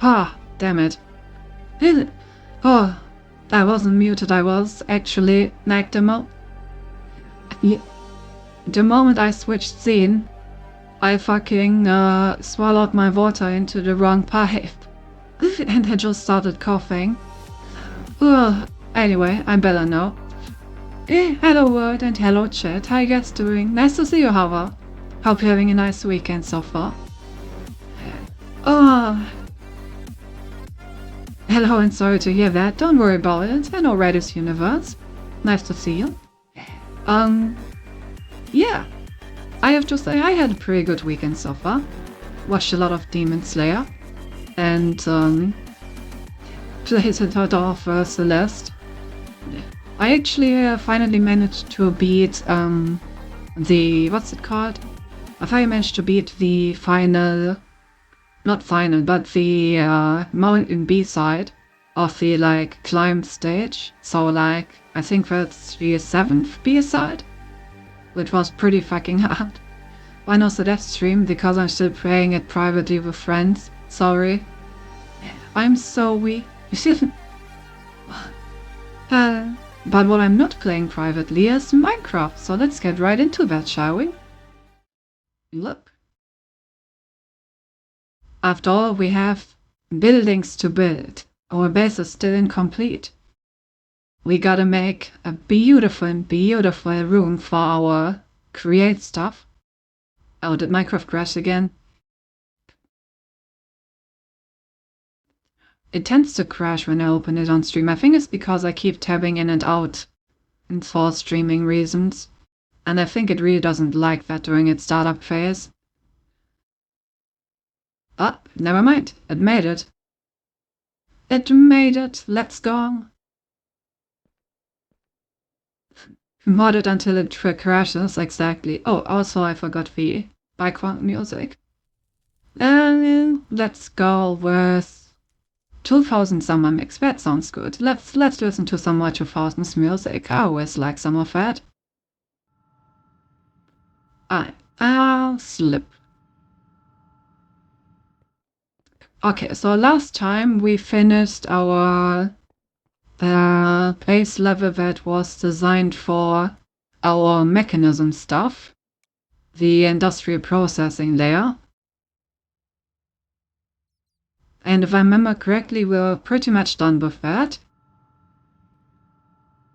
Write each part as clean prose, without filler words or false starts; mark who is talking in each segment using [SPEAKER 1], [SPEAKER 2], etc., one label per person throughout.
[SPEAKER 1] Ah, damn it. Oh, I wasn't muted, I was actually like the moment I switched scene, I fucking swallowed my water into the wrong pipe. And I just started coughing. Anyway, I'm better now. Hello world and hello chat, how you guys doing? Nice to see you, Hava. Hope you're having a nice weekend so far. Oh, hello and sorry to hear that. Don't worry about it. Hello Redis Universe. Nice to see you. Yeah. I have to say I had a pretty good weekend so far. Watched a lot of Demon Slayer. And played it out of Celeste. I actually finally managed to beat the... what's it called? I finally managed to beat the final... not final, but the mountain B-side of the like climb stage. So like, I think that's the 7th B-side, which was pretty fucking hard. Why not the death stream? Because I'm still playing it privately with friends. Sorry. I'm so weak. But what I'm not playing privately is Minecraft, so let's get right into that, shall we? Look. After all, we have buildings to build. Our base is still incomplete. We gotta make a beautiful, beautiful room for our create stuff. Oh, did Minecraft crash again? It tends to crash when I open it on stream. I think it's because I keep tabbing in and out and for streaming reasons. And I think it really doesn't like that during its startup phase. Ah, never mind. It made it. It made it. Let's go. Mod it until it crashes, exactly. Oh, also I forgot the background music. And let's go with 2000 Summer Mix. That sounds good. Let's listen to some more 2000s music. I always like some of that. I'll slip. Okay, so last time we finished our base level that was designed for our mechanism stuff, the industrial processing layer. And if I remember correctly, we're pretty much done with that.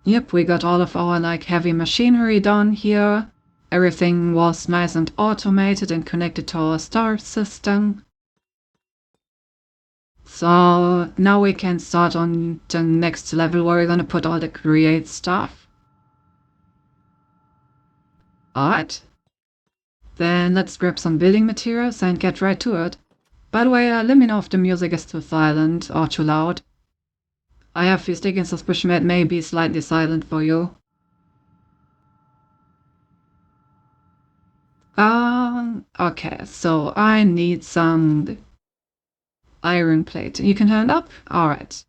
[SPEAKER 1] Yep, we got all of our heavy machinery done here. Everything was nice and automated and connected to our star system. So now we can start on the next level where we're gonna put all the create stuff. Alright. Then let's grab some building materials and get right to it. By the way, let me know if the music is too silent or too loud. I have this sneaking suspicion that it may be slightly silent for you. Okay, so I need some iron plate. You can turn it up? Alright.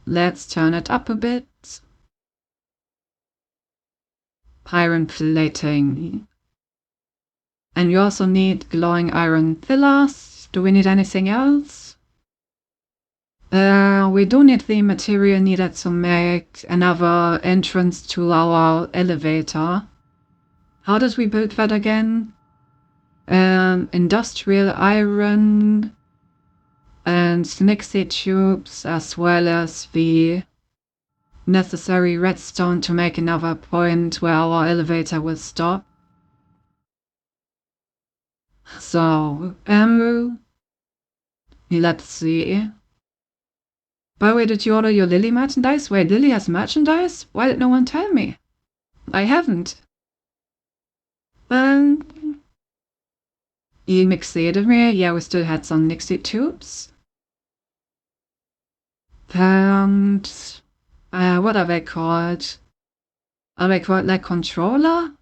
[SPEAKER 1] Let's turn it up a bit. Iron plating. And you also need glowing iron pillars. Do we need anything else? We do need the material needed to make another entrance to our elevator. How did we build that again? Industrial iron and Nixie tubes, as well as the necessary redstone to make another point where our elevator will stop. So, let's see. By the way, did you order your Lily merchandise? Wait, Lily has merchandise? Why did no one tell me? I haven't. Nixie, yeah, we still had some Nixie tubes. And what are they called? Are they called like controller?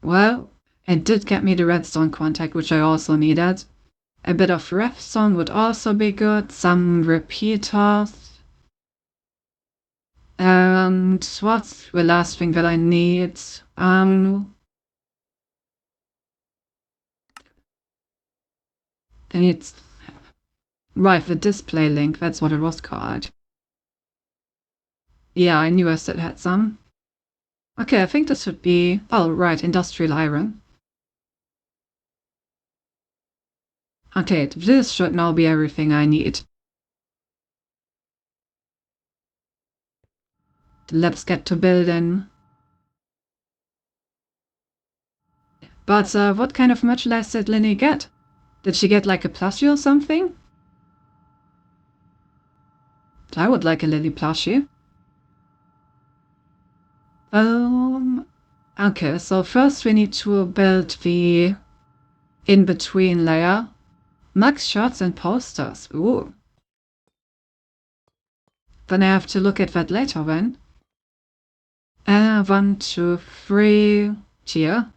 [SPEAKER 1] Well, it did get me the redstone contact, which I also needed. A bit of redstone would also be good. Some repeaters. And what's the last thing that I need? Then it's right, the display link, that's what it was called. Yeah, I knew I still had some. Okay, I think this should be... Oh, right, industrial iron. Okay, this should now be everything I need. Let's get to building. But what kind of merchandise did Linny get? Did she get like a plushie or something? I would like a Lily plushie. Okay, so first we need to build the in-between layer. Max shirts and posters. Ooh. Then I have to look at that later then. 1, 2, 3 here.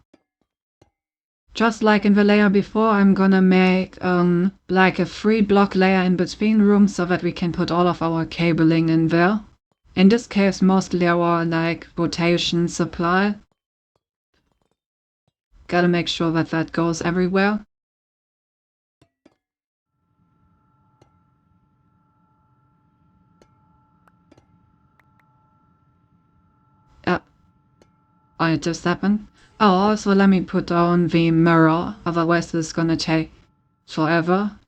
[SPEAKER 1] Just like in the layer before, I'm gonna make like a 3-block layer in between rooms so that we can put all of our cabling in there. In this case, mostly our rotation supply. Gotta make sure that that goes everywhere. Oh, it just happened. Oh, also let me put on the mirror, otherwise this is gonna take forever.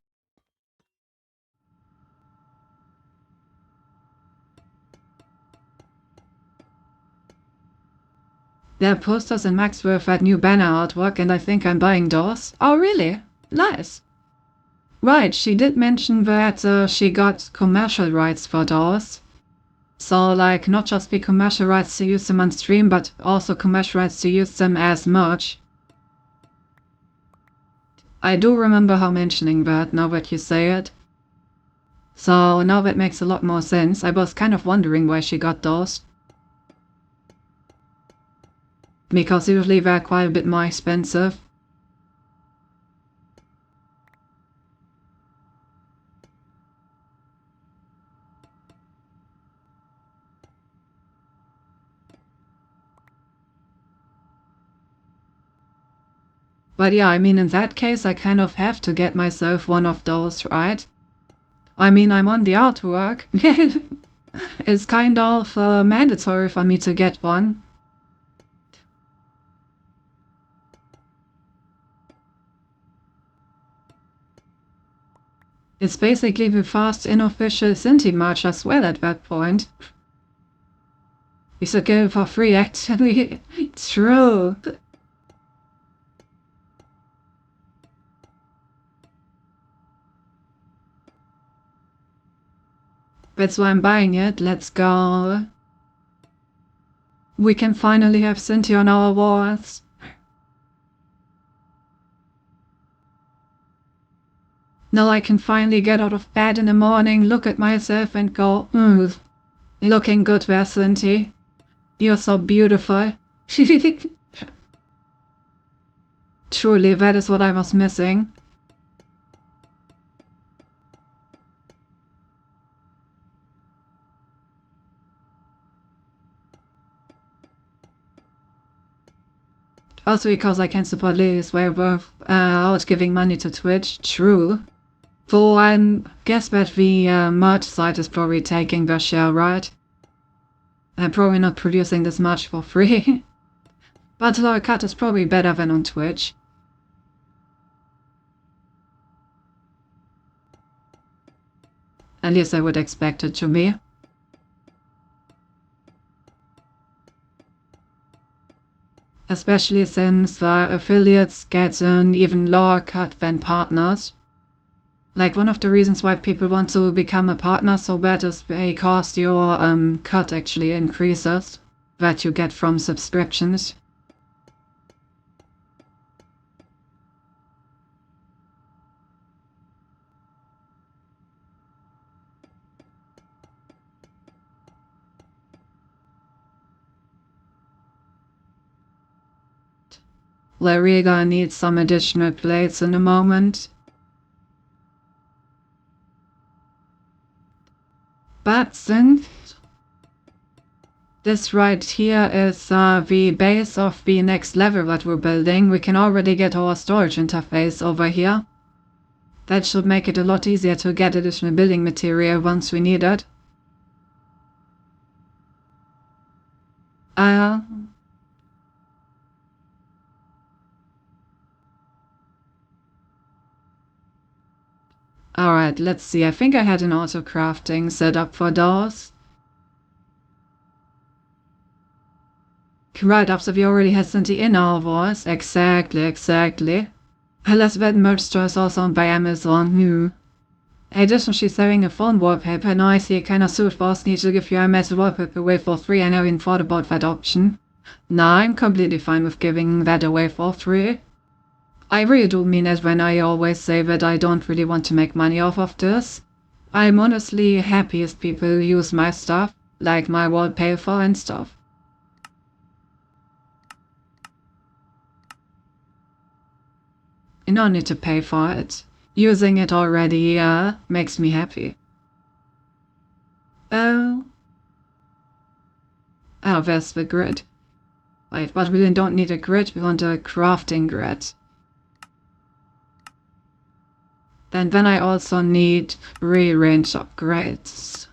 [SPEAKER 1] There are posters in Maxworth that new banner artwork, and I think I'm buying those. Oh, really? Nice. Right, she did mention that she got commercial rights for those. So, not just the commercial rights to use them on stream, but also commercial rights to use them as merch. I do remember her mentioning that, now that you say it. So, now that makes a lot more sense. I was kind of wondering why she got those. Because usually they're quite a bit more expensive. But yeah, I mean, in that case, I kind of have to get myself one of those, right? I mean, I'm on the artwork. It's kind of mandatory for me to get one. It's basically the first unofficial Sinti march as well at that point. We should go for free, actually. True. That's why I'm buying it. Let's go. We can finally have Sinti on our walls. Now I can finally get out of bed in the morning, look at myself and go, looking good there, Sinti. You're so beautiful. Truly, that is what I was missing. Also because I can support Lily's way without giving money to Twitch. True. Though I guess that the merch site is probably taking their share, right? I'm probably not producing this much for free. But our cut is probably better than on Twitch. At least I would expect it to be. Especially since the affiliates get an even lower cut than partners. Like, one of the reasons why people want to become a partner so bad is because your cut actually increases that you get from subscriptions. Lariga needs some additional plates in a moment. But since this right here is the base of the next level that we're building, we can already get our storage interface over here. That should make it a lot easier to get additional building material once we need it. Alright, let's see. I think I had an auto crafting set up for those. Right after we already had Sinti in our walls. Exactly. Unless that merch store is also owned by Amazon. In addition, she's having a phone wallpaper. Now I see a kind of suit boss need to give you a Amazon wallpaper away for free. I never even thought about that option. Nah, I'm completely fine with giving that away for free. I really do mean it when I always say that I don't really want to make money off of this. I'm honestly happy if people use my stuff, like my wallpaper and stuff. You don't need to pay for it. Using it already makes me happy. Oh, there's the grid. Wait, but we don't need a grid, we want a crafting grid. Then I also need range upgrades.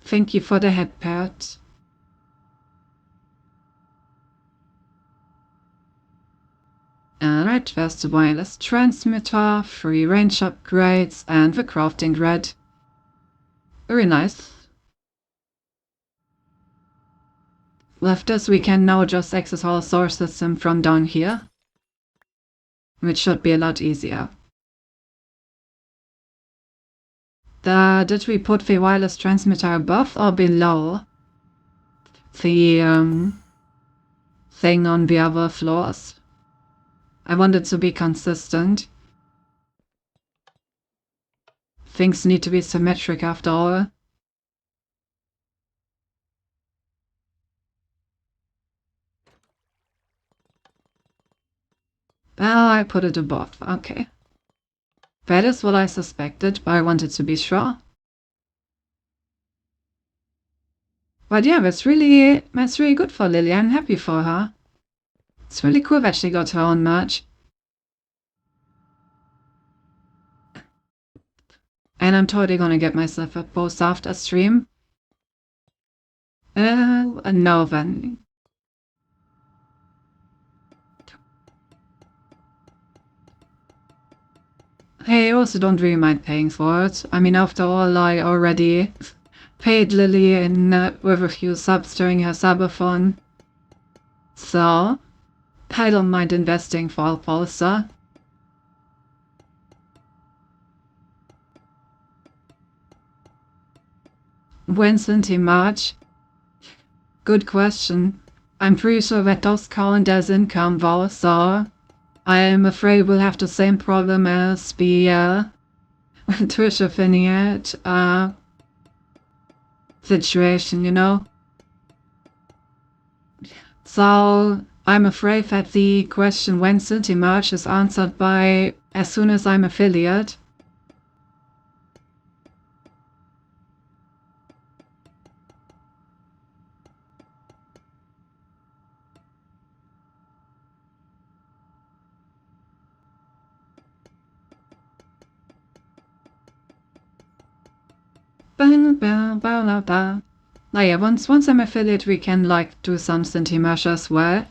[SPEAKER 1] Thank you for the headpad. Alright, there's the wireless transmitter, 3 range upgrades, and the crafting grid. Very nice. With this, we can now just access our source system from down here, which should be a lot easier. Did we put the wireless transmitter above or below the thing on the other floors? I want it to be consistent. Things need to be symmetric after all. Well, I put it above, okay. That is what I suspected, but I wanted to be sure. But yeah, that's really good for Lily. I'm happy for her. It's really cool that she got her own merch. And I'm totally gonna get myself a post after stream. No then. I also don't really mind paying for it. I mean, after all, I already paid Lily in with a few subs during her subathon. So, I don't mind investing for Alpolsa. When's Inti March? Good question. I'm pretty sure that does count as income though, so I am afraid we'll have the same problem as the Trisha Finiat situation, you know? So I'm afraid that the question when Inti March is answered by as soon as I'm affiliate. Oh yeah, once I'm affiliate, we can like do some Inti March as well.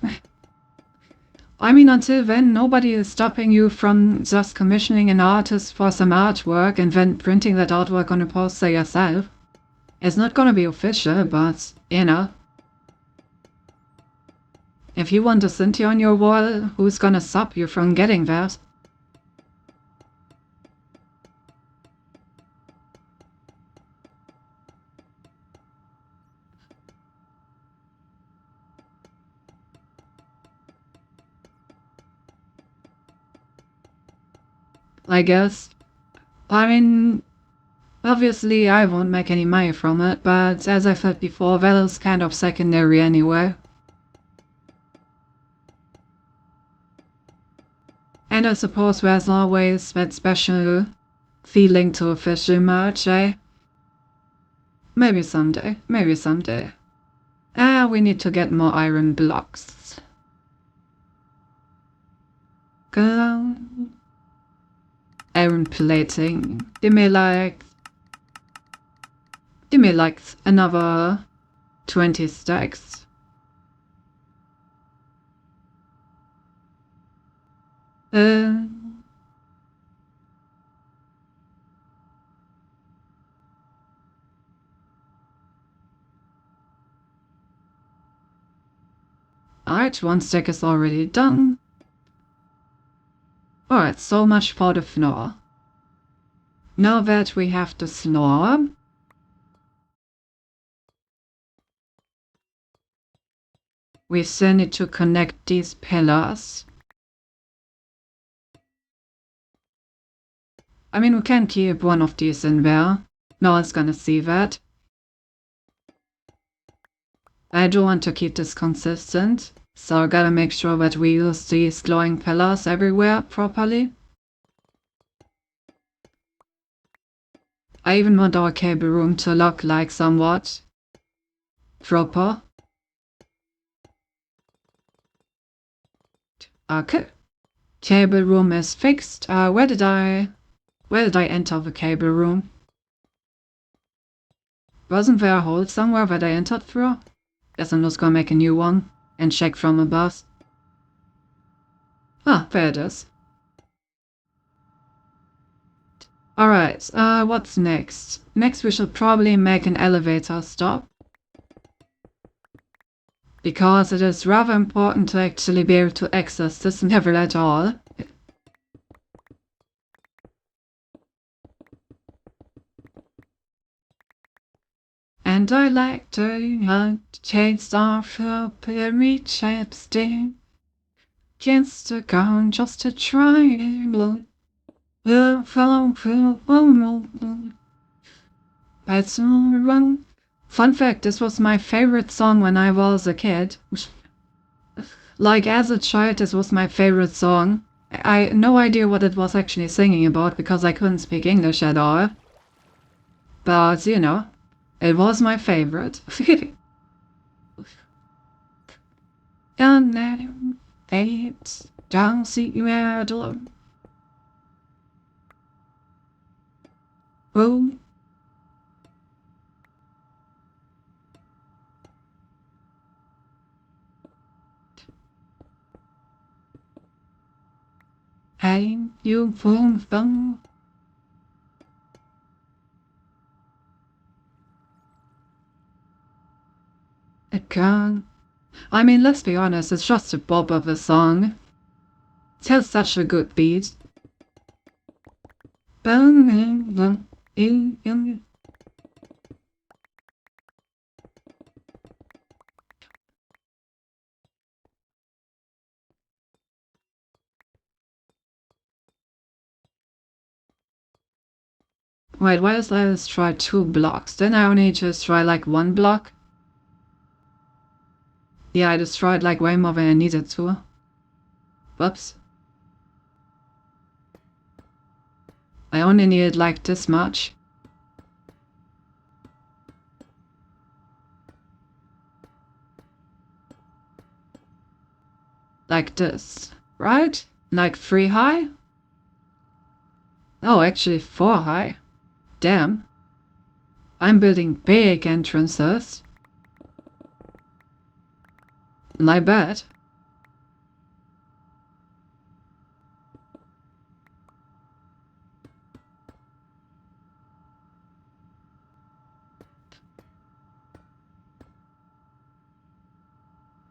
[SPEAKER 1] I mean, until then, nobody is stopping you from just commissioning an artist for some artwork and then printing that artwork on a poster yourself. It's not gonna be official, but, you know. If you want a Cinti on your wall, who's gonna stop you from getting that? I guess. I mean, obviously I won't make any money from it, but as I said before, that is kind of secondary anyway. And I suppose there's always that special feeling to official merch, eh? Maybe someday, maybe someday. We need to get more iron blocks. Iron plating. Give me like another 20 stacks. Alright, one stack is already done. Alright, so much for the floor. Now that we have the floor, we still need to connect these pillars. I mean, we can keep one of these in there. No one's gonna see that. I do want to keep this consistent, so I gotta make sure that we use these glowing pillars everywhere properly. I even want our cable room to look like somewhat proper. Okay. Cable room is fixed. Where did I enter the cable room? Wasn't there a hole somewhere that I entered through? Guess I'm just gonna make a new one and check from above. Ah, there it is. Alright, what's next? Next we should probably make an elevator stop. Because it is rather important to actually be able to access this level at all. And I like to taste off the berry chapstick. Just to go, just to try it. Fun fact, this was my favorite song when I was a kid. Like, as a child, this was my favorite song. I had no idea what it was actually singing about because I couldn't speak English at all. But, you know, it was my favorite. And then fades down the middle. Boom. Hey, you boom boom. It can. I mean, let's be honest, it's just a bob of a song. It has such a good beat. Wait, why does I just try 2 blocks? Then I only just try like 1 block? Yeah, I just tried like way more than I needed to. Whoops. I only needed like this much. Like this, right? Like 3 high? Oh, actually 4 high. Damn. I'm building big entrances. My bad.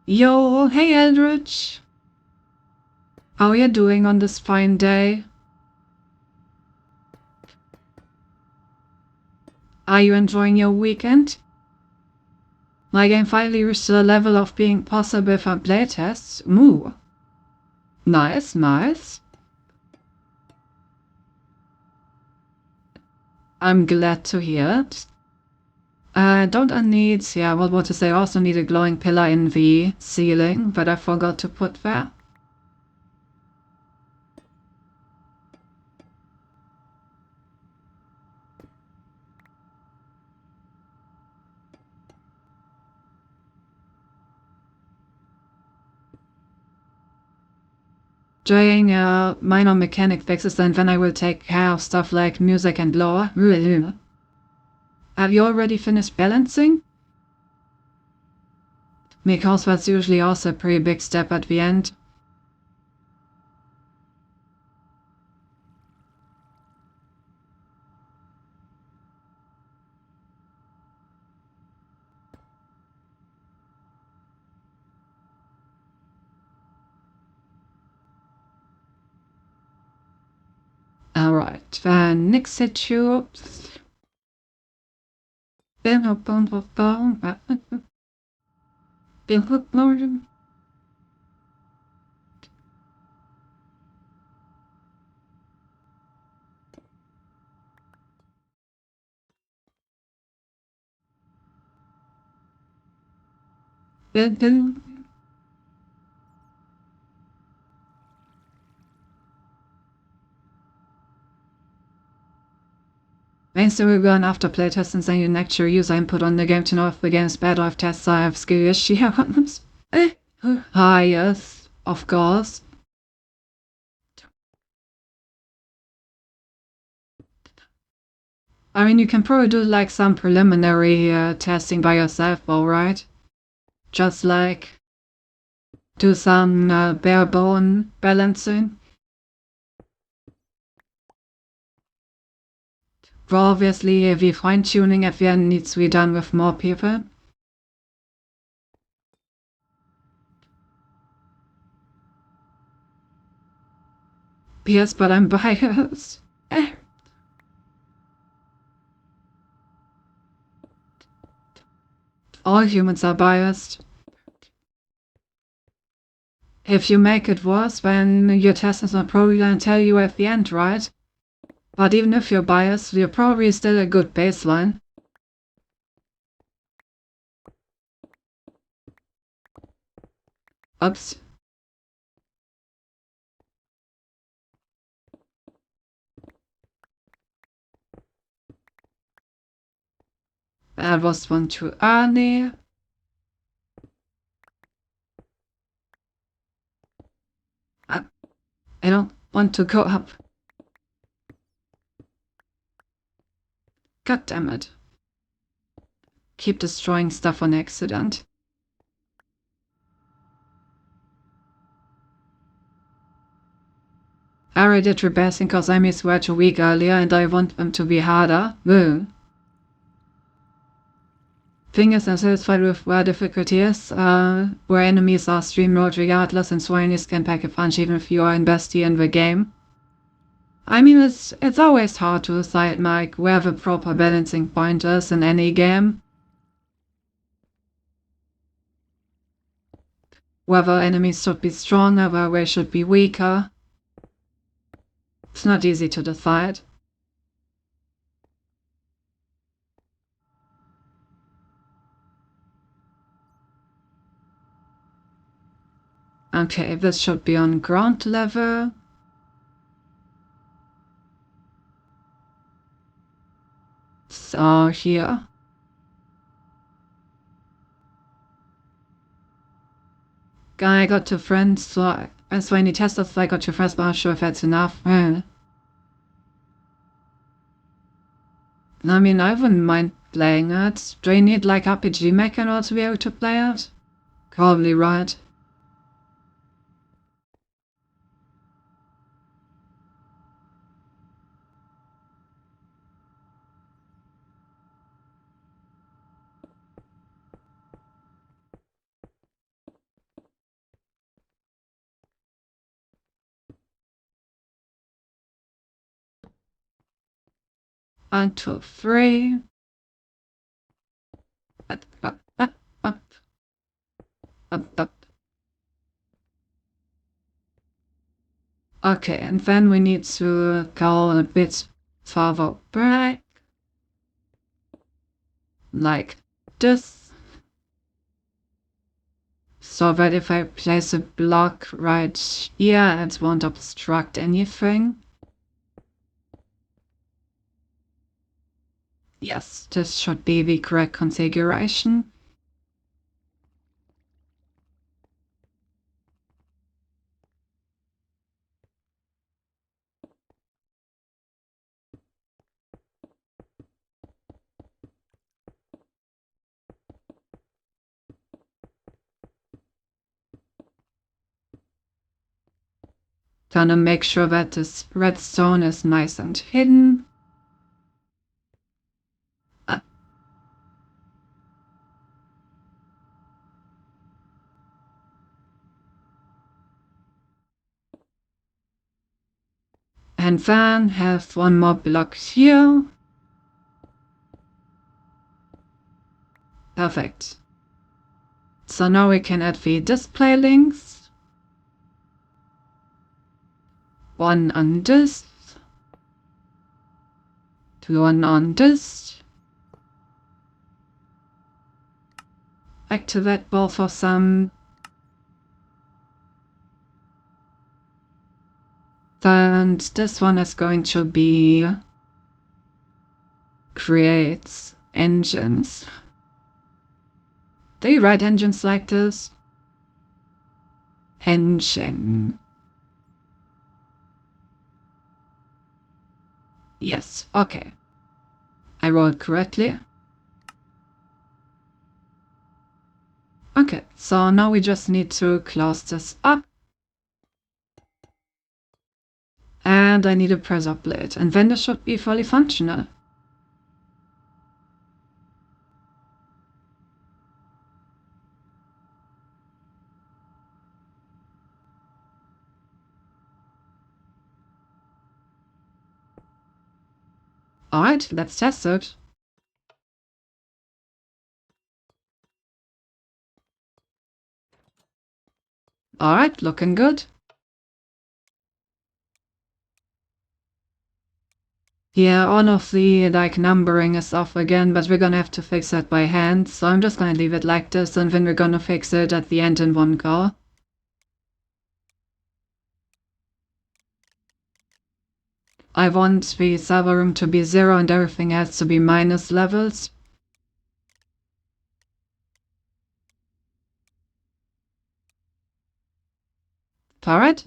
[SPEAKER 1] Yo, hey Eldritch! How are you doing on this fine day? Are you enjoying your weekend? My game finally reached the level of being possible for playtests. Moo. Nice, nice. I'm glad to hear it. Don't I need, yeah, what want to say, I also need a glowing pillar in the ceiling, but I forgot to put that. Doing minor mechanic fixes, and then I will take care of stuff like music and lore. Have you already finished balancing? Because that's usually also a pretty big step at the end. Alright, then next issue. Mainstay will run after playtests and send you an actual user input on the game to know if the game is bad or if tests have skill issues. Hi, yes, of course. I mean, you can probably do like some preliminary testing by yourself, alright? Just like do some bare bone balancing. But obviously, the fine tuning at the end needs to be done with more people. Yes, but I'm biased. All humans are biased. If you make it worse, then your testers are probably gonna tell you at the end, right? But even if you're biased, you're probably still a good baseline. Oops. That was one too early. I don't want to go up. God damn it. Keep destroying stuff on accident. I already did rebasing because I missed were too weak earlier and I want them to be harder. Woo. thing is, I'm satisfied with where difficulty is, where enemies are streamrolled regardless and Swinies can pack a punch even if you are invested in the game. I mean, it's always hard to decide, like, where the proper balancing point is in any game. Whether enemies should be stronger, whether they should be weaker. It's not easy to decide. Okay, this should be on ground level. So here. I got 2 friends, so as for any testers, I got 2 friends, but I'm not sure if that's enough. I mean, I wouldn't mind playing it. Do you need like RPG Maker in order to be able to play it? Probably right. One, two, three. Up, up, up, up. Up, up. Okay, and then we need to go a bit further back. Like this. So that if I place a block right here, it won't obstruct anything. Yes, this should be the correct configuration. Gonna make sure that this redstone is nice and hidden. And then have one more block here. Perfect. So now we can add the display links. One on this. One on this. Activate both of them. And this one is going to be creates engines. Do you write engines like this? Engine. Yes, okay. I wrote correctly. Okay, so now we just need to close this up. And I need a press up lid, and then this should be fully functional. Alright, let's test it. Alright, looking good. Yeah, all of the numbering is off again, but we're gonna have to fix that by hand, so I'm just gonna leave it like this, and then we're gonna fix it at the end in one go. I want the server room to be 0 and everything has to be minus levels. Alright.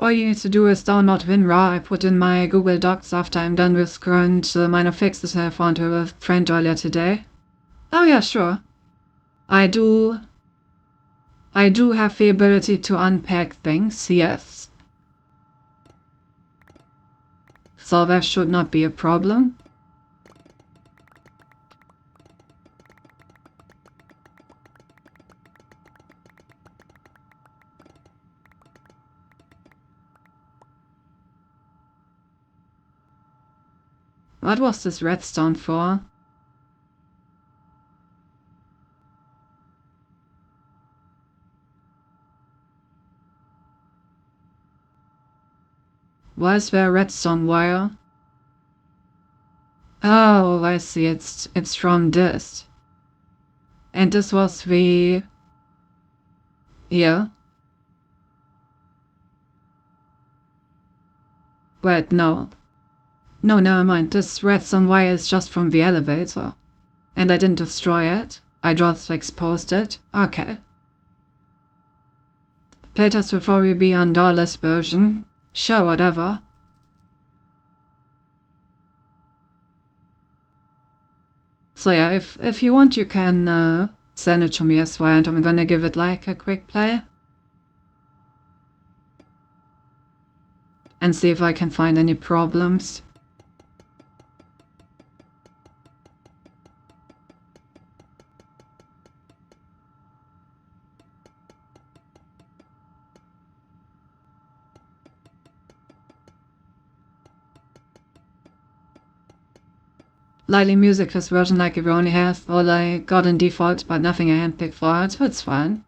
[SPEAKER 1] All you need to do is download WinRAR. I put in my Google Docs after I'm done with current minor fixes I found with a friend earlier today. Oh yeah, sure. I do have the ability to unpack things, yes. So that should not be a problem. What was this redstone for? Why is there a redstone wire? Oh, I see. It's from this. And this was the... Here. Wait, no. No, never mind. This redstone wire is just from the elevator. And I didn't destroy it. I just exposed it. Okay. Playtest will probably be on Darless version. Sure, whatever. So yeah, if you want, you can send it to me as well, and I'm gonna give it like a quick play. And see if I can find any problems. Lightly music this version like it only has all I got in default, but nothing I handpicked for it, so it's fine.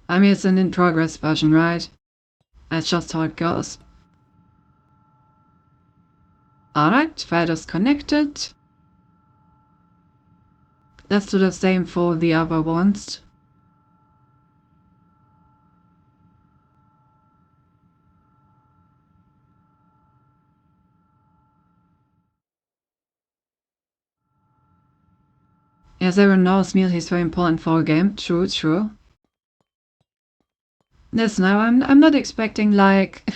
[SPEAKER 1] I mean, it's an in-progress version, right? That's just how it goes. Alright, that is connected. Let's do the same for the other ones. Yes, everyone knows music is very important for a game. True, true. Listen, I'm not expecting, like,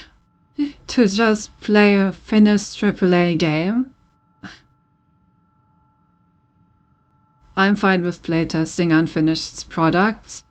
[SPEAKER 1] to just play a finished AAA game. I'm fine with playtesting unfinished products.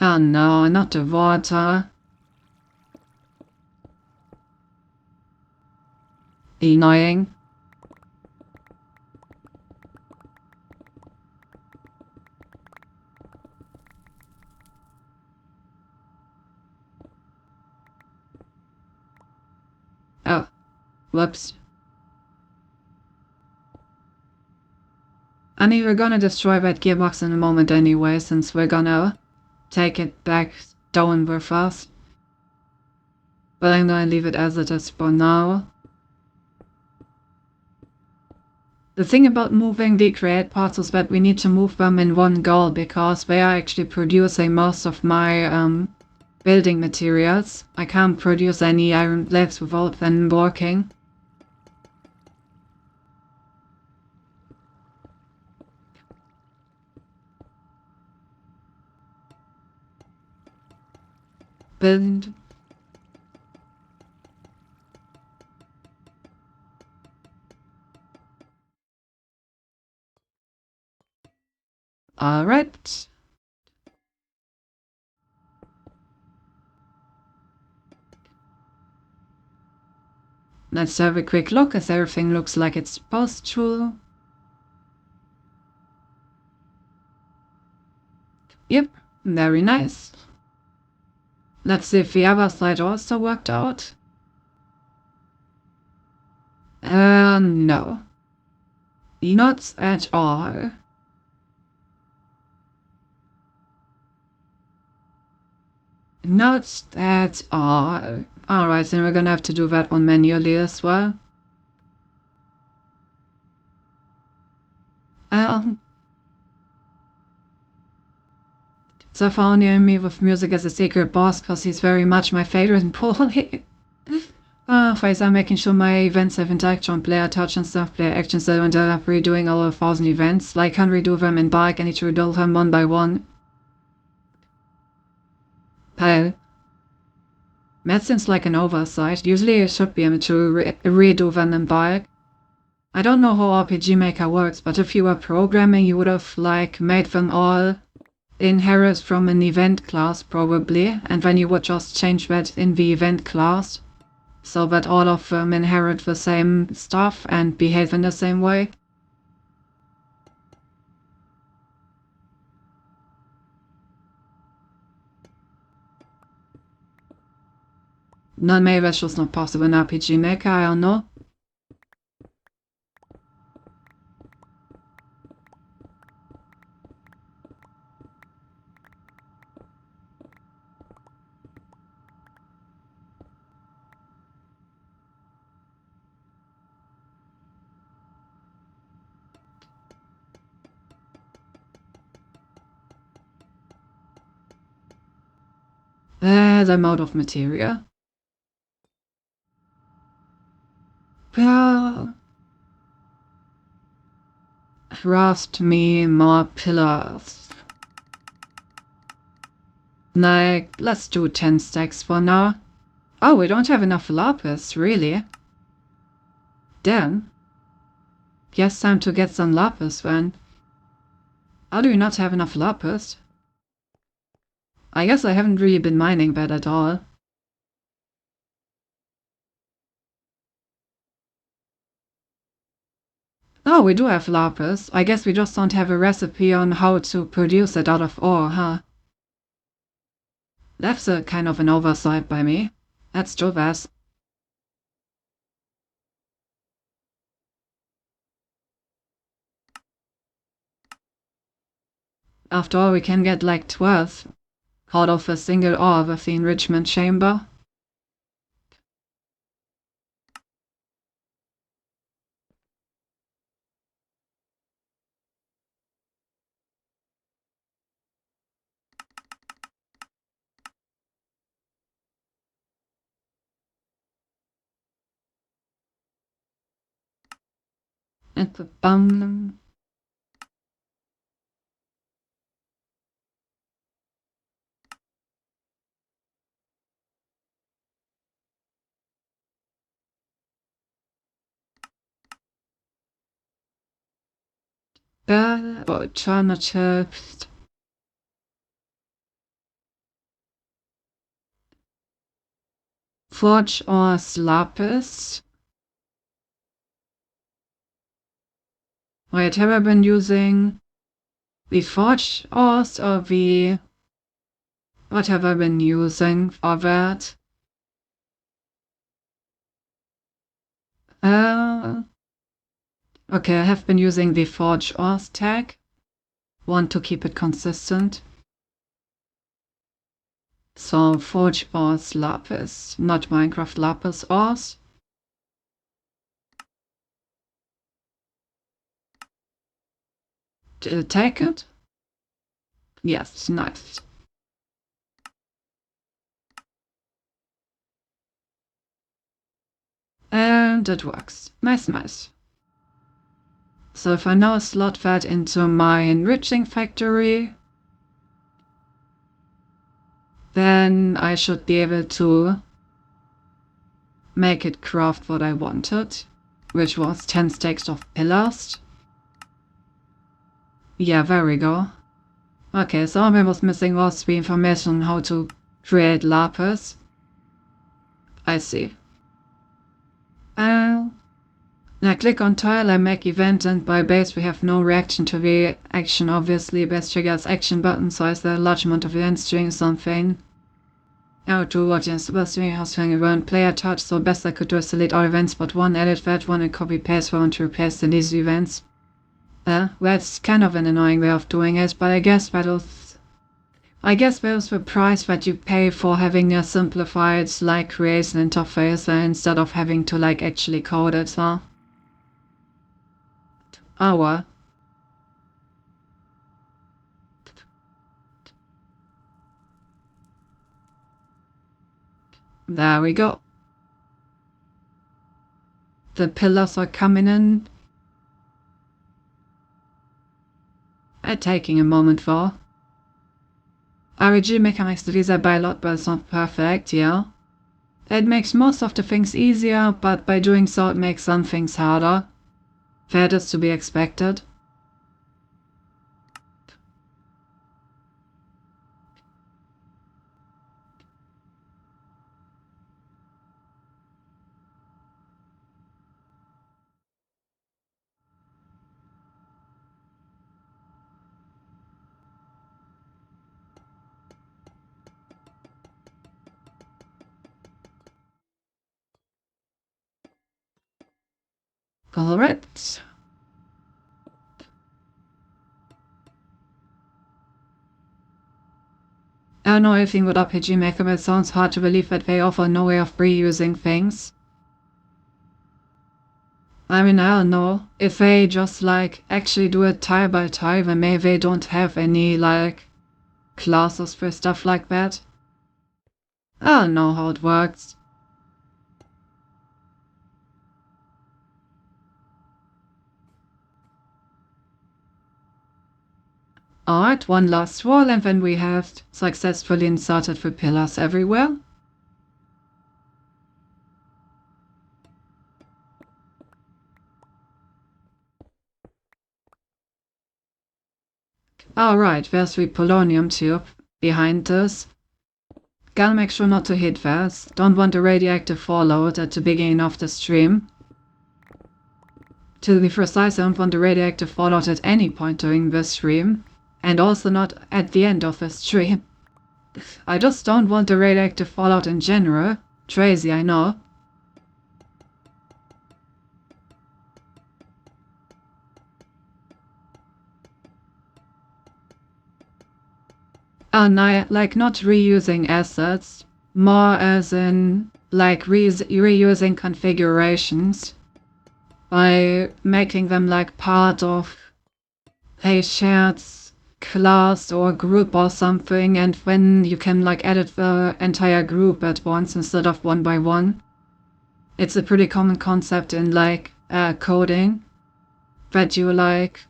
[SPEAKER 1] Oh no, not the water. Annoying. Oh, whoops. I mean, we're gonna destroy that gearbox in a moment anyway, since we're gonna take it back down with us. But I'm gonna leave it as it is for now. The thing about moving the create parts is that we need to move them in one go, because they are actually producing most of my building materials. I can't produce any iron blades without them working. Build. Alright. Let's have a quick look as everything looks like it's supposed to. Yep, very nice. Let's see if the other side also worked out. No. Not at all. Not at all. Alright, then we're gonna have to do that one manually as well. So far only me with music as a secret boss, because he's very much my favorite pool. Phase, I'm making sure my events have interaction, player touch and stuff, player actions, so I don't end up redoing all 1,000 events. Like, can't redo them in bulk, I need to redo them one by one. Pal. That seems like an oversight. Usually I should be able to redo them in bulk. I don't know how RPG Maker works, but if you were programming, you would have, like, made them all inherit from an event class probably, and then you would just change that in the event class so that all of them inherit the same stuff and behave in the same way. No, maybe that's just not possible in RPG Maker, I don't know. I'm out of materia. Well, craft me more pillars. Like, let's do 10 stacks for now. Oh, we don't have enough lapis, really? Then, yes, time to get some lapis then. How do you not have enough lapis? I guess I haven't really been mining that at all. Oh, we do have lapis. I guess we just don't have a recipe on how to produce it out of ore, huh? That's a kind of an oversight by me. That's true, Vas. After all, we can get like 12 out of a single ore with the enrichment chamber. And the bum. Alternatives. Forge or lapis. Wait, have I been using the forge ores or the... What have I been using for that? Okay, I have been using the forge ores tag. Want to keep it consistent. So forge ores lapis, not Minecraft lapis ores. Take it? Yes, nice. And it works. Nice, nice. So if I now slot that into my enriching factory, then I should be able to make it craft what I wanted, which was 10 stacks of pillars. Yeah, there we go. Okay, so all I was missing was the information on how to create lapis. I see. Now click on tile and make event, and by base we have no reaction to the action. Obviously base triggers action button, so is there a large amount of events doing something. Now to what is supposed to be housekeeping event player touch, so best I could do is delete all events but one, edit that one and copy paste one to replace the these events. That's kind of an annoying way of doing it, but I guess that was the price that you pay for having a simplified like creation interface instead of having to like actually code it, huh? Oh well. There we go. The pillars are coming in. Taking a moment though. RPG Maker makes it easier by a lot, but it's not perfect, yeah. It makes most of the things easier, but by doing so it makes some things harder. That is to be expected. Alright. I don't know anything about RPG Maker, but it sounds hard to believe that they offer no way of reusing things. I mean, I don't know. If they just, like, actually do it tile by tile, then maybe they don't have any, like, classes for stuff like that. I don't know how it works. Alright, one last wall, and then we have successfully inserted the pillars everywhere. Alright, there's the polonium tube behind this. Gotta make sure not to hit this. Don't want a radioactive fallout at the beginning of the stream. To be precise, I don't want a radioactive fallout at any point during this stream. And also not at the end of the stream. I just don't want a radioactive fallout in general. Crazy, I know. And I like not reusing assets, more as in like reusing configurations by making them like part of a shared class or group or something, and then you can like edit the entire group at once instead of one by one. It's a pretty common concept in like coding, that you like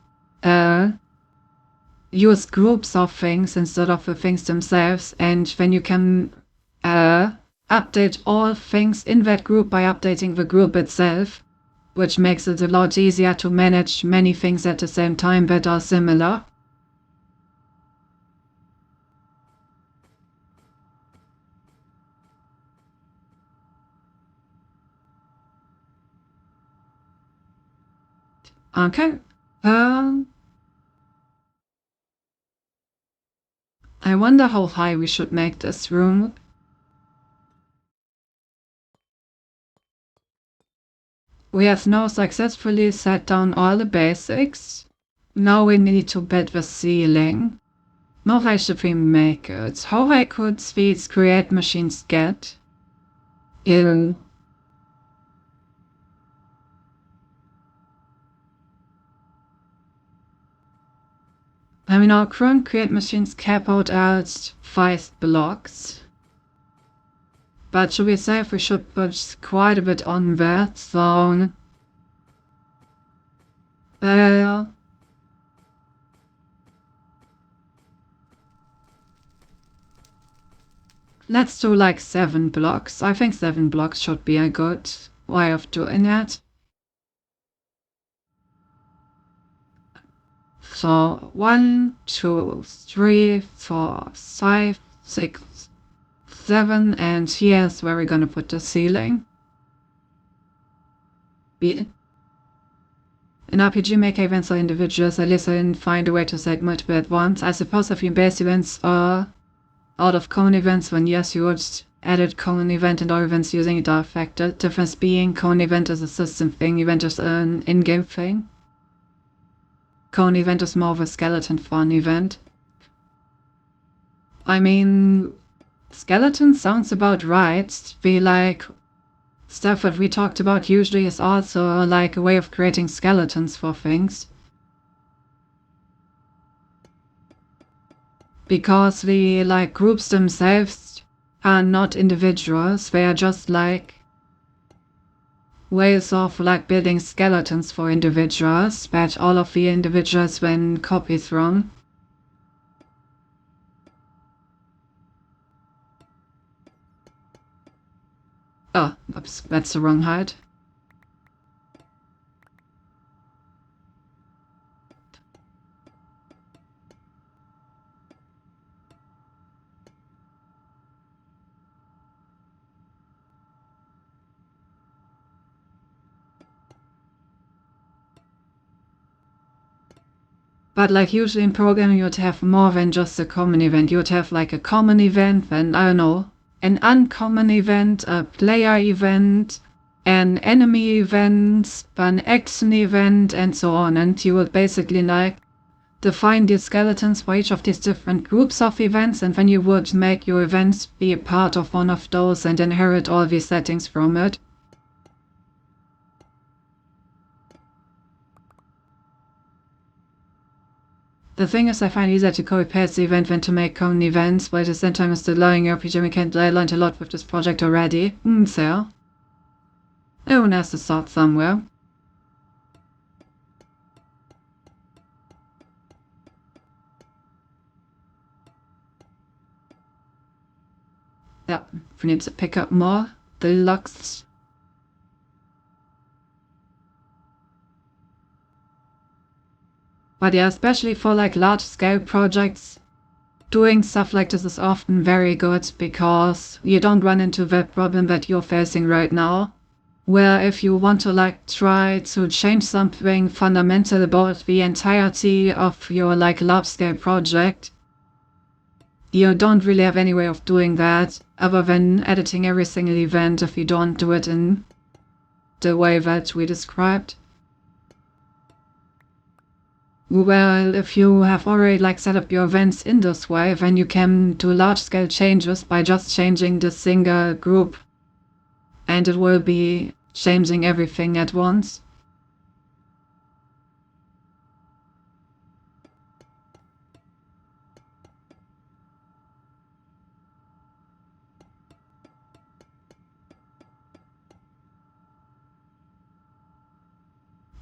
[SPEAKER 1] use groups of things instead of the things themselves, and then you can update all things in that group by updating the group itself, which makes it a lot easier to manage many things at the same time that are similar. Okay. I wonder how high we should make this room. We have now successfully set down all the basics. Now we need to build the ceiling. How high should we make it? How high could these create machines get? I mean, our current create machines cap out at 5 blocks. But should we say if we should put quite a bit on that, so... let's do like 7 blocks. I think 7 blocks should be a good way of doing it. So 1, 2, 3, 4, 5, 6, 7, and here's where we're gonna put the ceiling. In RPG Maker events are individuals, at least I didn't find a way to set multiple at once. I suppose if your base events are out of common events, then yes, you would edit common event, and all events using it are affected. Difference being, common event is a system thing, event is an in-game thing. Common event is more of a skeleton fun event. I mean, skeleton sounds about right. Be like, stuff that we talked about usually is also like a way of creating skeletons for things. Because the like groups themselves are not individuals, they are just like ways of like building skeletons for individuals that all of the individuals then copy from. Oh, oops, that's the wrong height. But like usually in programming you'd have more than just a common event. You'd have like a common event, then I don't know, an uncommon event, a player event, an enemy event, an action event, and so on. And you would basically like define the skeletons for each of these different groups of events, and then you would make your events be a part of one of those and inherit all these settings from it. The thing is, I find it easier to copy-paste the event than to make own events, but at the same time it's still learning RPG mechanic. I learned a lot with this project already. So everyone has to start somewhere. Yeah, we need to pick up more deluxe. But yeah, especially for like large-scale projects, doing stuff like this is often very good because you don't run into the problem that you're facing right now, where if you want to like try to change something fundamental about the entirety of your like large-scale project, you don't really have any way of doing that other than editing every single event if you don't do it in the way that we described. Well, if you have already like set up your events in this way, then you can do large-scale changes by just changing the single group, and it will be changing everything at once.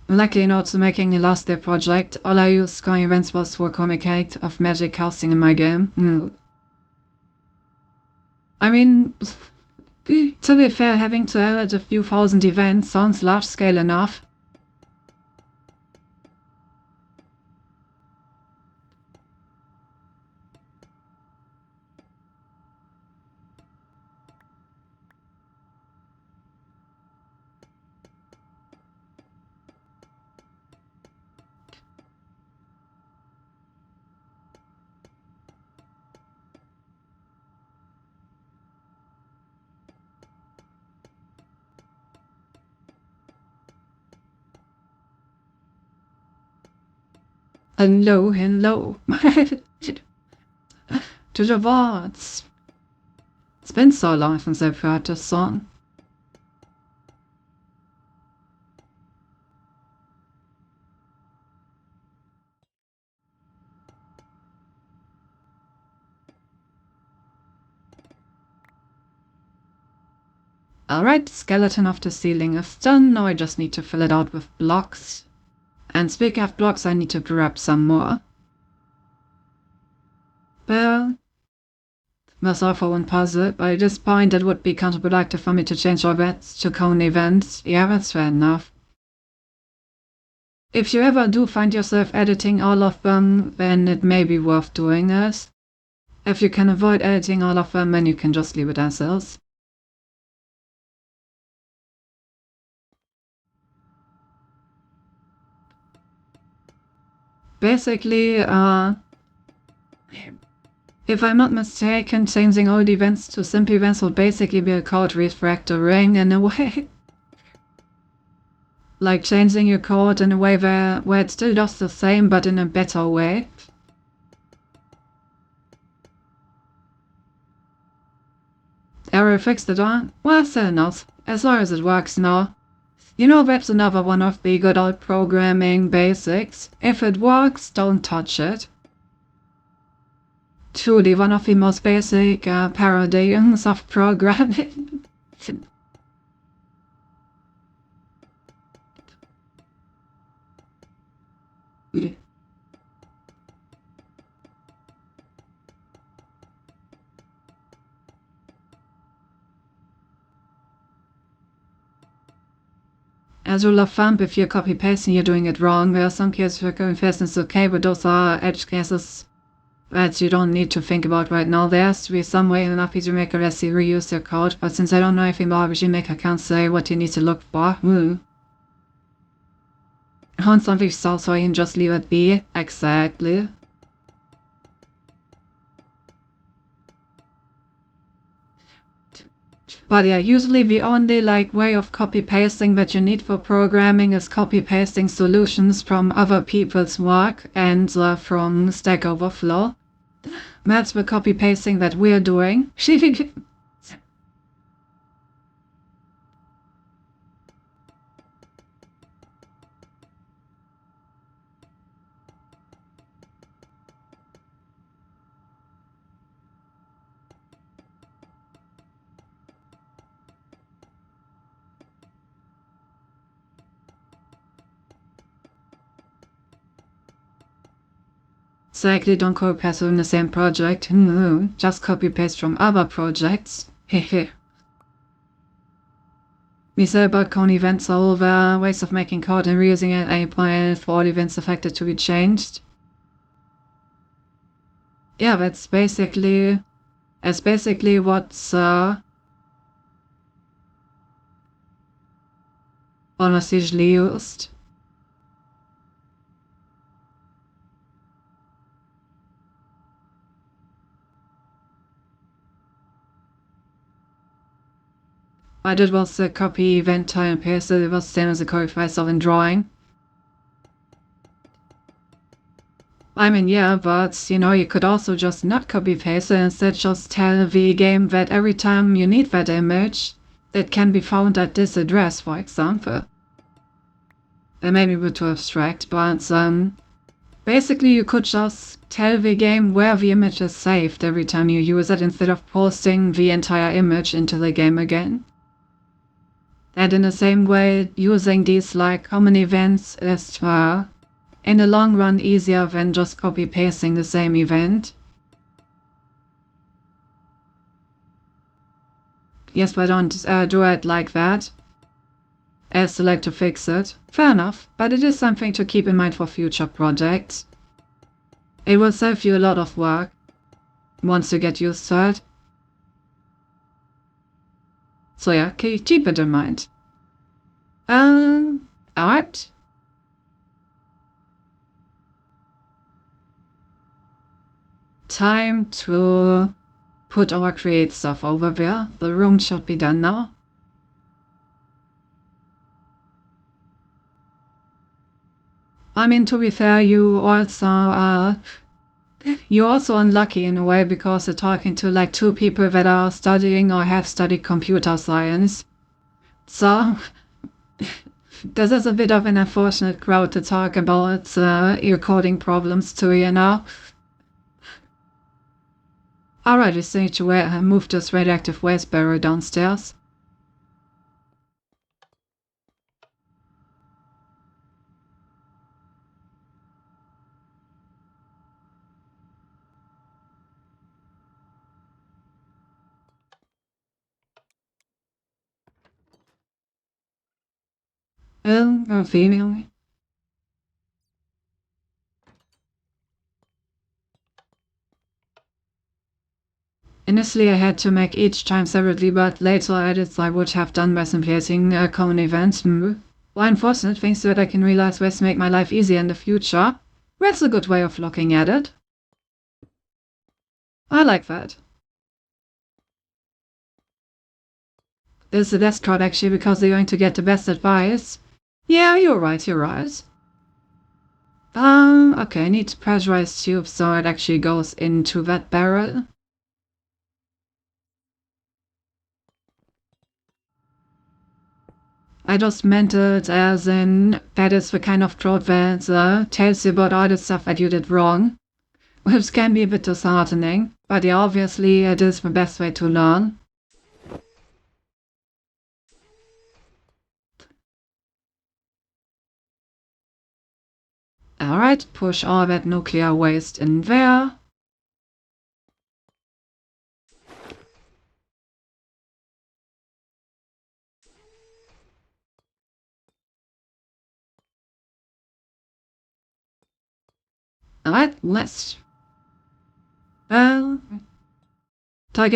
[SPEAKER 1] Luckily not to making the last day project, all I used Sky events was for comic mechanic of magic casting in my game. I mean, to be fair, having to edit a few thousand events sounds large scale enough. Hello. To the wards. It's been so long since I've heard this song. Alright, skeleton of the ceiling is done, now I just need to fill it out with blocks. And speaking of blocks, I need to grab some more. Well, that's all for one puzzle, but at this point it would be counterproductive for me to change all that to cone events. Yeah, that's fair enough. If you ever do find yourself editing all of them, then it may be worth doing this. If you can avoid editing all of them, then you can just leave it as is. Basically, if I'm not mistaken, changing old events to simple events will basically be a code refactoring in a way. Like changing your code in a way where it still does the same but in a better way. Error fixed it on? Well, fair enough. As long as it works now. You know, that's another one of the good old programming basics. If it works, don't touch it. Truly one of the most basic paradigms of programming. As a rule of thumb, if you're copy-pasting, you're doing it wrong. There are some cases where going fast is okay, but those are edge cases that you don't need to think about right now. There has to be some way in RPG Maker that you reuse your code, but since I don't know anything about RPG Maker, I can't say what you need to look for. On something so you can just leave it be. Exactly. But yeah, usually the only way of copy-pasting that you need for programming is copy-pasting solutions from other people's work and from Stack Overflow. That's the copy-pasting that we're doing. Exactly, don't copy-paste in the same project. No, just copy-paste from other projects. Hehe. We say about cone events are all there, ways of making code and reusing it, a plan for all events affected to be changed. Yeah, that's basically what's almost usually used. I did was copy event time and paste it. It was the same as the copy file stuff in drawing. I mean, yeah, but you could also just not copy paste it, instead just tell the game that every time you need that image, it can be found at this address, for example. It may be a bit too abstract, but basically you could just tell the game where the image is saved every time you use it, instead of posting the entire image into the game again. And in the same way, using these common events is in the long run easier than just copy-pasting the same event. Yes, but don't do it like that, as select to fix it. Fair enough, but it is something to keep in mind for future projects. It will save you a lot of work once you get used to it. So yeah, keep it in mind. Alright. Time to put our create stuff over there. The room should be done now. I mean, to be fair, you're also unlucky in a way, because you're talking to two people that are studying or have studied computer science. So this is a bit of an unfortunate crowd to talk about your coding problems to. Alright, we still need to move this radioactive waste barrel downstairs. Female. Initially I had to make each time separately, but later I would have done by simulating common events. Well, unfortunate things that I can realize ways to make my life easier in the future. That's a good way of looking at it. I like that. This is the best card actually, because they're going to get the best advice. Yeah, you're right. Okay, I need to pressurize tube so it actually goes into that barrel. I just meant it as in, that is the kind of code that tells you about all the stuff that you did wrong. Which can be a bit disheartening, but yeah, obviously it is the best way to learn. Alright, push all that nuclear waste in there. Alright, let's... Target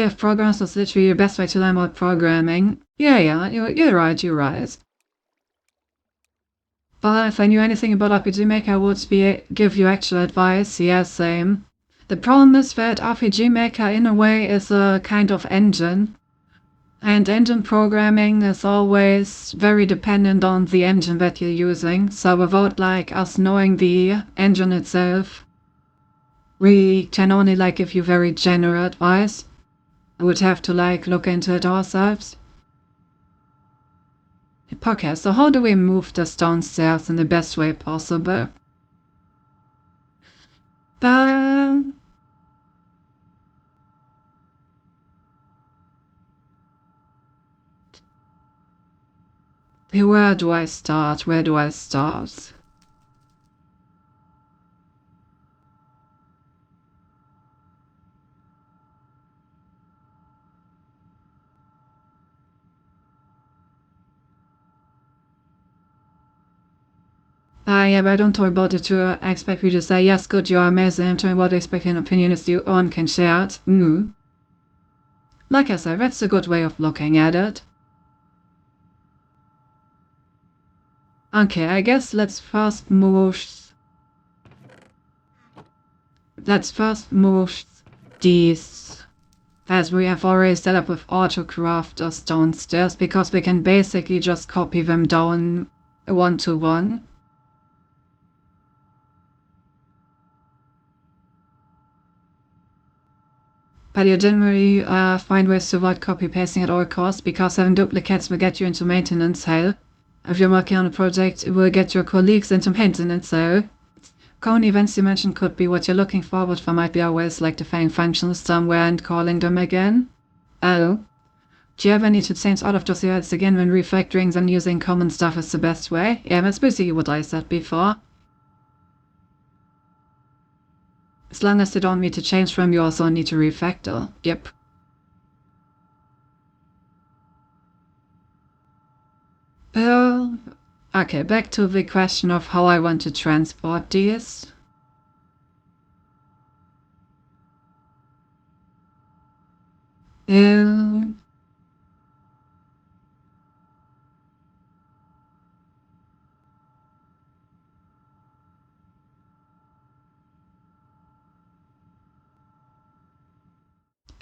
[SPEAKER 1] of programs is literally the best way to learn about programming. Yeah, you're right. But if I knew anything about RPG Maker, I would give you actual advice. Yeah, same. The problem is that RPG Maker, in a way, is a kind of engine. And engine programming is always very dependent on the engine that you're using. So without like us knowing the engine itself, we can only like give you very general advice. I would have to like look into it ourselves. Okay, so how do we move this downstairs in the best way possible? Where do I start? Where do I start? Yeah, but I don't talk about it to expect you to say, yes, good, you're amazing. I'm talking about expecting an opinion as you own can share it. Like I said, that's a good way of looking at it. Okay, I guess let's first move these as we have already set up with autocrafters downstairs, because we can basically just copy them down one to one. But you generally find ways to avoid copy pasting at all costs, because having duplicates will get you into maintenance hell. If you're working on a project, it will get your colleagues into maintenance hell. Common events you mentioned could be what you're looking for, but there might be always like defining functions somewhere and calling them again. Oh. Do you ever need to change all of those events again when refactoring and using common stuff is the best way? Yeah, that's basically what I said before. As long as you don't need to change them, you also need to refactor. Yep. Well, okay, back to the question of how I want to transport these.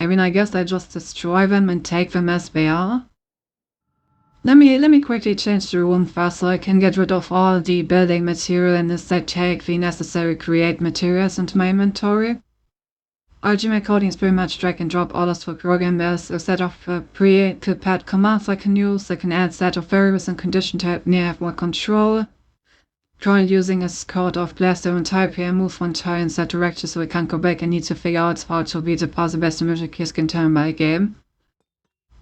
[SPEAKER 1] I mean, I guess I just destroy them and take them as they are. Let me quickly change the room first so I can get rid of all the building material and instead take the necessary create materials into my inventory. RGMA coding is pretty much drag and drop orders for programmers, a set of pre-prepared commands I can use. I can add set of variables and conditions to help me have more control. Currently using a code of Blaster and type here, move one tile in that direction so we can't go back and need to figure out how to be the possible best music keys can turn my game.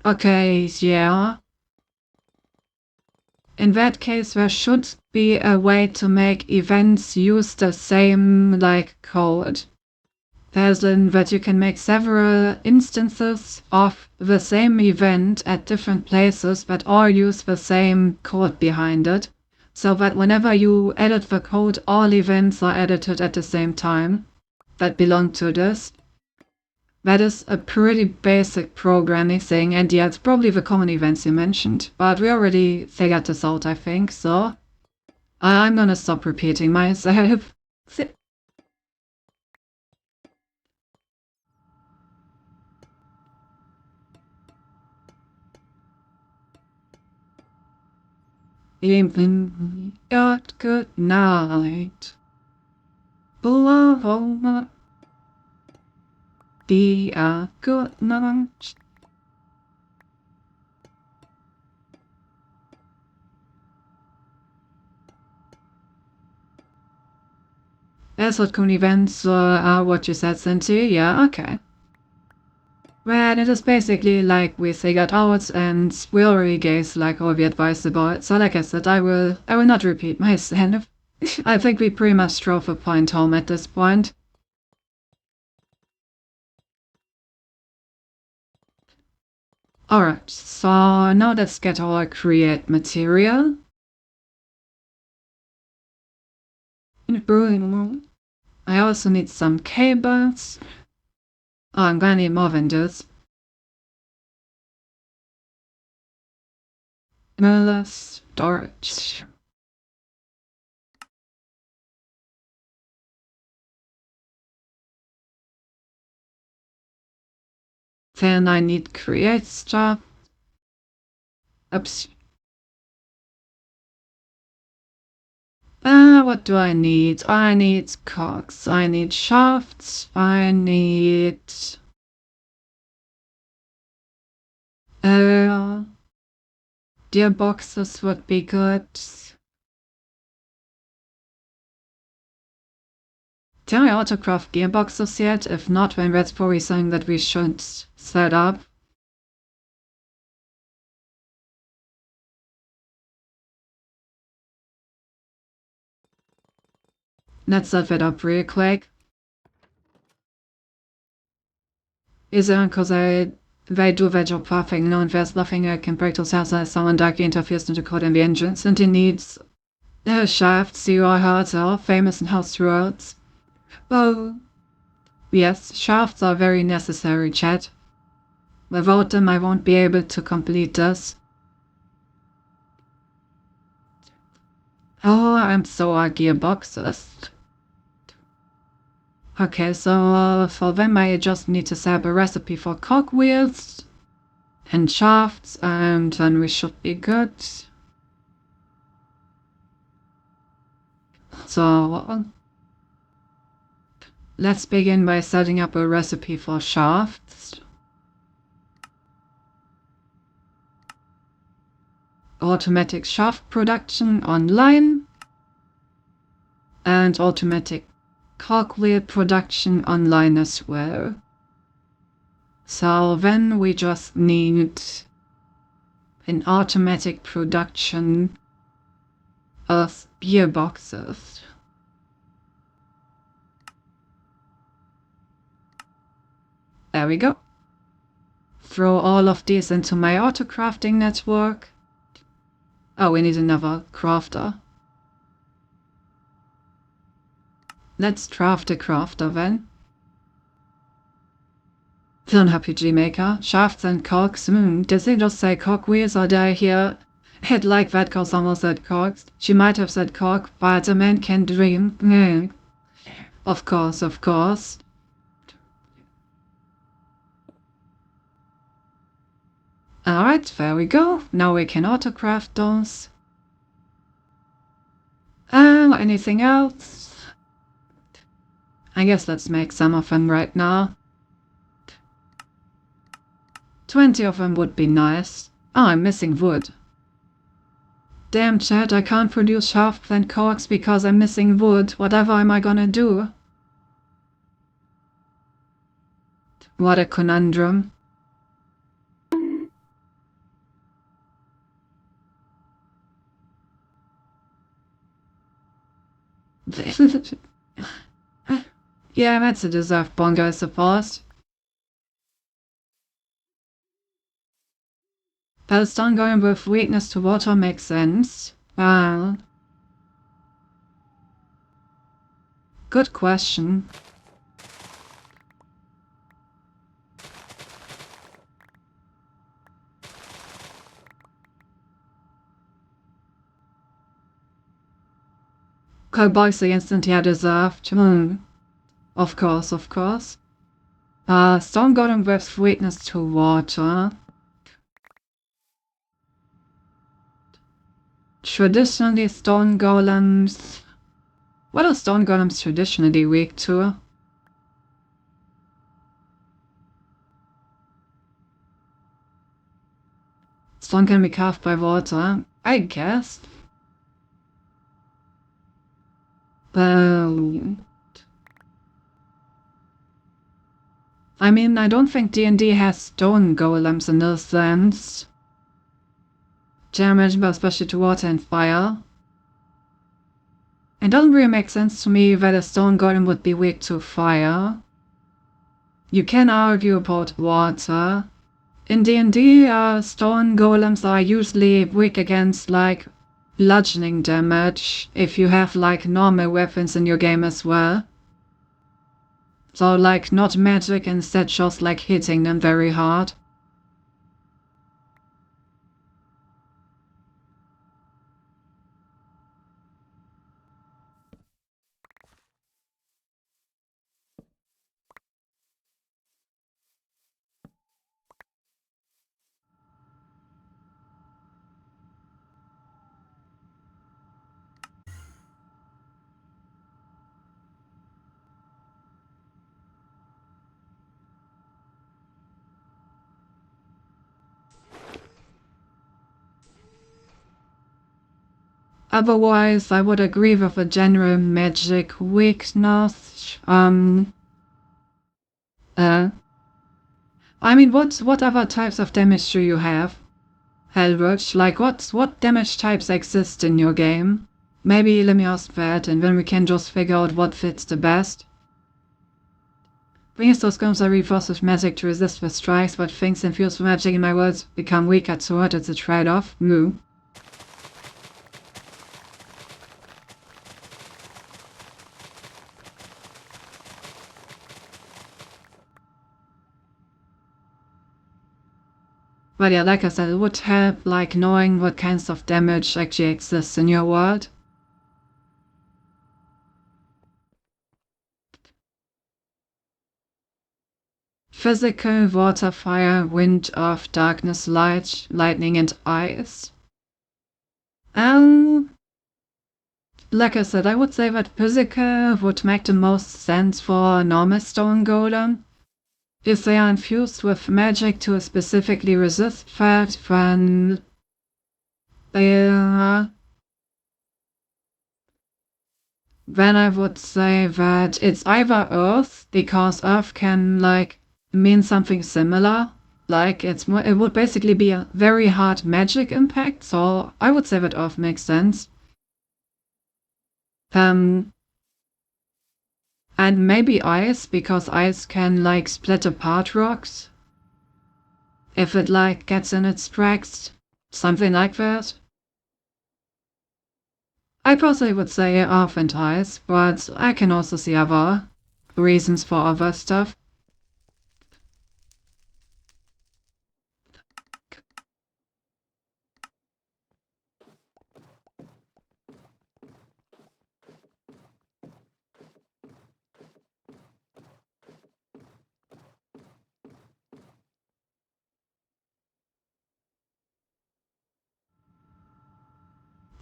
[SPEAKER 1] Okay, yeah. In that case, there should be a way to make events use the same, like, code. There's in that you can make several instances of the same event at different places that all use the same code behind it, so that whenever you edit the code, all events are edited at the same time that belong to this. That is a pretty basic programming thing, and yeah, it's probably the common events you mentioned, but we already figured this out, I think, so I'm gonna stop repeating myself. Evening, good night. Below, be a good night. That's what common events are, what you said, Cindy. Yeah, okay. Well, it is basically like we figured out, and we already gave like all the advice about it. So, like I said, I will not repeat myself. I think we pretty much drove a point home at this point. Alright, so now let's get our create material. In the brewing room. I also need some cables. Oh, I'm gonna need more than this. Storage. Then I need create stuff. Oops. What do I need? I need cogs. I need shafts. I need... gearboxes would be good. Can I autocraft gearboxes yet? If not, then that's probably something that we should set up. Let's set that up real quick. Is it because they do their job perfectly, and there's nothing I can break those as someone directly interferes into code in the engines, and it needs shafts, UI hearts are famous in house roads. Well, yes, shafts are very necessary, chat. Without them, I won't be able to complete this. Oh, I'm so gearboxes. Okay, so for them I just need to set up a recipe for cogwheels and shafts, and then we should be good. So let's begin by setting up a recipe for shafts. Automatic shaft production online and automatic cogwheel production online as well. So then we just need an automatic production of gearboxes. There we go. Throw all of these into my auto crafting network. Oh, we need another crafter. Let's craft a crafter then. Film RPG Maker, shafts and cogs. Did they just say cogwheels or did I hear it like that because someone said cogs? She might have said cog, but a man can dream. Of course, of course. Alright, there we go. Now we can autocraft those. Anything else? I guess let's make some of them right now. 20 of them would be nice. Oh, I'm missing wood. Damn, chat, I can't produce shafts and cogs because I'm missing wood. Whatever am I gonna do? What a conundrum. Yeah, that's a deserved bongo, I suppose. Palestine going with weakness to water makes sense. Well, good question. Cowboys the instant he had deserved. Of course, of course. Stone golem with weakness to water. Traditionally, stone golems... What are stone golems traditionally weak to? Stone can be carved by water, I guess. Well... I mean, I don't think D&D has stone golems in this sense. Damage, but especially to water and fire. It doesn't really make sense to me that a stone golem would be weak to fire. You can argue about water. In D&D, stone golems are usually weak against, like, bludgeoning damage, if you have, like, normal weapons in your game as well. So, like, not magic, instead just, like, hitting them very hard. Otherwise, I would agree with a general magic weakness. I mean, what other types of damage do you have, Hellwitch? Like, what damage types exist in your game? Maybe let me ask that, and then we can just figure out what fits the best. Brings those guns are reinforced with magic to resist the strikes, but things infused with magic in my world become weaker, so it's a trade-off. Moo. But yeah, like I said, it would help, like, knowing what kinds of damage actually exists in your world. Physical, water, fire, wind, earth, darkness, light, lightning, and ice. Like I said, I would say that physical would make the most sense for a normal stone golem. If they are infused with magic to specifically resist that, then then I would say that it's either Earth, because Earth can, like, mean something similar. Like, it would basically be a very hard magic impact, so I would say that Earth makes sense. And maybe ice, because ice can, like, split apart rocks. If it, like, gets in its tracks, something like that. I personally would say earth and ice, but I can also see other reasons for other stuff.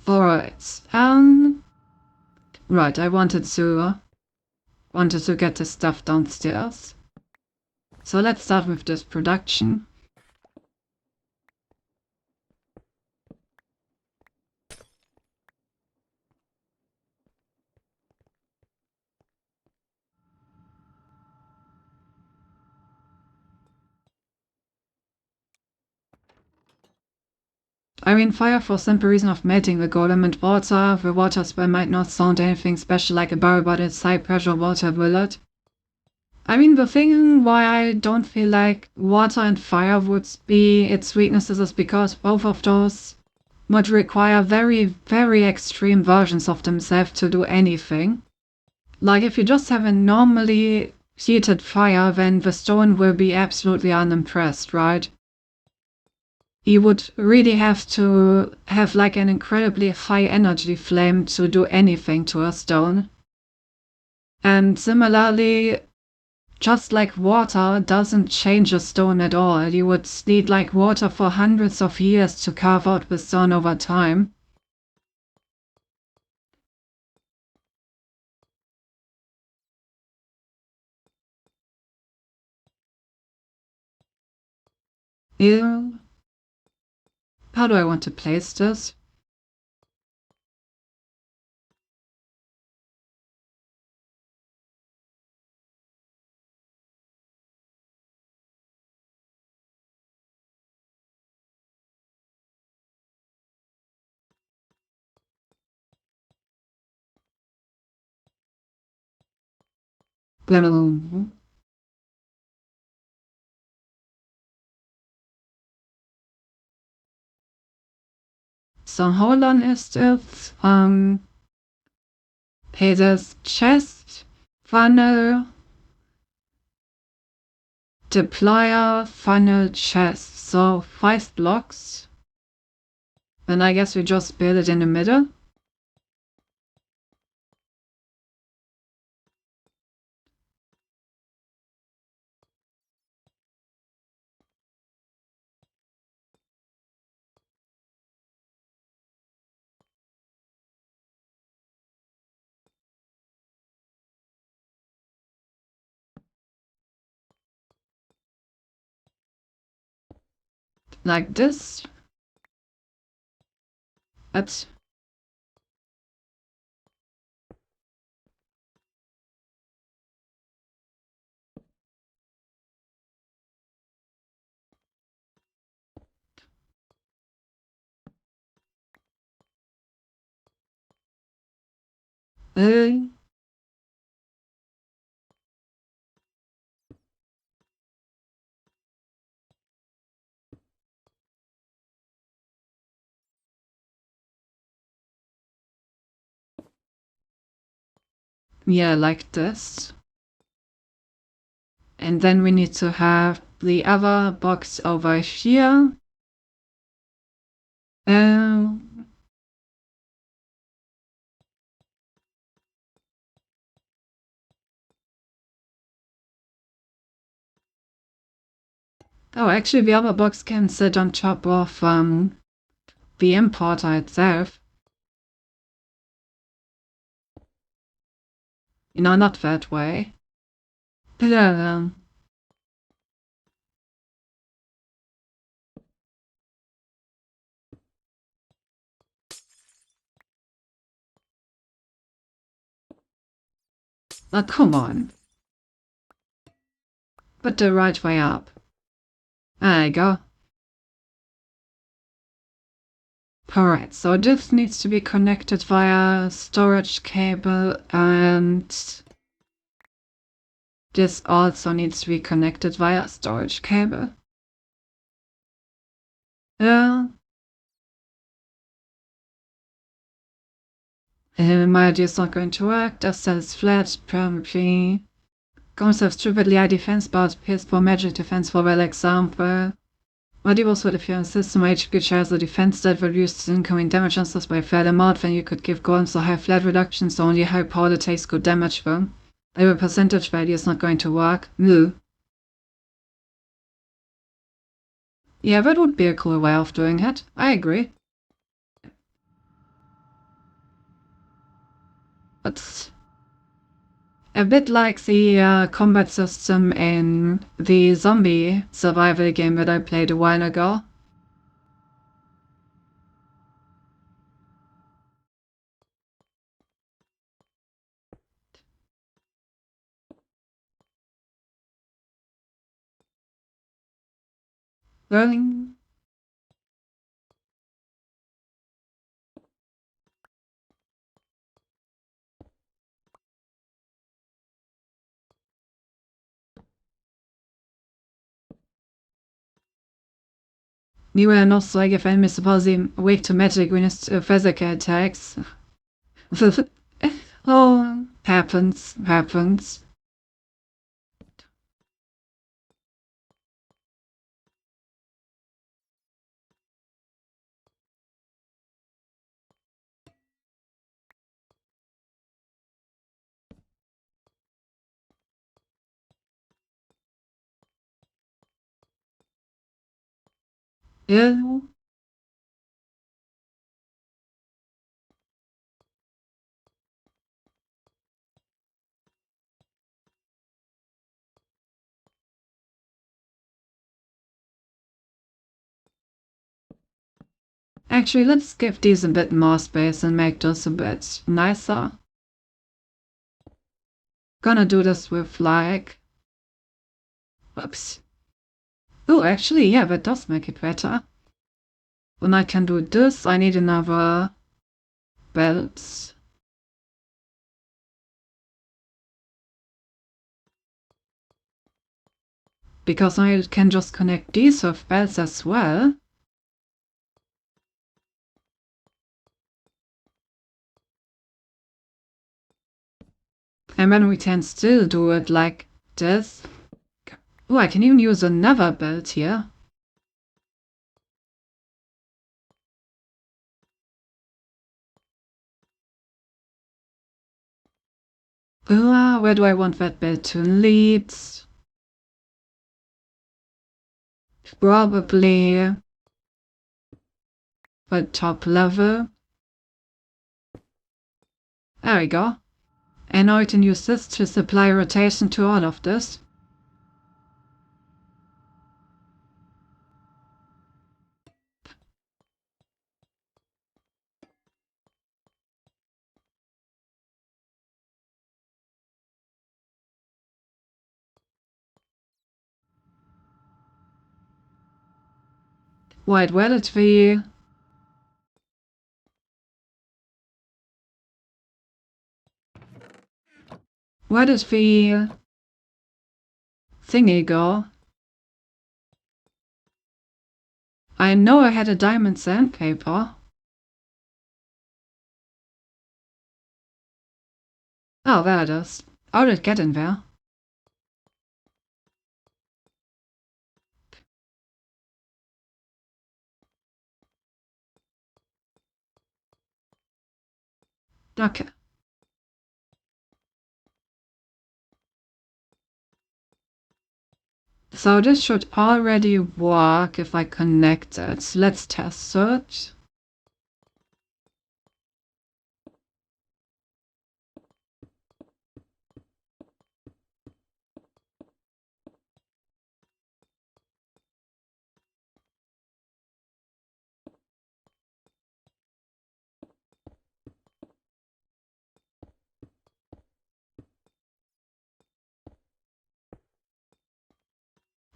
[SPEAKER 1] Alright, right, I wanted to get this stuff downstairs. So let's start with this production. I mean, fire for simple reason of melting the golem, and water. The water spell might not sound anything special like a barrel, but it's high pressure water will it. I mean, the thing why I don't feel like water and fire would be its weaknesses is because both of those would require very, very extreme versions of themselves to do anything. Like, if you just have a normally heated fire, then the stone will be absolutely unimpressed, right? You would really have to have, like, an incredibly high energy flame to do anything to a stone. And similarly, just like water doesn't change a stone at all, you would need, like, water for hundreds of years to carve out the stone over time. Ew. How do I want to place this? So hold on, ist it? Peter's chest, funnel, deployer, funnel, chest. So 5 blocks. Then I guess we just build it in the middle. Like this. Oops. Yeah, like this. And then we need to have the other box over here. Oh, actually, the other box can sit on top of the importer itself. You know, not that way. But, come on. But the right way up. There you go. Alright, so this needs to be connected via storage cable, and this also needs to be connected via storage cable. My idea is not going to work. That says flat, probably. Comes of stupidly high defense, but peaceful magic defense for well example. Medieval's with a few system HQ shares a defense that reduces incoming damage chances by a fair amount, then you could give golems a high flat reduction, so only high power takes good damage them. The percentage value is not going to work. No. Yeah, that would be a cool way of doing it. I agree. But a bit like the combat system in the zombie survival game that I played a while ago. Rolling. You were not like if enemies supposedly weak to magic when it's physical attacks. Oh, happens. Yeah. Actually, let's give these a bit more space and make this a bit nicer. Gonna do this with like... Oops. Oh, actually, yeah, that does make it better. When I can do this, I need another belt. Because I can just connect these with belts as well. And then we can still do it like this. Oh, I can even use another belt here. Where do I want that belt to lead? Probably the top level. There we go. And now I can use this to supply rotation to all of this. White Wallet Where did the thingy go? I know I had a diamond sandpaper. Oh, there it is. How did it get in there? Okay. So this should already work if I connect it. Let's test it.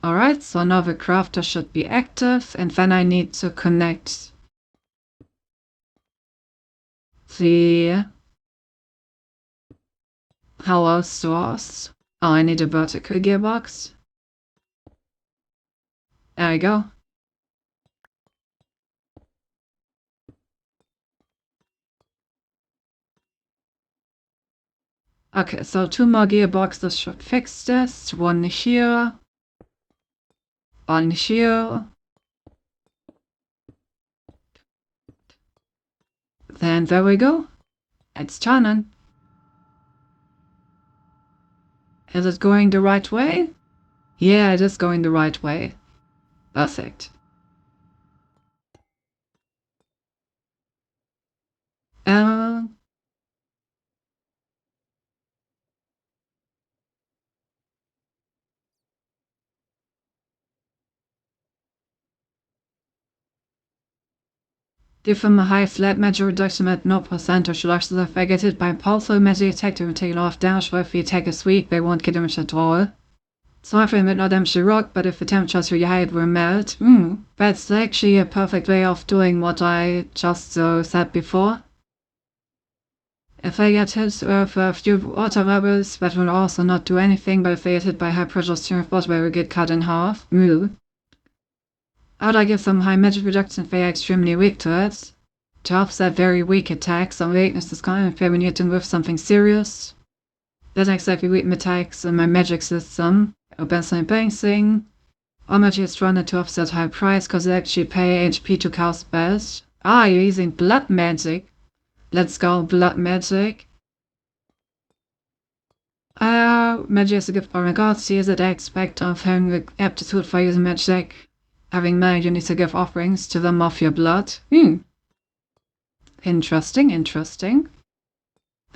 [SPEAKER 1] Alright, so now the crafter should be active, and then I need to connect the power source. Oh, I need a vertical gearbox. There we go. Okay, so 2 more gearboxes should fix this. One here. One here. Then there we go. It's turning. Is it going the right way? Yeah, it is going the right way. Perfect. Uh, Give him a high flat magic reduction at no percentage. Losses affected by pulsar magic attack to take off damage, but if the attack is weak, they won't get damage at all. So I with no damage to rock, but if the temperature is really high, it will melt. That's actually a perfect way of doing what I just said before. If I get hit with a few water bubbles, that will also not do anything, but if they get hit by high pressure steering force, they will get cut in half. I'd give them high magic reduction if they are extremely weak to it. To offset very weak attacks, some weakness is common if we need to with something serious. That's exactly weak attacks in my magic system. Open balancing. All magic is run to offset high price because they actually pay HP to cast spells. Ah, you're using blood magic. Let's go, blood magic. Magic is a gift from the gods. Here's what I expect of having the aptitude for using magic. Having money, you need to give offerings to them of your blood. Interesting, interesting.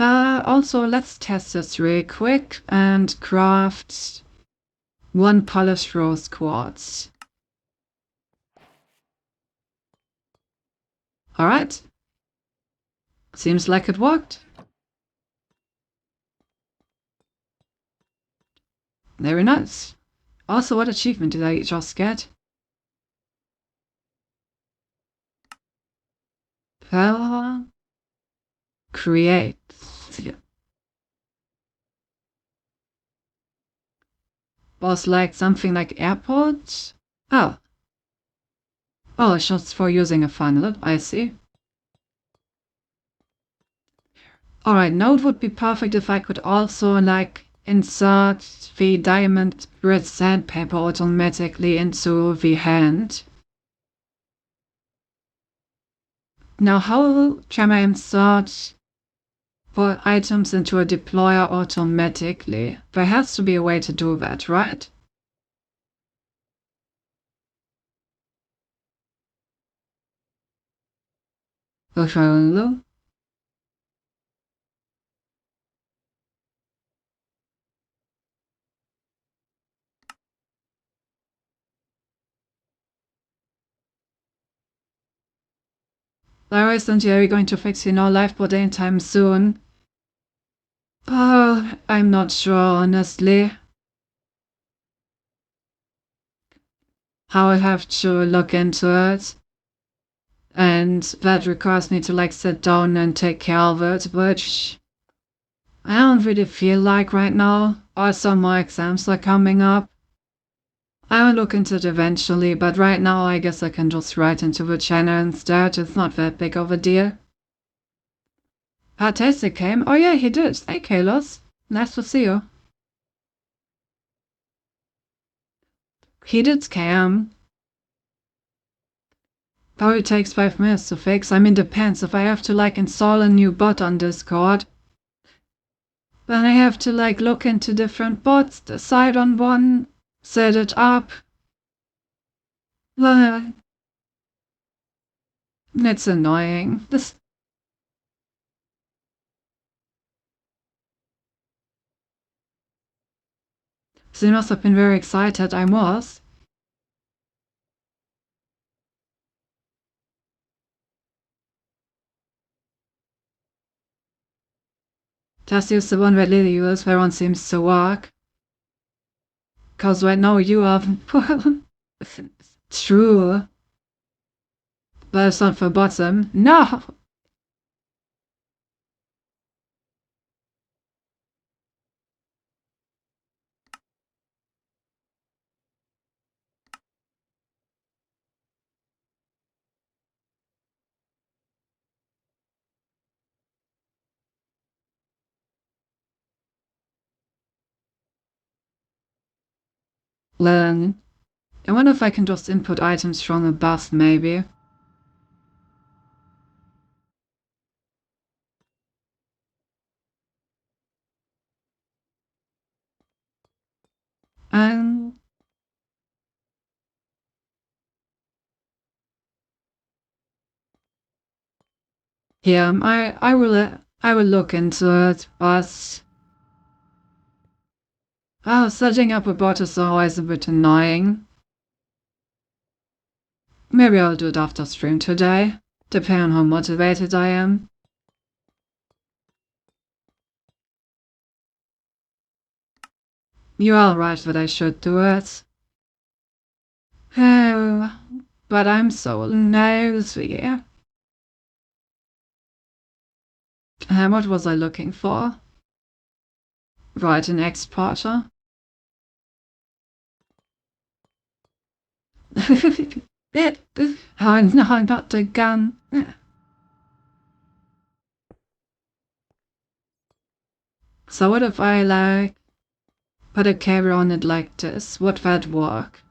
[SPEAKER 1] Also, let's test this real quick and craft 1 polished rose quartz. Alright. Seems like it worked. Very nice. Also, what achievement did I just get? Power create. Was like something like airports? Oh. Oh, it's just for using a funnel, I see. Alright, now it would be perfect if I could also like insert the diamond grid sandpaper automatically into the hand. Now how can I insert for items into a deployer automatically? There has to be a way to do that, right? There isn't Jerry going to fix no lifeboat anytime soon? Oh, I'm not sure, honestly. I'll have to look into it. And that requires me to like sit down and take care of it, which I don't really feel like right now. Also, my exams are coming up. I will look into it eventually, but right now I guess I can just write into the channel instead. It's not that big of a deal. Tasty came? Oh yeah, he did. Hey, Kalos. Nice to see you. He did cam. Probably takes 5 minutes to fix. I mean, depends. If I have to install a new bot on Discord, then I have to look into different bots, decide on one, set it up. It's annoying. They must have been very excited. I was. Just use the one that Lily used, where one seems to work. Cause right now you are. True. But it's not for bottom. No! Then I wonder if I can just input items from a bus, maybe. And yeah, I will look into it, but setting up a bot is always a bit annoying. Maybe I'll do it after stream today, depending on how motivated I am. You are right that I should do it. Oh, but I'm so nosy. What was I looking for? Right, an exporter. Oh no, not the gun. So what if I put a carrier on it like this? Would that work?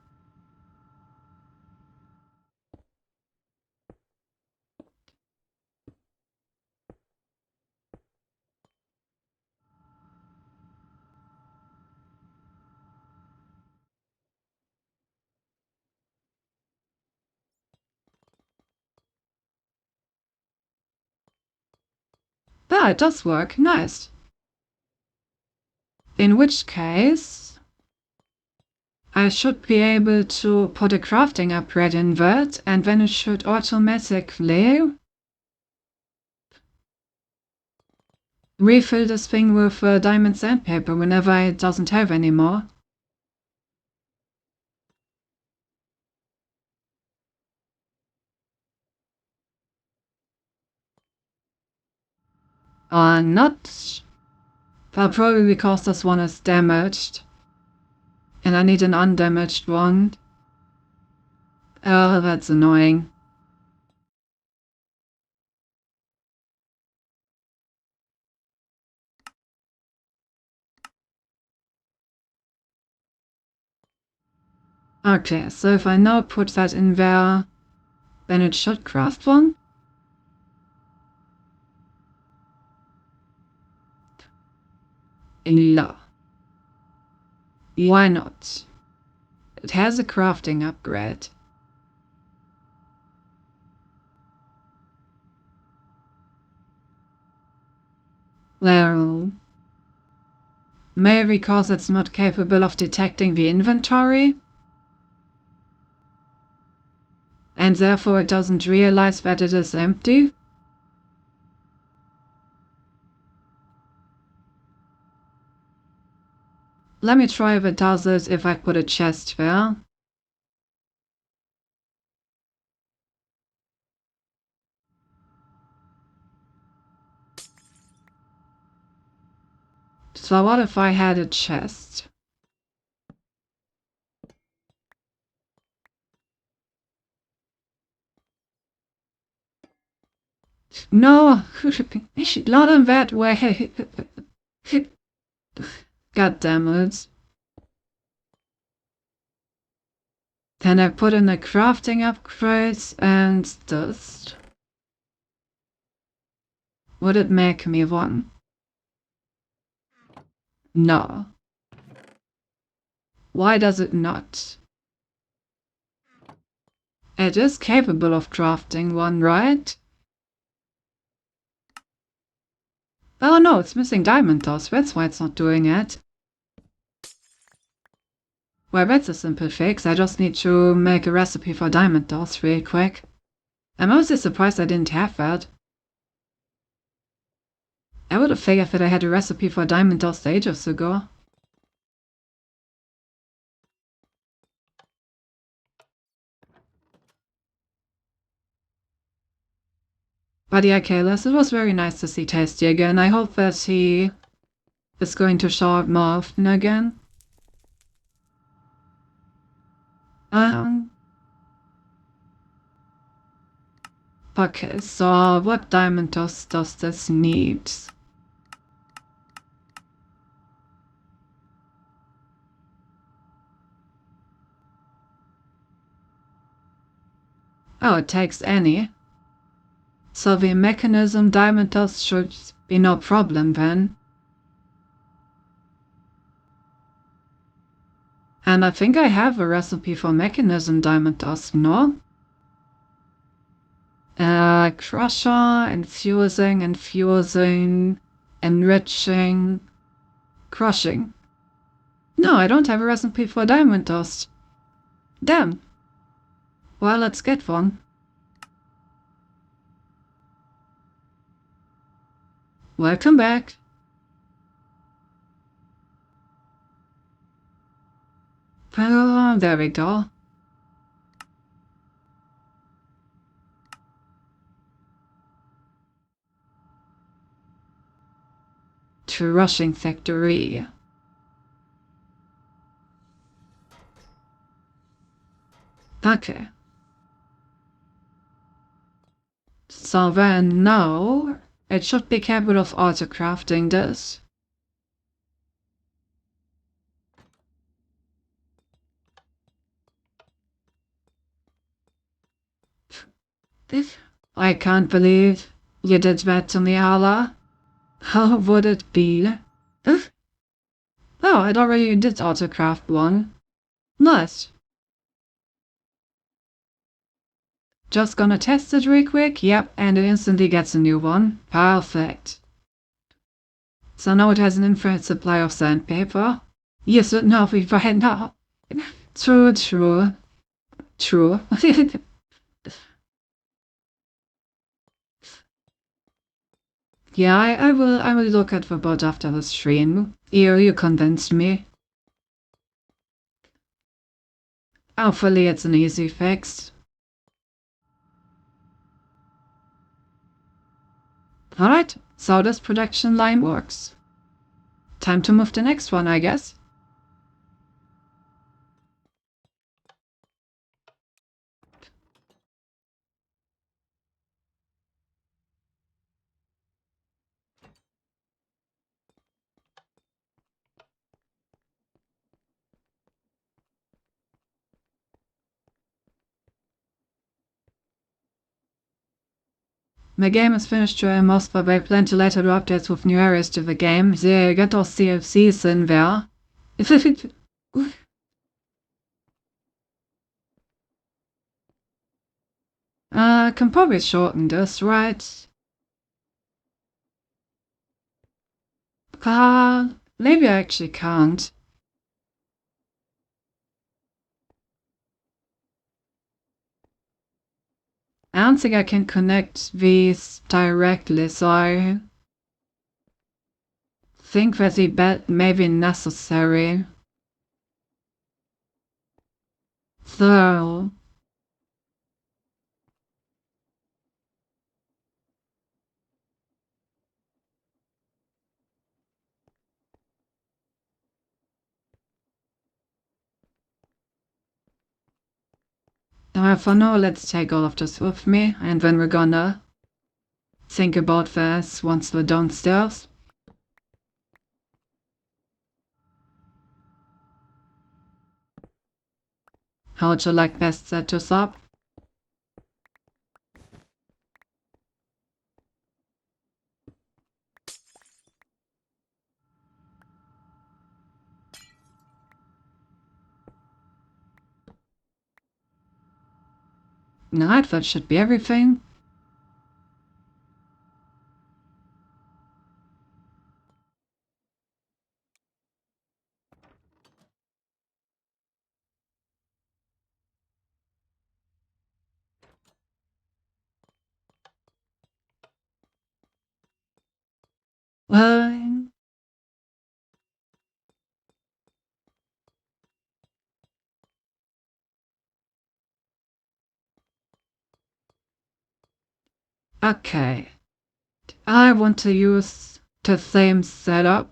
[SPEAKER 1] Ah, it does work. Nice. In which case, I should be able to put a crafting upgrade in that, and then it should automatically refill this thing with diamond sandpaper whenever it doesn't have any more. Not. Well, probably because this one is damaged. And I need an undamaged one. Oh, that's annoying. Okay, so if I now put that in there, then it should craft one. La. Why not? It has a crafting upgrade. Well, maybe because it's not capable of detecting the inventory, and therefore it doesn't realize that it is empty. Let me try if it does it if I put a chest there. So what if I had a chest? No, not in that way. God damn it. Then I put in the crafting upgrades and dust. Would it make me one? No. Why does it not? It is capable of crafting one, right? Oh no, it's missing diamond dust, that's why it's not doing it. Well, that's a simple fix, I just need to make a recipe for diamond dust real quick. I'm mostly surprised I didn't have that. I would have figured that I had a recipe for diamond dust ages ago. But yeah, Kalis, it was very nice to see Tasty again. I hope that he is going to show up more often again. Okay, so what diamond dust does this need? Oh, it takes any. So the mechanism diamond dust should be no problem then. And I think I have a recipe for mechanism diamond dust, no? Crusher, infusing, enriching, crushing. No, I don't have a recipe for diamond dust. Damn. Well, let's get one. Welcome back. There we go. To rushing factory. Okay. So then now it should be capable of auto-crafting this. I can't believe you did that to me, Allah. How would it be? Oh, it already did auto-craft one. Nice. Just gonna test it real quick. Yep, and it instantly gets a new one. Perfect. So now it has an infinite supply of sandpaper. Yes, but no, right now. True. Yeah, I will look at the bot after the stream. You convinced me. Hopefully it's an easy fix. Alright, so this production line works. Time to move the next one, I guess. My game is finished to most, but I plan to later do updates with new areas to the game. They get those CFCs in there. Can probably shorten this, right? Maybe I actually can't. I don't think I can connect these directly, so I think that the bet may be necessary. So, For now, let's take all of this with me, and then we're gonna think about this once we're downstairs. How would you like best set this up? Alright, that should be everything. Well, okay. I want to use the same setup.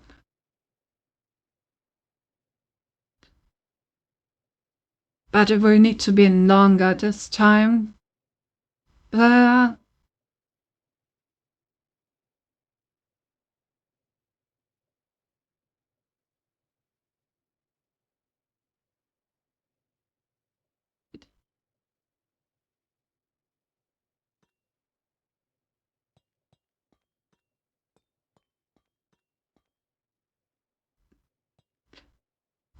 [SPEAKER 1] But it will need to be longer this time.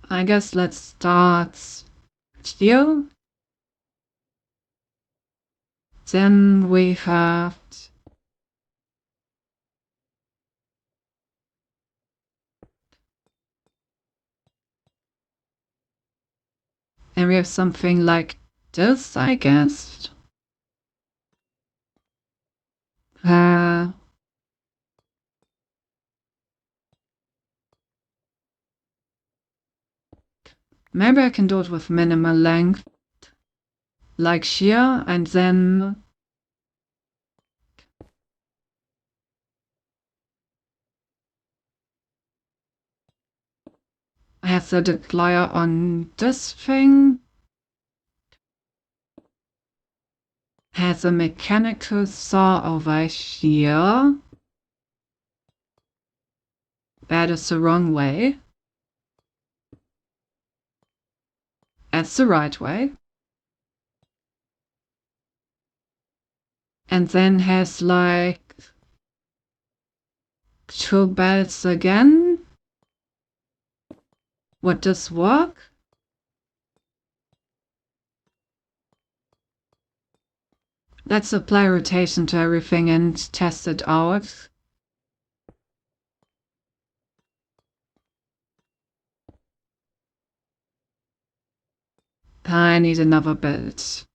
[SPEAKER 1] I guess let's start here. Then we have and we have something like this, I guess. Maybe I can do it with minimal length, like sheer, and then I have the deployer on this thing. Has a mechanical saw over here. That is the wrong way. That's the right way. And then has like 2 belts again. Would this work? Let's apply rotation to everything and test it out. I need another belt.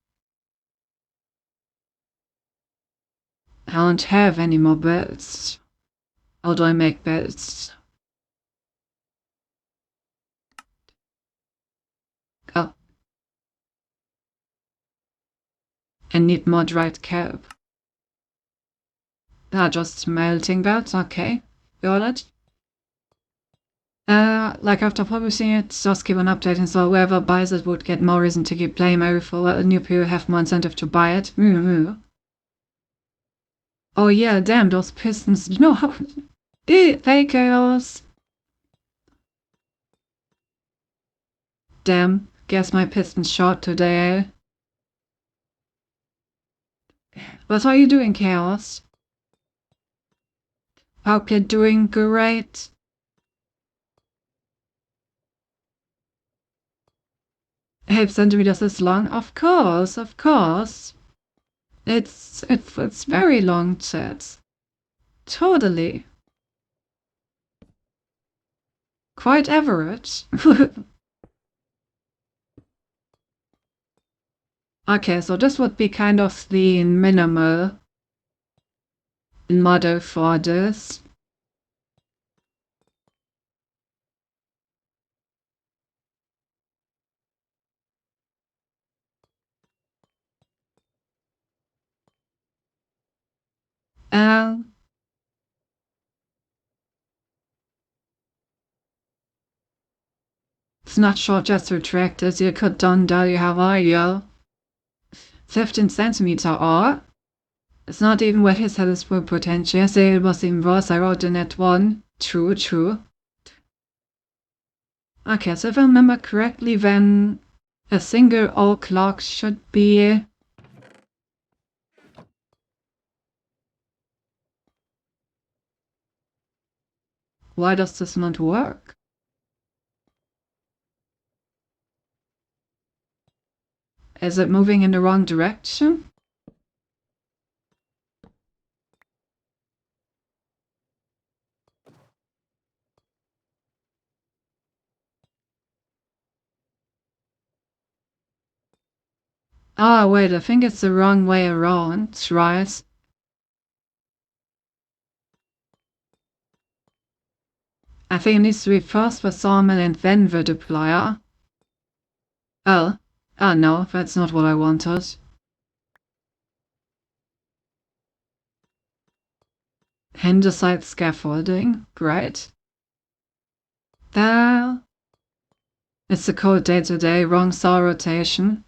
[SPEAKER 1] I don't have any more belts. How do I make belts? Oh. I need more dried kelp. Just melting belts, okay. Got it. Like after publishing it, just keep on updating so whoever buys it would get more reason to keep playing Mario for a new people have more incentive to buy it. Oh yeah, damn, those pistons. No, how... Fake chaos. Damn, guess my piston's short today. What are you doing, Chaos? Hope you're doing great. 8 centimeters is long? Of course, of course. It's very long, Chat. Totally. Quite average. Okay, so this would be kind of the minimal model for this. It's not short, just retracted. You could don't tell you how are you? 15 centimeter, or it's not even where his head is full potential. Yesterday it was even worse. I wrote in at 1. True. Okay, so if I remember correctly, then a single oak log should be... Why does this not work? Is it moving in the wrong direction? Ah, wait, I think it's the wrong way around, right? I think it needs to be first the sawmill and then the duplier. Oh. Oh no, that's not what I wanted. Andesite scaffolding, great. There. It's the code day-to-day, wrong saw rotation.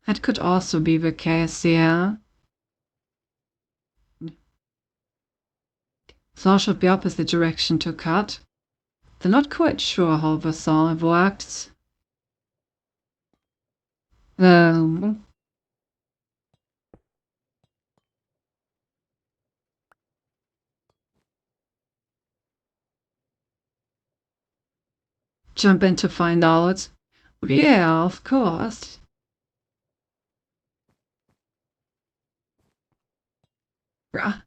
[SPEAKER 1] That could also be the case, yeah. Saw should be opposite direction to cut. They're not quite sure how the saw works. Jump in to find out. Yeah, of course. Bruh.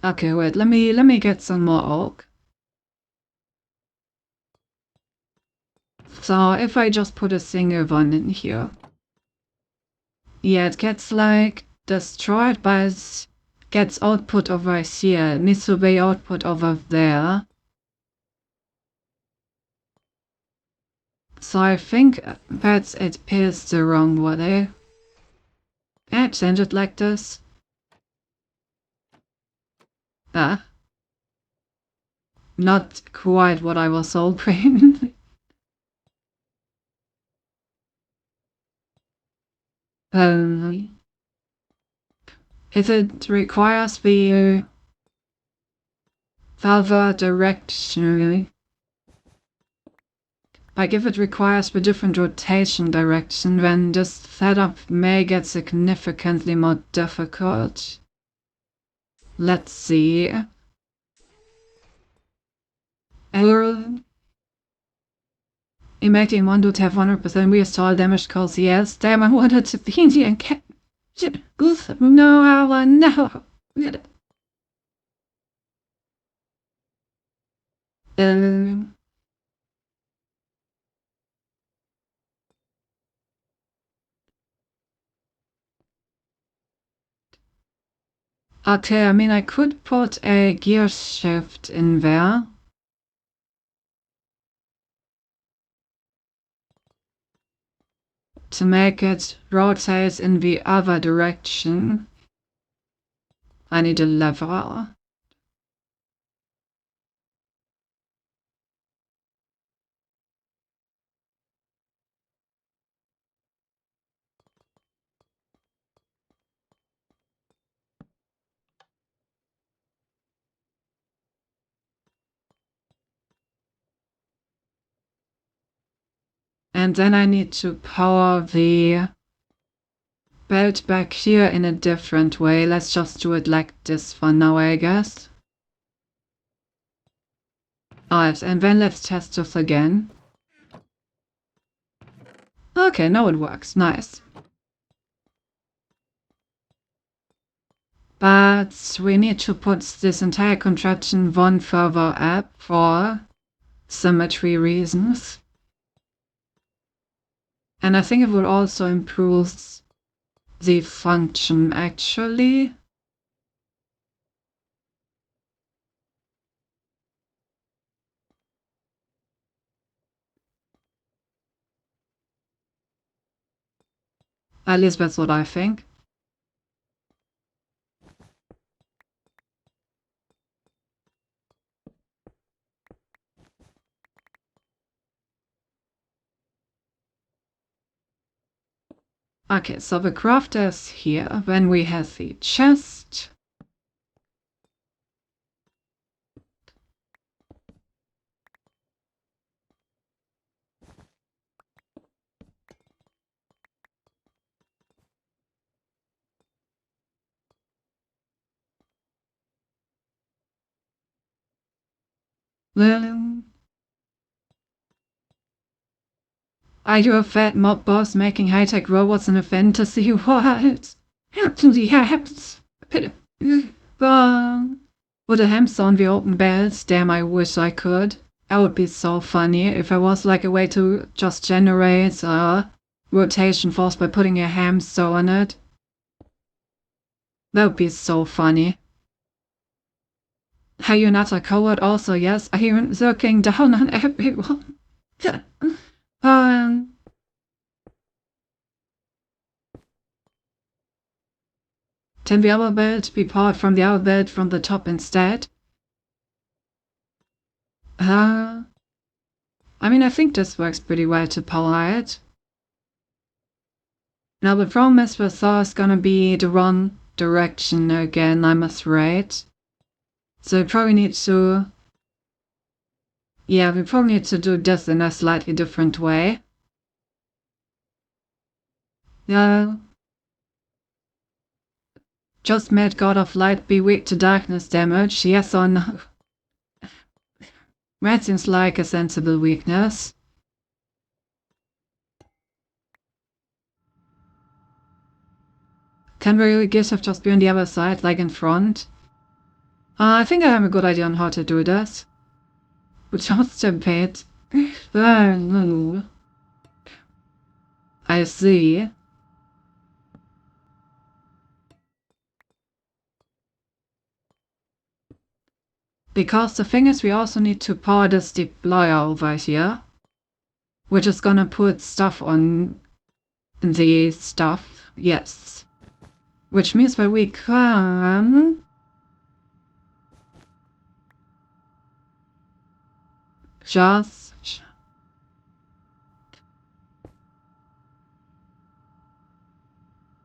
[SPEAKER 1] Okay, wait, let me get some more oak. So if I just put a single one in here. Yeah, it gets like destroyed, but it gets output over here. It needs to be output over there. So I think that it is the wrong way. Yeah, change it like this. Ah. Not quite what I was hoping. If it requires the further direction, like if it requires the different rotation direction, then this setup may get significantly more difficult. Let's see. Imagine one would have 100% restore damage cause yes, damn, I wanted to be here and get shit. Goose, no, I never. Okay, I mean, I could put a gear shift in there. To make it rotate in the other direction. I need a lever. And then I need to power the belt back here in a different way. Let's just do it like this for now, I guess. Alright, and then let's test this again. Okay, now it works. Nice. But we need to put this entire contraption one further up for symmetry reasons. And I think it will also improve the function, actually. At least that's what I think. Okay, so the crafter is here. Then we have the chest. Are you a fat mob boss making high-tech robots in a fantasy world? Yes. Put a hamster on the open bells. Damn, I wish I could. That would be so funny if there was like a way to just generate rotation force by putting a hamster on it. That would be so funny. Are you not a coward also? Yes, I am looking down on everyone. Can the other belt be powered from the other belt from the top instead? I mean, I think this works pretty well to power it. Now the problem is with Thor is gonna be the wrong direction again, I'm afraid. So we probably need to... Yeah, we probably need to do this in a slightly different way. Yeah. Just made God of Light be weak to darkness damage, yes or no? That seems like a sensible weakness. Can we have just be on the other side, like in front? I think I have a good idea on how to do this. Just a bit. I see. Because the thing is, we also need to power this deployer over here, which is gonna put stuff on the stuff, yes. Which means that we can... just...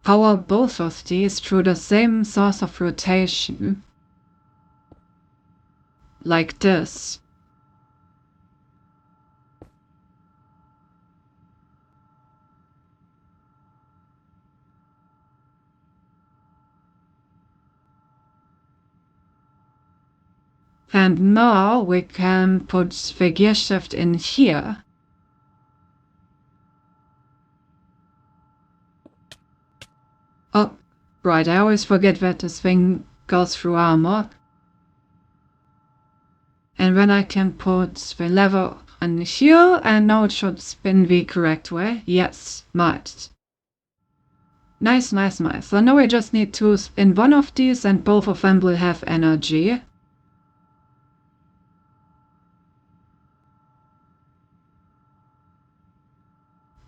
[SPEAKER 1] power both of these through the same source of rotation. Like this. And now we can put the gear shift in here. Oh, right, I always forget that this thing goes through armor. And then I can put the lever on here, and now it should spin the correct way. Yes, nice. Nice, nice, nice. So now we just need to spin one of these, and both of them will have energy.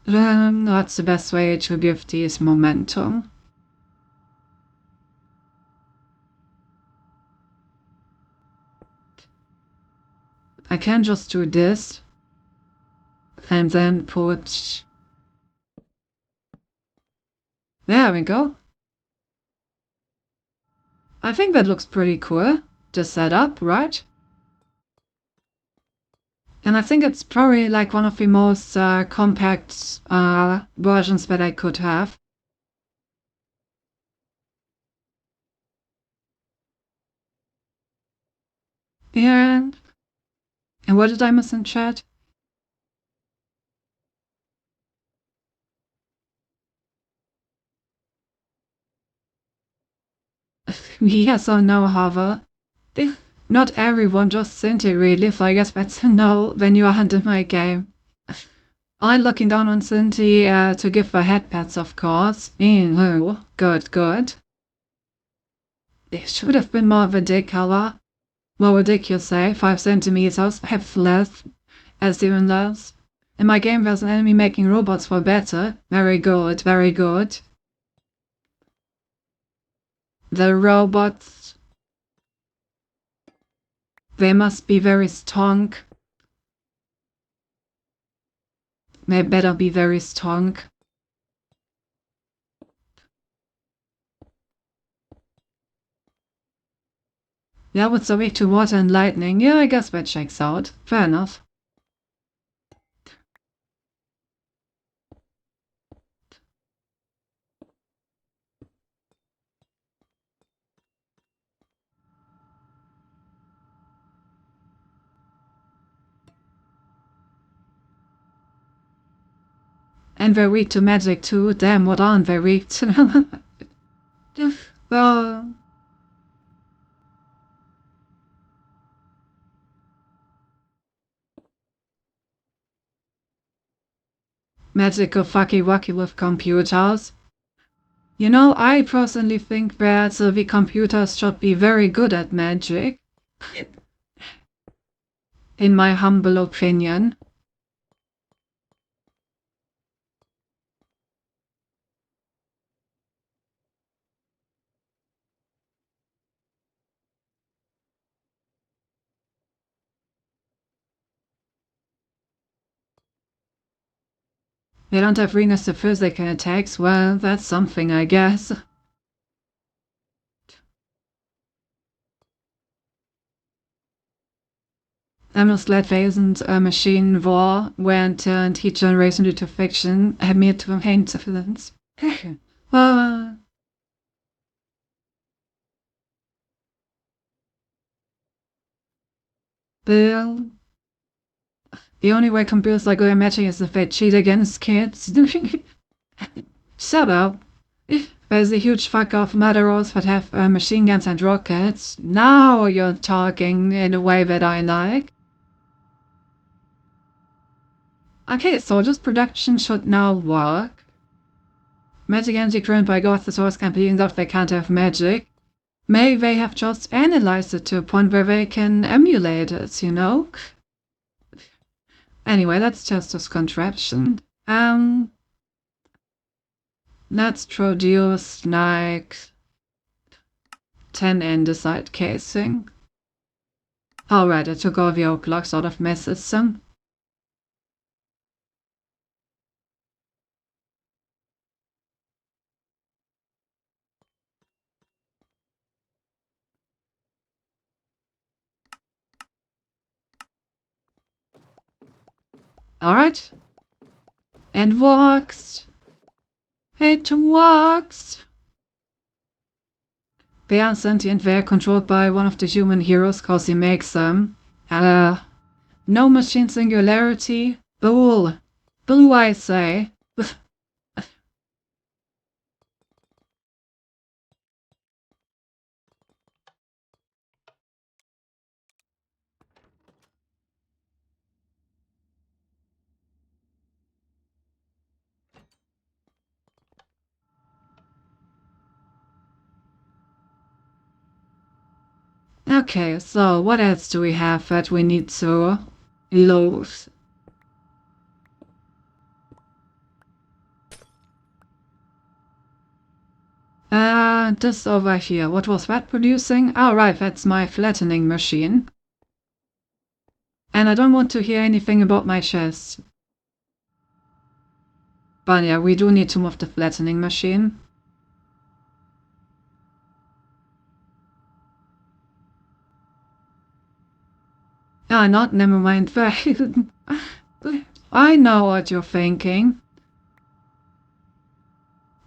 [SPEAKER 1] That's the best way to give these momentum. I can just do this and then put... There we go. I think that looks pretty cool, the setup, right? And I think it's probably like one of the most compact versions that I could have. And what did I miss in chat? Yes or no, Hover? Not everyone, just Cinti really, so I guess that's a no when you aren't in my game. I'm looking down on Cinti to give her head pats, of course. Good, good. It should have been more of a dick color. What would Dick you say? 5 centimeters, perhaps less, as even less. In my game there's an enemy making robots for better. Very good, very good. The robots... they must be very strong. They better be very strong. Yeah, with so weak to water and lightning. Yeah, I guess that checks out. Fair enough. And they're weak to magic too. Damn, what aren't they weak to? Well, magical fucky wucky with computers. You know, I personally think that the computers should be very good at magic. In my humble opinion. They don't have weakness to physical attacks. Well, that's something, I guess. I'm just glad there isn't a machine war where turned heat generation into fiction made to paint evidence. Well, Bill, the only way computers are good at matching is if they cheat against kids. Shut up. There's a huge fuck of murderers that have machine guns and rockets. Now you're talking in a way that I like. Okay, so this production should now work. Magic energy current by God, the source can be enough they can't have magic. Maybe they have just analyzed it to a point where they can emulate it, you know? Anyway, that's just this contraption. Let's produce like 10 andesite casing. Alright, I took all the oak blocks out of my system. Alright. And works. It works. They are sentient, they are controlled by one of the human heroes cause he makes them. No machine singularity. Bull. Blue, I say. Okay, so what else do we have that we need to load? This over here. What was that producing? Oh, right, that's my flattening machine. And I don't want to hear anything about my chest. But yeah, we do need to move the flattening machine. Ah, not, never mind. I know what you're thinking.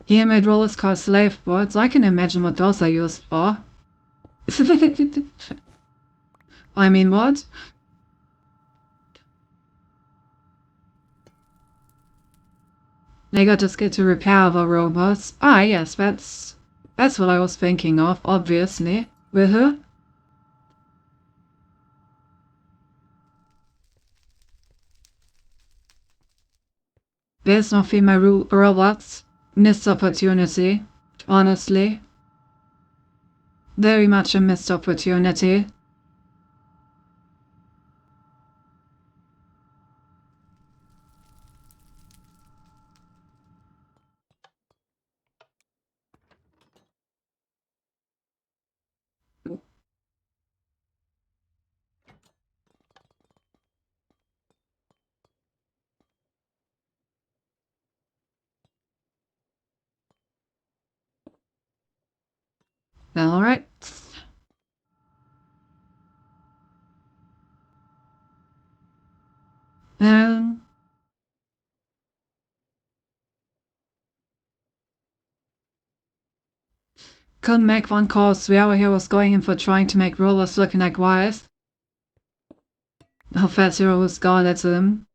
[SPEAKER 1] Here made rollers called slave boards. I can imagine what those are used for. I mean, what? They got us get to repair the robots. Ah, yes, that's what I was thinking of, obviously. With her? There's no female robots. Missed opportunity. Honestly. Very much a missed opportunity. Alright. Um, couldn't make one cause the other hero was going in for trying to make robots looking like wives. How fast hero was gone at them.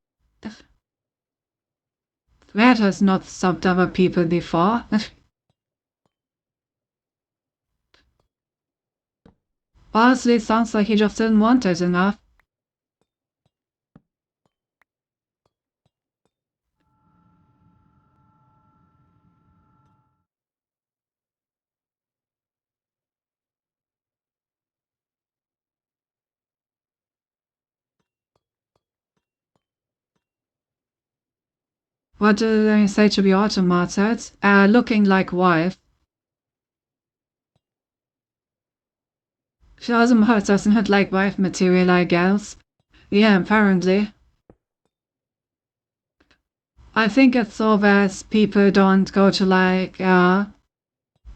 [SPEAKER 1] That has not stopped other people before. Honestly, it sounds like he just didn't want it enough. What did they say to the automated? Looking like wife. She doesn't look like wife material, I guess. Yeah, apparently. I think it's so that people don't go to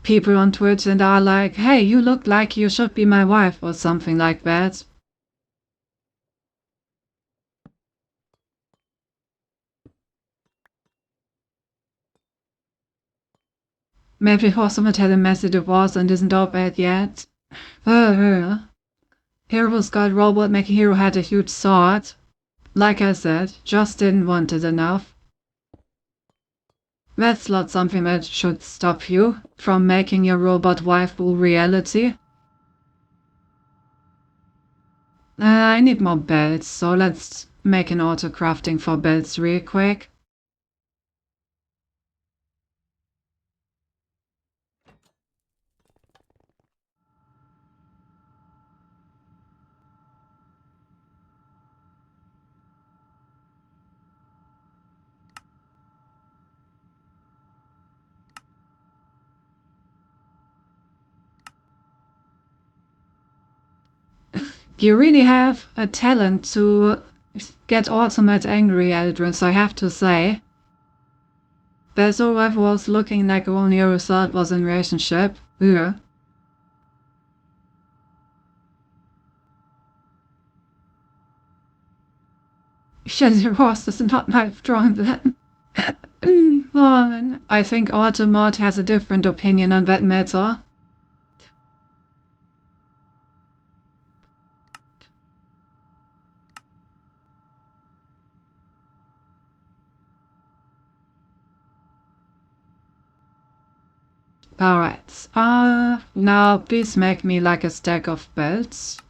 [SPEAKER 1] people on Twitch and are like, hey, you look like you should be my wife or something like that. Maybe Hosomet had a messy divorce and isn't over it yet. Hero's got robot making hero had a huge sword. Like I said, just didn't want it enough. That's not something that should stop you from making your robot waifu reality. I need more belts, so let's make an auto crafting for belts real quick. You really have a talent to get ultimate angry, Eldrin, I have to say. There's all I was looking like only a result was in relationship. Yeah. Shelley Ross is not my drawing that. I think Automod has a different opinion on that matter. Alright, now please make me like a stack of belts.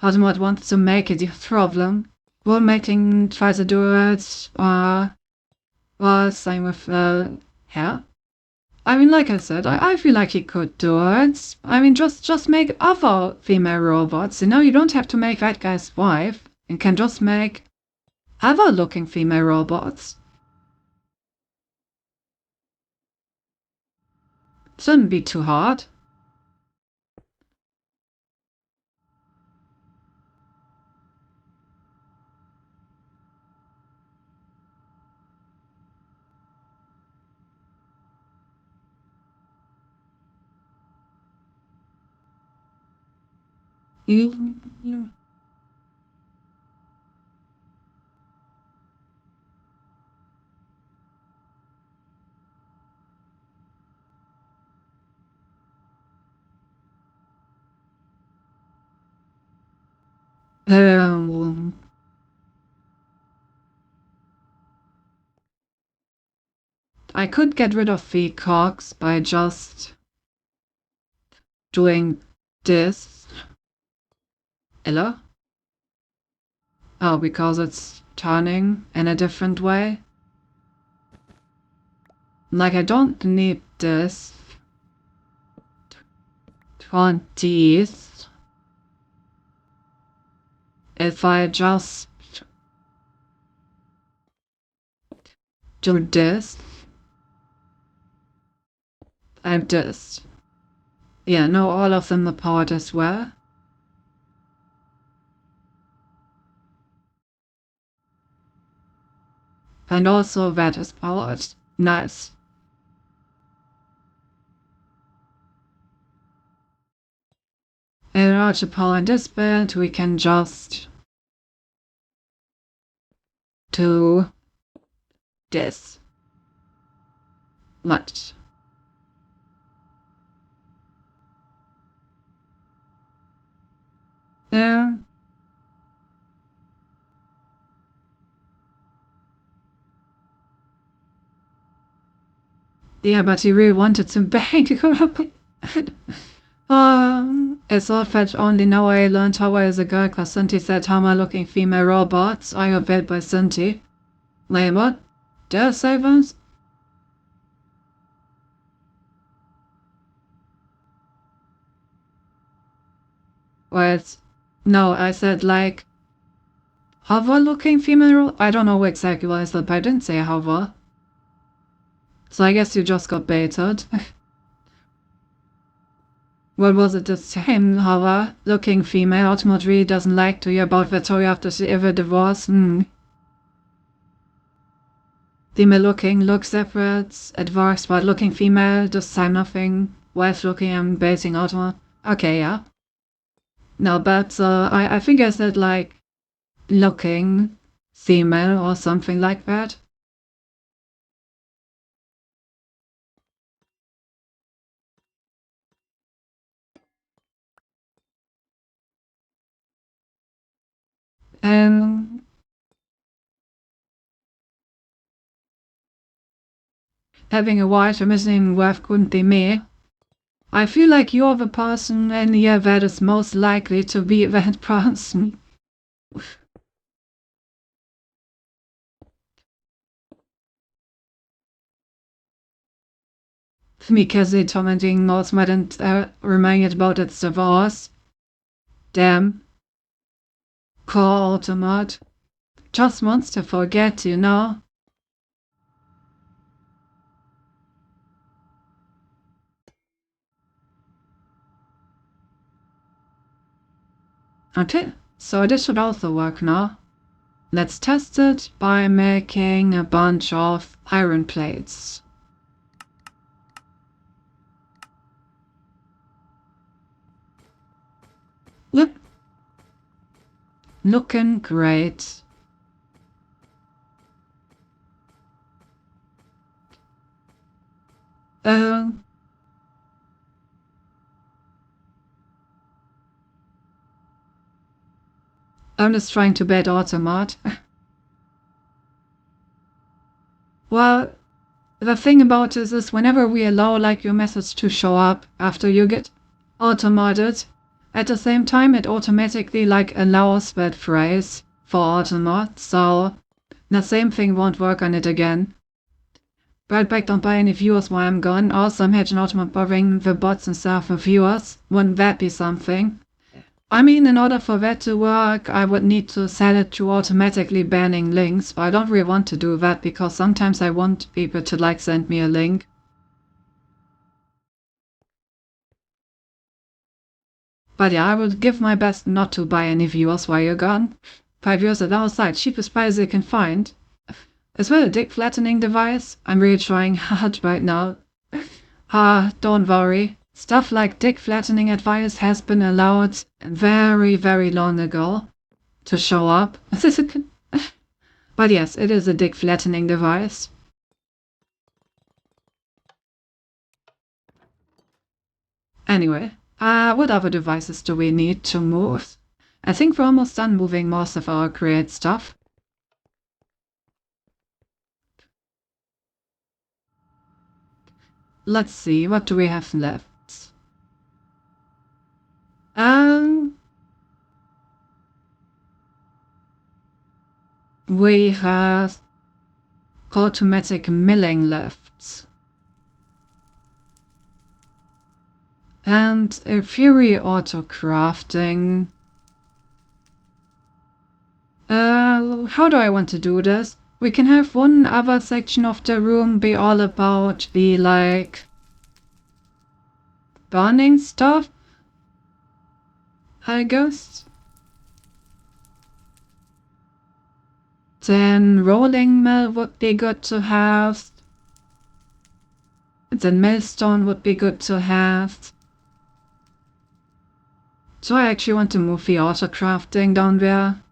[SPEAKER 1] Automod wants to make it your problem. Wall making tries to do it, well, same with, hair. I mean, like I said, I feel like he could do it. I mean, just make other female robots, you know? You don't have to make that guy's wife. You can just make other looking female robots. Shouldn't be too hard. You I could get rid of the cogs by just doing this. Hello? Oh, because it's turning in a different way? Like, I don't need this. 20th. If I just do this, I'm just. Yeah, no, all of them apart as well. And also that is powered. Nice. In order to power this build, we can just do this much. Yeah. Yeah, but he really wanted to bank. I thought that only now I learned how I is a girl, cause Cinti said how am I looking female robots. I got bed by Cinti. Wait, what? Did I say once? Wait, no, I said like hover looking female. I don't know exactly what I said, but I didn't say hover. So I guess you just got baited. What was it? The same hover looking female. Ultimate really doesn't like to hear about Victoria after she ever divorced. Female looking, look separate, advanced, but looking female, just say nothing. Wife looking, I'm basing Ultimate. Okay, yeah. No, but I think I said like looking female or something like that. And having a wife or missing wife couldn't be me. I feel like you're the person in here that is most likely to be that person. Because they tormenting most didn't remind about its divorce. Damn. Call Ultimate. Just wants to forget, you know? Okay, so this should also work now. Let's test it by making a bunch of iron plates. Look. Looking great. I'm just trying to bait Automat. Well, the thing about this is whenever we allow like your message to show up after you get automated, at the same time it automatically like allows that phrase for Automat, so the same thing won't work on it again. Right back, don't buy any viewers while I'm gone. Also, imagine Automat bothering the bots and stuff for viewers. Wouldn't that be something? I mean, in order for that to work, I would need to set it to automatically banning links, but I don't really want to do that because sometimes I want people to like send me a link. But yeah, I will give my best not to buy any viewers while you're gone. 5 years at our site, cheapest price you can find. As well, a dick flattening device. I'm really trying hard right now. Don't worry. Stuff like dick flattening advice has been allowed very, very long ago to show up. But yes, it is a dick flattening device. Anyway, what other devices do we need to move? I think we're almost done moving most of our create stuff. Let's see, what do we have left? We have automatic milling left. And a Fury auto crafting. How do I want to do this? We can have one other section of the room be all about the like burning stuff, I guess. Then rolling mill would be good to have. Then millstone would be good to have. Do I actually want to move the auto crafting down there?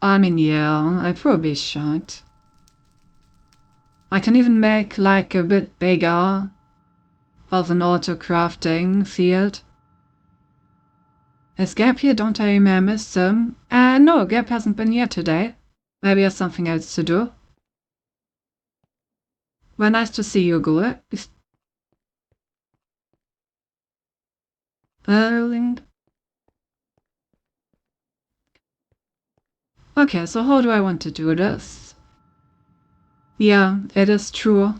[SPEAKER 1] I mean, yeah, I probably should. I can even make like a bit bigger of an auto crafting field. Is Gab here? Don't I miss him? No, Gab hasn't been here today. Maybe he has something else to do. Well, nice to see you, Gule. Okay, so how do I want to do this? Yeah, it is true.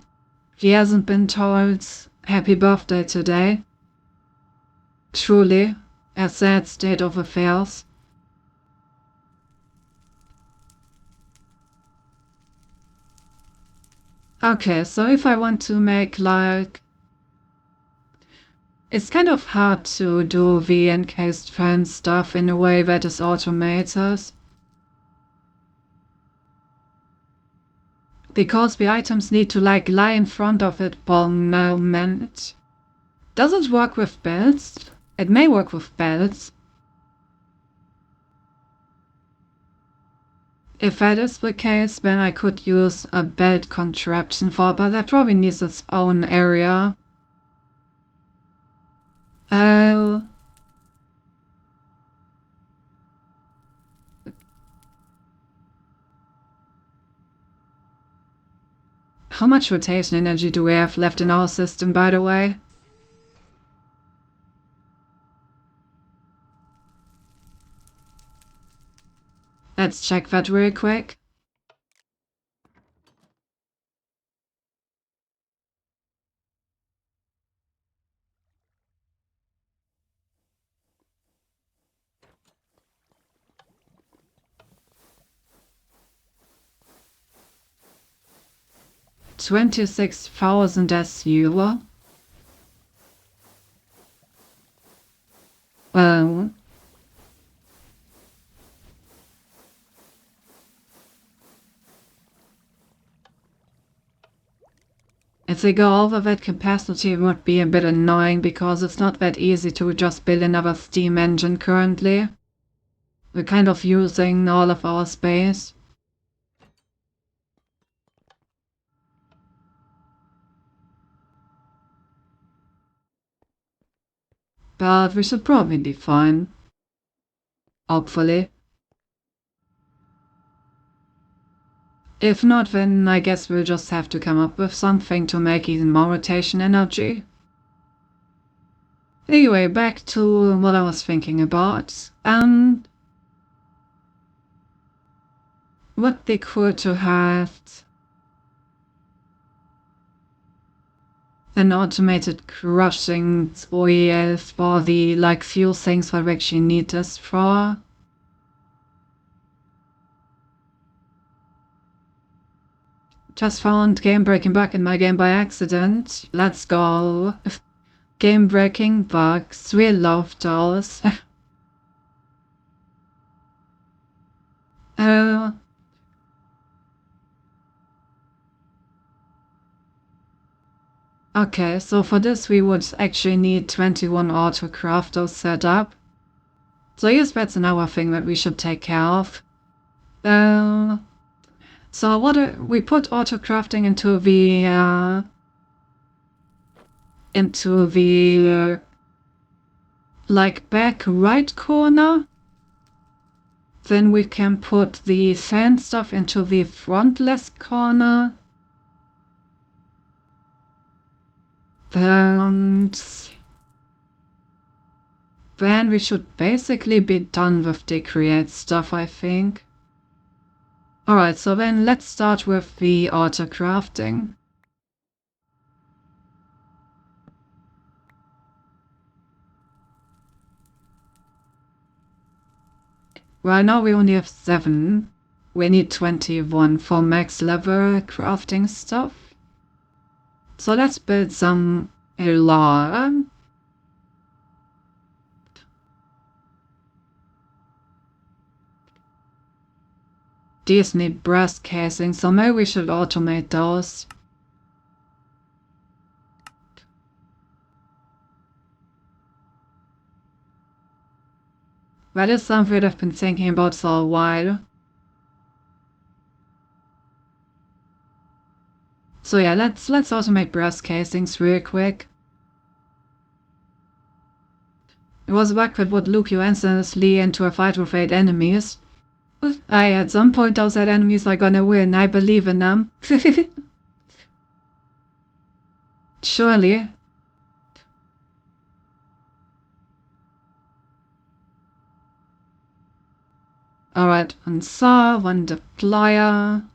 [SPEAKER 1] He hasn't been told happy birthday today. Truly, a sad state of affairs. Okay, so if I want to make like... It's kind of hard to do the encased fan stuff in a way that is automated. Because the items need to like lie in front of it for a moment. Does it work with belts? It may work with belts. If that is the case, then I could use a belt contraption for it, but that probably needs its own area. How much rotation energy do we have left in our system, by the way? Let's check that real quick. $26,000 SU. Well, if they go over that capacity, it would be a bit annoying because it's not that easy to just build another steam engine currently. We're kind of using all of our space. But we should probably be fine. Hopefully. If not, then I guess we'll just have to come up with something to make even more rotation energy. Anyway, back to what I was thinking about. Would be cool to have an automated crushing oil for the like few things that we actually need this for. Just found game breaking bug in my game by accident. Let's go. Game breaking bugs. We love those. Okay, so for this we would actually need 21 auto crafters set up. So I guess that's another thing that we should take care of. So we put auto crafting into the like back right corner. Then we can put the fan stuff into the front left corner. And then we should basically be done with the create stuff, I think. Alright, so then let's start with the auto crafting. Right now we only have 7. We need 21 for max level crafting stuff. So let's build some alarm. These need brass casings, so maybe we should automate those. That is something I've been thinking about for a while. So yeah, let's automate brass casings real quick. It was back that would Luke Johansson's into a fight with 8 enemies. At some point those 8 enemies are gonna win, I believe in them. Surely. Alright, one saw, one deployer.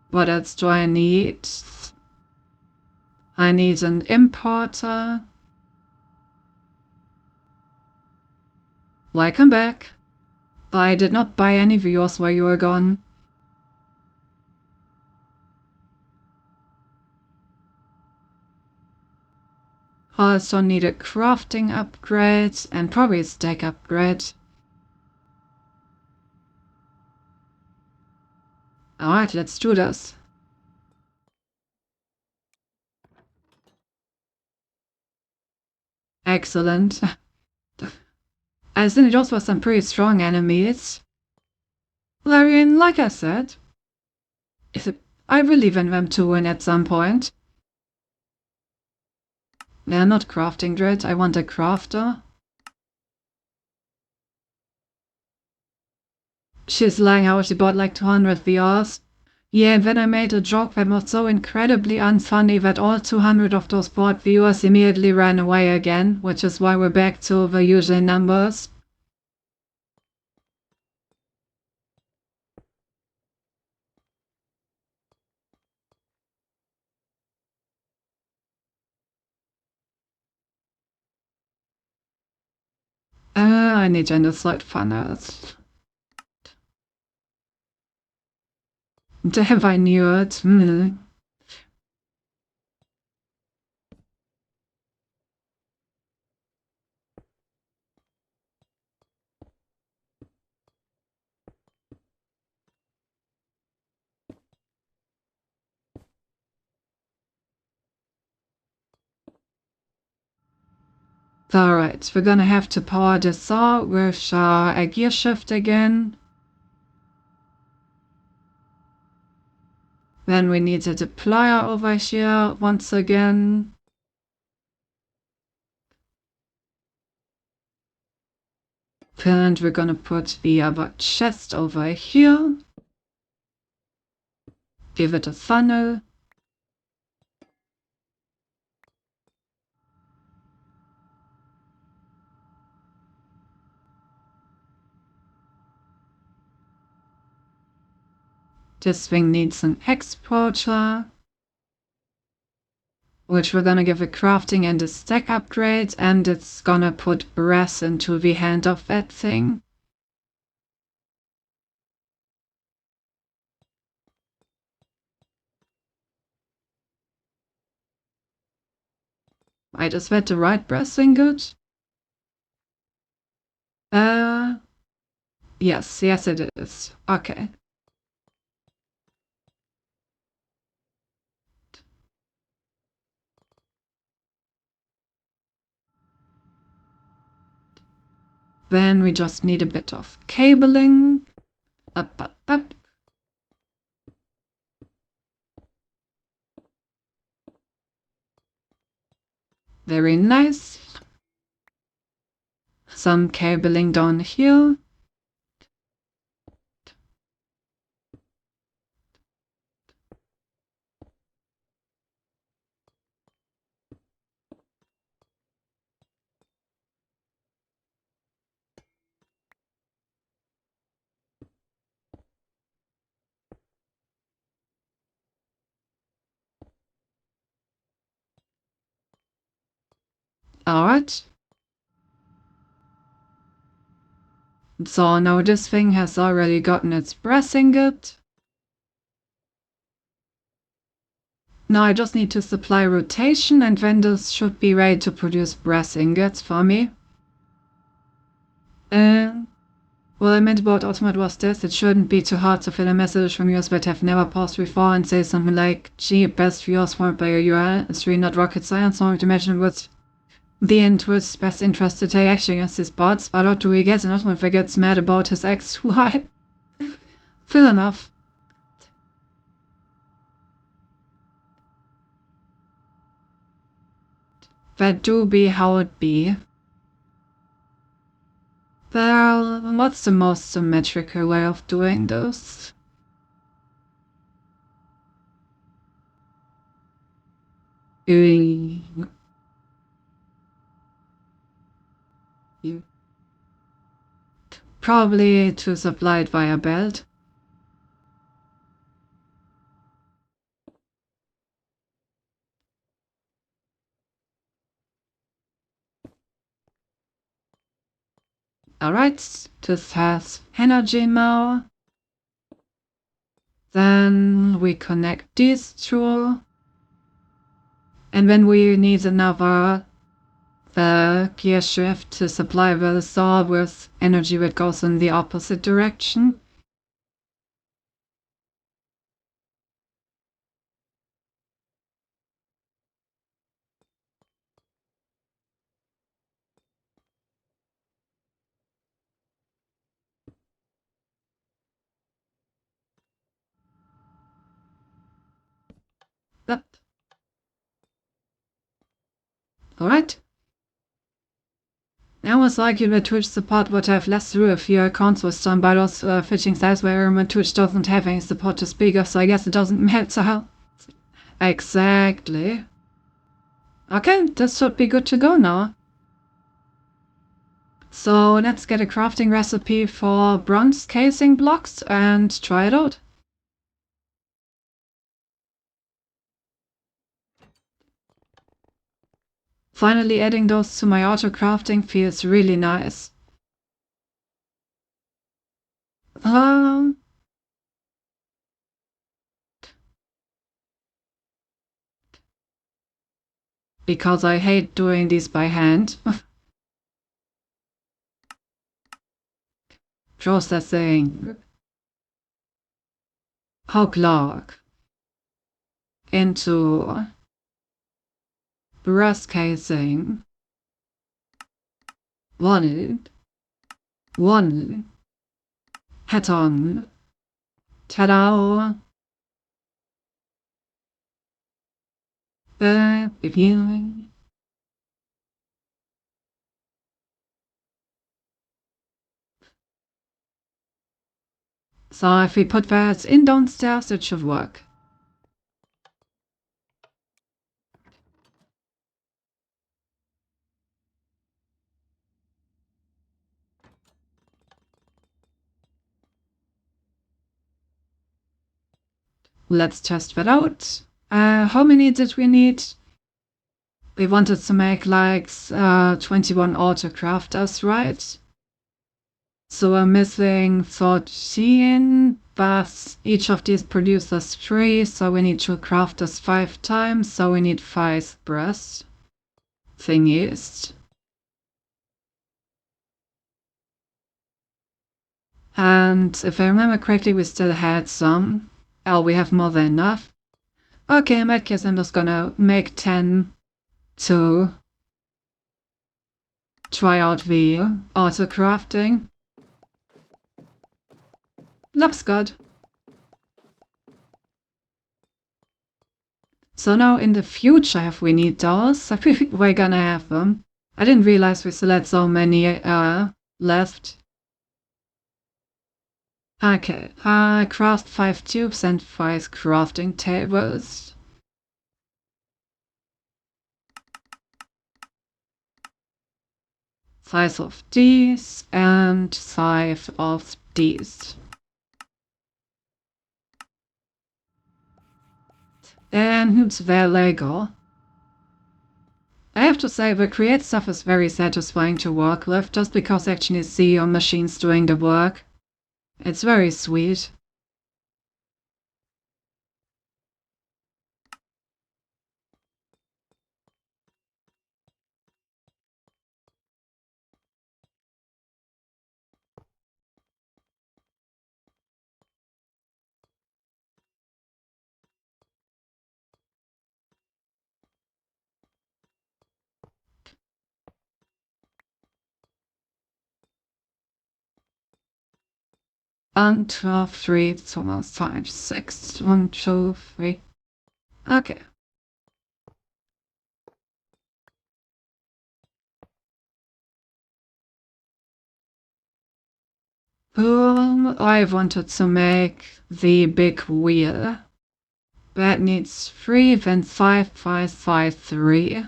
[SPEAKER 1] What else do I need? I need an importer. Welcome back. I did not buy any viewers while you were gone. Also need a crafting upgrade and probably a stack upgrade. Alright, let's do this. Excellent. I think it also was some pretty strong enemies. I mean, like I said, I believe in them to win at some point. They're not crafting dread, I want a crafter. She's lying how she bought like 200 VRs. Yeah, and then I made a joke that was so incredibly unfunny that all 200 of those bought viewers immediately ran away again, which is why we're back to the usual numbers. I need genocide funnels. Damn, I knew it. Alright, we're gonna have to power the saw with a gear shift again. Then we need a deployer over here once again. And we're gonna put the other chest over here. Give it a funnel. This thing needs an exporter, which we're gonna give a crafting and a stack upgrade, and it's gonna put brass into the hand of that thing. Wait, is that the right brass ingot? Yes, it is. Okay. Then we just need a bit of cabling. Up. Very nice. Some cabling down here. Alright. So now this thing has already gotten its brass ingot. Now I just need to supply rotation, and then this should be ready to produce brass ingots for me. What I meant about Automate was this: it shouldn't be too hard to fill a message from users that have never paused before and say something like, gee, best viewers formed by a URL. It's really not rocket science. So to imagine what's the interest's best interest to take action against these bots, but what do we get? And Automate gets mad about his ex, who I... Fair enough. That do be how it be. Well, what's the most symmetrical way of doing this? Probably to supply it via belt. Alright, this has energy now. Then we connect these two. And when we need another gear shift to supply the saw with energy that goes in the opposite direction. That. Alright. I almost argue that Twitch support would have less through if your accounts was done by those fishing sites where Twitch doesn't have any support to speak of, so I guess it doesn't matter. Exactly. Okay, this should be good to go now. So let's get a crafting recipe for bronze casing blocks and try it out. Finally adding those to my auto crafting feels really nice. Because I hate doing these by hand. Processing. Hog log. Into brass casing. One. Hat on. Ta-da! Reviewing. So if we put that in downstairs, it should work. Let's test that out. How many did we need? We wanted to make like 21 auto crafters, right? So we're missing 14, but each of these produces 3, so we need to craft this 5 times, so we need 5 brass thingies. And if I remember correctly, we still had some. Oh, we have more than enough. Okay, in that case, I'm just gonna make 10 to try out the auto crafting. Looks good. So now in the future, if we need those, I think we're gonna have them. I didn't realize we still had so many left. Okay, craft 5 tubes and 5 crafting tables. Size of these and size of these. And there they go. I have to say, the create stuff is very satisfying to work with, just because I actually see your machines doing the work. It's very sweet. 1, 2, 3, 4, 5, 6. 1, 2, 3. Okay. Boom. I wanted to make the big wheel. That needs 3, then 5, 5, 5, 3.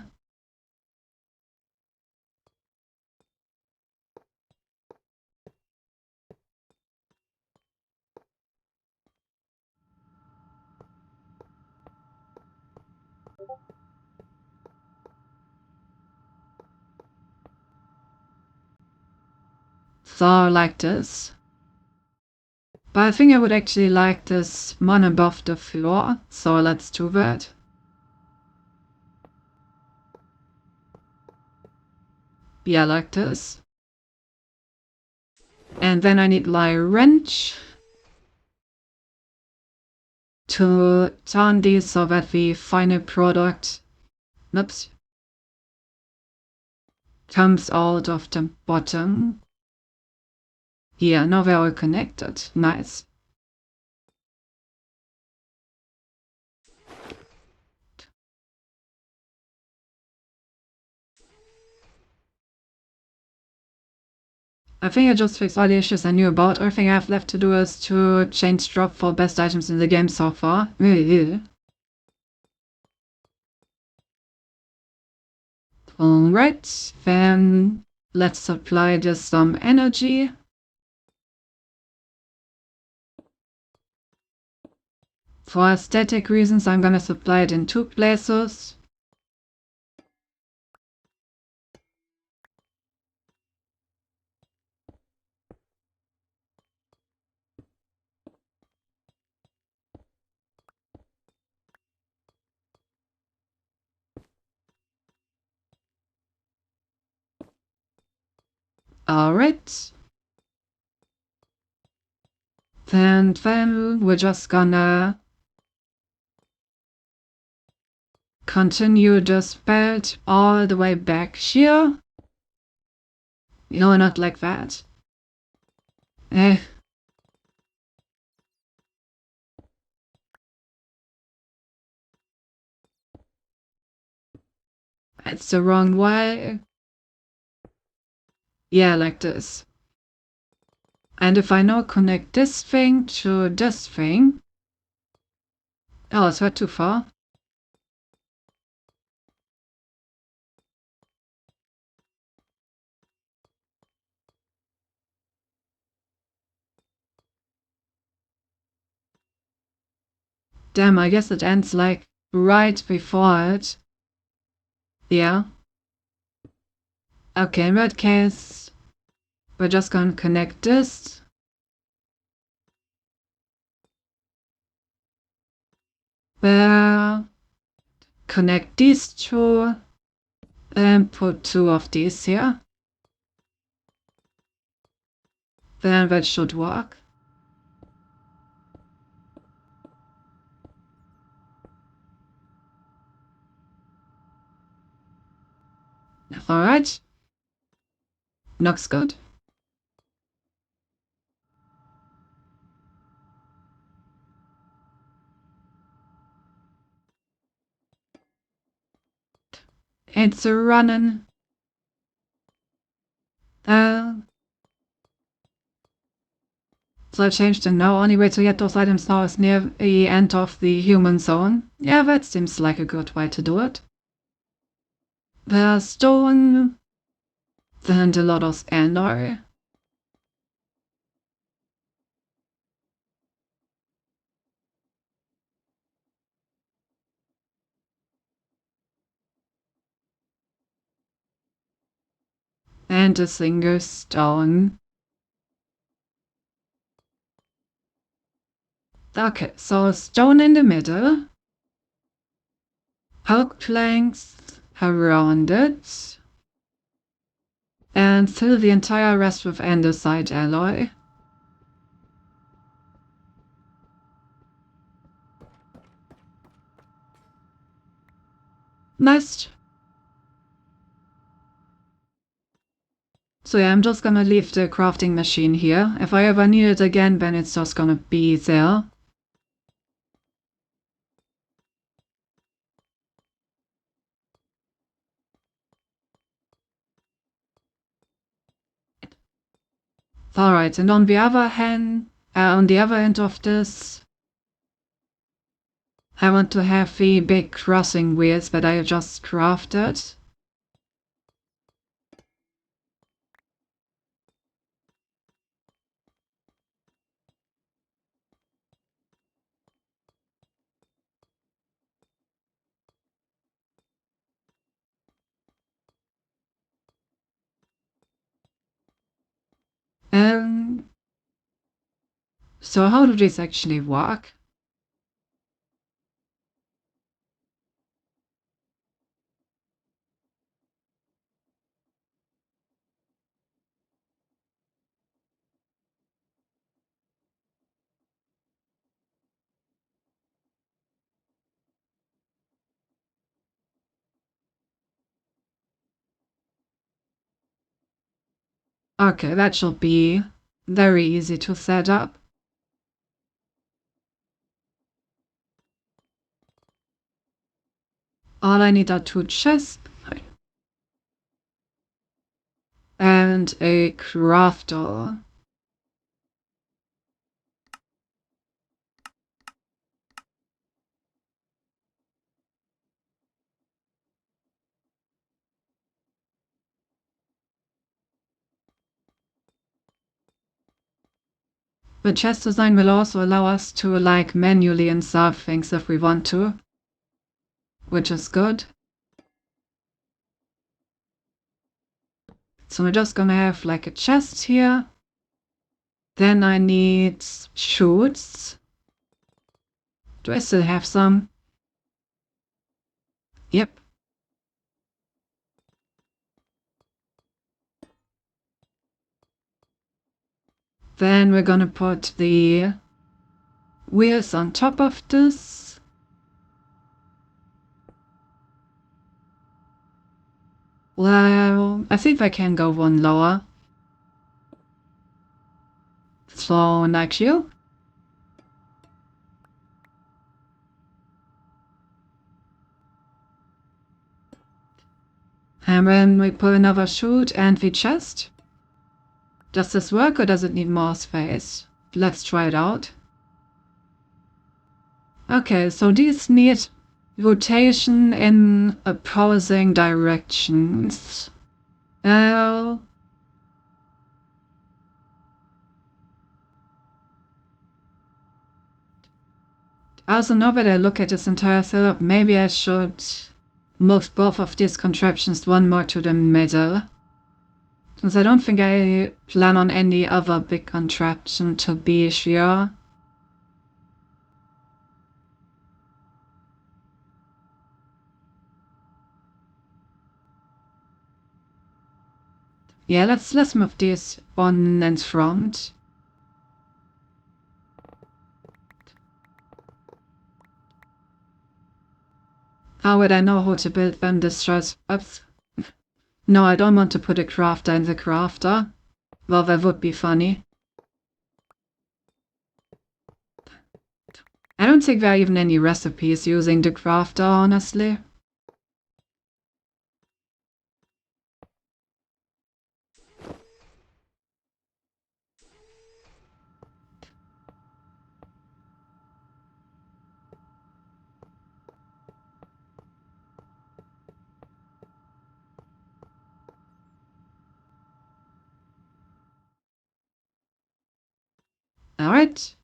[SPEAKER 1] So, like this. But I think I would actually like this one above the floor, so let's do that. Yeah, like this. And then I need my wrench to turn these so that the final product, oops, comes out of the bottom. Yeah, now they're all connected. Nice. I think I just fixed all the issues I knew about. Everything I have left to do is to change drop for best items in the game so far. Alright, then let's supply this some energy. For aesthetic reasons, I'm gonna supply it in 2 places. Alright. Then we're just gonna continue this belt all the way back here. No, not like that. That's the wrong way. Yeah, like this. And if I now connect this thing to this thing... Oh, is that too far? Damn, I guess it ends like right before it. Yeah. Okay, in that case, we're just gonna connect this. There. Connect these two. And put 2 of these here. Then that should work. Alright. Looks good. It's running. So I changed the now. Only way to get those items now is near the end of the human zone. Yeah, that seems like a good way to do it. There's stone. Then the Lotus Endor. And a single stone. Okay, so stone in the middle. Poke planks around it. And fill the entire rest with andesite alloy. Nice. So yeah, I'm just gonna leave the crafting machine here. If I ever need it again, then it's just gonna be there. Alright, and on the other end of this, I want to have the big crossing wheels that I just crafted. So how do these actually work? Okay, that should be very easy to set up. All I need are 2 chests and a crafter. The chest design will also allow us to manually insert things if we want to, which is good. So we're just gonna have a chest here. Then I need chutes. Do I still have some? Yep. Then we're gonna put the wheels on top of this. Well, I think I can go one lower. So, like you. And then we put another chute and the chest. Does this work or does it need more space? Let's try it out. Okay, so these need rotation in opposing directions. Well, also now that I look at this entire setup, maybe I should move both of these contraptions one more to the middle. Since I don't think I plan on any other big contraption to be here. Yeah, let's move this one in front. How would I know how to build them destroys? Oops. No, I don't want to put a crafter in the crafter. Well, that would be funny. I don't think there are even any recipes using the crafter, honestly. Alright.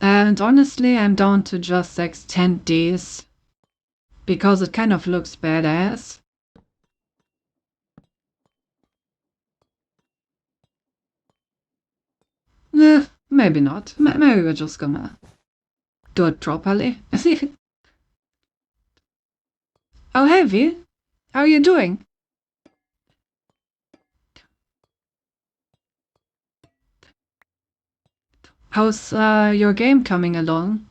[SPEAKER 1] And honestly, I'm down to just extend these. Because it kind of looks badass. Maybe not. Maybe we're just gonna do it properly. Oh, Heavy, how are you doing? How's your game coming along?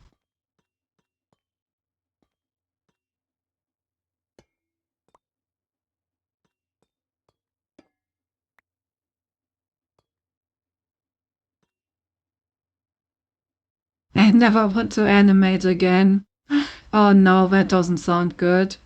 [SPEAKER 1] I never want to animate again. Oh no, that doesn't sound good.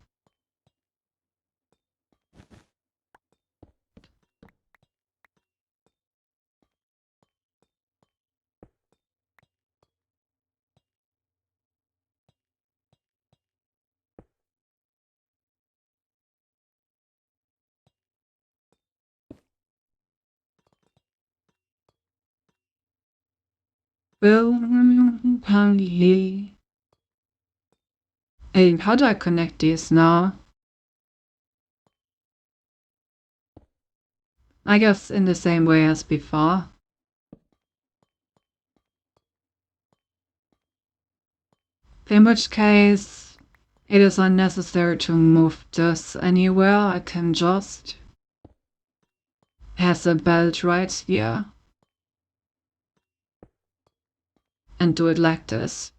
[SPEAKER 1] Hey, how do I connect these now? I guess in the same way as before. In which case, it is unnecessary to move this anywhere. I can just have a belt right here and do it like this.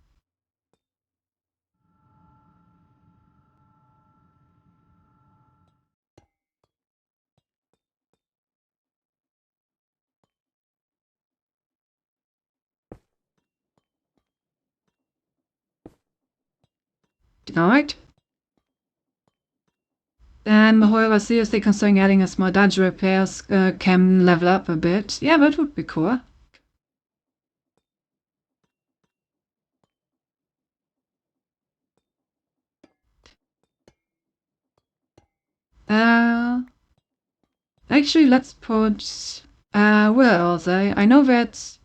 [SPEAKER 1] Alright. And however, seriously considering adding a small dungeon repairs can level up a bit. Yeah, that would be cool. Actually, let's put... where are they? I know that...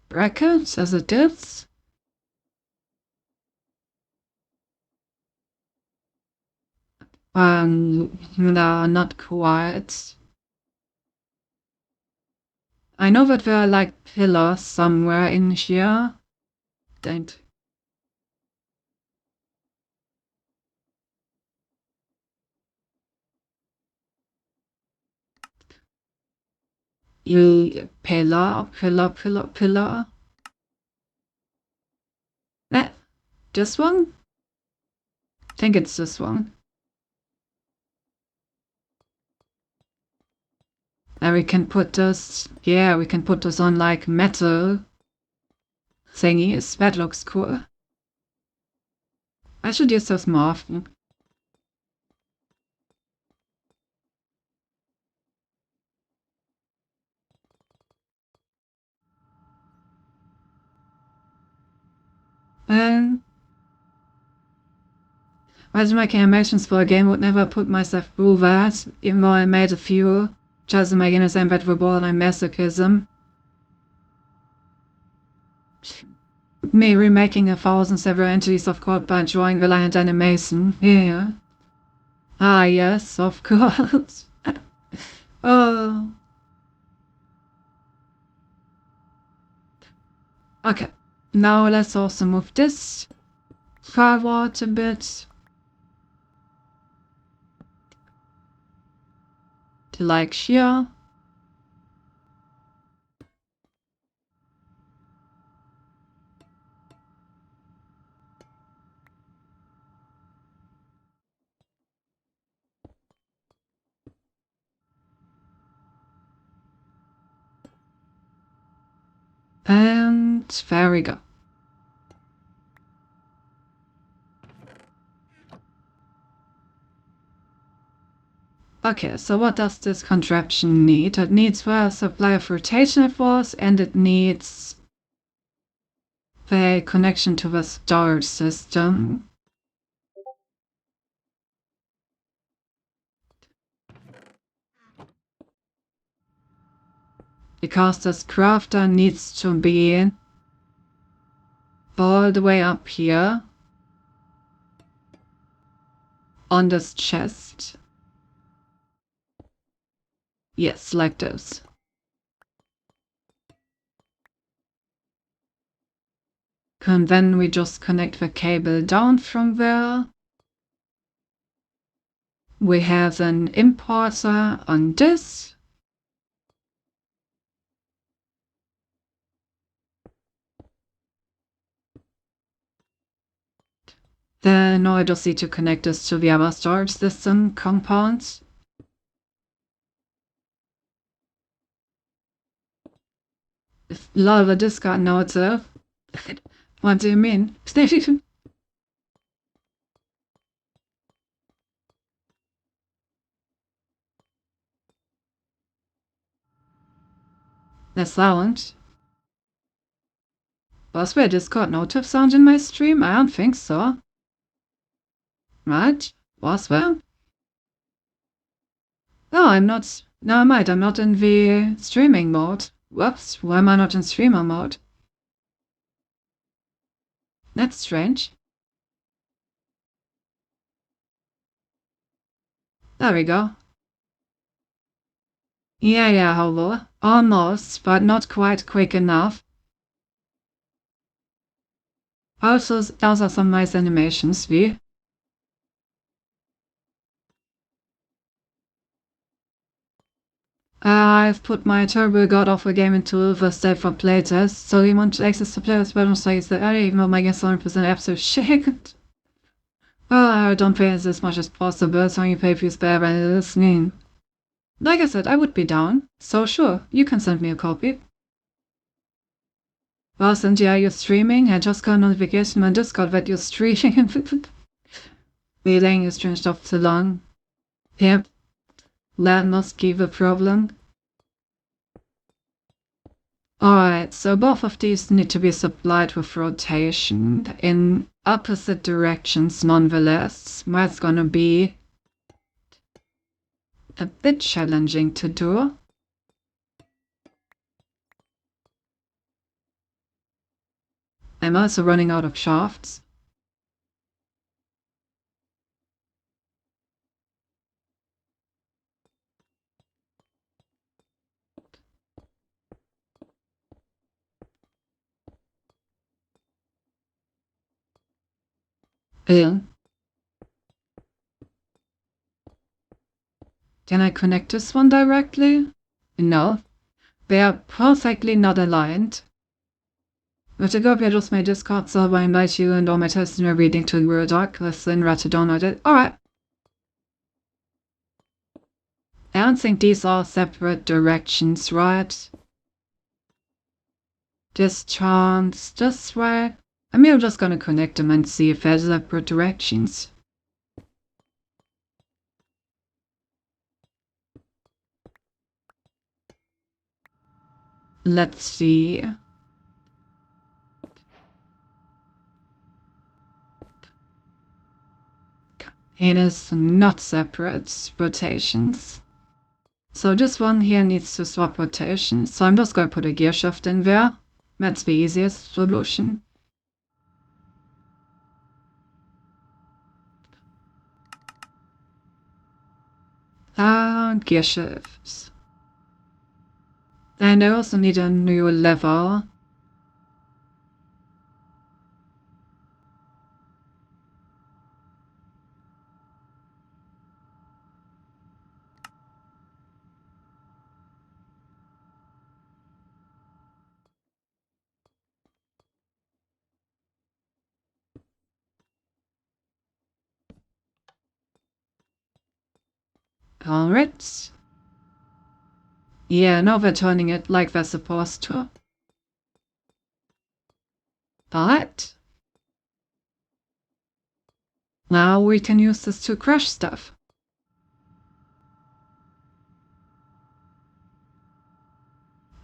[SPEAKER 1] brackets as it is. No, not quite. I know that there are like pillars somewhere in here. Don't. You pillar. Eh, this one? I think it's this one. And we can put this, yeah, we can put this on like metal thingies. That looks cool. I should use those more often. While making animations for a game, would never put myself through that, even though I made a few, just to make innocent but for borderline masochism. Me remaking 1,000 several entities of code by drawing reliant animation. Yeah. Ah, yes, of course. Oh. Okay. Now let's also move this forward a bit. To like here. And there we go. Okay, so what does this contraption need? It needs a supply of rotational force and it needs the connection to the storage system. Because this crafter needs to be all the way up here on this chest. Yes, like this. And then we just connect the cable down from there. We have an importer on this. now I just need to connect this to the other storage system compounds. Lol, the discard now itself. What do you mean? The sound. Was there a Discord notif sound in my stream? I don't think so. Right? Was there? Oh, I'm not. No, I might. I'm not in the streaming mode. Whoops, why am I not in streamer mode? That's strange. There we go. Yeah, hello. Almost, but not quite quick enough. Also, those are some nice animations, wie? I've put my Turbo God of a game into the state for playtest, so you want access to players' websites that I even though my guess 100% absolute shit. Well, I don't pay as much as possible, so you pay for spare by listening. Like I said, I would be down, so sure, you can send me a copy. Well, since you're streaming, I just got a notification on Discord that you're streaming. Waiting is stretched off too long. Yep, that must give a problem. Alright, so both of these need to be supplied with rotation in opposite directions nonetheless. That's gonna be a bit challenging to do. I'm also running out of shafts. Yeah. Can I connect this one directly? No. They are perfectly not aligned. With the copy, I just made Discord server, invite you and all my tests and reading to World Dark, listen, write to download it. Alright. I don't think these are separate directions, right? This chance, this way. I mean, I'm just gonna connect them and see if there's separate directions. Let's see. It is not separate rotations. So this one here needs to swap rotations. So I'm just going to put a gear shift in there. That's the easiest solution. And gear shifts. And I also need a new lever. Alright. Yeah, now they're turning it like they're supposed to. But now we can use this to crush stuff.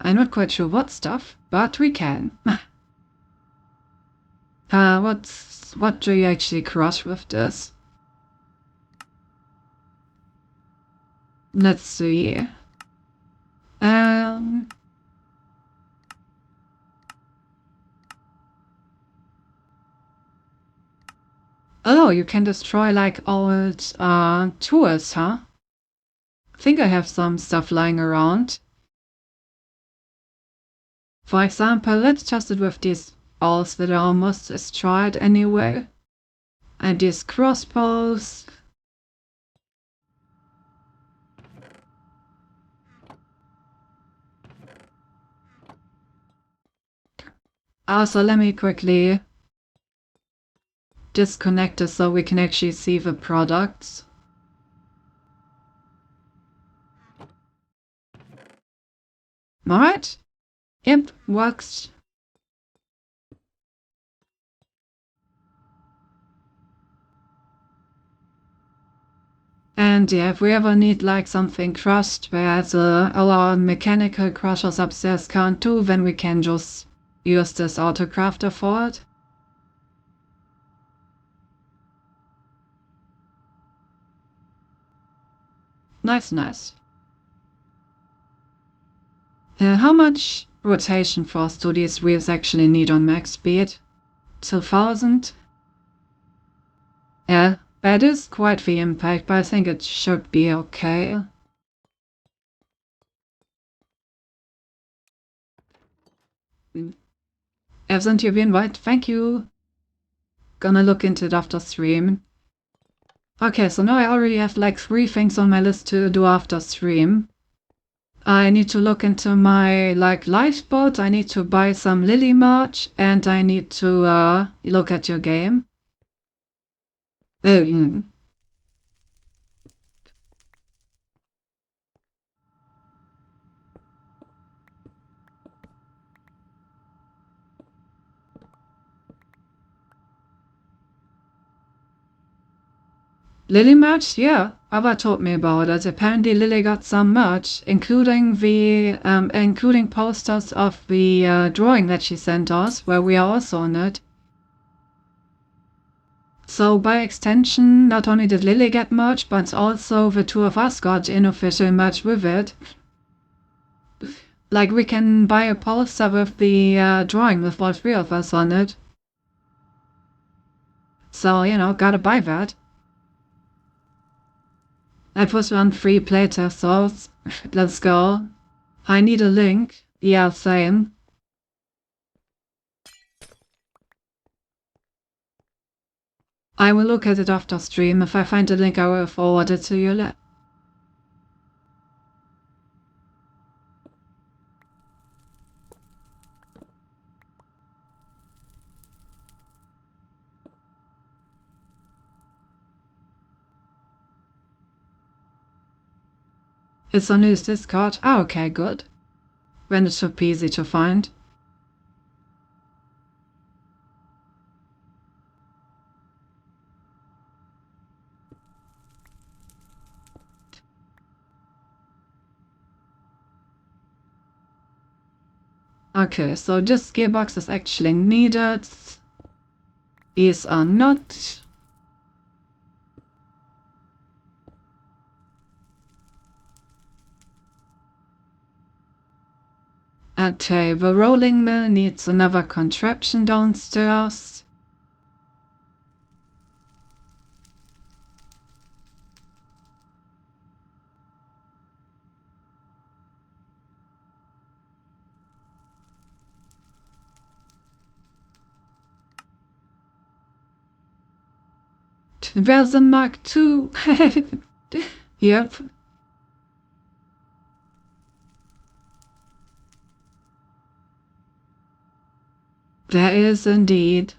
[SPEAKER 1] I'm not quite sure what stuff, but we can. What do you actually crush with this? Let's see. Oh, you can destroy like old tools, huh? I think I have some stuff lying around. For example, let's test it with these balls that are almost destroyed anyway. And these crossbows. Also, let me quickly disconnected so we can actually see the products. Alright. Yep, works. And yeah, if we ever need like something crushed where our mechanical crushers upstairs can't do, then we can just use this auto crafter for it. Nice. How much rotation force do these wheels actually need on max speed? 2000? Yeah, that is quite the impact, but I think it should be okay. Haven't you been right? Thank you. Gonna look into it after stream. Okay, so now I already have like 3 things on my list to do after stream. I need to look into my like lifeboat, I need to buy some Lily merch, and I need to look at your game. Lily merch? Yeah, Ava told me about it. Apparently Lily got some merch, including posters of the drawing that she sent us, where we are also on it. So by extension, not only did Lily get merch, but also the 2 of us got unofficial merch with it. Like, we can buy a poster with the drawing with all 3 of us on it. So, gotta buy that. That was on free playtest, so let's go. I need a link. Yeah, same. I will look at it after stream. If I find a link, I will forward it to you. It's on his Discord. Ah, okay, good. Then it should be easy to find. Okay, so this gearbox is actually needed. These are not. Okay, the rolling mill needs another contraption downstairs. There's a Mark II. Yep. There is indeed.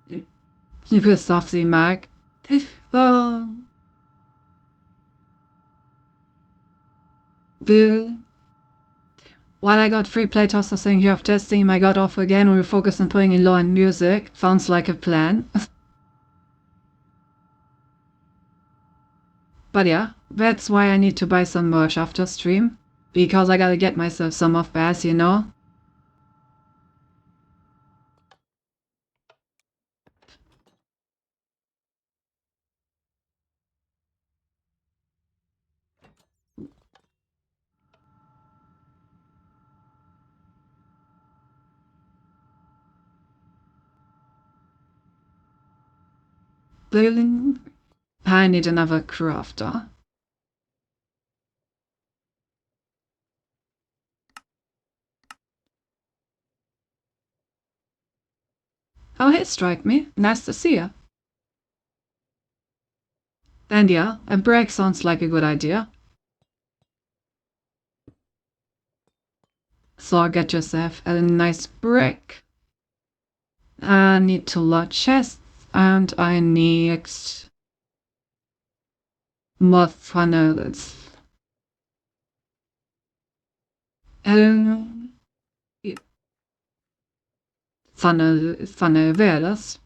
[SPEAKER 1] You pissed off the Mark. Oh. Bill. While I got 3 playtesters saying you have testing, I got off again and we focused on putting in law and music. Sounds like a plan. But yeah, that's why I need to buy some merch after stream. Because I gotta get myself some of Bass, Bling. I need another crafter. Oh, hey, Strike Me. Nice to see ya. And yeah, a break sounds like a good idea. So get yourself a nice brick. I need 2 large chests, and I need more funnels. Um, Funnel wäre das.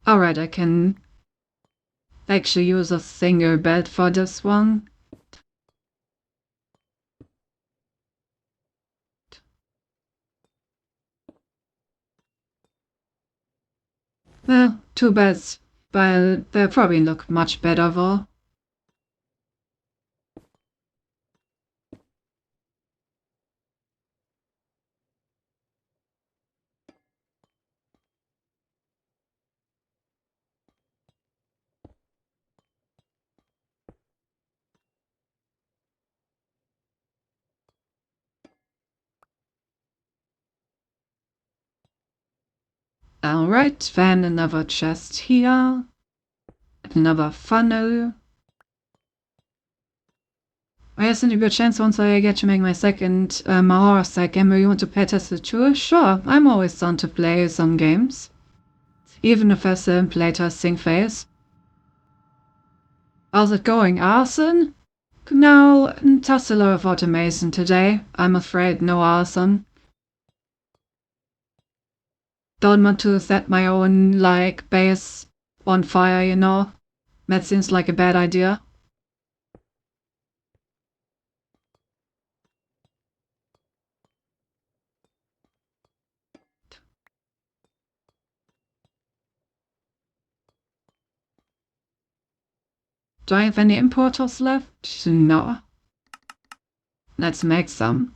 [SPEAKER 1] Alright, I can actually use a single bed for this one. Well, 2 beds, but they'll probably look much better though. Alright, then another chest here. Another funnel. There's a good chance once I get to make my second Mahara side game, you want to play test the tour? Sure, I'm always down to play some games. Even if there's a playtesting phase. How's it going, Arson? No, just a lot of automation today. I'm afraid no arson. Don't want to set my own, base on fire, you know? That seems like a bad idea. Do I have any importers left? No. Let's make some.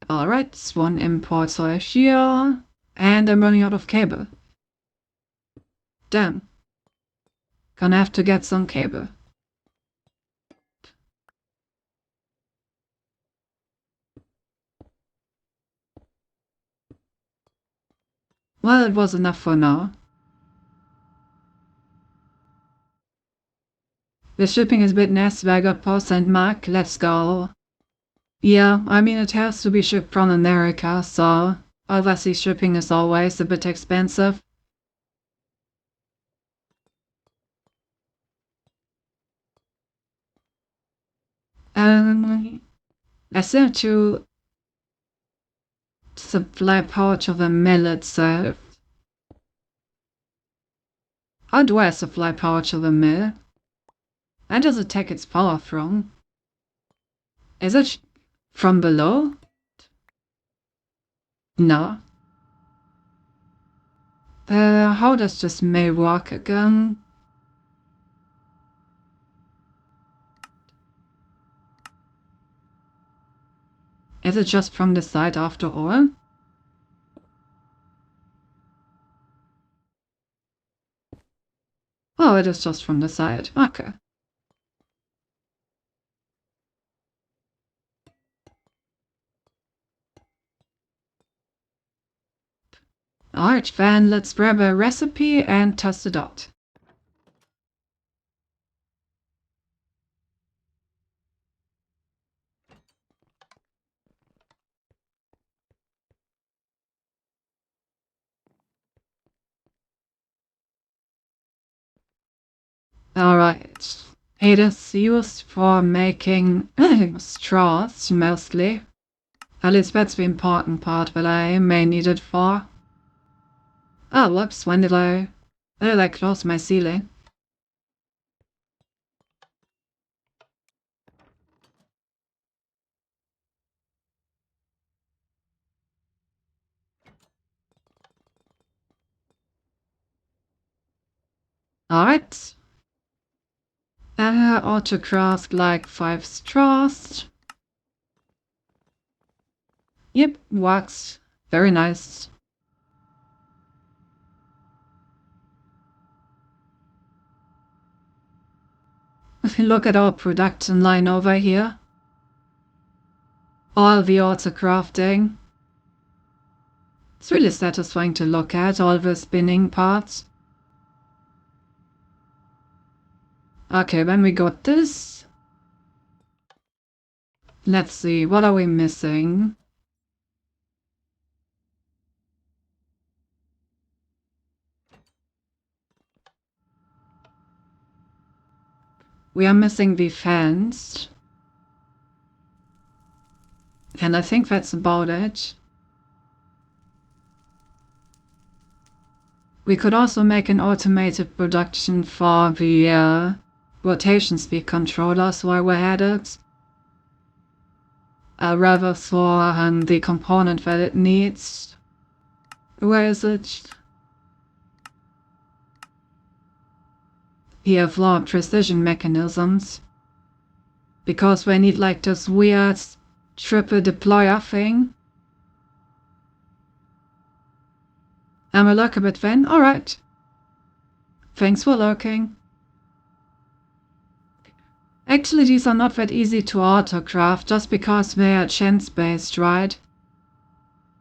[SPEAKER 1] Alright, 1 importer here. And I'm running out of cable. Damn. Gonna have to get some cable. Well, it was enough for now. The shipping is a bit nasty, I got Post and Mark, let's go. Yeah, I mean it has to be shipped from America, so obviously shipping is always a bit expensive. I still have to supply power to the mill itself. How do I supply power to the mill? Where does it take its power from? Is it from below? No. How does this mill work again? Is it just from the side after all? Oh, it is just from the side. Okay. Alright, then let's grab a recipe and test it out. Alright. It is used for making straws, mostly. At least that's the important part that I may need it for. Oh, whoops, when did I close my ceiling? Alright. Ought to craft like 5 straws. Yep, works. Very nice. If you look at our production line over here, all the auto crafting. It's really satisfying to look at, all the spinning parts. Okay, then we got this. Let's see, what are we missing? We are missing the fence. And I think that's about it. We could also make an automated production for the rotation speed controllers while we're at it. Rather for the component that it needs. Where is it? Here for precision mechanisms. Because we need like this weird triple deployer thing. Am I look a bit then? Alright. Thanks for looking. Actually, these are not that easy to autocraft just because they are chance-based, right?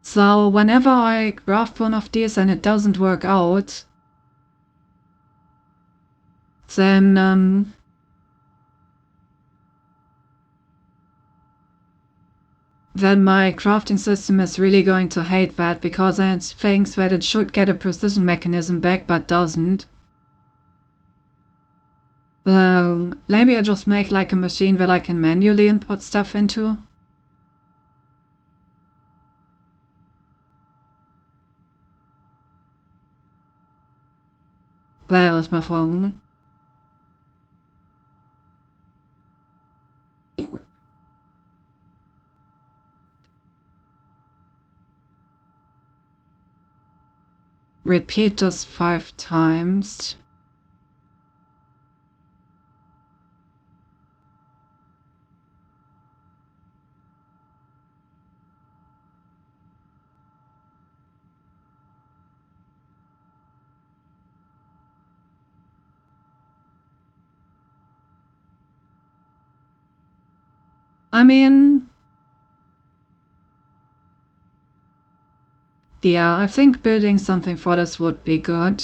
[SPEAKER 1] So whenever I craft one of these and it doesn't work out, then my crafting system is really going to hate that because it thinks that it should get a precision mechanism back but doesn't. Maybe I just make like a machine that I can manually input stuff into. Where is my phone? Repeat this 5 times. I mean, yeah, I think building something for this would be good.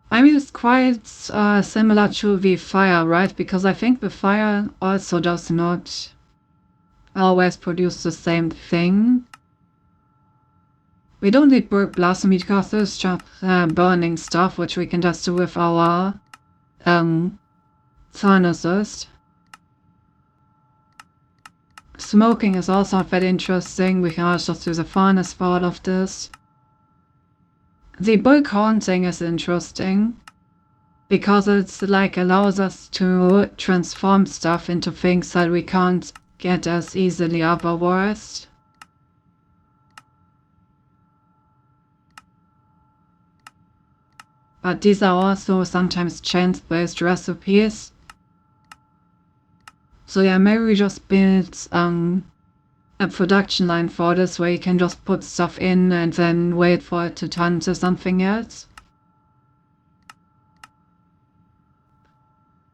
[SPEAKER 1] I mean, it's quite similar to the fire, right? Because I think the fire also does not always produce the same thing. We don't need burnt blossom because there's just burning stuff, which we can just do with our furnaces. Smoking is also very interesting. We can also do the furnace for all of this. The bulk haunting is interesting because it's like allows us to transform stuff into things that we can't get as easily otherwise. But these are also sometimes chance-based recipes. So yeah, maybe we just build a production line for this where you can just put stuff in and then wait for it to turn to something else.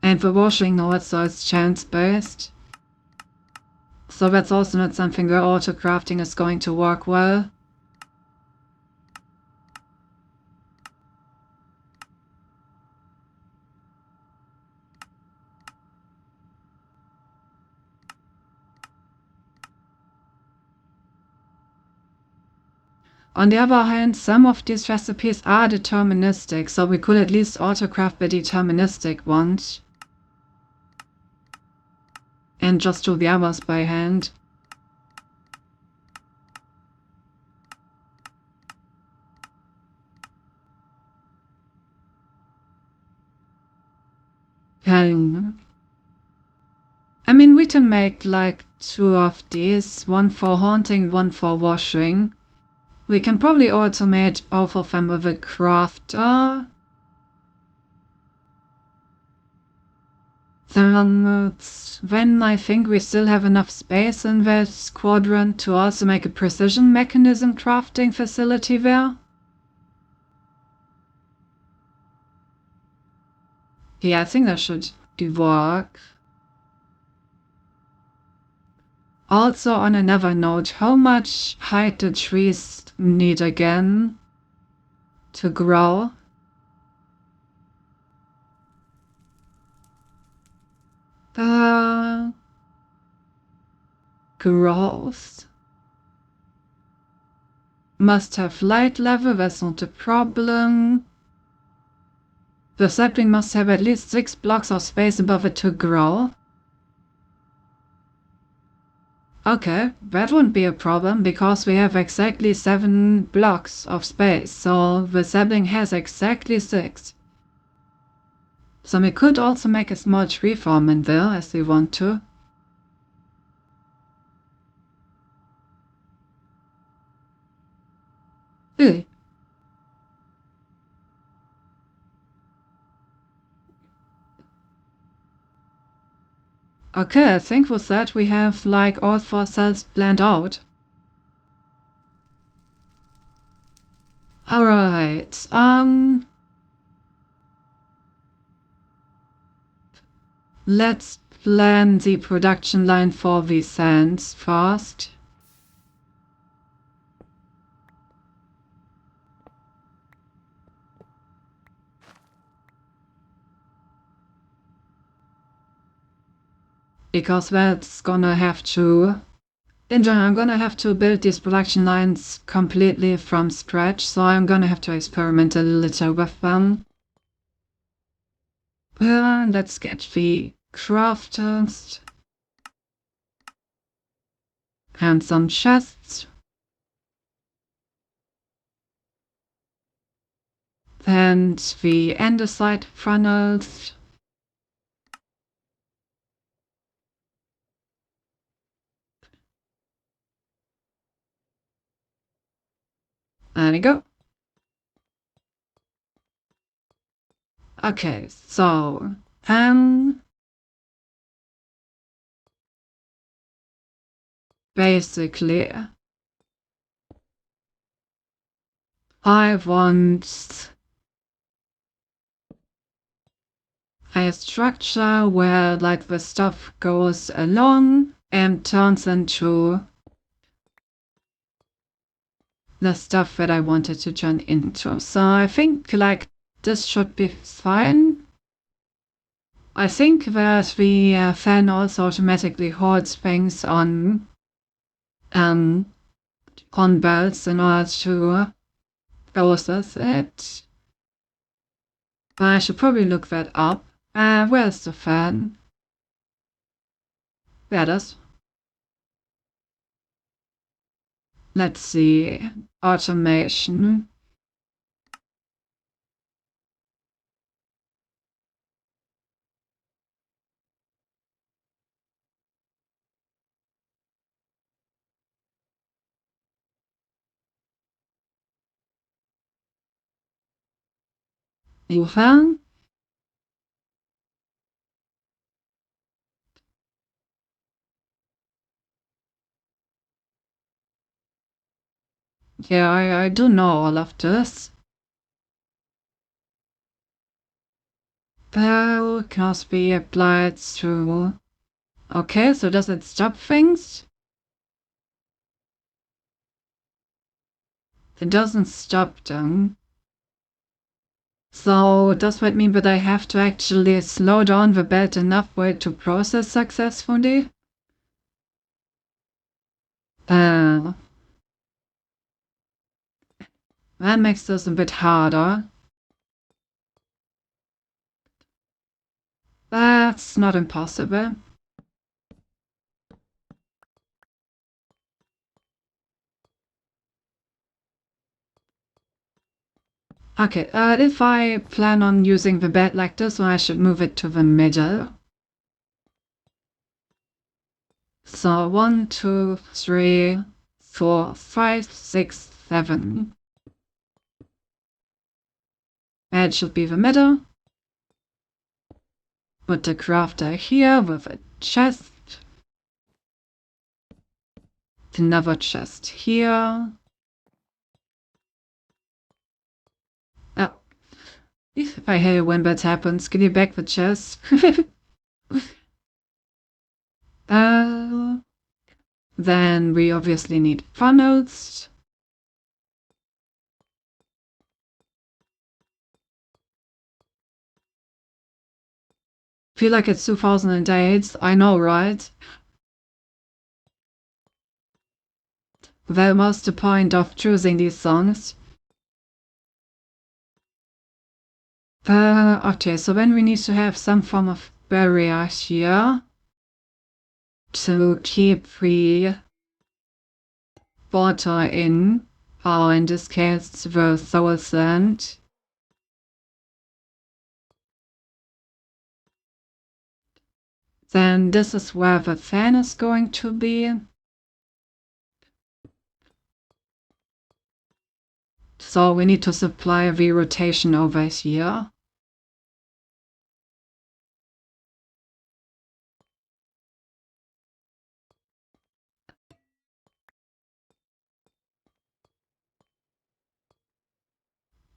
[SPEAKER 1] And the washing also is chance-based. So that's also not something where auto-crafting is going to work well. On the other hand, some of these recipes are deterministic, so we could at least autocraft the deterministic ones. And just do the others by hand. I mean, we can make like 2 of these, one for haunting, one for washing. We can probably automate both of them with a crafter. Then I think we still have enough space in that quadrant to also make a precision mechanism crafting facility there. Yeah, I think that should work. Also, on another note, how much height do trees need again to grow? Growth. Must have light level, that's not a problem. The sapling must have at least 6 blocks of space above it to grow. Okay, that wouldn't be a problem because we have exactly 7 blocks of space, so the sapling has exactly 6. So we could also make a small tree farm in there as we want to. Really? Okay, I think with that we have like all 4 cells planned out. Alright, let's plan the production line for the sands first. Because that's gonna have to... In general, I'm gonna have to build these production lines completely from scratch, so I'm gonna have to experiment a little with them. Let's get the crafters and some chests. And the andesite funnels. There we go. Okay, so basically I want a structure where like the stuff goes along and turns into the stuff that I wanted to turn into. So I think like this should be fine. I think that the fan also automatically holds things on belts in order to process it. I should probably look that up. Where's the fan? There it is. Let's see. Automation. New fan? Yeah, I do know all of this. Bell can be applied to... Okay, so does it stop things? It doesn't stop them. So does that mean that I have to actually slow down the belt enough for it to process successfully? That makes this a bit harder. That's not impossible. Okay, if I plan on using the bed like this, I should move it to the middle. So 1, 2, 3, 4, 5, 6, 7. That should be the middle. Put the crafter here with a chest. Another chest here. Oh. If I hear when that happens, give me back the chest. Then we obviously need funnels. Feel like it's 2008. I know, right? That was the point of choosing these songs. Okay, so then we need to have some form of barrier here to keep the water in, or in this case the soul sand. Then this is where the fan is going to be. So we need to supply the rotation over here.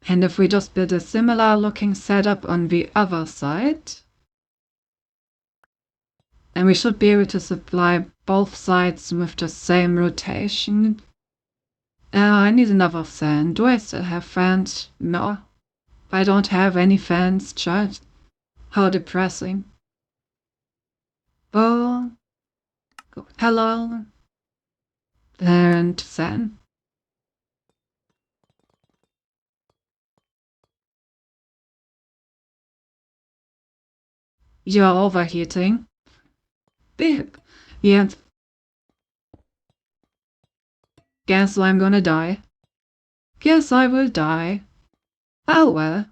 [SPEAKER 1] And if we just build a similar looking setup on the other side, and we should be able to supply both sides with the same rotation. I need another fan. Do I still have fans? No. I don't have any fans, child. How depressing. Oh. Hello. And then. You're overheating. Big. Yeah. Guess I'm gonna die. Guess I will die. Oh well.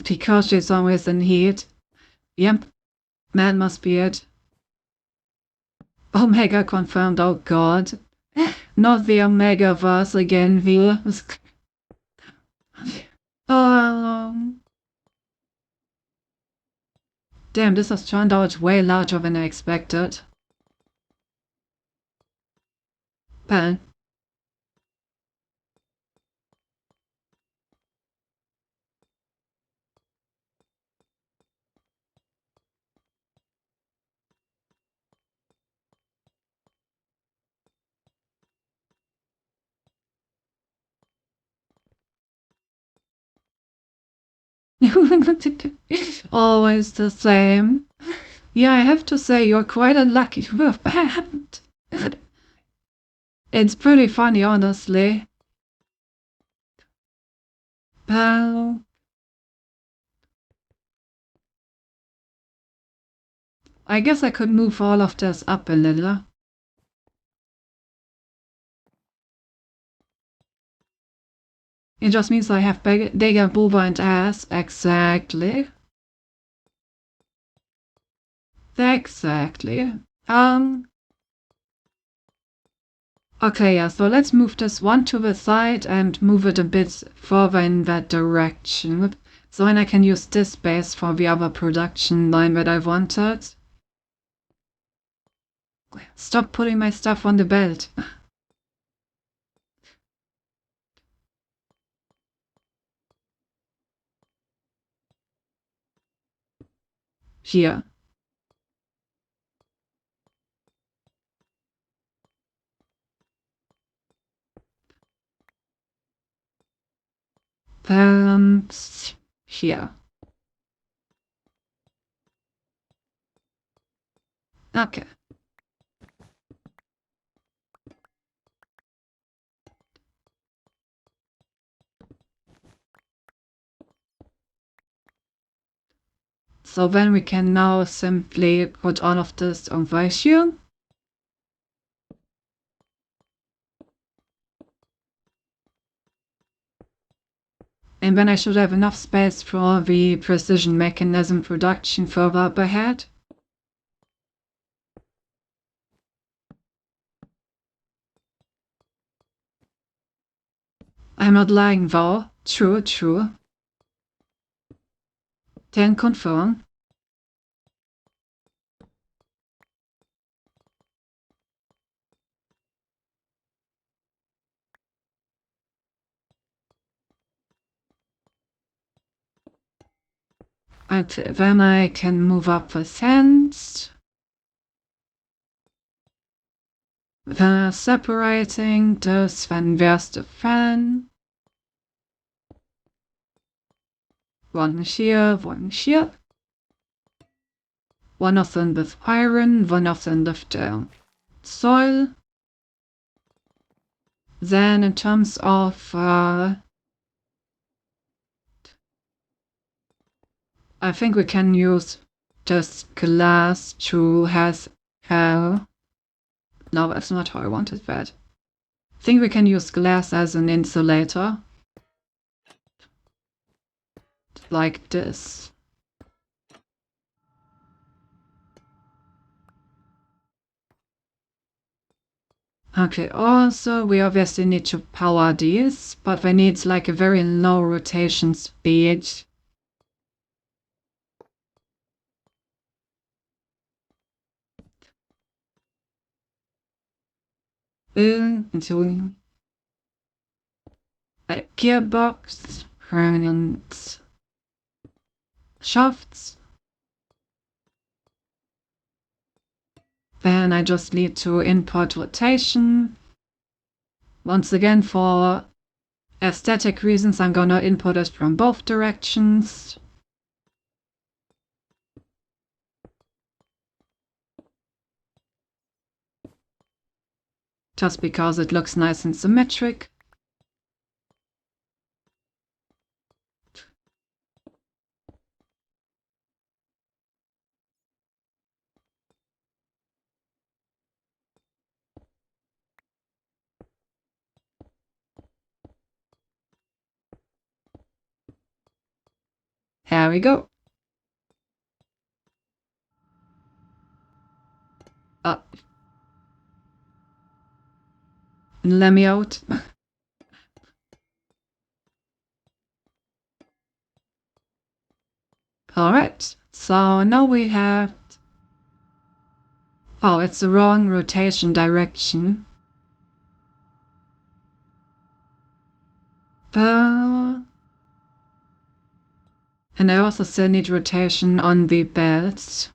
[SPEAKER 1] Because she's always in heat. Yep. That must be it. Omega confirmed, oh god. Not the Omega verse again, viewers. Damn, this has turned out way larger than I expected. Pen. Always the same. Yeah, I have to say, you're quite unlucky to have happened. It's pretty funny, honestly. Pal. I guess I could move all of this up a little. It just means I have bigger booba and ass. Exactly. Exactly. Okay, yeah, so let's move this one to the side and move it a bit further in that direction. So then I can use this space for the other production line that I wanted. Stop putting my stuff on the belt. Here. Here. Okay. So then we can now simply put all of this on ratio. And then I should have enough space for the precision mechanism production further up ahead. I'm not lying though. True, true. Can confirm. And then I can move up the fence. Then separating this, then there's the fan. One here, one here. One of them with iron, one of them with soil. Then in terms of I think we can use just glass to have no, that's not how I wanted that. I think we can use glass as an insulator. Like this. Okay, also we obviously need to power these, but they need like a very low rotation speed. Into a gearbox and shafts. Then I just need to input rotation. Once again, for aesthetic reasons, I'm gonna input it from both directions. Just because it looks nice and symmetric. Here we go. Let me out. Alright, so now we have... Oh, it's the wrong rotation direction. And I also still need rotation on the belts.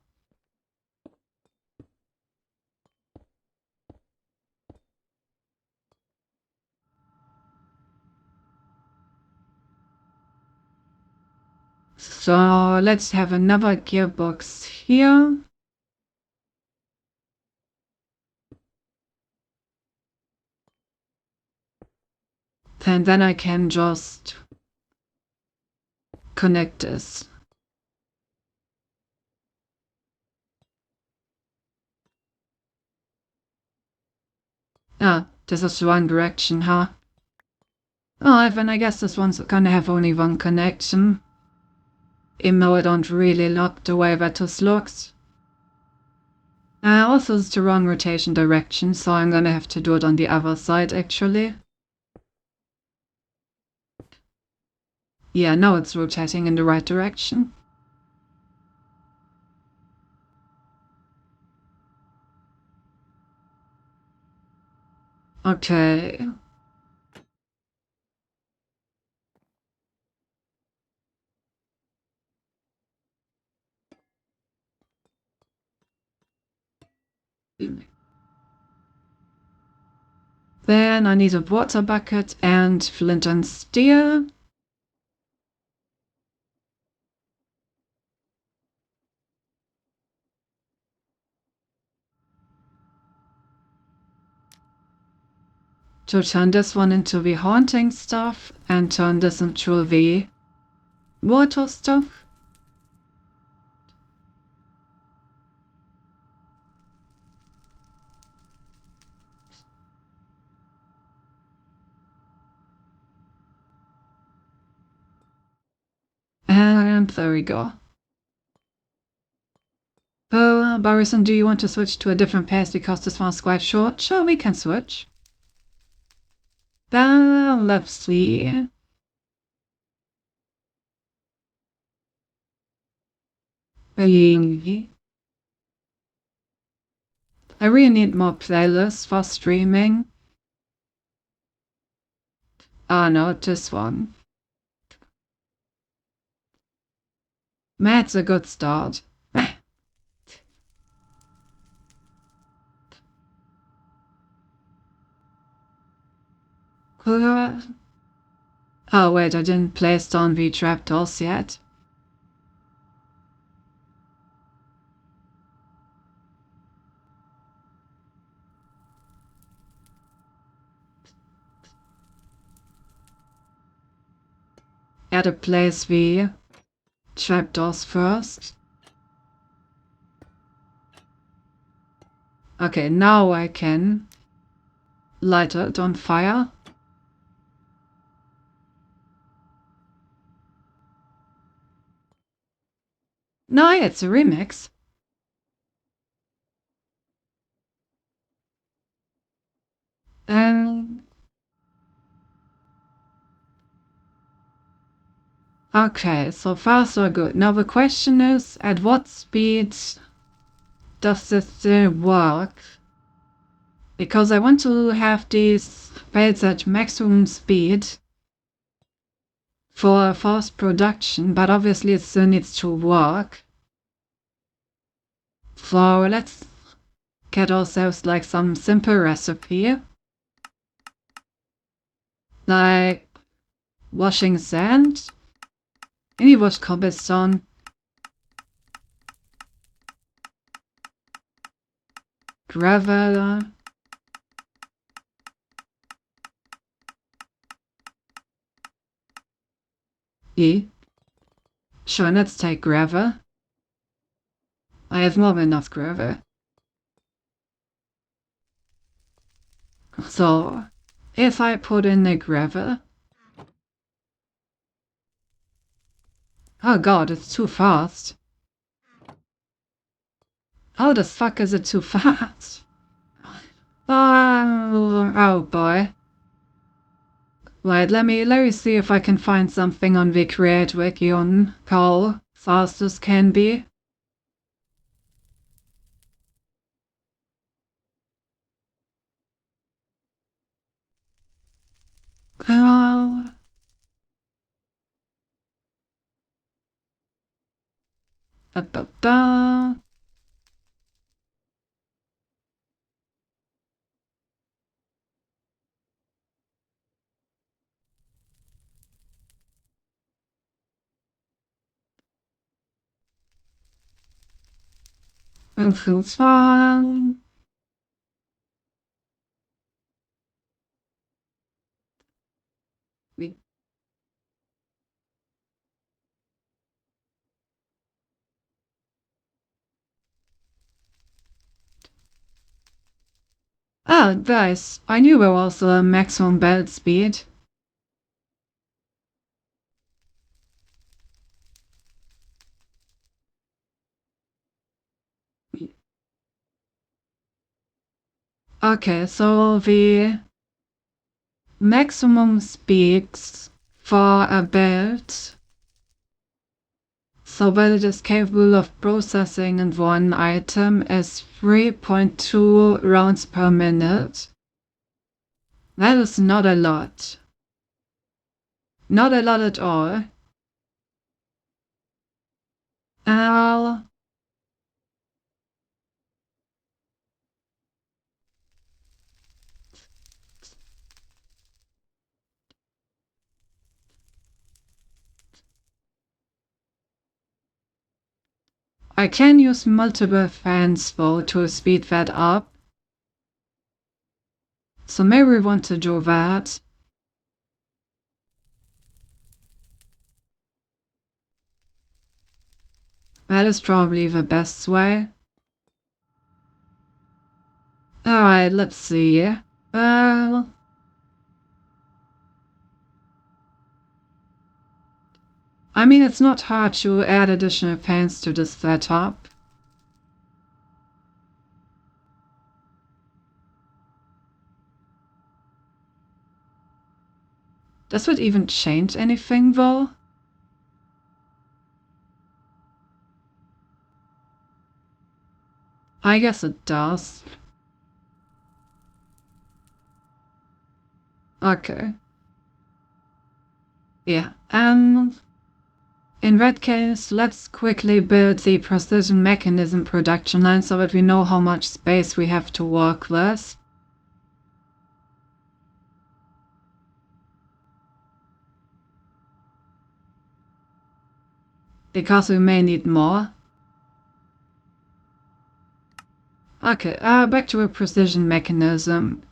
[SPEAKER 1] So let's have another gearbox here. And then I can just connect this. Ah, this is the wrong direction, huh? Oh, then I guess this one's gonna have only one connection. Even though I don't really like the way that this looks. Also, it's the wrong rotation direction, so I'm gonna have to do it on the other side, actually. Yeah, now it's rotating in the right direction. Okay. Then I need a water bucket and flint and steel. To turn this one into the haunting stuff and turn this into the water stuff. And there we go. Oh, Barrison, do you want to switch to a different pace because this one's quite short? Sure, we can switch. Then let's see. I really need more playlists for streaming. Oh no, this one. That's a good start. Oh wait, I didn't play Stone v Trapdoors yet. Add a place v Trapdoors first. Okay, now I can light it on fire. No, it's a remix. Okay, so far so good. Now the question is, at what speed does this still work? Because I want to have these files at maximum speed for fast production, but obviously it still needs to work. So let's get ourselves like some simple recipe. Like washing sand. Maybe wash cobblestone. Gravel. Sure, let's take gravel. I have more than enough gravel. So, if I put in the gravel... Oh god, it's too fast. How the fuck is it too fast? Oh boy. Right, let me see if I can find something on the Create Wiki on how fast this can be. Oh. Da. It's fun. Oh, guys, I knew there was a maximum belt speed. Okay, so the maximum speeds for a belt, so that it is capable of processing in one item, is 3.2 rounds per minute. That is not a lot. Not a lot at all. I can use multiple fans though to speed that up. So maybe we want to do that. That is probably the best way. Alright, let's see. I mean, it's not hard to add additional fans to this setup. Does it even change anything though? I guess it does. Okay. Yeah, in that case, let's quickly build the precision mechanism production line so that we know how much space we have to work with. Because we may need more. Okay, back to a precision mechanism.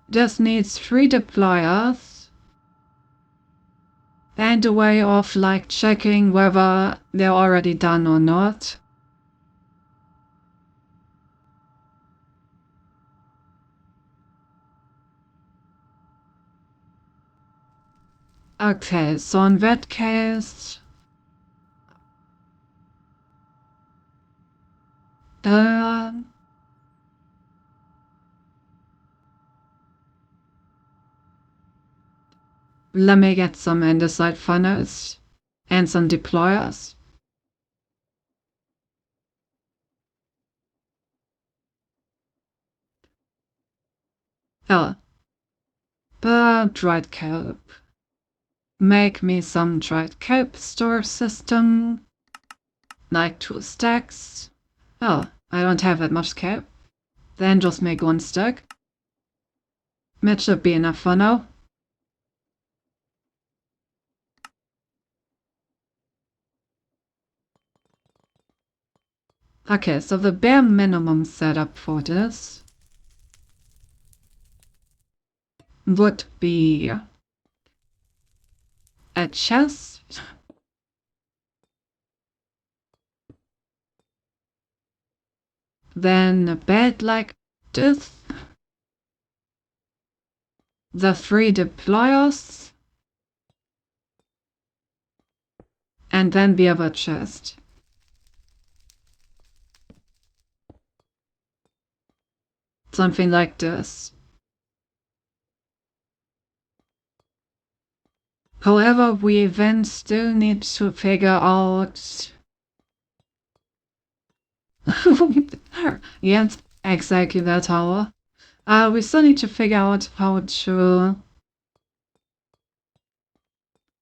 [SPEAKER 1] This needs 3 deployers and a way of like checking whether they're already done or not. Okay, so in that case, let me get some andesite funnels and some deployers. Oh, but dried kelp. Make me some dried kelp store system. Like 2 stacks. Oh, I don't have that much kelp. Then just make 1 stack. That should be enough for now. Okay, so the bare minimum setup for this would be a chest, then a bed like this, the 3 deployers, and then the other chest. Something like this. However, we then still need to figure out... Yes, exactly that tower. We still need to figure out how to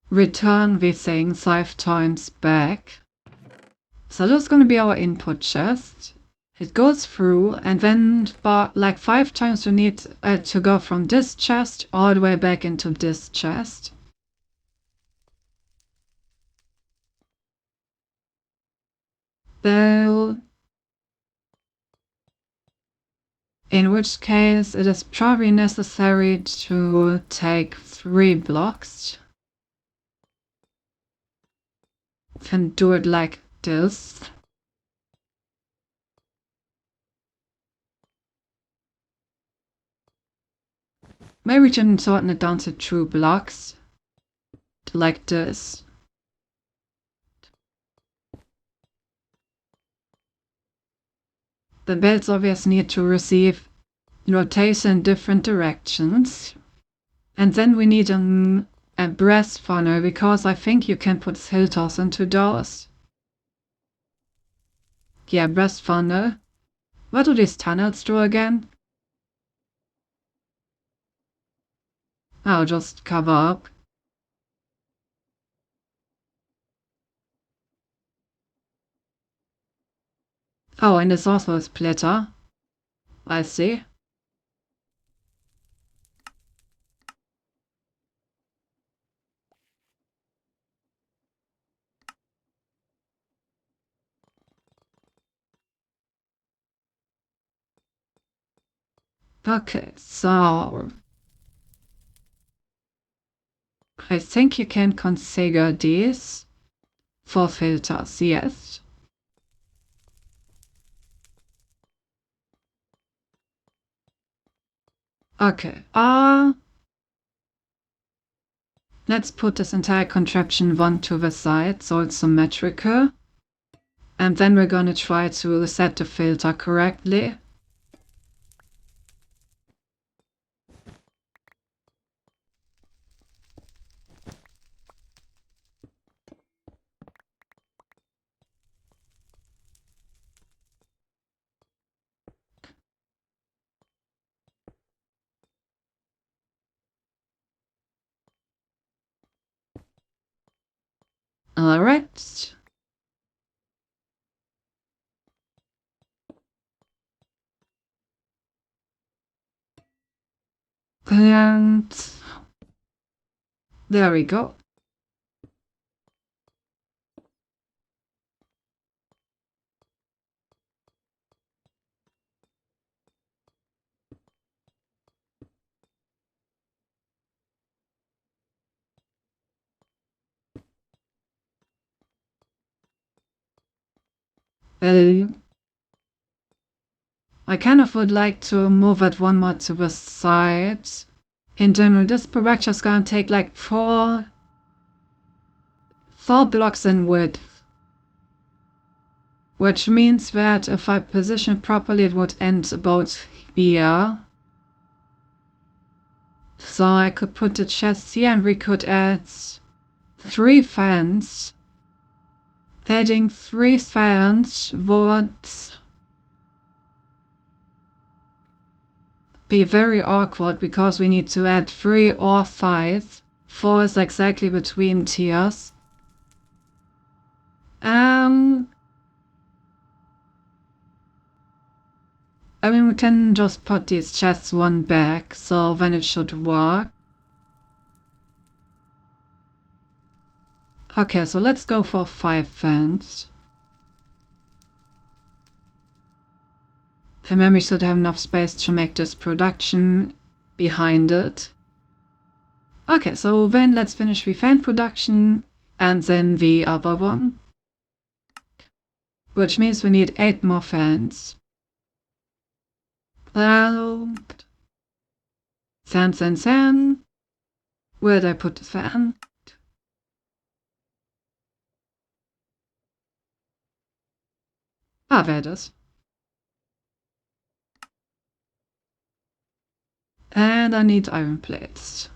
[SPEAKER 1] return the things 5 times back. So that's gonna be our input chest. It goes through, and then like 5 times we need to go from this chest all the way back into this chest. Though, in which case it is probably necessary to take 3 blocks. Can do it like this. Maybe we can shorten it down to 2 blocks. Like this. The belts obviously need to receive rotation in different directions. And then we need a brass funnel, because I think you can put filters into those. Yeah, brass funnel. What do these tunnels do again? Oh, just cover up. Oh, and it's also a splitter. I see. Okay, so I think you can configure these for filters, yes. Okay, Let's put this entire contraption one to the side so it's symmetrical. And then we're gonna try to set the filter correctly. Alright. And there we go. I kind of would like to move it one more to the side. In general, this projector is gonna take like four blocks in width. Which means that if I position it properly, it would end about here. So I could put the chest here and we could add 3 fans. Adding 3 fans would be very awkward because we need to add 3 or 5. 4 is exactly between tiers. I mean, we can just put these chests one back, so then it should work. Okay, so let's go for 5 fans. And then we should have enough space to make this production behind it. Okay, so then let's finish the fan production and then the other one. Which means we need 8 more fans. Sand. Where did I put the fan? Ah, there it is. And I need iron plates.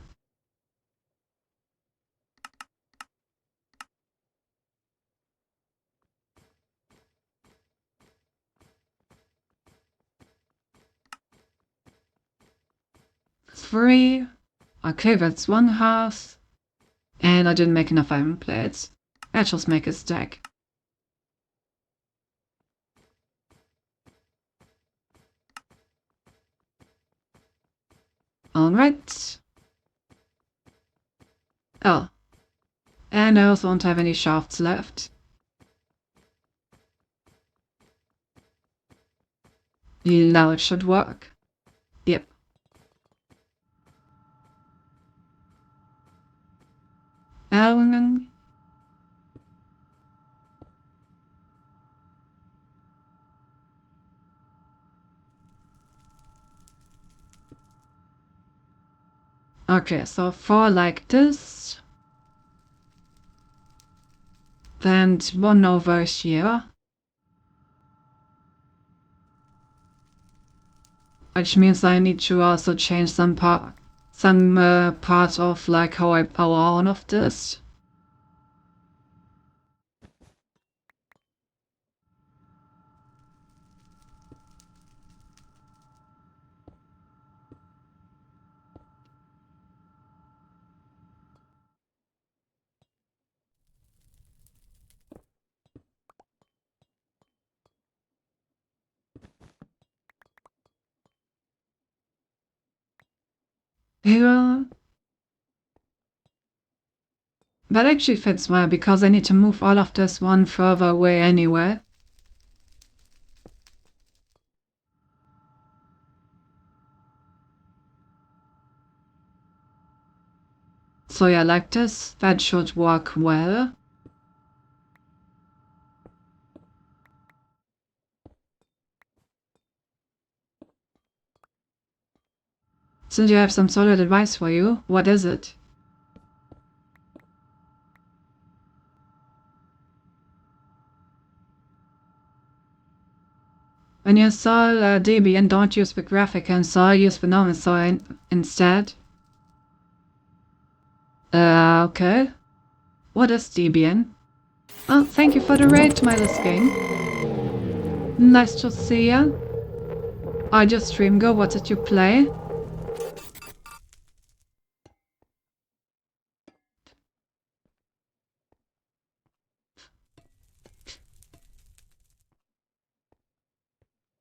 [SPEAKER 1] Three. Okay, that's 1 half. And I didn't make enough iron plates. Let's just make a stack. Alright. Oh. And I also don't have any shafts left. Now it should work. Yep. Okay, so 4 like this. Then 1 over here. Which means I need to also change some part of like how I power on of this. Here. That actually fits well because I need to move all of this one further away anyway. So yeah, like this, that should work well. Since you have some solid advice for you, what is it? When you install Debian, don't use the graphic install, use the non-install instead. Okay. What is Debian? Oh, thank you for the raid, Miles Game. Nice to see ya. I just stream go, what did you play?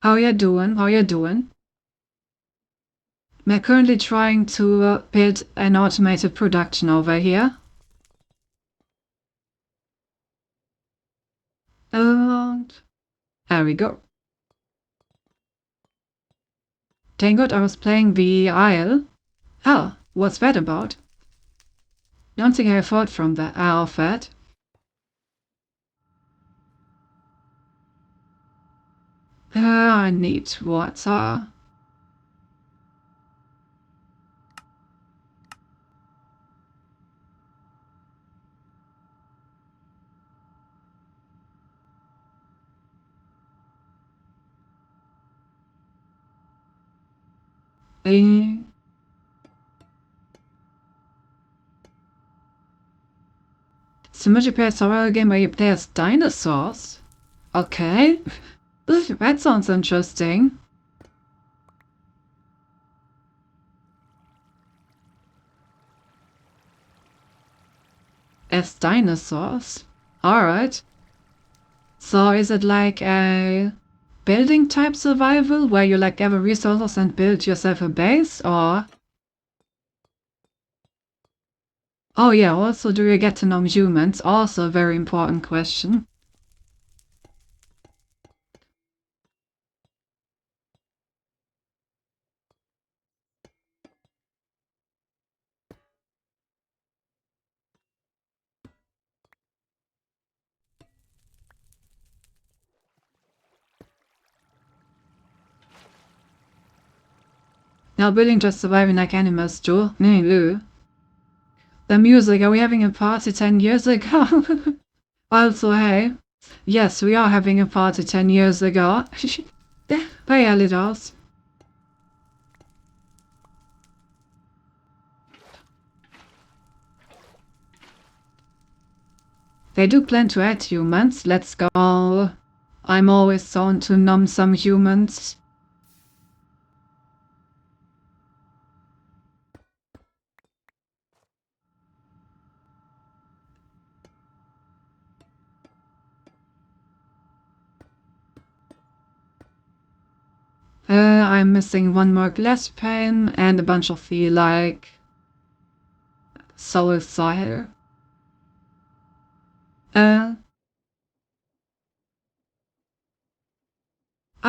[SPEAKER 1] How you doing? How you doing? We're currently trying to build an automated production over here. And there we go. Thank God I was playing the Isle. Oh, what's that about? Don't think I thought from that of that. I need water. It's a multiplayer survival game where you play as dinosaurs. Okay. That sounds interesting. As dinosaurs? Alright. So is it like a building type survival where you like gather resources and build yourself a base, or? Oh yeah, also do you get to know humans? Also a very important question. Now building just surviving like animals do. The music, are we having a party 10 years ago? Also, hey, yes, we are having a party 10 years ago. Bye, Alidors. They do plan to add humans. Let's go. I'm always on to numb some humans. I'm missing one more glass pane and a bunch of the, like, soul cider. How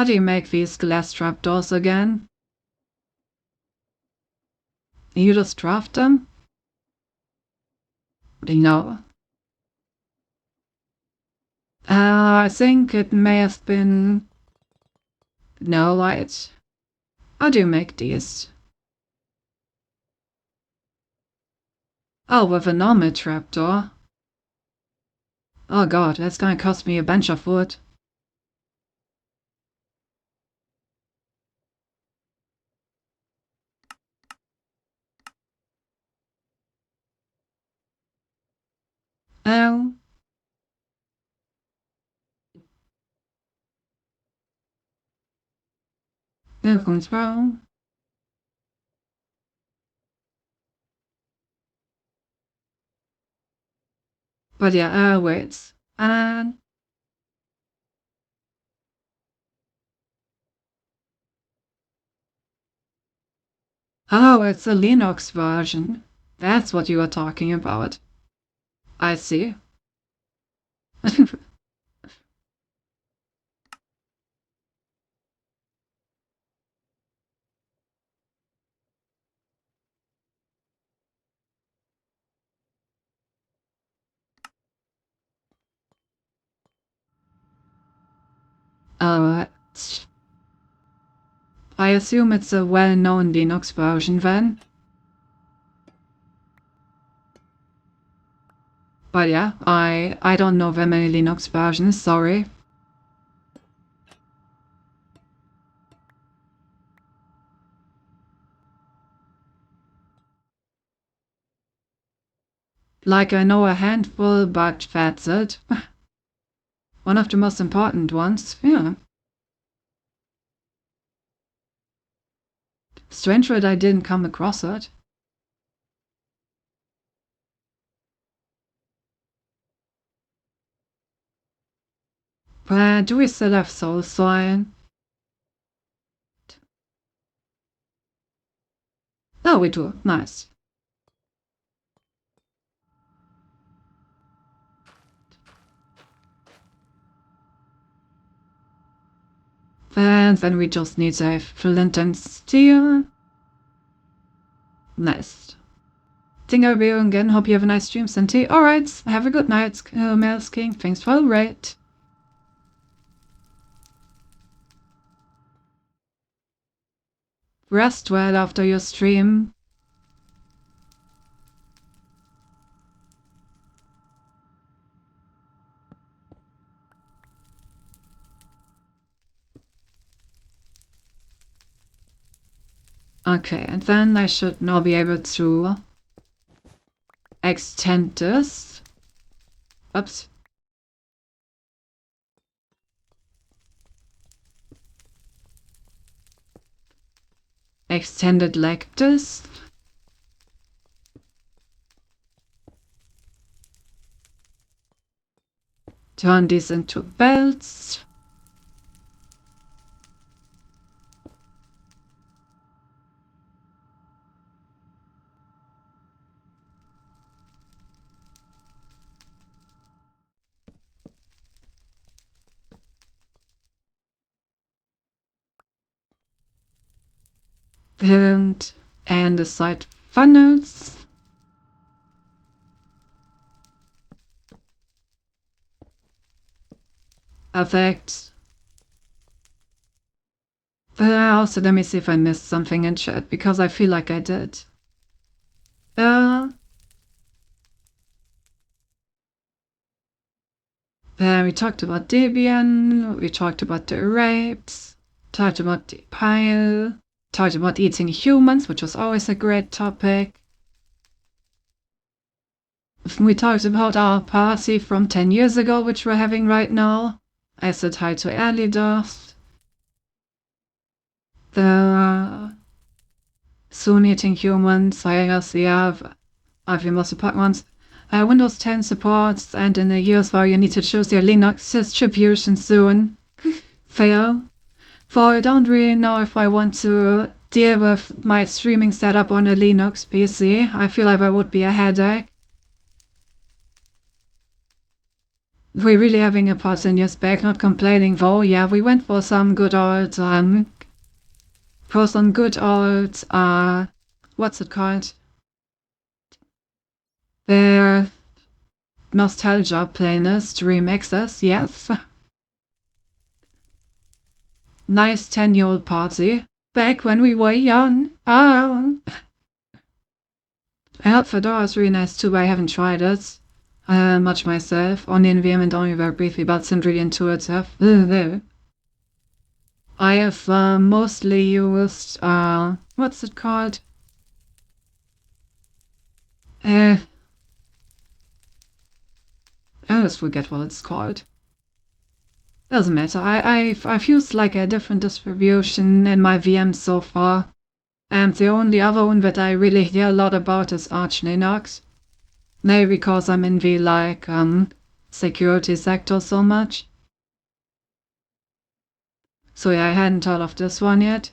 [SPEAKER 1] do you make these glass trapdoors again? You just draft them? No. I think it may have been... No, right. How do you make these? Oh, with a normal trapdoor. Oh god, that's gonna cost me a bunch of wood. Oh. There comes wrong. But yeah, wait. And... Oh, it's a Linux version. That's what you are talking about. I see. I assume it's a well-known Linux version then. But yeah, I don't know that many Linux versions, sorry. Like I know a handful, but that's it. One of the most important ones, yeah. Strange that I didn't come across it. But do we still have Soul Sign? Oh, we do. Nice. And then we just need a flint and steel. Nice. Think I'll be on again. Hope you have a nice stream, Cinti. Alright, have a good night, Mels King. Thanks for the raid. Rest well after your stream. Okay, and then I should now be able to extend this. Oops. Extend it like this. Turn these into belts. And the side funnels. Perfect. Also, let me see if I missed something in chat, because I feel like I did. We talked about Debian, we talked about the rapes, talked about the pile, talked about eating humans, which was always a great topic. We talked about our party from 10 years ago, which we're having right now. I said hi to Alidos. The soon eating humans, I guess, yeah, I've most ones. Windows 10 supports, and in the years where you need to choose your Linux distribution soon. Fail. For I don't really know if I want to deal with my streaming setup on a Linux PC. I feel like that would be a headache. We're really having a pause in your spec, not complaining though. Yeah, we went for some good old, what's it called? The nostalgia playlist remixes, yes. Nice 10-year-old party. Back when we were young. Oh. I heard Fedora is really nice too, but I haven't tried it much myself. Only in VM and only very briefly, but it's really intuitive. I have mostly used, what's it called? I always forget what it's called. Doesn't matter. I've used like a different distribution in my VM so far. And the only other one that I really hear a lot about is Arch Linux. Maybe because I'm in the security sector so much. So yeah, I hadn't heard of this one yet.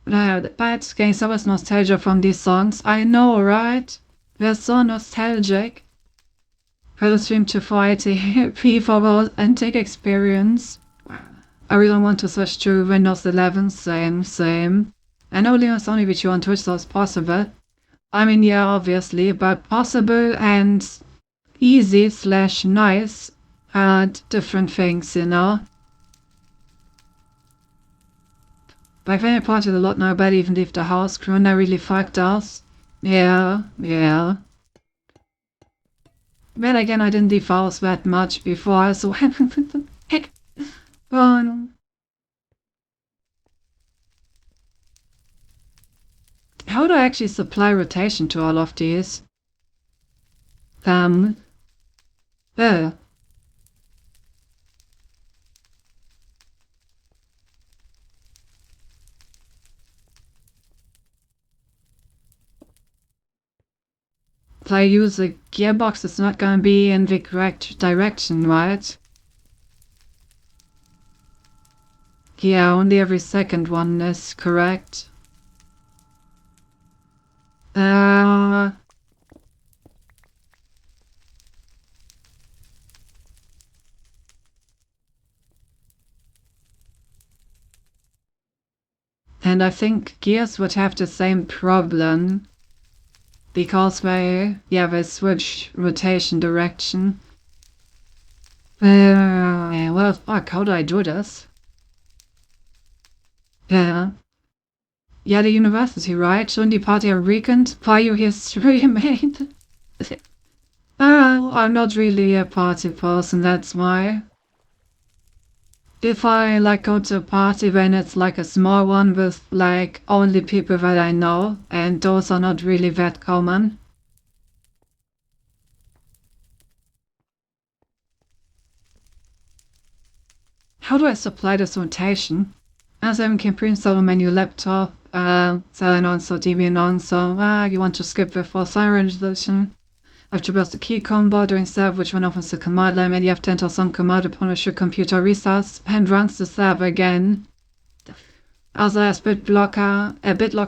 [SPEAKER 1] But getting so much nostalgia from these songs. I know, right? They're so nostalgic. For the stream to 480p for the antique experience. I really want to switch to Windows 11, same. I know Linux only with you on Twitch, so it's possible. I mean, yeah, obviously, but possible and easy/nice are different things, you know? Back then I partied a lot now, but even leave the house. Corona really fucked us. Yeah. Then again, I didn't leave house that much before, so heck. Fun. How do I actually supply rotation to all of these? Um, uh, if I use a gearbox, it's not gonna be in the correct direction, right? Yeah, only every second one is correct. Uh, and I think gears would have the same problem because they switch rotation direction. Well, fuck, how do I do this? Yeah. Yeah, the university, right? Shouldn't the party a weekend? Prior history, mate? I'm not really a party person, that's why. If I like go to a party when it's like a small one with like only people that I know, and those are not really that common. How do I supply this rotation? As I can pre-install a menu laptop, selling on so Debian on, so you want to skip the full sign resolution. I have to build the key combo during serve, which one opens the command line, and you have to enter some command upon which your computer restarts and runs the server again. Also has BitBlocker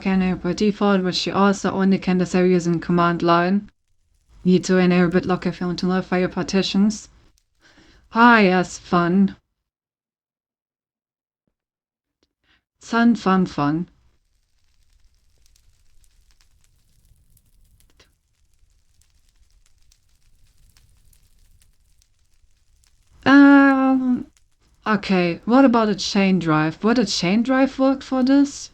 [SPEAKER 1] enabled by default, which you also only can disable using command line. Need to enable BitLocker if you want to notify your partitions. Ah, yes, fun. Fun. Okay, what about a chain drive? Would a chain drive work for this?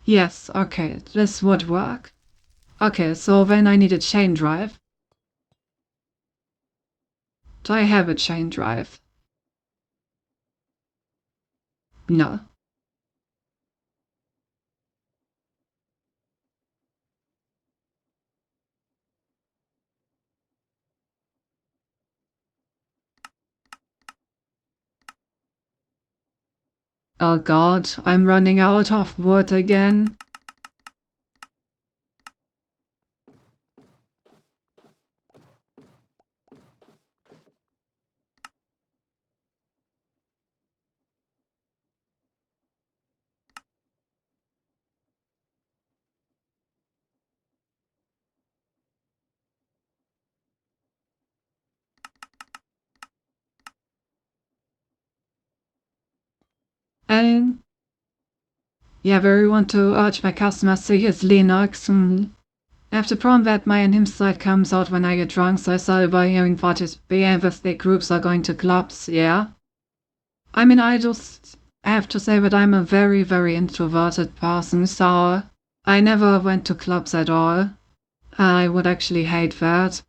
[SPEAKER 1] Yes, okay, this would work. Okay, so then I need a chain drive. Do I have a chain drive? No. Oh god, I'm running out of wood again. And yeah, very want to urge my customers to use Linux. I have the problem that my and him side comes out when I get drunk, so I started by hearing what is being with the groups are going to clubs, yeah. I mean, I just have to say that I'm a very, very introverted person, so I never went to clubs at all. I would actually hate that.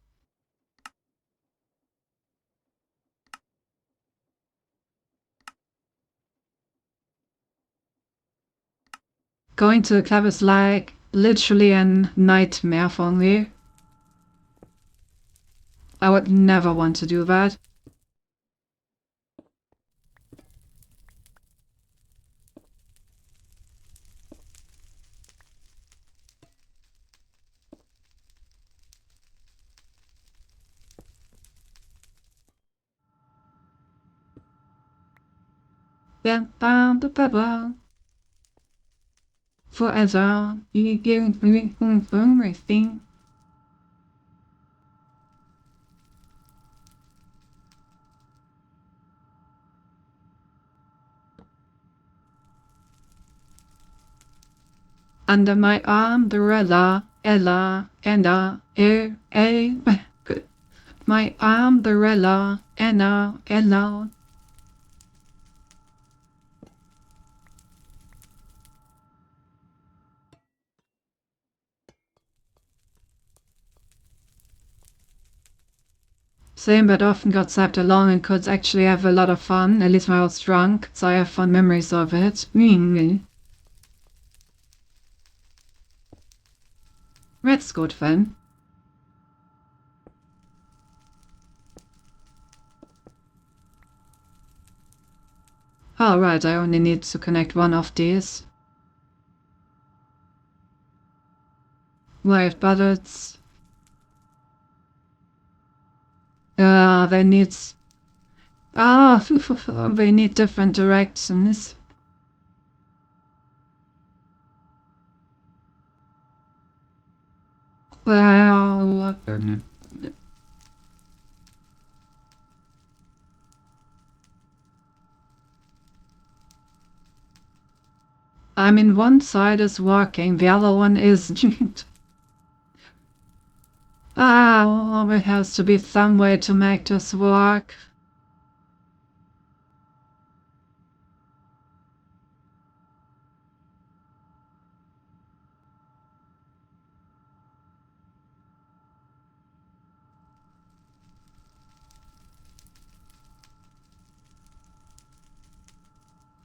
[SPEAKER 1] Going to a club is like literally a nightmare for me. I would never want to do that. Then bam the pepper. Forever, you give me everything. Under my umbrella, Ella, good. My umbrella, Ella. Same, but often got zapped along and could actually have a lot of fun, at least when I was drunk, so I have fond memories of it. That's good fun. Alright, I only need to connect one of these. Right, but it's... they need... they need different directions. Well... I mean, one side is working, the other one isn't. There has to be some way to make this work.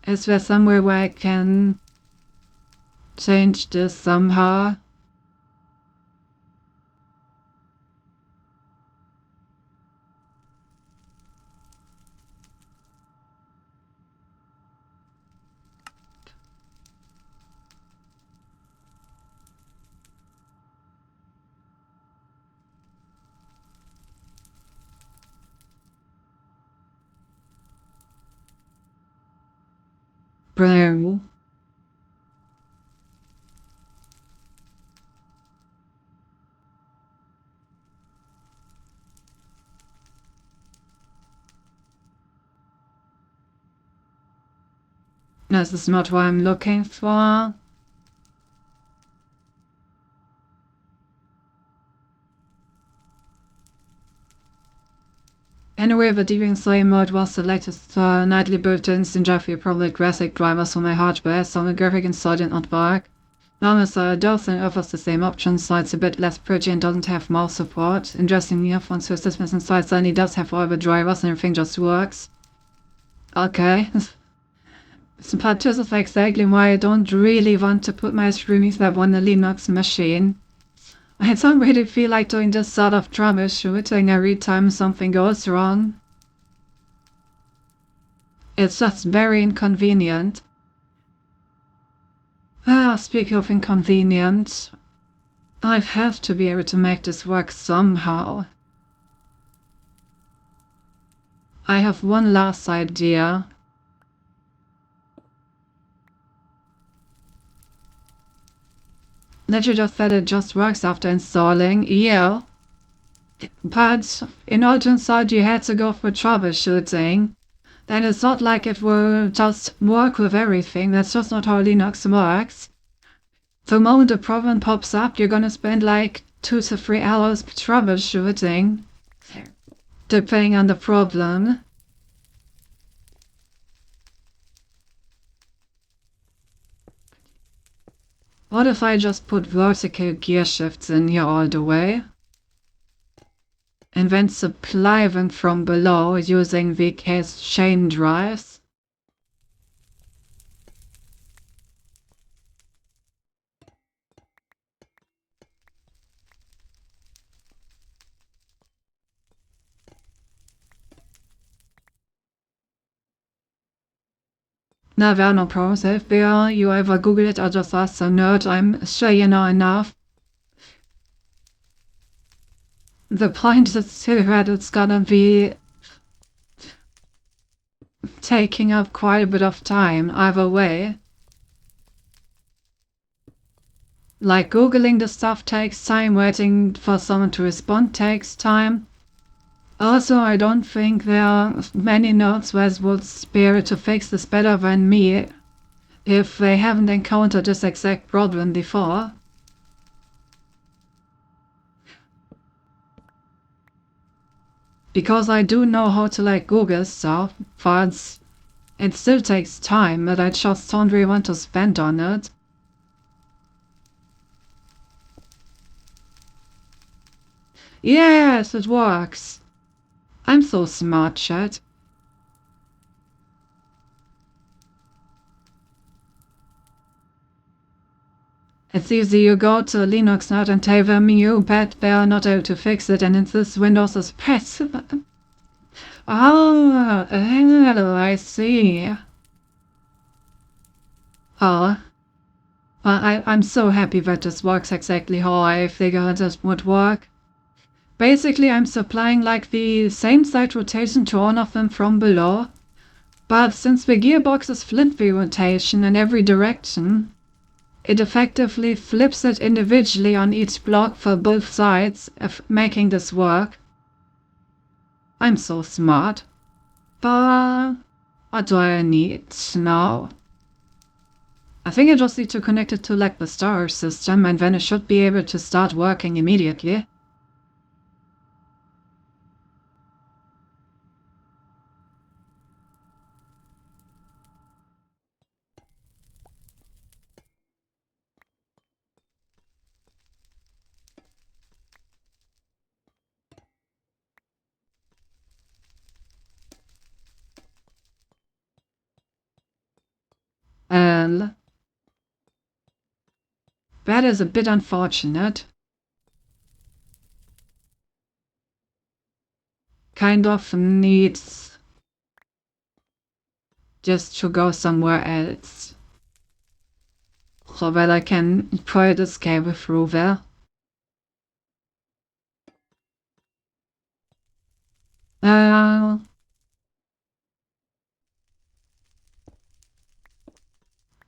[SPEAKER 1] Is there somewhere where I can change this somehow? Bro. This is not what I'm looking for. Anyway, the Deviant Slayer mode was the latest nightly built-ins in Jeffrey probably graphic drivers for my hardware, so the graphic inside did not work. Nonetheless, Dolphin offers the same options, so it's a bit less pretty and doesn't have mouse support. Interestingly enough, once your system is inside, suddenly does have all the drivers and everything just works. Okay. Part 2 is exactly why I don't really want to put my streaming stuff on a Linux machine. I don't really feel like doing this sort of troubleshooting every time something goes wrong. It's just very inconvenient. Speaking of inconvenient, I have to be able to make this work somehow. I have one last idea. That you just said it just works after installing, yeah. But in order to install, you had to go for troubleshooting. Then it's not like it will just work with everything. That's just not how Linux works. The moment a problem pops up, you're gonna spend like 2 to 3 hours troubleshooting, depending on the problem. What if I just put vertical gear shifts in here all the way? And then supply them from below using VK's chain drives? No, there are no problems. If there, you either Google it or just ask a nerd. I'm sure you know enough. The point is still that it's gonna be taking up quite a bit of time either way. Like Googling the stuff takes time, waiting for someone to respond takes time. Also, I don't think there are many nerds that would be able to fix this better than me if they haven't encountered this exact problem before. Because I do know how to like Google stuff, but it still takes time that I just don't really want to spend on it. Yes, it works. I'm so smart, chat. It's easy, you go to Linux Node and tell them you bet they are not able to fix it, and this Windows is press. Oh, I see. Oh, well, I'm so happy that this works exactly how I figured it would work. Basically, I'm supplying like the same side rotation to all of them from below, but since the gearbox is flip-wheel rotation in every direction, it effectively flips it individually on each block for both sides, making this work. I'm so smart. But what do I need now? I think I just need to connect it to like the star system, and then it should be able to start working immediately. And that is a bit unfortunate. Kind of needs just to go somewhere else so that I can put this cable through there.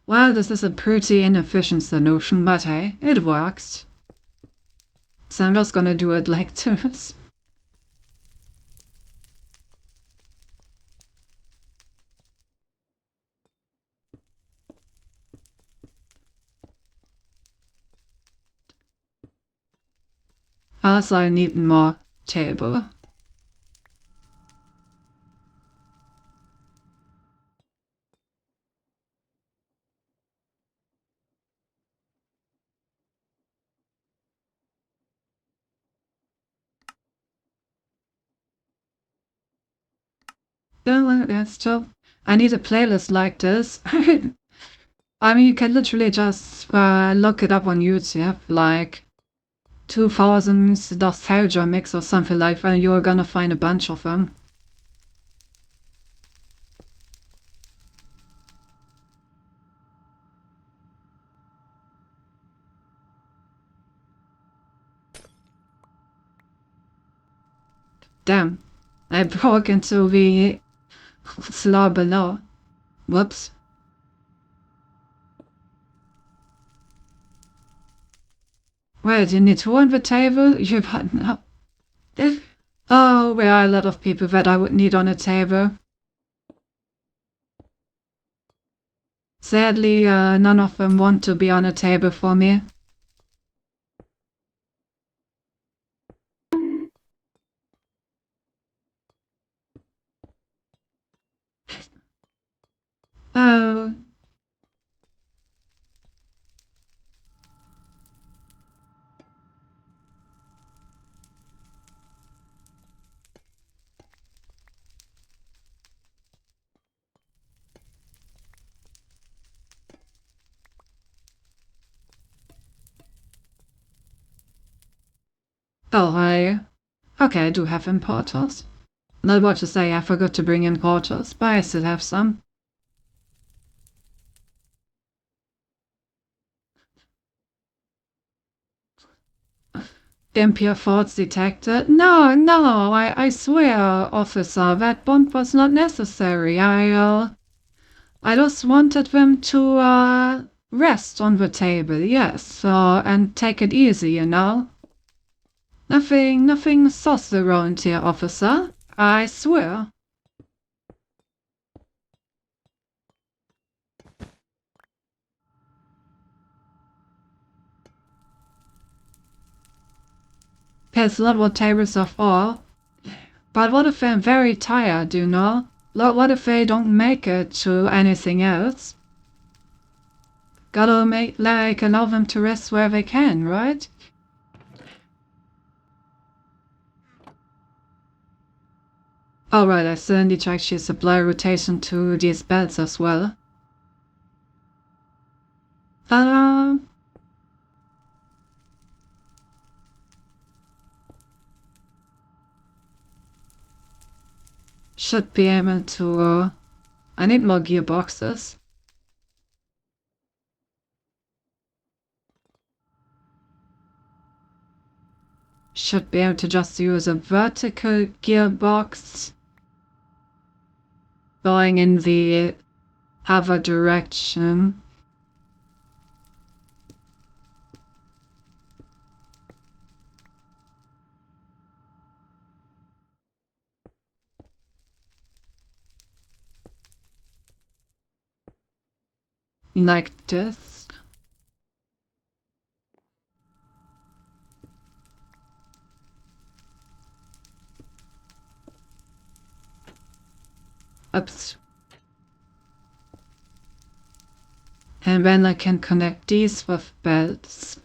[SPEAKER 1] Well, this is a pretty inefficient solution, but hey, it works. So I'm just gonna do it like this. Also, I need more table. Still, I need a playlist like this. I mean, you can literally just look it up on YouTube, like 2000s nostalgia mix or something like that, and you're gonna find a bunch of them. Damn, I broke into the slab below. Whoops. Wait, you need two on the table? You but no. Oh, there are a lot of people that I would need on a table. Sadly, none of them want to be on a table for me. Oh. Oh, okay, I do have importers. Not what to say, I forgot to bring in quarters, but I still have some. Impure thoughts detected. No, I swear, officer, that bond was not necessary. I just wanted them to, rest on the table, yes, and take it easy, you know. Nothing sauce around here, officer. I swear. There's not what tables of all. But what if they're very tired, you know? What if they don't make it to anything else? Gotta allow them to rest where they can, right? Alright, I still need to actually supply rotation to these beds as well. Should be able to... I need more gearboxes. Should be able to just use a vertical gearbox going in the other direction. Like this. Oops. And then I can connect these with belts.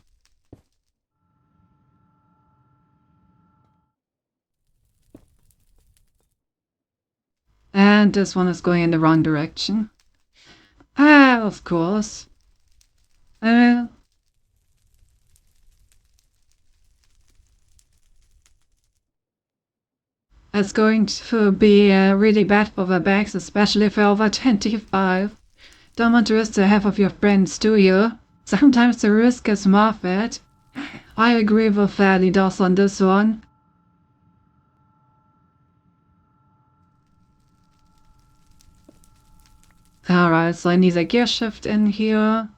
[SPEAKER 1] And this one is going in the wrong direction. Ah, of course. It's going to be really bad for the bags, especially for over 25. Don't want to risk the health of your friends, do you? Sometimes the risk is worth it. I agree with Adidas on this one. Alright, so I need a gear shift in here.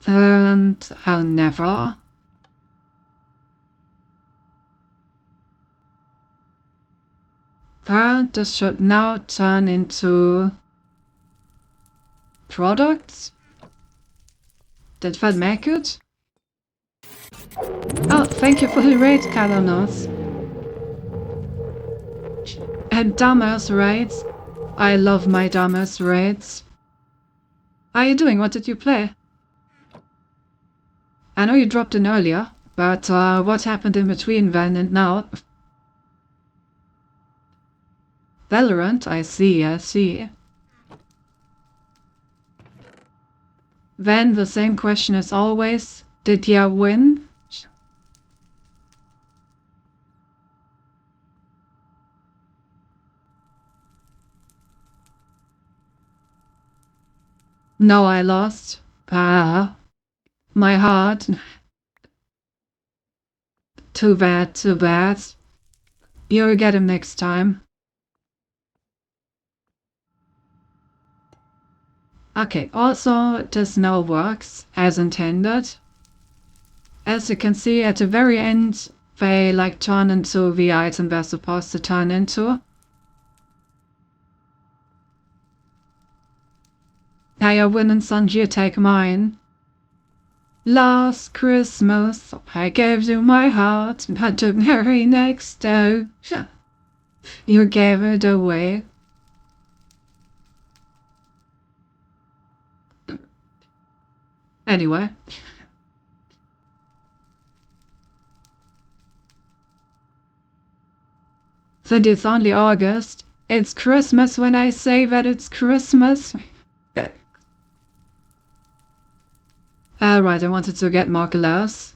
[SPEAKER 1] And I'll never. But this should now turn into products. Did that make it? Oh, thank you for the raid, Kalanos. And Damas raids. I love my Damas raids. How are you doing? What did you play? I know you dropped in earlier, but what happened in between then and now? Valorant? I see, I see. Then the same question as always. Did ya win? No, I lost. Ah, my heart. Too bad, too bad. You'll get him next time. Okay, also this now works as intended. As you can see at the very end, they like turn into the item they're supposed to turn into. Now you're winning, son, you take mine. Last Christmas, I gave you my heart, but the very next day, you gave it away. Anyway. Since it's only August, it's Christmas when I say that it's Christmas. Alright, I wanted to get more glass.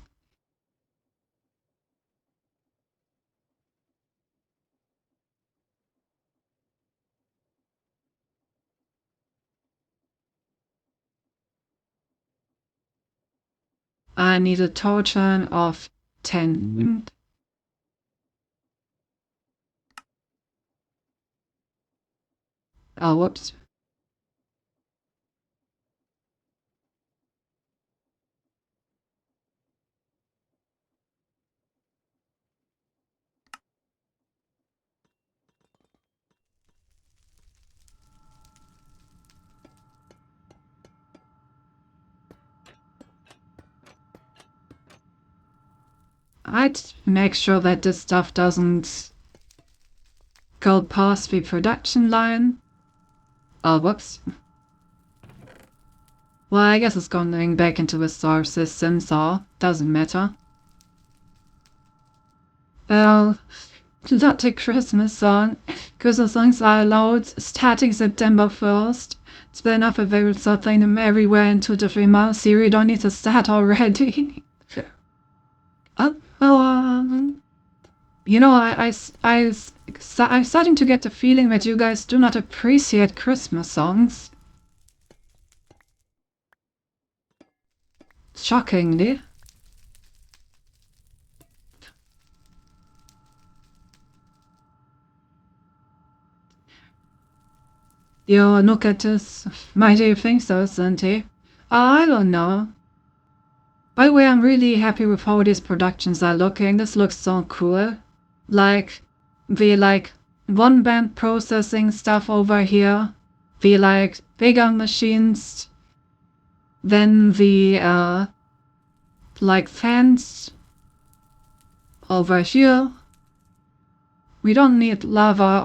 [SPEAKER 1] I need a total of 10. Oh, whoops. I'd make sure that this stuff doesn't go past the production line. Oh, whoops. Well, I guess it's going back into the star system, so doesn't matter. Well, not a Christmas song, because the songs are allowed starting September 1st. It's been enough available playing them everywhere in 2 to 3 months. You don't need to start already. You know, I'm starting to get the feeling that you guys do not appreciate Christmas songs. Shockingly. You look at this. Why do you think so, Santi? I don't know. By the way, I'm really happy with how these productions are looking. This looks so cool. Like, the one band processing stuff over here. The bigger machines. Then the fans over here. We don't need lava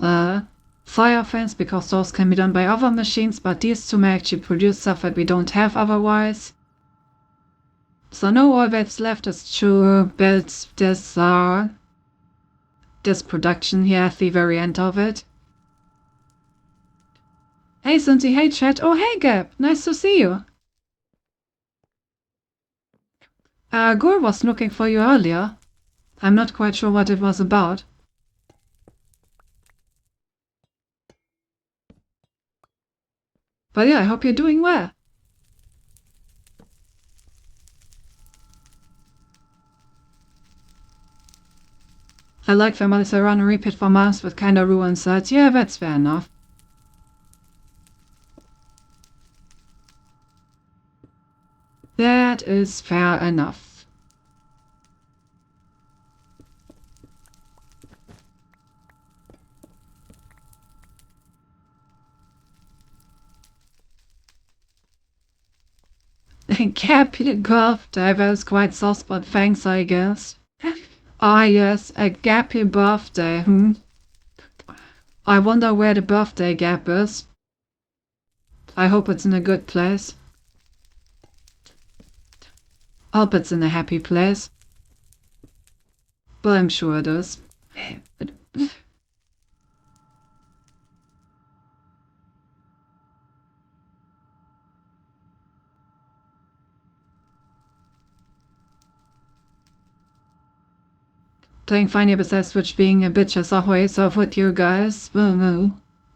[SPEAKER 1] or fire fans because those can be done by other machines, but these two may actually produce stuff that we don't have otherwise. So now all that's left is to build this production here at the very end of it. Hey Cindy, hey chat, oh hey Gab, nice to see you. Gore was looking for you earlier. I'm not quite sure what it was about. But yeah, I hope you're doing well. I like them as I run and repeat for months with kinda ruined sites. Yeah, that's fair enough. That is fair enough. Happy birthday, that was quite soft, but thanks, I guess. Ah yes, a happy birthday, I wonder where the birthday gap is. I hope it's in a good place. Hope it's in a happy place. But I'm sure it is. Playing Final besides Switch being a bitch as always, so with you guys.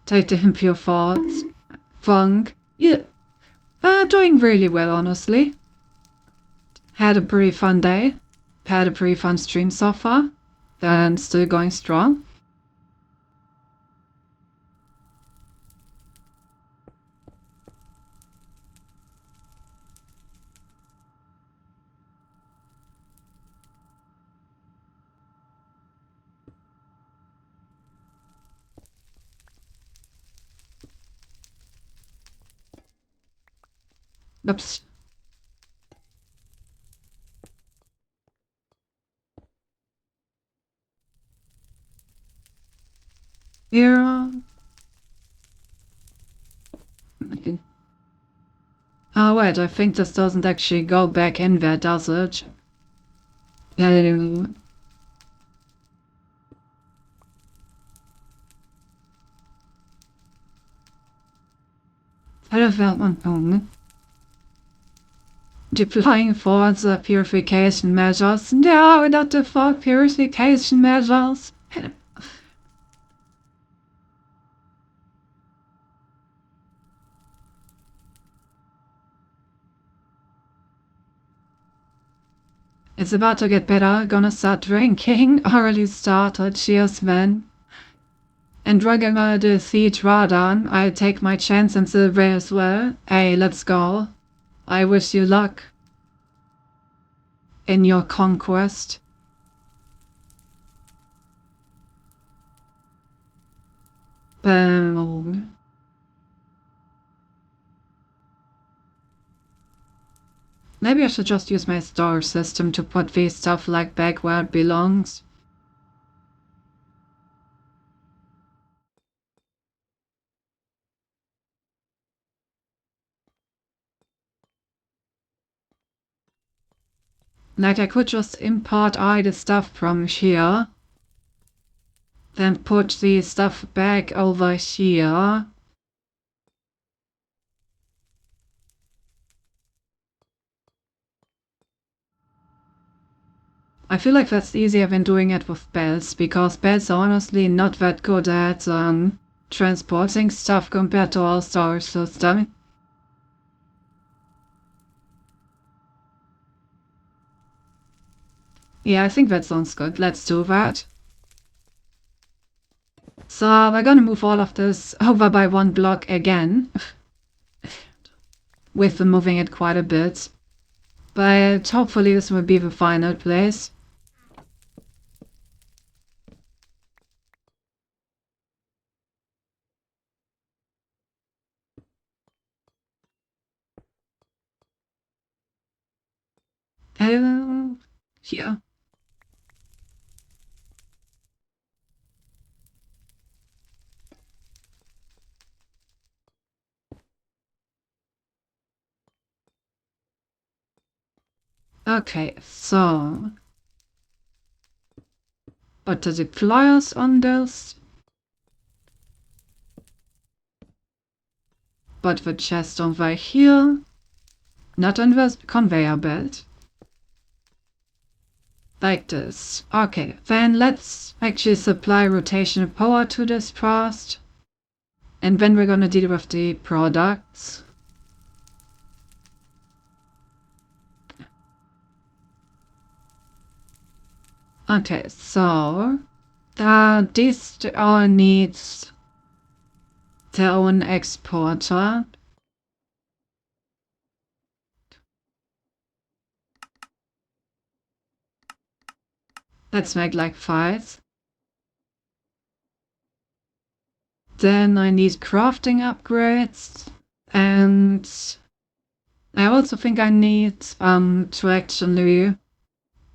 [SPEAKER 1] Take to him for your thoughts. Funk. Yeah. Doing really well, honestly. Had a pretty fun day. Had a pretty fun stream so far. And still going strong. Oops. Here. Oh wait, I think this doesn't actually go back in there, does it? Development deploying for the purification measures. No, not the fuck purification measures. It's about to get better. Gonna start drinking. Already started. Cheers, man. And drugging the siege Radan. I'll take my chance and Silver as well. Hey, let's go. I wish you luck in your conquest. Boom. Maybe I should just use my star system to put this stuff back where it belongs. Like I could just import all the stuff from here. Then put the stuff back over here. I feel like that's easier than doing it with Bells, because Bells are honestly not that good at transporting stuff compared to our storage system. Yeah, I think that sounds good. Let's do that. So we're gonna move all of this over by 1 block again. With moving it quite a bit. But hopefully this will be the final place. Here. Okay, so put the deployers on this. Put the chest over here. Not on the conveyor belt. Like this. Okay, then let's actually supply rotational power to this first. And then we're gonna deal with the products. Okay, so this all needs their own exporter. Let's make like 5. Then I need crafting upgrades, and I also think I need to actually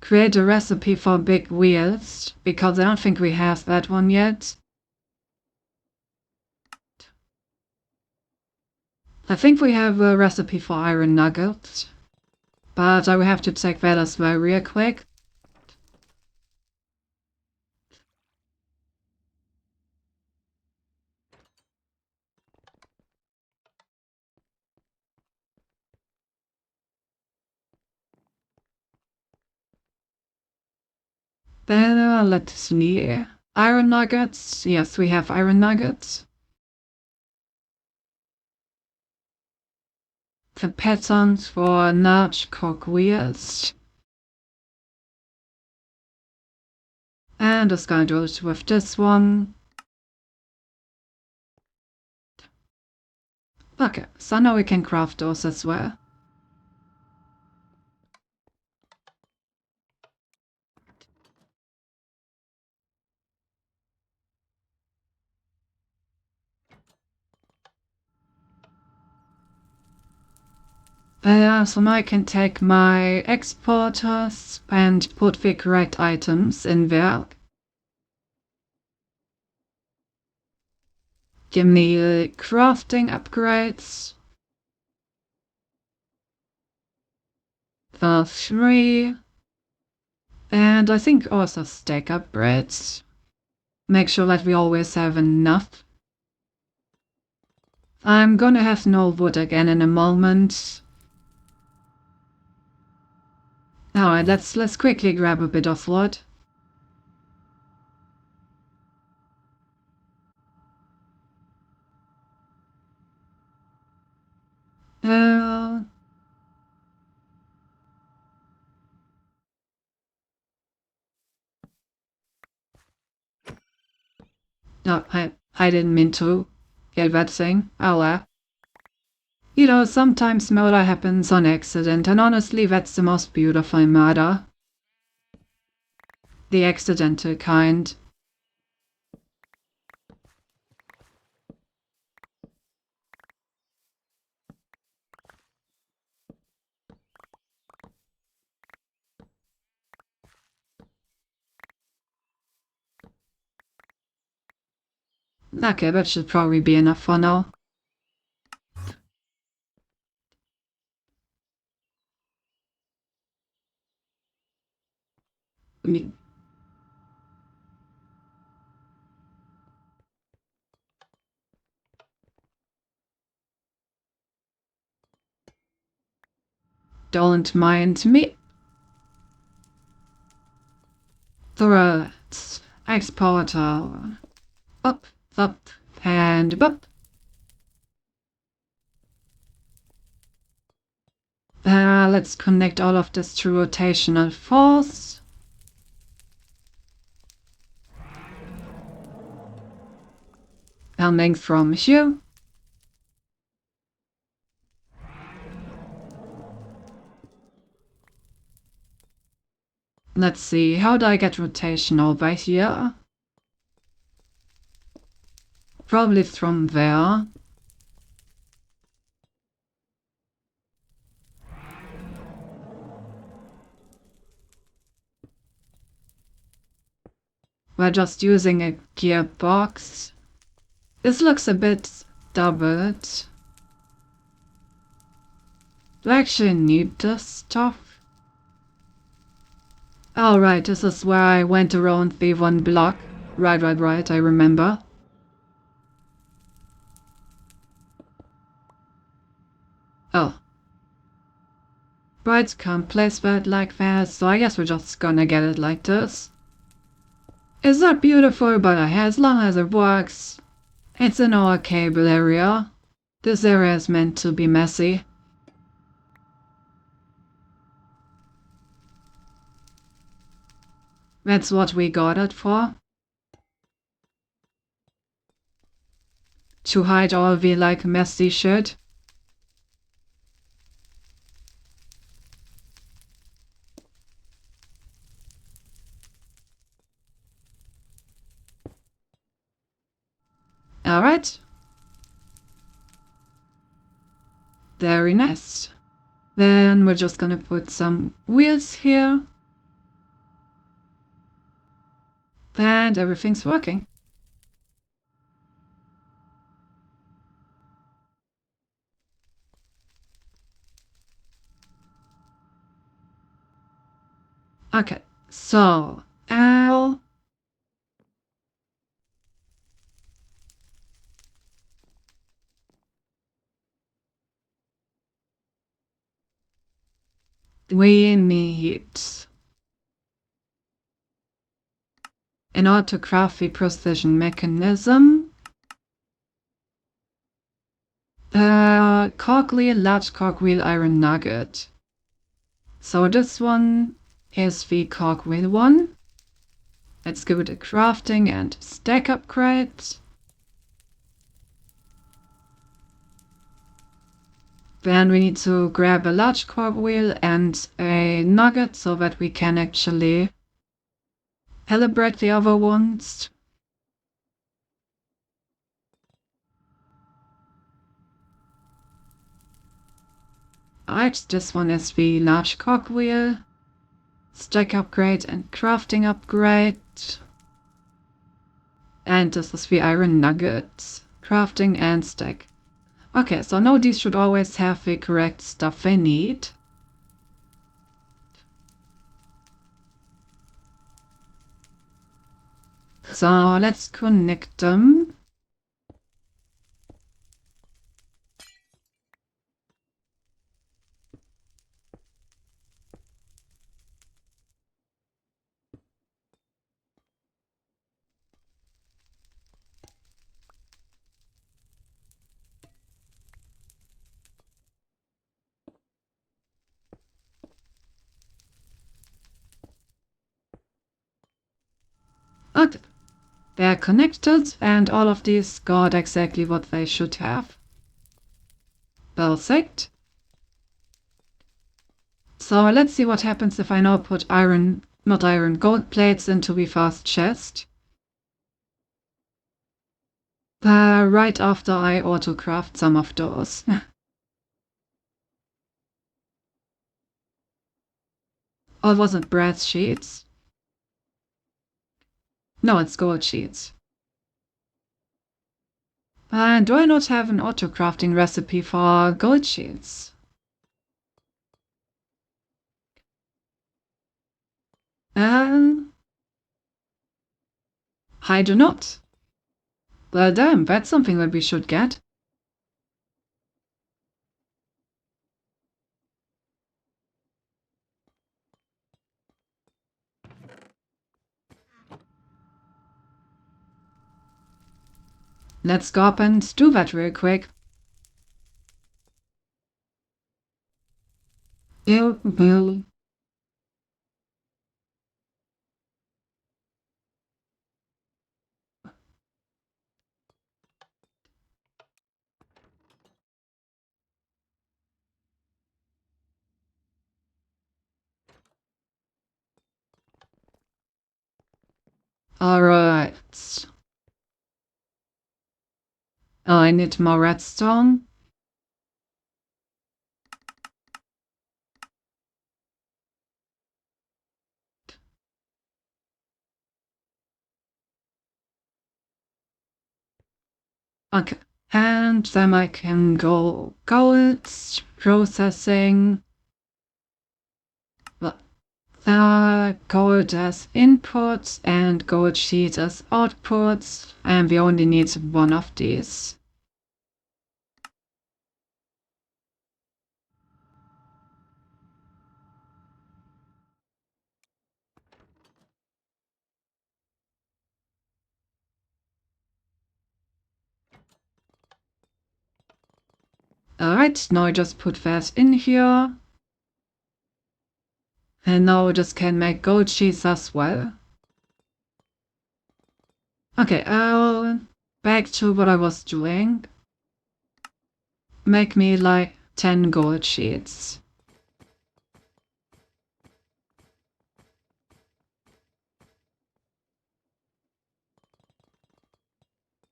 [SPEAKER 1] create a recipe for big wheels, because I don't think we have that one yet. I think we have a recipe for iron nuggets, but I will have to check that as well real quick. Then let's see. Iron nuggets. Yes, we have iron nuggets. The patterns for large cog wheels. And it's gonna do it with this one. Okay, so now we can craft those as well. So now I can take my exporters and put the correct items in there. Give me crafting upgrades. The 3. And I think also stack upgrades. Make sure that we always have enough. I'm gonna have no wood again in a moment. Alright, let's quickly grab a bit of wood. No, I didn't mean to get that thing. Oh well. You know, sometimes murder happens on accident, and honestly, that's the most beautiful murder. The accidental kind. Okay, that should probably be enough for now. me. Don't mind me. Threads. Exporter. Up, up, and up. Let's connect all of this to rotational force. Coming from here. Let's see, how do I get rotation over here? Probably from there. We're just using a gearbox. This looks a bit doubled. Do I actually need this stuff? Oh right, this is where I went around the one block. Right, I remember. Oh. Right, can't place that like that, so I guess we're just gonna get it like this. It's not beautiful, but as long as it works. It's in our cable area. This area is meant to be messy. That's what we got it for. To hide all the like messy shit. Alright. Very nice. Then we're just gonna put some wheels here. And everything's working. Okay, so L. We need an orthography precision mechanism. Cogwheel, large cogwheel iron nugget. So this one is the cogwheel one. Let's go to crafting and stack upgrades. Then we need to grab a large cogwheel and a nugget so that we can actually calibrate the other ones. Alright, this one is the large cogwheel. Stack upgrade and crafting upgrade. And this is the iron nuggets. Crafting and stack. Okay, so now these should always have the correct stuff they need. So let's connect them. Okay. They're connected and all of these got exactly what they should have. Perfect. So let's see what happens if I now put gold plates into the first chest. Right after I auto-craft some of those. Or was it brass sheets? No, it's gold sheets. Do I not have an auto-crafting recipe for gold sheets? I do not. Well, damn, that's something that we should get. Let's go up and do that real quick. Bill. Alright. Oh, I need more redstone. Okay. And then I can go gold processing. Gold as inputs and gold sheets as outputs. And we only need one of these. Alright, now I just put that in here. And now I just can make gold sheets as well. Okay, back to what I was doing. Make me like 10 gold sheets.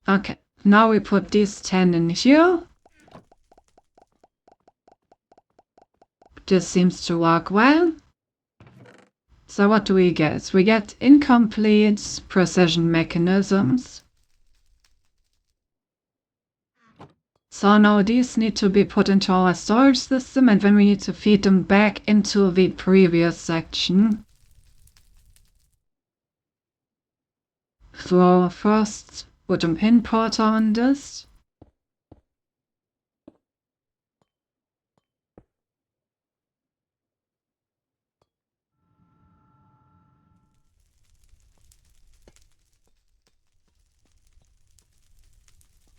[SPEAKER 1] Okay, now we put these 10 in here. This seems to work well. So what do we get? We get incomplete precision mechanisms. So now these need to be put into our storage system, and then we need to feed them back into the previous section. So first put an import on this.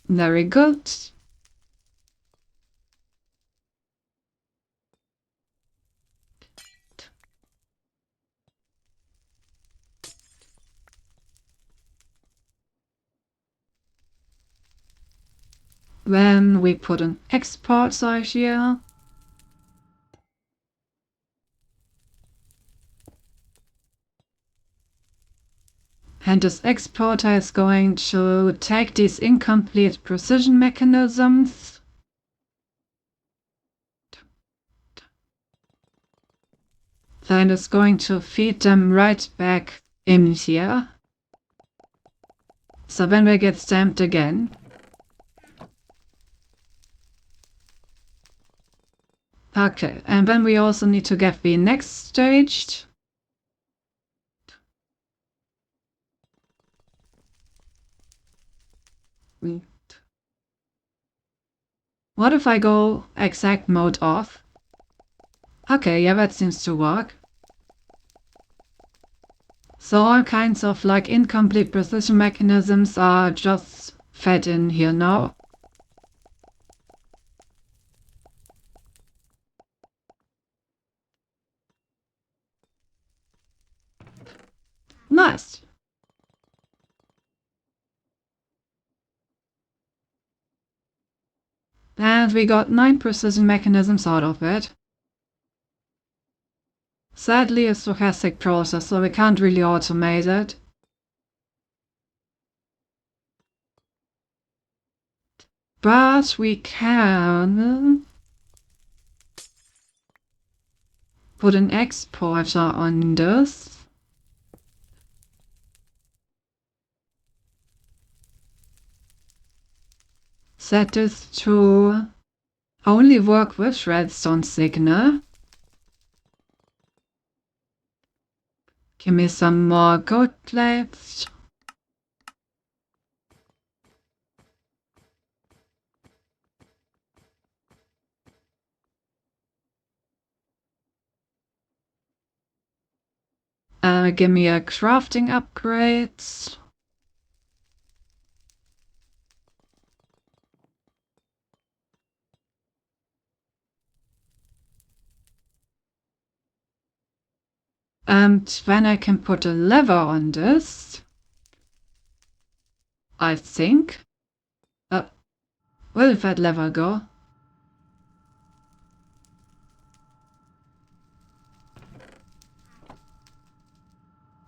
[SPEAKER 1] Very good. Then we put an export side here. And this exporter is going to take these incomplete precision mechanisms then it's going to feed them right back in here. So then we get stamped again. Okay, and then we also need to get the next stage. What if I go exact mode off? Okay, yeah, that seems to work. So all kinds of like incomplete precision mechanisms are just fed in here now. Nice. And we got 9 precision mechanisms out of it. Sadly, a stochastic process, so we can't really automate it. But we can put an exporter on this. Set this to only work with redstone signal. Give me some more gold plates. Give me a crafting upgrade. And then I can put a lever on this. I think. Where did that lever go?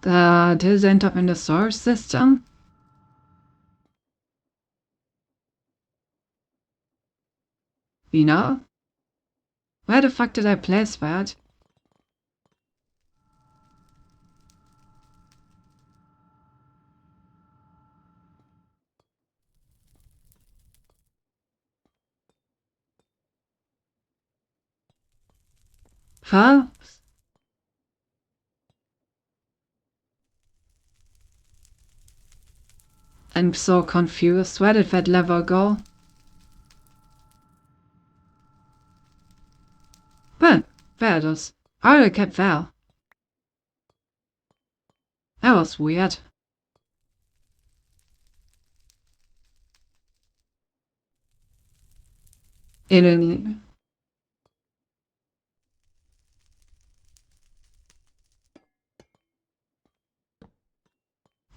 [SPEAKER 1] That is end up in the source system. You know? Where the fuck did I place that? Huh? I'm so confused. Where did that lever go? Well, there it is. Oh, I kept there. That was weird.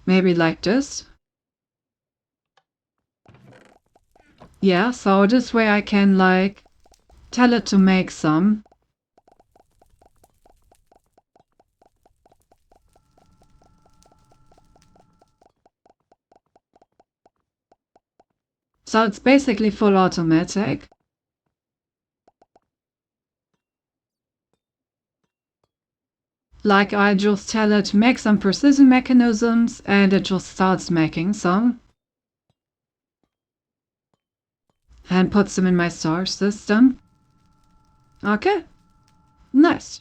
[SPEAKER 1] Maybe like this? Yeah, so this way I can, like, tell it to make some. So it's basically full automatic. Like, I just tell it to make some precision mechanisms and it just starts making some. And puts them in my star system. Okay. Nice.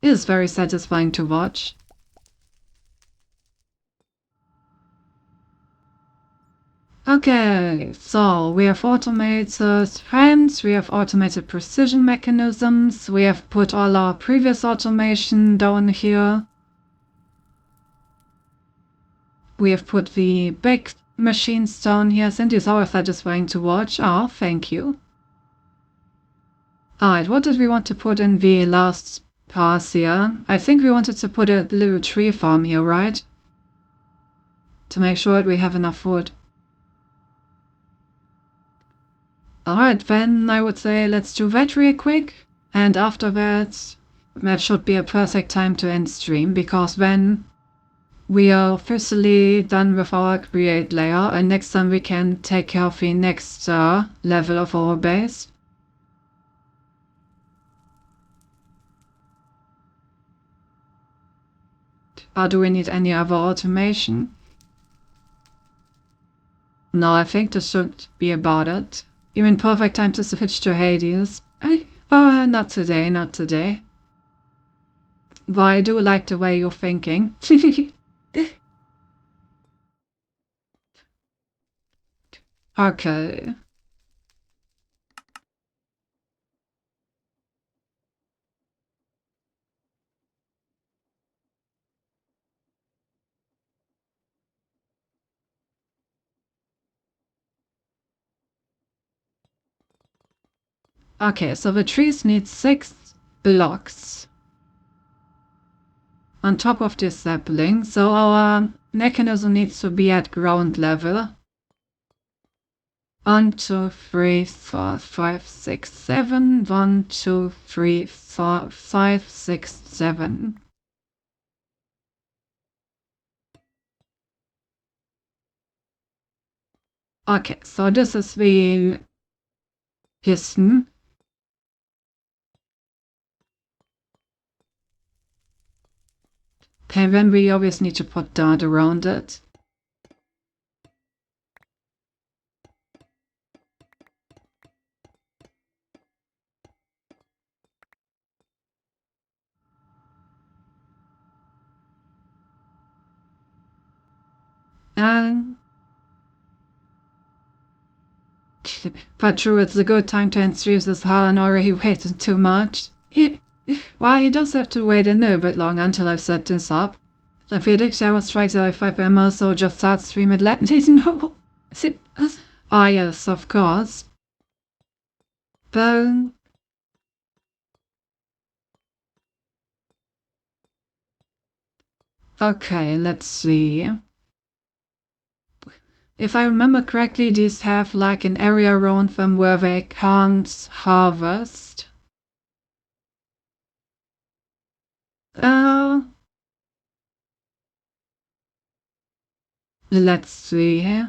[SPEAKER 1] It is very satisfying to watch. Okay, so we have automated fans, we have automated precision mechanisms, we have put all our previous automation down here. We have put the big machines down here. Cindy is always satisfying to watch. Oh, thank you. Alright, what did we want to put in the last pass here? I think we wanted to put a little tree farm here, right? To make sure that we have enough wood. Alright, then I would say let's do that real quick. And after that, that should be a perfect time to end stream, because then we are officially done with our create layer, and next time we can take care of the next level of our base. Do we need any other automation? No, I think this should be about it. Even perfect time to switch to Hades. Oh, not today, not today. But I do like the way you're thinking. Okay. Okay, so the trees need 6 blocks on top of this sapling, so our mechanism needs to be at ground level. 1, 2, 3, 4, 5, 6, 7. 1, 2, 3, 4, 5, 6, 7. Okay, so this is the piston. Okay, then we always need to put dirt around it. But true, it's a good time to introduce this Harlan, or he waited too much. Why, he does have to wait a little bit long until I've set this up. The Felix shower strikes at 5 p.m. so just start stream at 11. No. Ah, yes, of course. But okay, let's see. If I remember correctly, these have like an area around them where they can't harvest. Let's see.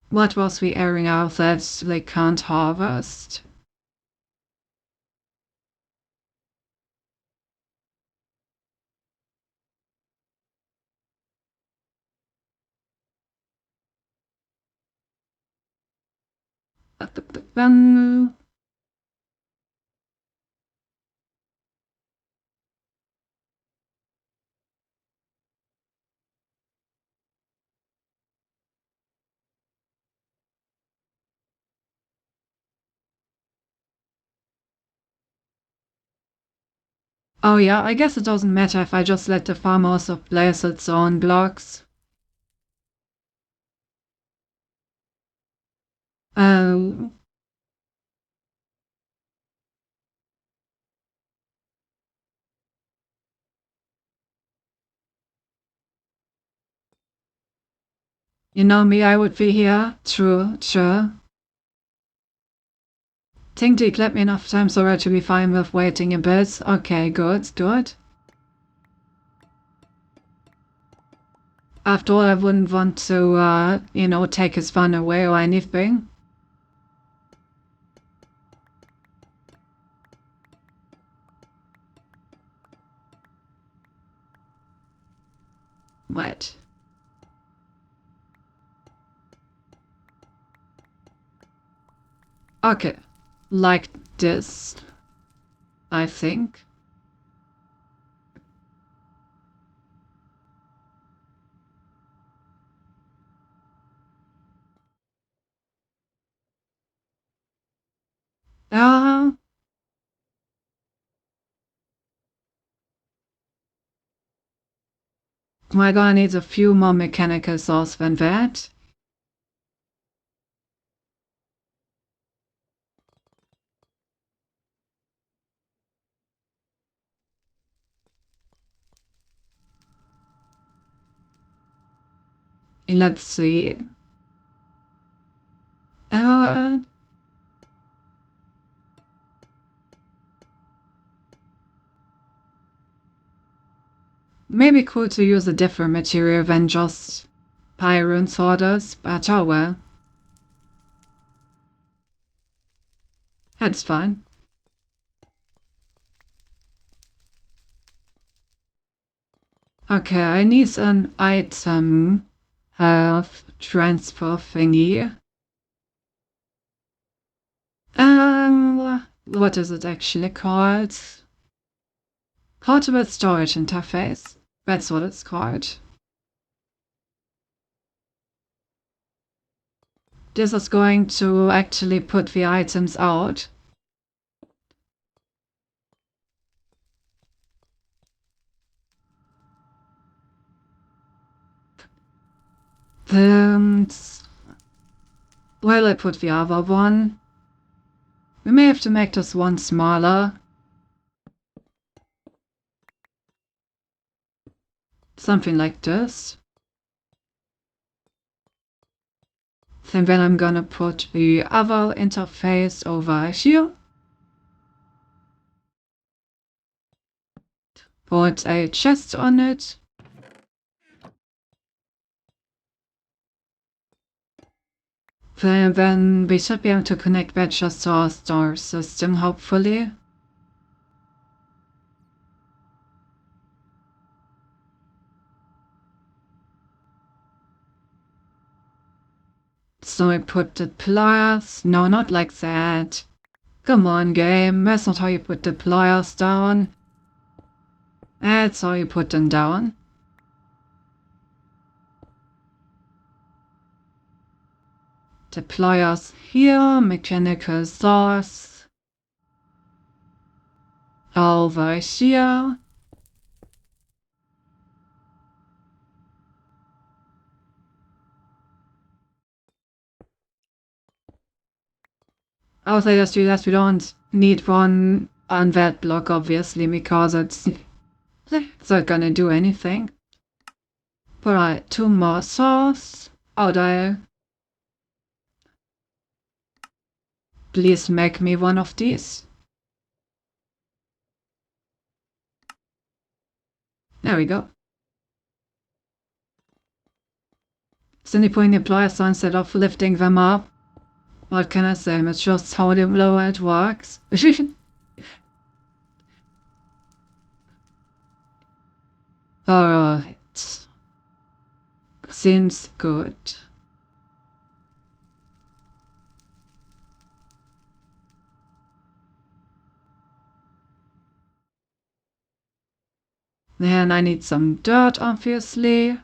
[SPEAKER 1] What was the area that they can't harvest? Oh yeah, I guess it doesn't matter if I just let the farm also place its own blocks. Oh. You know me, I would be here. True, sure. Think Dick let me enough time so I to be fine with waiting a bit. Okay, good, good. After all, I wouldn't want to, take his fun away or anything. What? Okay, like this, I think. My guy needs a few more mechanical saws than that. Let's see. Maybe cool to use a different material than just Pyron sawdust, but oh well. That's fine. Okay, I need an item health transfer thingy. What is it actually called? Portable storage interface. That's what it's called. This is going to actually put the items out. Well, I put the other one. We may have to make this one smaller. Something like this. And then I'm gonna put the other interface over here. Put a chest on it. Then we should be able to connect that just to our star system, hopefully. So I put the pliers. No, not like that. Come on, game. That's not how you put the pliers down. That's how you put them down. Deployers here, mechanical saws over here. Also, just that we don't need one on that block, obviously, because it's not gonna do anything. But alright, 2 more saws. Oh, there. Please make me one of these. There we go. Cindy putting the pliers on instead of lifting them up. What can I say? It's just how the blower it works. Alright. Seems good. Then I need some dirt, obviously.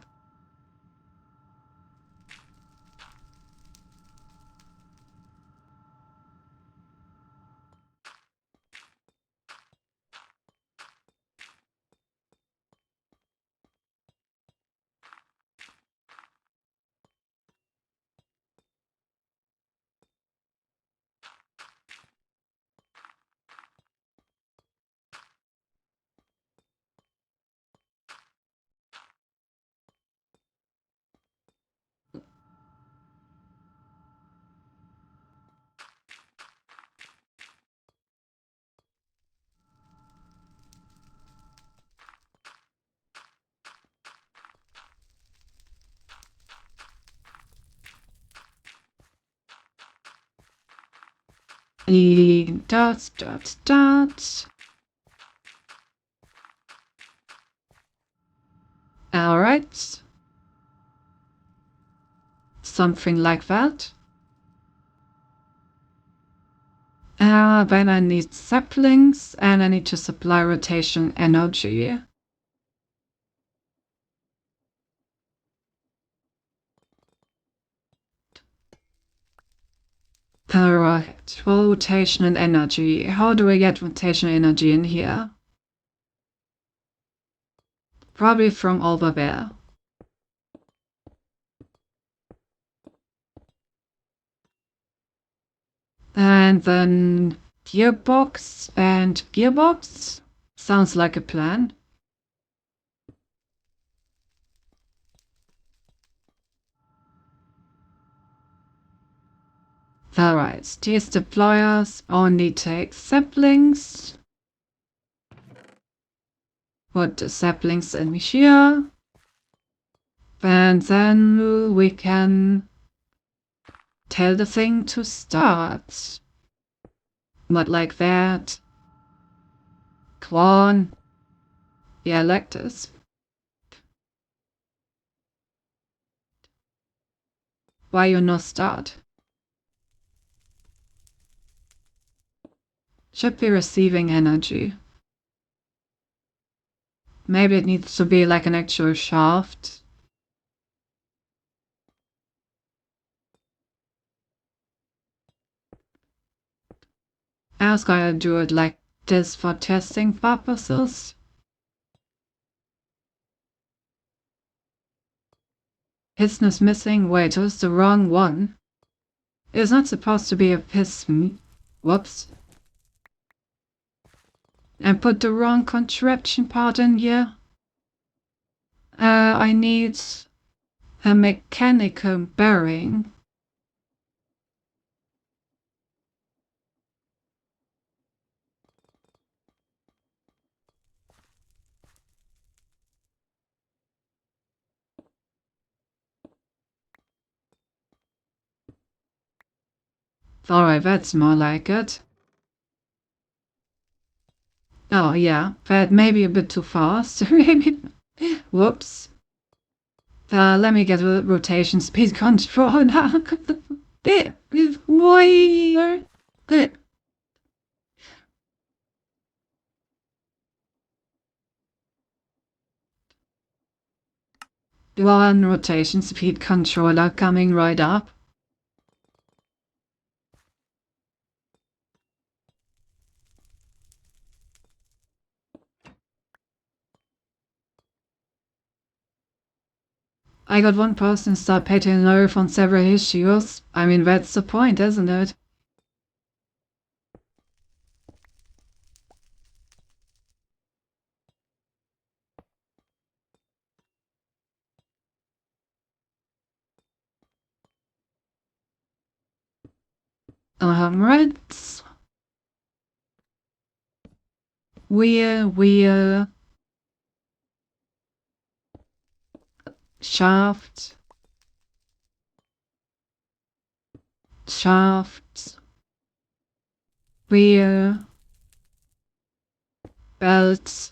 [SPEAKER 1] Dirt. Alright. Something like that. Then I need saplings and I need to supply rotation energy. Alright, rotation and energy. How do I get rotation energy in here? Probably from over there. And then gearbox and gearbox. Sounds like a plan. Alright, these deployers only take saplings. Put the saplings in here. And then we can tell the thing to start. Not like that. Come on. Yeah, like this. Why you not start? Should be receiving energy. Maybe it needs to be like an actual shaft. I was gonna do it like this for testing purposes. Piston is missing. Wait, it was the wrong one. It's not supposed to be a piston. Whoops. And put the wrong contraption part in here. I need a mechanical bearing. Alright, that's more like it. Oh yeah, that may be a bit too fast. Maybe. Whoops. Let me get a rotation speed control now. One rotation speed controller coming right up. I got one person start painting nerve on several issues. I mean, that's the point, isn't it? Right. Wheel, shaft, wheel, belt.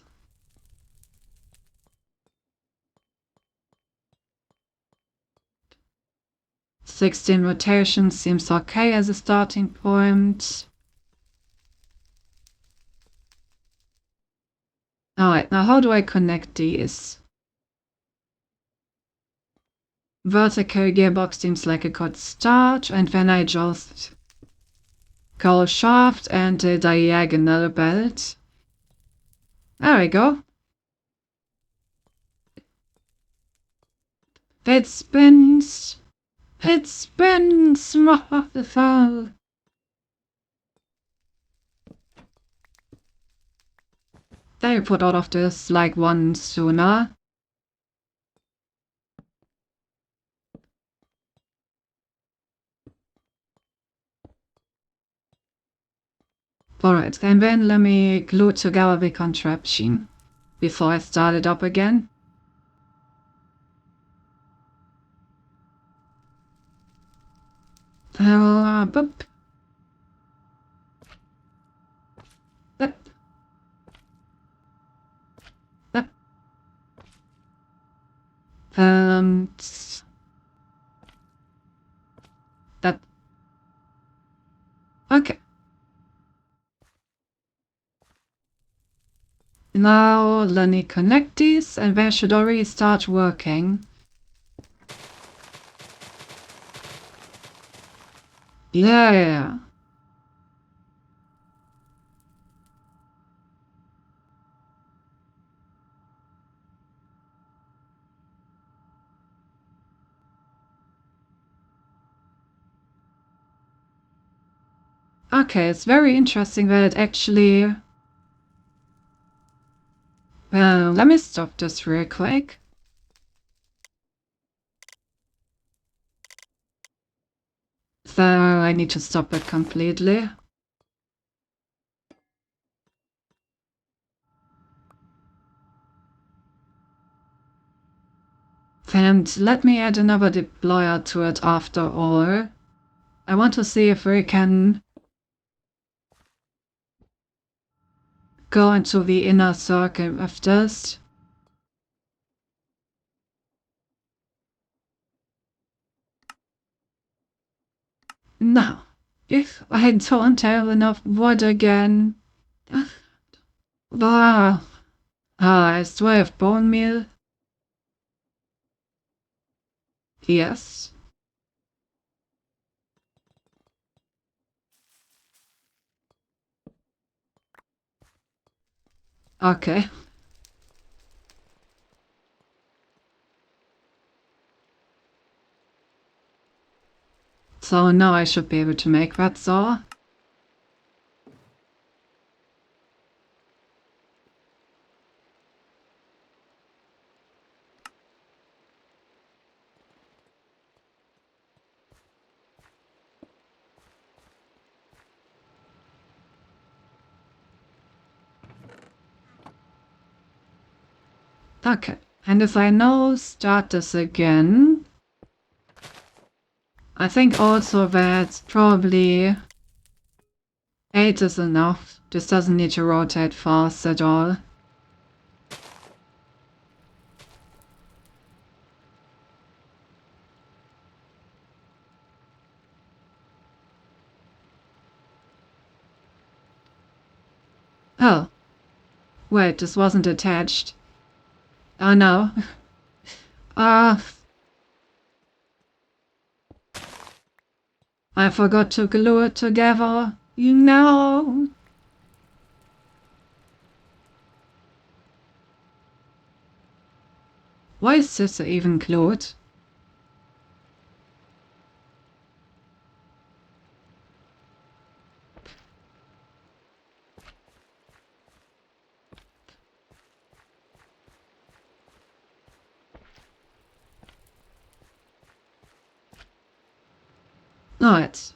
[SPEAKER 1] 16 rotations seems okay as a starting point. Alright, now how do I connect these? Vertical gearbox seems like a good start, and then I just call shaft and a diagonal belt. There we go. It spins. It spins. They put out of this like one sooner. Alright, and then let me glue together the contraption before I start it up again. Boop. That. That. That. Okay. Now let me connect these and they should already start working. Yeah. Okay, it's very interesting that it actually... let me stop this real quick. So I need to stop it completely. And let me add another deployer to it after all. I want to see if we can go into the inner circle of this. Now, if I don't have enough wood again... I still have bone meal. Yes. Okay. So now I should be able to make that saw. Okay. And if I now start this again, I think also that probably 8 is enough. This doesn't need to rotate fast at all. Oh. Wait, this wasn't attached. Oh no. I forgot to glue it together. You know. Why is this even glued? Alright.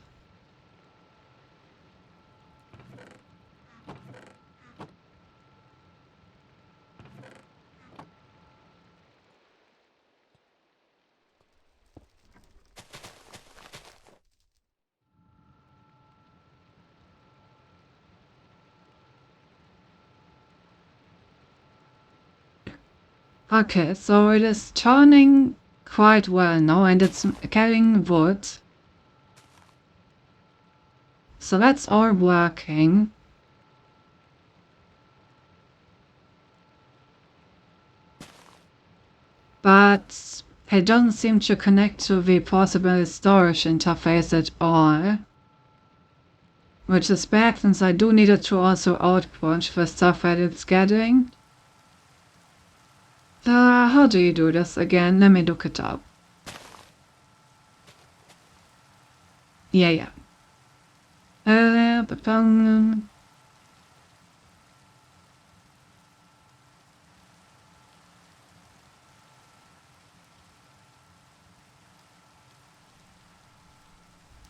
[SPEAKER 1] Okay, so it is turning quite well now, and it's carrying wood. So that's all working. But it doesn't seem to connect to the possible storage interface at all. Which is bad, since I do need it to also output the stuff that it's getting. How do you do this again? Let me look it up. Yeah.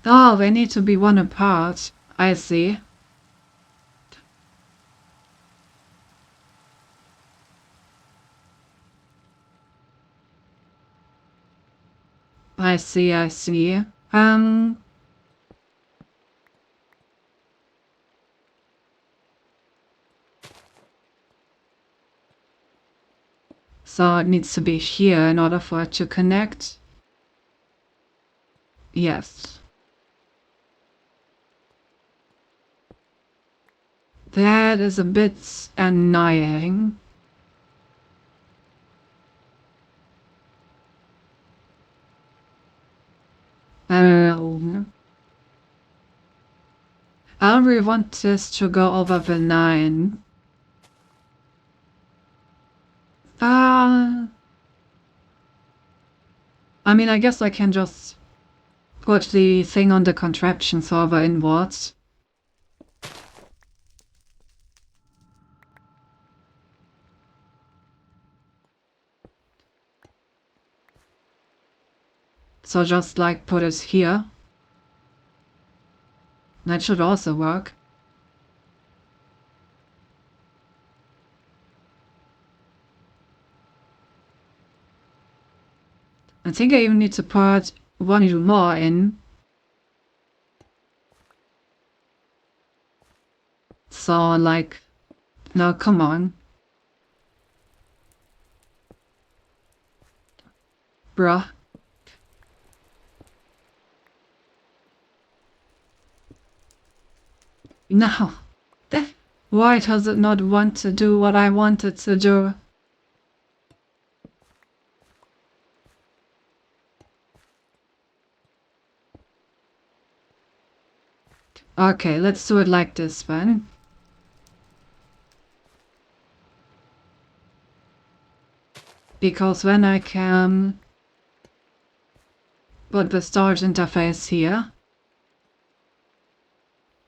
[SPEAKER 1] Oh, they need to be one apart. I see. I see. So it needs to be here in order for it to connect. Yes. That is a bit annoying. I really want this to go over the line. I mean, I guess I can just put the thing on the contraption server inwards. So just like put it here. That should also work. I think I even need to put one more in. So like, no, come on. Bruh. No. Why does it not want to do what I want it to do? Okay, let's do it like this then. Because then I can put the storage interface here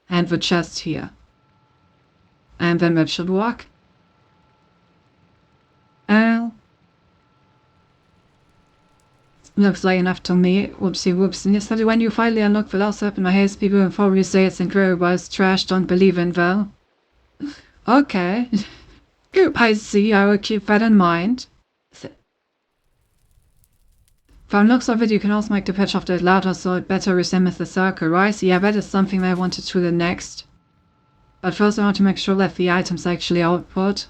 [SPEAKER 1] and the chest here. And then that should work. Looks like enough to me. Whoopsie whoops. And yesterday when you finally unlock the last step in my haze, people will probably say it's incredible, it's trash, don't believe in well. Okay. I see, I will keep that in mind. From looks of it, you can also make the patch of the louder so it better resembles the circle, right? Yeah, that is something I wanted to do next. But first I want to make sure that the items actually output.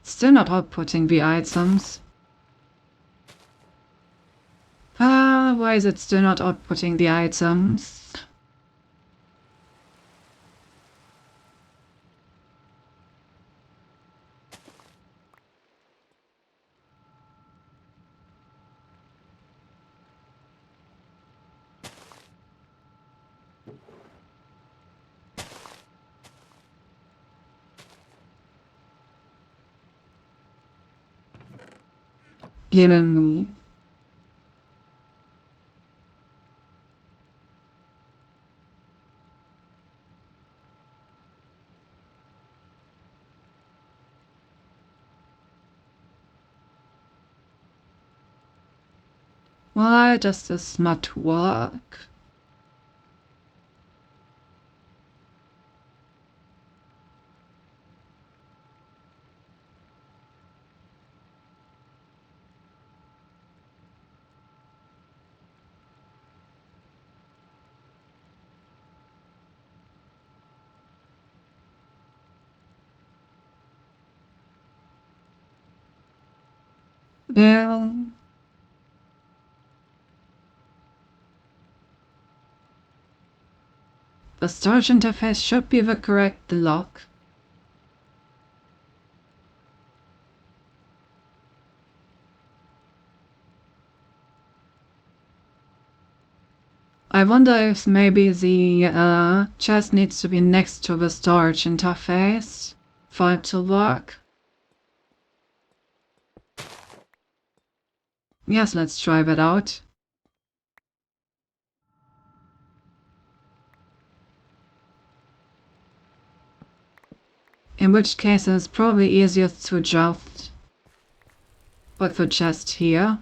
[SPEAKER 1] Still not outputting the items. Why is it still not outputting the items? Given me. Why does this not work? Well, the storage interface should be the correct lock. I wonder if maybe the chest needs to be next to the storage interface for it to work. Yes, let's try that out. In which case it's probably easiest to just put the chest here.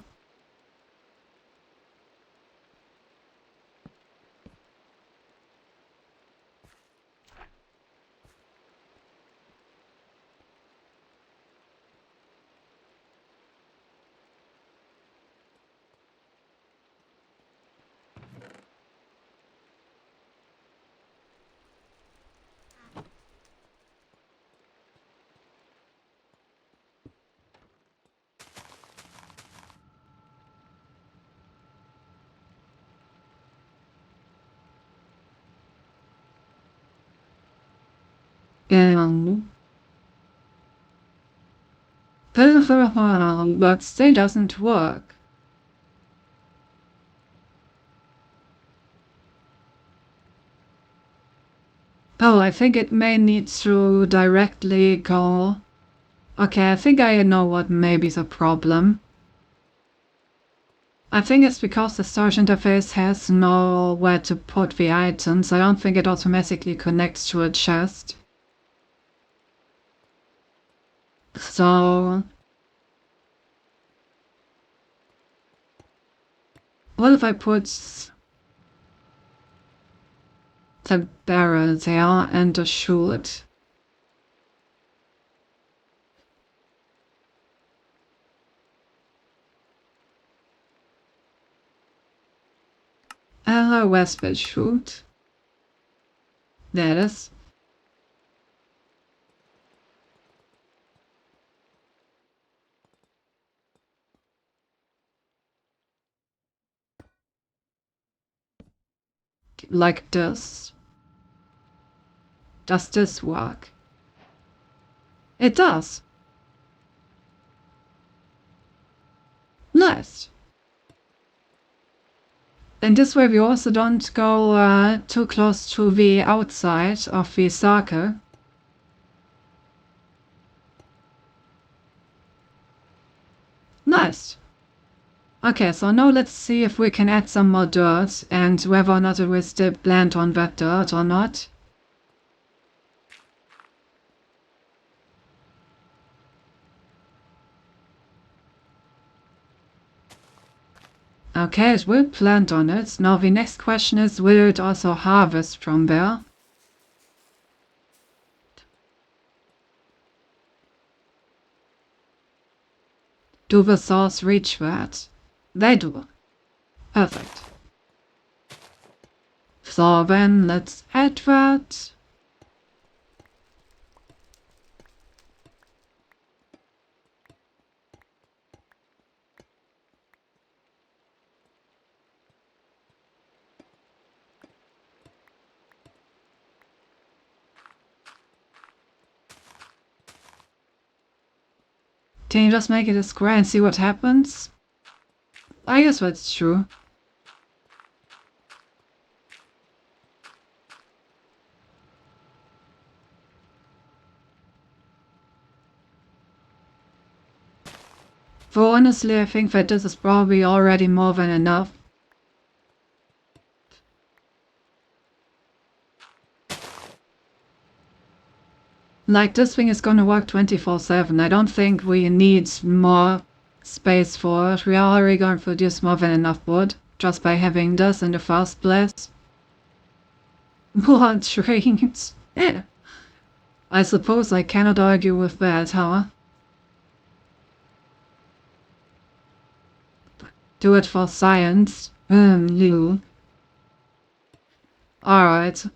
[SPEAKER 1] But still doesn't work. Oh, I think it may need to directly go. Okay, I think I know what may be the problem. I think it's because the storage interface has nowhere to put the items. I don't think it automatically connects to a chest. So what if I put the barrel there and a chute? Where's the chute? There it is. Like this. Does this work? It does. Nice. And this way we also don't go too close to the outside of the circle. Nice. Okay, so now let's see if we can add some more dirt and whether or not it will still blend on that dirt or not. Okay, it will plant on it. Now the next question is, will it also harvest from there? Do the saws reach that? They do. Perfect. So then let's add that. Can you just make it a square and see what happens? I guess that's true. For honestly, I think that this is probably already more than enough. Like, this thing is gonna work 24/7. I don't think we need more space for it. We are already going to produce more than enough wood just by having this in the first place. More trains. I suppose I cannot argue with that, huh? Do it for science. You. Alright.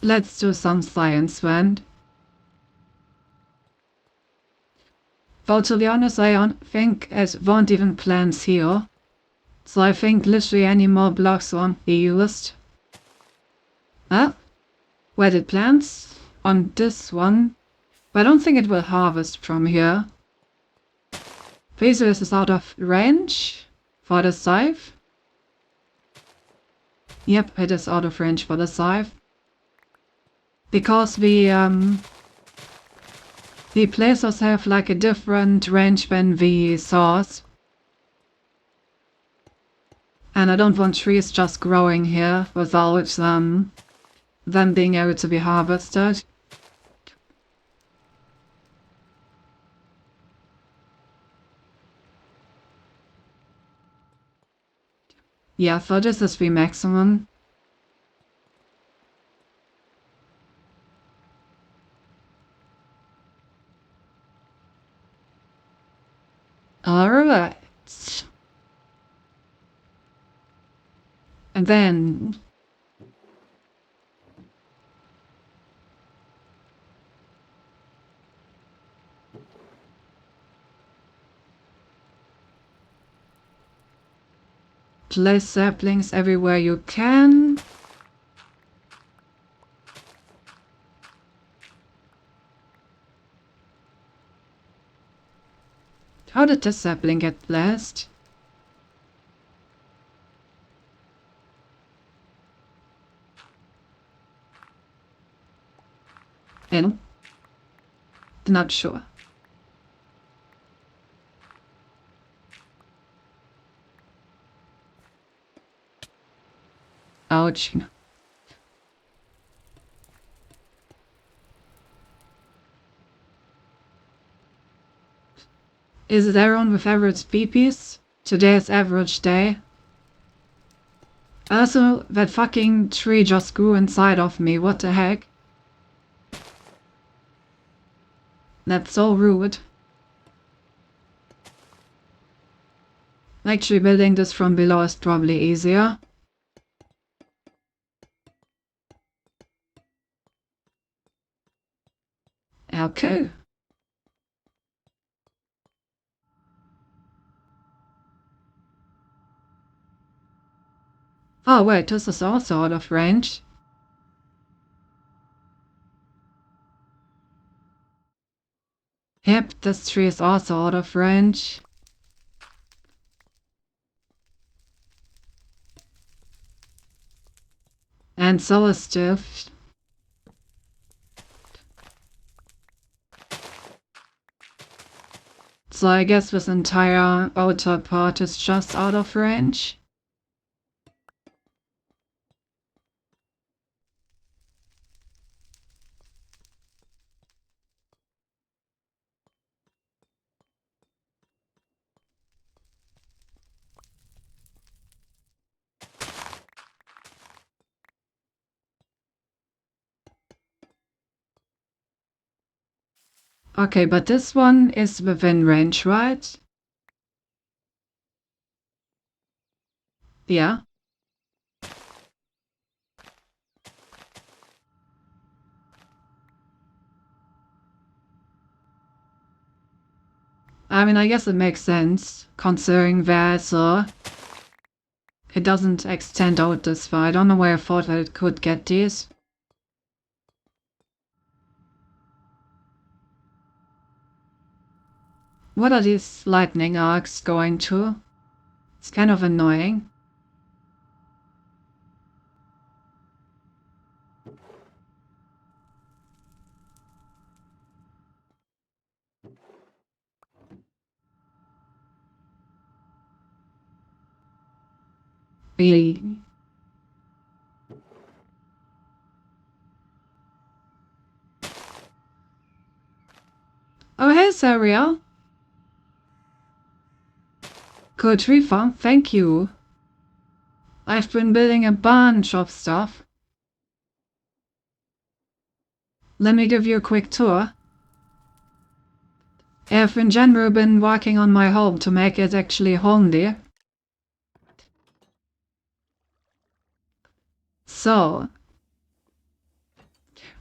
[SPEAKER 1] Let's do some science then. Though to be honest, I don't think it won't even plants here. So I think literally any more blocks won't be used. Huh? Where did plants? On this one. But I don't think it will harvest from here. Please, this is out of range for the scythe. Yep, it is out of range for the scythe. Because the placers have like a different range than the saws. And I don't want trees just growing here without them being able to be harvested. Yeah, so this is the maximum. Alright. And then place saplings everywhere you can. How did this sapling get placed? In? Not sure. Ouch. Is it everyone with average BPs? Today's average day. Also, that fucking tree just grew inside of me, what the heck? That's so rude. Actually, building this from below is probably easier. Okay. Oh wait, this is also out of range. Yep, this tree is also out of range. And so is Stiff. So I guess this entire outer part is just out of range. Okay, but this one is within range, right? Yeah. I mean, I guess it makes sense, considering that it doesn't extend out this far. I don't know where I thought that it could get these. What are these lightning arcs going to? It's kind of annoying. Really. Oh, hey, Sariel. Good refund, thank you. I've been building a bunch of stuff. Let me give you a quick tour. I've in general been working on my home to make it actually homely. So,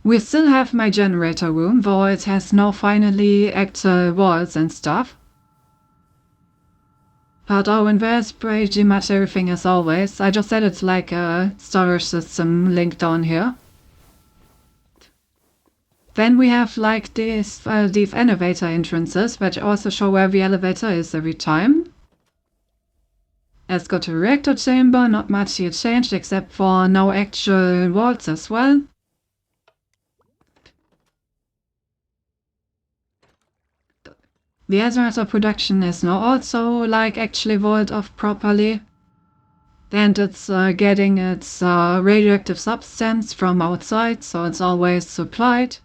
[SPEAKER 1] we still have my generator room, though it has now finally actual walls and stuff. But oh, and there's pretty much everything as always. I just added like a storage system link down here. Then we have like these elevator entrances, which also show where the elevator is every time. It's got a reactor chamber, not much here changed except for no actual walls as well. The Azarath production is now also like actually walled off properly. And it's getting its radioactive substance from outside, so it's always supplied.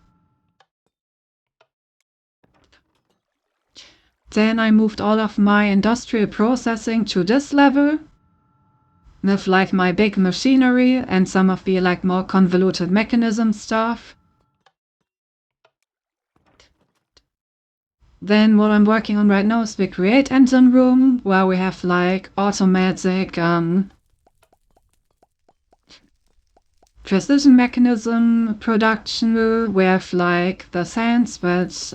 [SPEAKER 1] Then I moved all of my industrial processing to this level, with like my big machinery and some of the like more convoluted mechanism stuff. Then what I'm working on right now is the Create Engine room, where we have like automatic precision mechanism production. We have like the sands which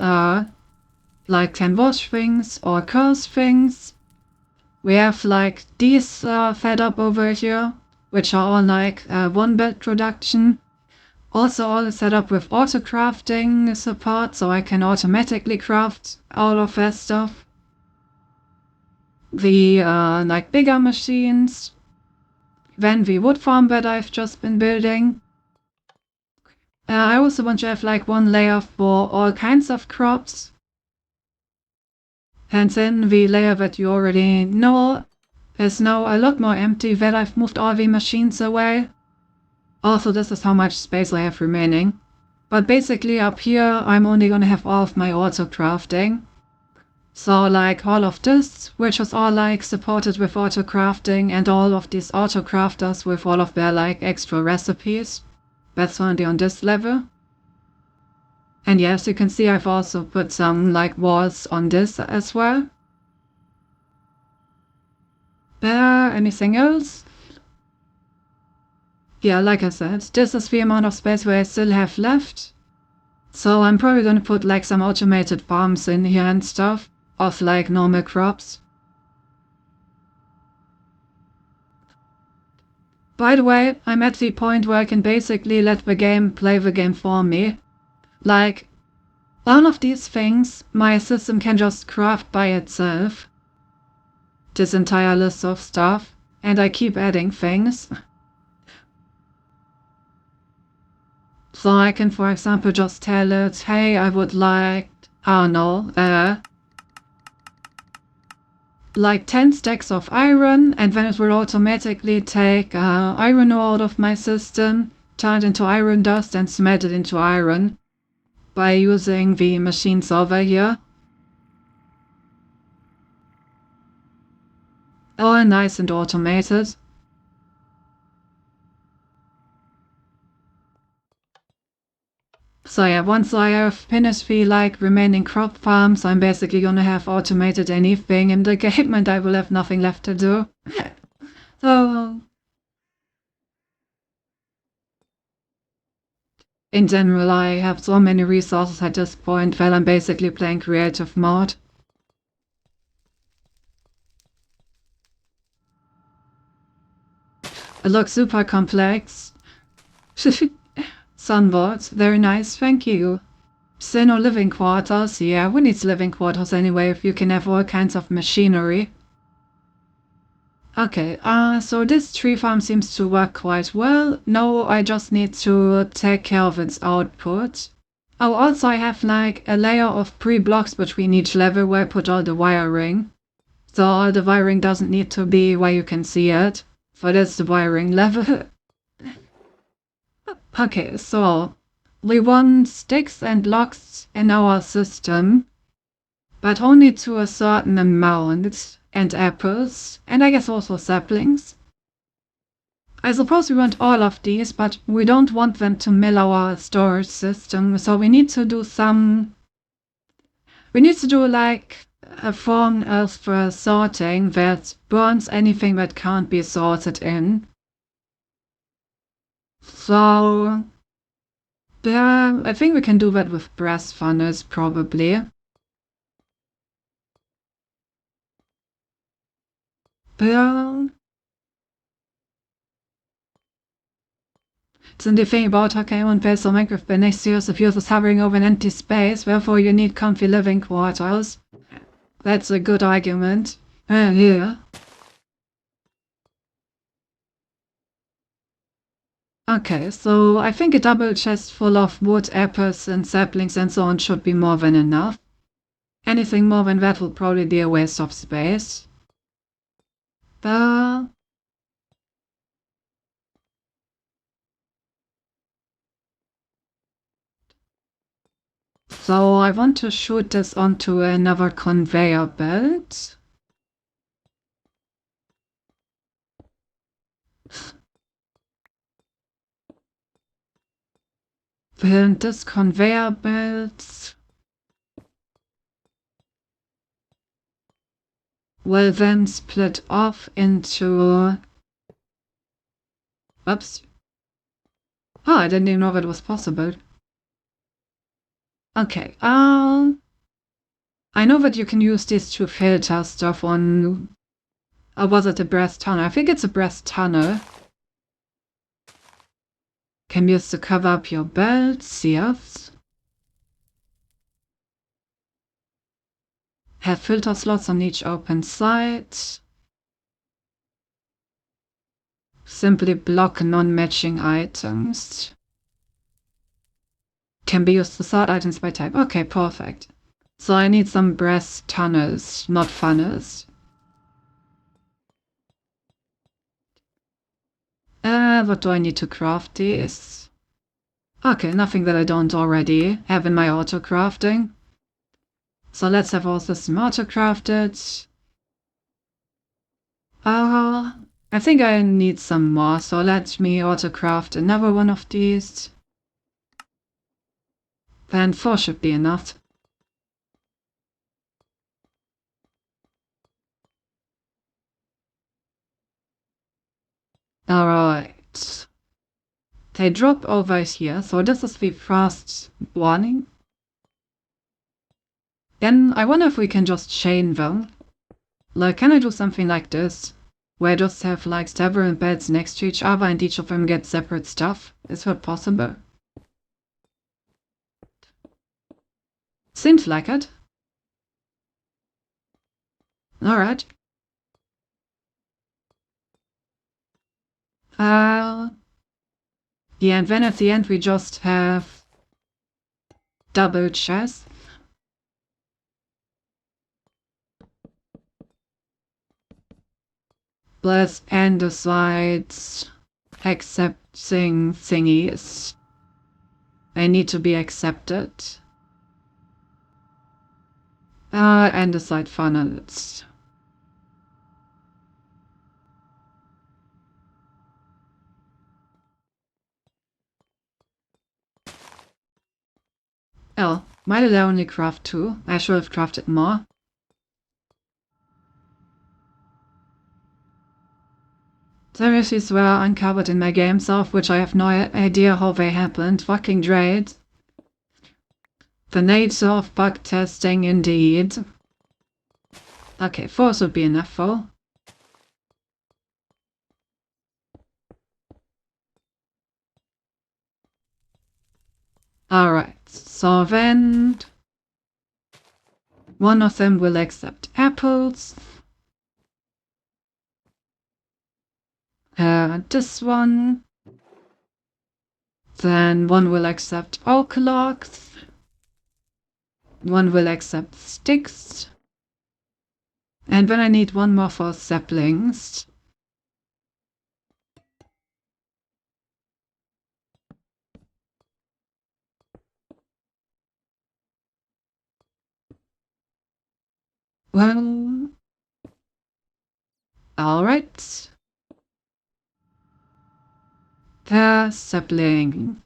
[SPEAKER 1] like can wash things or curse things. We have like these fed up over here, which are all like one bed production. Also all is set up with auto crafting support, so I can automatically craft all of that stuff. The like bigger machines. Then the wood farm that I've just been building. I also want to have like one layer for all kinds of crops. And then the layer that you already know is now a lot more empty, that I've moved all the machines away. Also, this is how much space I have remaining. But basically up here, I'm only gonna have all of my auto crafting. So like all of this, which is all like supported with auto crafting, and all of these auto crafters with all of their like extra recipes. That's only on this level. And yeah, as you can see, I've also put some like walls on this as well. Anything else? Yeah, like I said, this is the amount of space where I still have left. So I'm probably gonna put like some automated farms in here and stuff, of like normal crops. By the way, I'm at the point where I can basically let the game play the game for me. Like, one of these things my system can just craft by itself. This entire list of stuff, and I keep adding things. So I can, for example, just tell it, hey, I would like, I don't know, like 10 stacks of iron, and then it will automatically take iron ore out of my system, turn it into iron dust, and smelt it into iron by using the machine solver here. All nice and automated. So yeah, once I have finished the like remaining crop farms, I'm basically gonna have automated anything in the game and I will have nothing left to do. So in general, I have so many resources at this point that I'm basically playing creative mode. It looks super complex. Sunboard, very nice, thank you. Still no living quarters, yeah, who needs living quarters anyway if you can have all kinds of machinery? Okay, so this tree farm seems to work quite well. Now I just need to take care of its output. Oh, also I have like a layer of pre-blocks between each level where I put all the wiring. So all the wiring doesn't need to be where you can see it. So that's the wiring level. Okay, so we want sticks and logs in our system, but only to a certain amount, and apples, and I guess also saplings. I suppose we want all of these, but we don't want them to mill our storage system, so we need to do like a form of sorting that burns anything that can't be sorted in. So, yeah, I think we can do that with brass funnels, probably. But it's the thing about Hakkaimon based on Minecraft Benesius of users hovering over an empty space, therefore you need comfy living quarters. That's a good argument. Yeah. Okay, so I think a double chest full of wood, apples, and saplings and so on should be more than enough. Anything more than that will probably be a waste of space. But so I want to shoot this onto another conveyor belt. And this conveyor belt will then split off into... Oops. Oh, I didn't even know that was possible. Okay, I know that you can use this to filter stuff on... Or was it a brass tunnel? I think it's a brass tunnel. Can be used to cover up your belts, yes. Have filter slots on each open side. Simply block non-matching items. Can be used to sort items by type. Okay, perfect. So I need some brass tunnels, not funnels. What do I need to craft these? Okay, nothing that I don't already have in my auto crafting. So let's have all this auto crafted. I think I need some more, so let me auto craft another one of these. Then 4 should be enough. Alright. They drop over here, so this is the first warning. Then I wonder if we can just chain them. Like, can I do something like this? Where I just have like several beds next to each other and each of them get separate stuff? Is that possible? Seems like it. Alright. Yeah, and then at the end we just have double chests. Plus andesites accepting thingies. They need to be accepted. Andesite funnels. Oh, why did I only craft 2? I should have crafted more. Services were uncovered in my games of which I have no idea how they happened. Fucking great. The nature of bug testing, indeed. Okay, 4 should be enough though. Alright, so then... one of them will accept apples. This one. Then one will accept oak logs. One will accept sticks. And then I need one more for saplings. Well, alright. The sapling.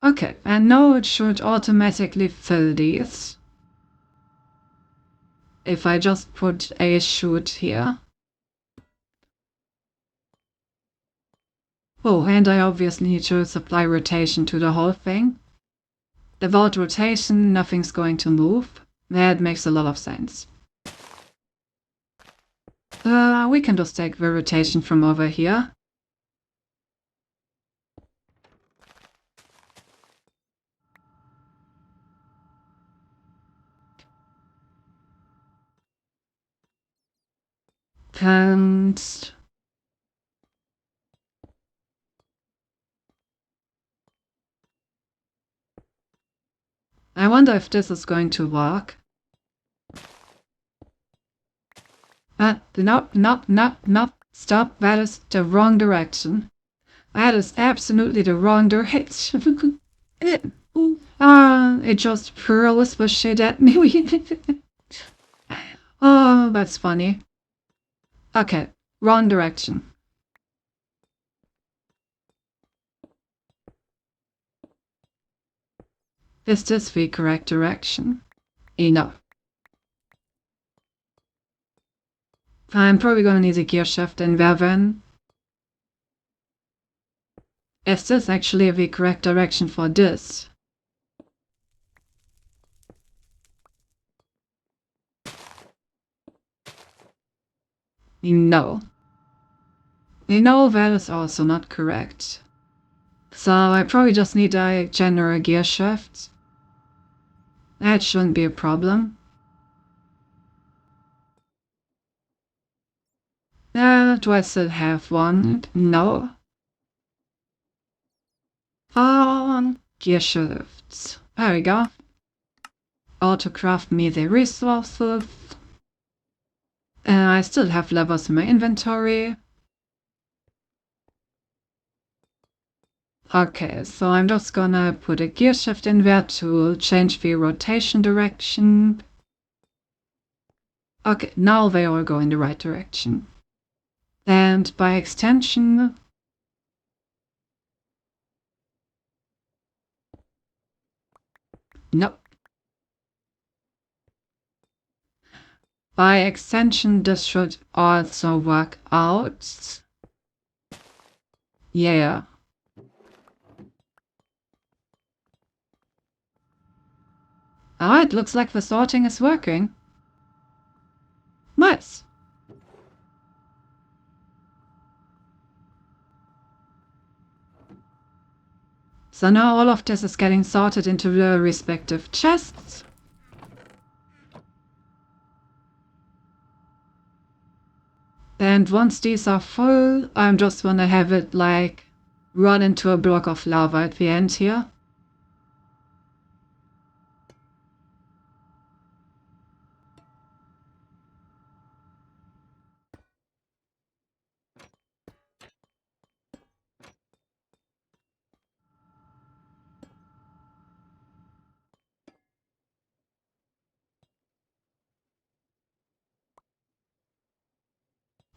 [SPEAKER 1] Okay, and now it should automatically fill these. If I just put a chute here. Oh, and I obviously need to supply rotation to the whole thing. Without rotation, nothing's going to move. That makes a lot of sense. We can just take the rotation from over here. And I wonder if this is going to work. No, stop, that is the wrong direction. That is absolutely the wrong direction. It just froze the shit at me. Oh, that's funny. Okay, wrong direction. Is this the correct direction? Enough. I'm probably gonna need a gear shift in there then. Is this actually the correct direction for this? No. No, that is also not correct. So I probably just need a general gear shift. That shouldn't be a problem. Do I still have one? No. Gear shifts. There we go. Autocraft me the resources. I still have levers in my inventory. Okay, so I'm just gonna put a gear shift in there to change the rotation direction. Okay, now they all go in the right direction. And by extension, nope. By extension, this should also work out. Yeah. Alright, looks like the sorting is working. Nice. So now all of this is getting sorted into the respective chests. And once these are full, I'm just gonna have it like run into a block of lava at the end here.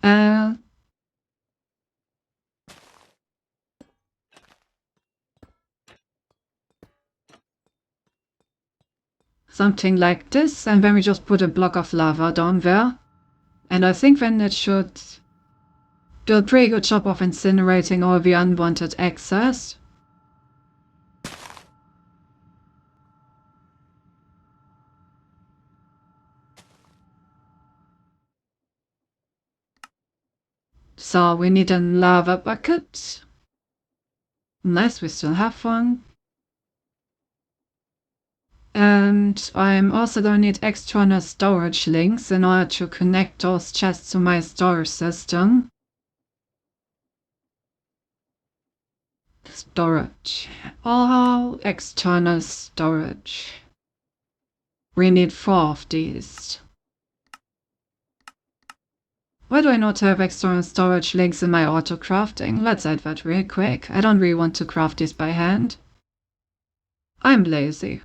[SPEAKER 1] Uh, Something like this, and then we just put a block of lava down there. And I think then it should do a pretty good job of incinerating all the unwanted excess. So we need a lava bucket. Unless we still have one. And I'm also going to need external storage links in order to connect those chests to my storage system. Storage. All external storage. We need 4 of these. Why do I not have external storage links in my auto crafting? Let's add that real quick. I don't really want to craft these by hand. I'm lazy.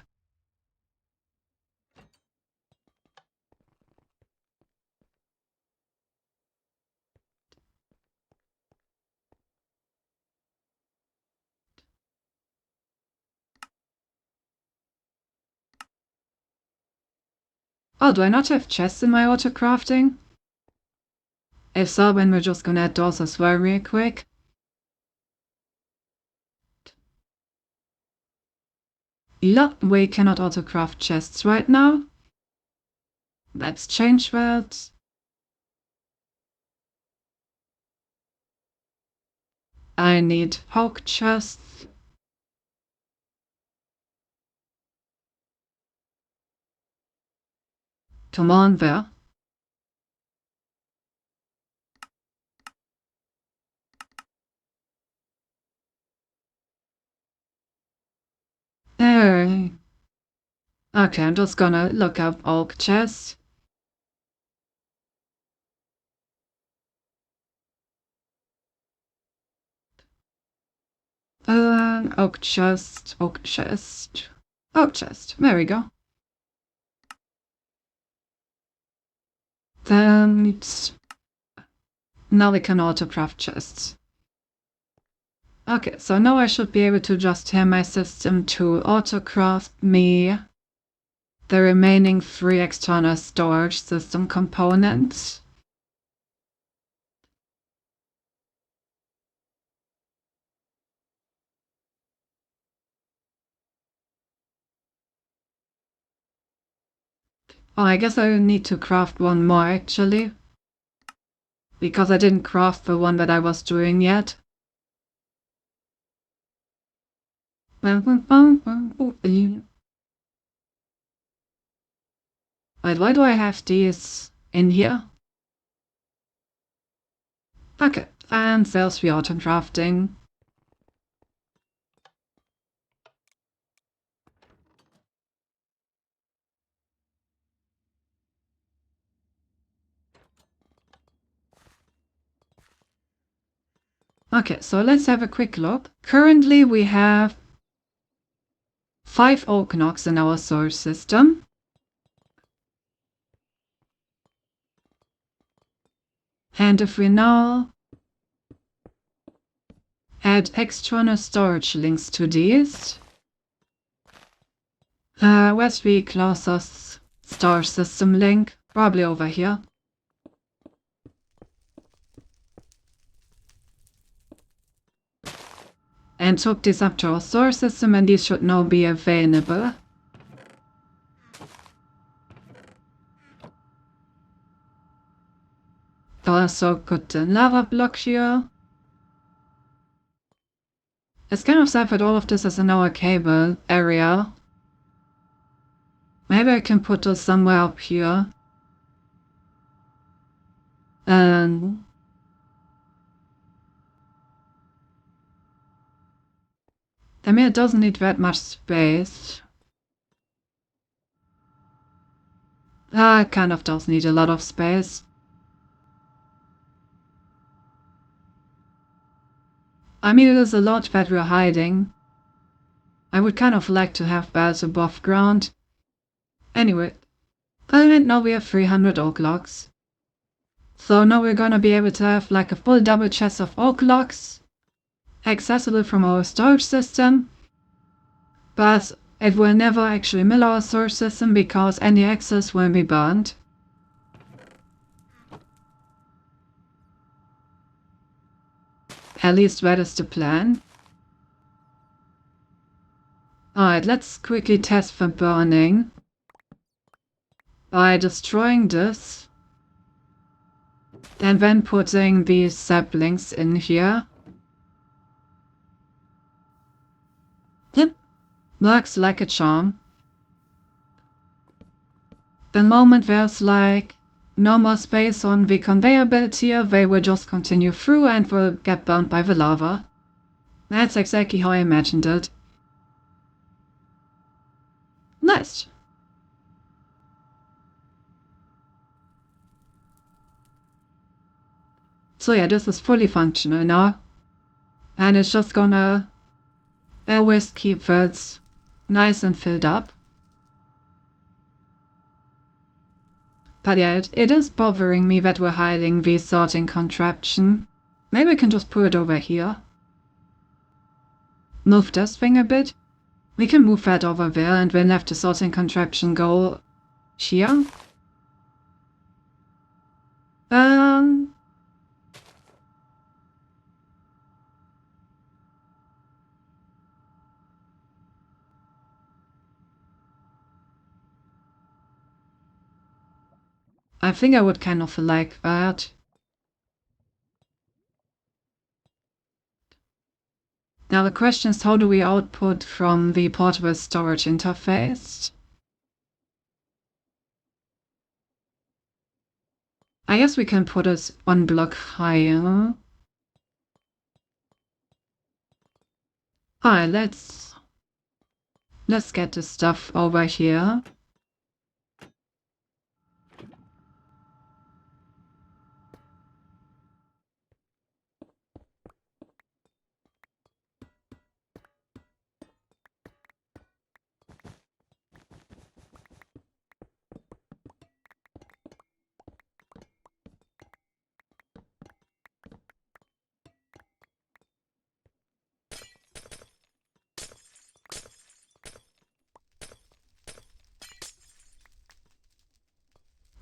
[SPEAKER 1] Oh, do I not have chests in my auto crafting? If so, then we're just gonna add those as well real quick. Yeah, we cannot auto craft chests right now. Let's change that. I need poke chests. Come on, there. There. Okay, I'm just gonna look up oak chests. Oak chest, oak chest, oak chest. There we go. Then now we can auto craft chests. Okay, so now I should be able to just tell my system to auto craft me the remaining 3 external storage system components. Oh, I guess I need to craft one more actually, because I didn't craft the one that I was doing yet. Wait, why do I have these in here? Okay, and there's the auto crafting. Okay, so let's have a quick look. Currently we have 5 oak knocks in our source system. And if we now add external storage links to these, where's the closest storage system link? Probably over here. And hook this up to our storage system, and these should now be available. Also got the lava block here. It's kind of sad that all of this is in our cable area. Maybe I can put this somewhere up here. And I mean, it doesn't need that much space. It kind of does need a lot of space. I mean, it is a lot that we're hiding. I would kind of like to have that above ground. Anyway, and now we have 300 oak logs. So now we're gonna be able to have like a full double chest of oak logs accessible from our storage system. But it will never actually mill our storage system because any excess will be burned. At least that is the plan. Alright, let's quickly test for burning by destroying this and then putting these saplings in here. Yep, works like a charm. The moment there's like no more space on the conveyor belt here, they will just continue through and will get burned by the lava. That's exactly how I imagined it. Nice. So yeah, this is fully functional now. And it's just gonna always keep it nice and filled up. But yeah, it is bothering me that we're hiding the sorting contraption. Maybe we can just put it over here. Move this thing a bit. We can move that over there and then have the sorting contraption go here. Um, I think I would kind of like that. Now the question is, how do we output from the portable storage interface? I guess we can put it one block higher. Alright, let's get the stuff over here.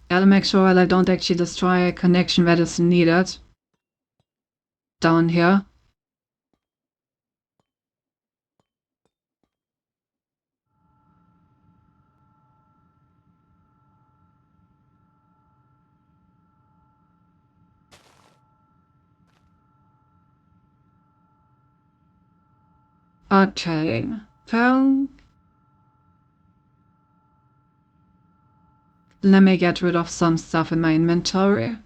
[SPEAKER 1] Gotta make sure that I don't actually destroy a connection that is needed down here. Okay, well, let me get rid of some stuff in my inventory.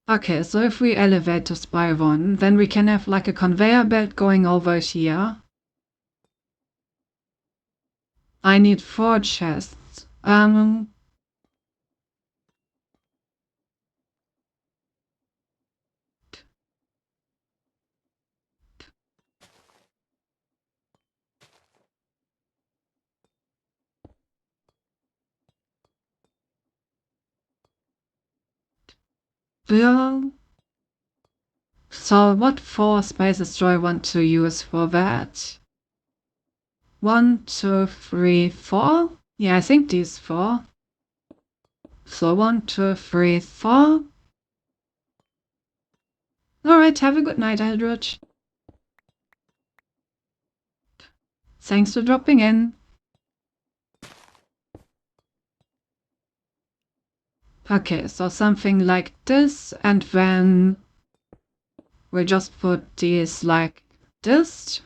[SPEAKER 1] Okay, so if we elevate to spy 1, then we can have like a conveyor belt going over here. I need 4 chests. Well, so what 4 spaces do I want to use for that? 1, 2, 3, 4? Yeah, I think these 4. So 1, 2, 3, 4. Alright, have a good night, Eldritch. Thanks for dropping in. Okay, so something like this, and then we'll just put these like this.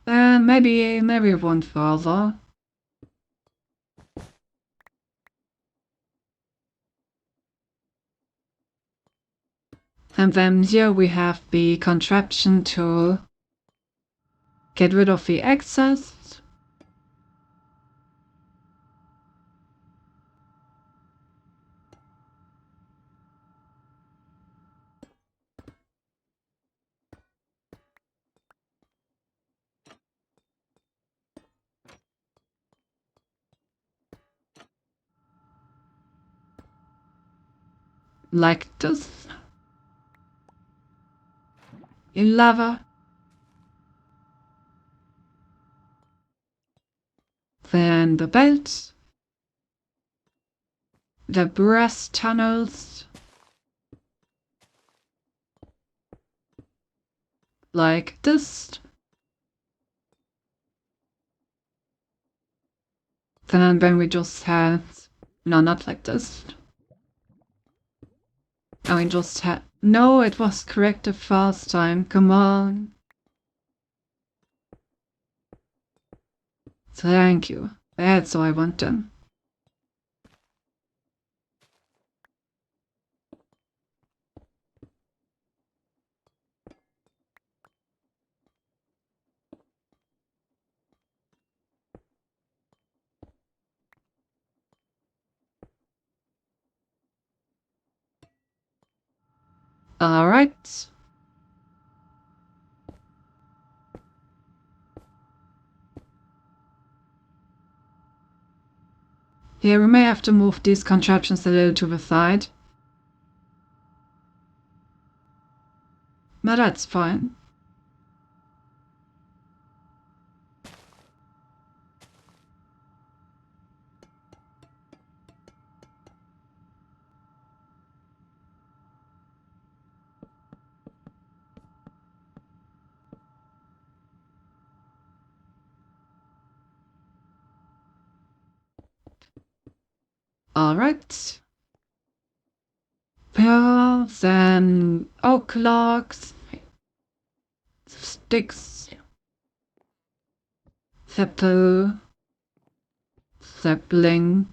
[SPEAKER 1] And maybe one further. And then here we have the contraption to get rid of the excess. Like this. In lava. Then the belt. The brass tunnels. Like this. Then when we just had... No, not like this. And we just had... No, it was correct the first time. Come on. Thank you. That's all I want then. Alright. Here, we may have to move these contraptions a little to the side. But that's fine. Alright. Pills and oak logs. Sticks. Zeppel. Sapling.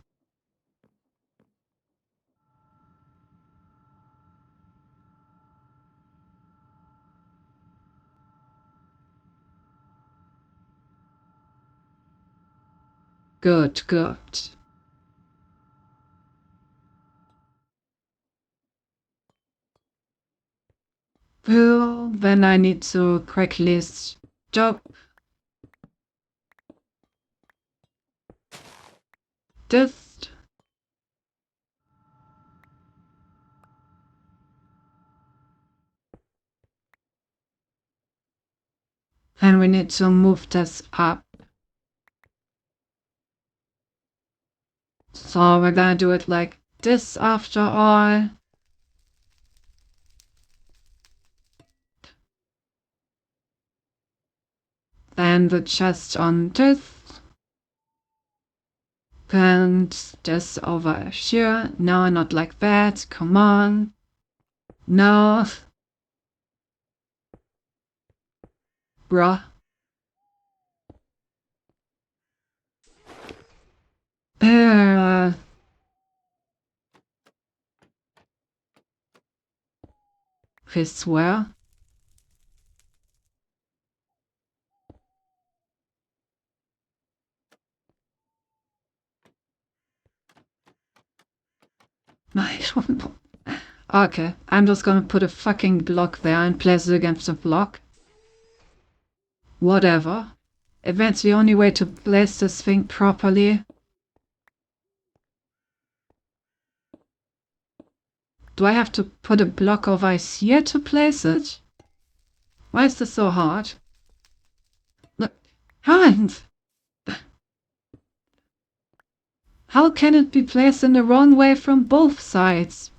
[SPEAKER 1] Good, good. Well, then I need to quickly stop this. And we need to move this up. So we're gonna do it like this after all. Then the chest on this. And this over here. No, not like that. Come on. No. Bruh. I swear. Okay, I'm just gonna put a fucking block there and place it against the block. Whatever. If that's the only way to place this thing properly. Do I have to put a block of ice here to place it? Why is this so hard? Look, Hans! How can it be placed in the wrong way from both sides?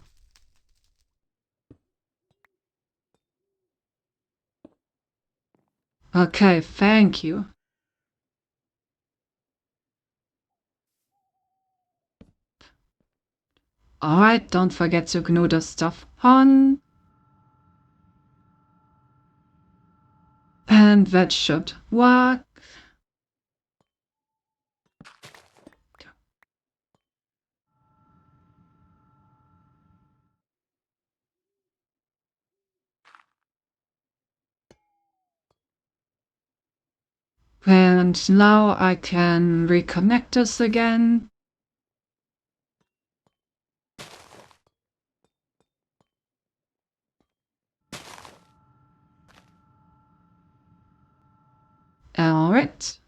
[SPEAKER 1] Okay, thank you. Alright, don't forget to glue the stuff on. And that should work. And now I can reconnect this again. Alright.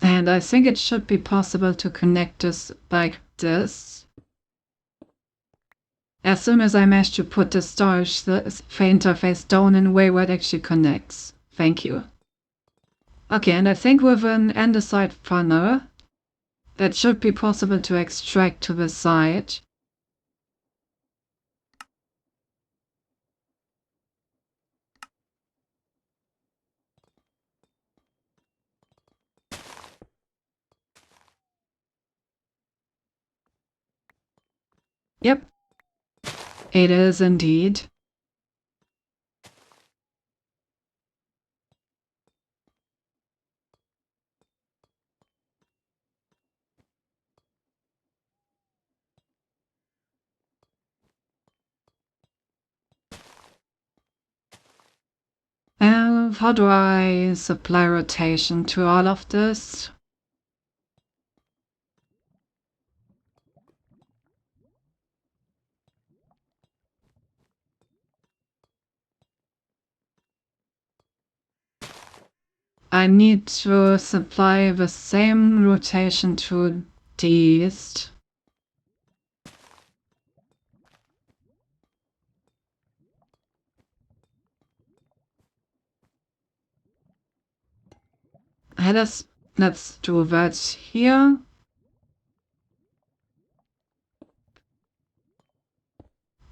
[SPEAKER 1] And I think it should be possible to connect this like this. As soon as I manage to put the storage interface down in a way where it actually connects. Thank you. Okay, and I think with an andesite funnel, that should be possible to extract to the side. Yep, it is indeed. And how do I supply rotation to all of this? I need to supply the same rotation to the east. Let's do that here.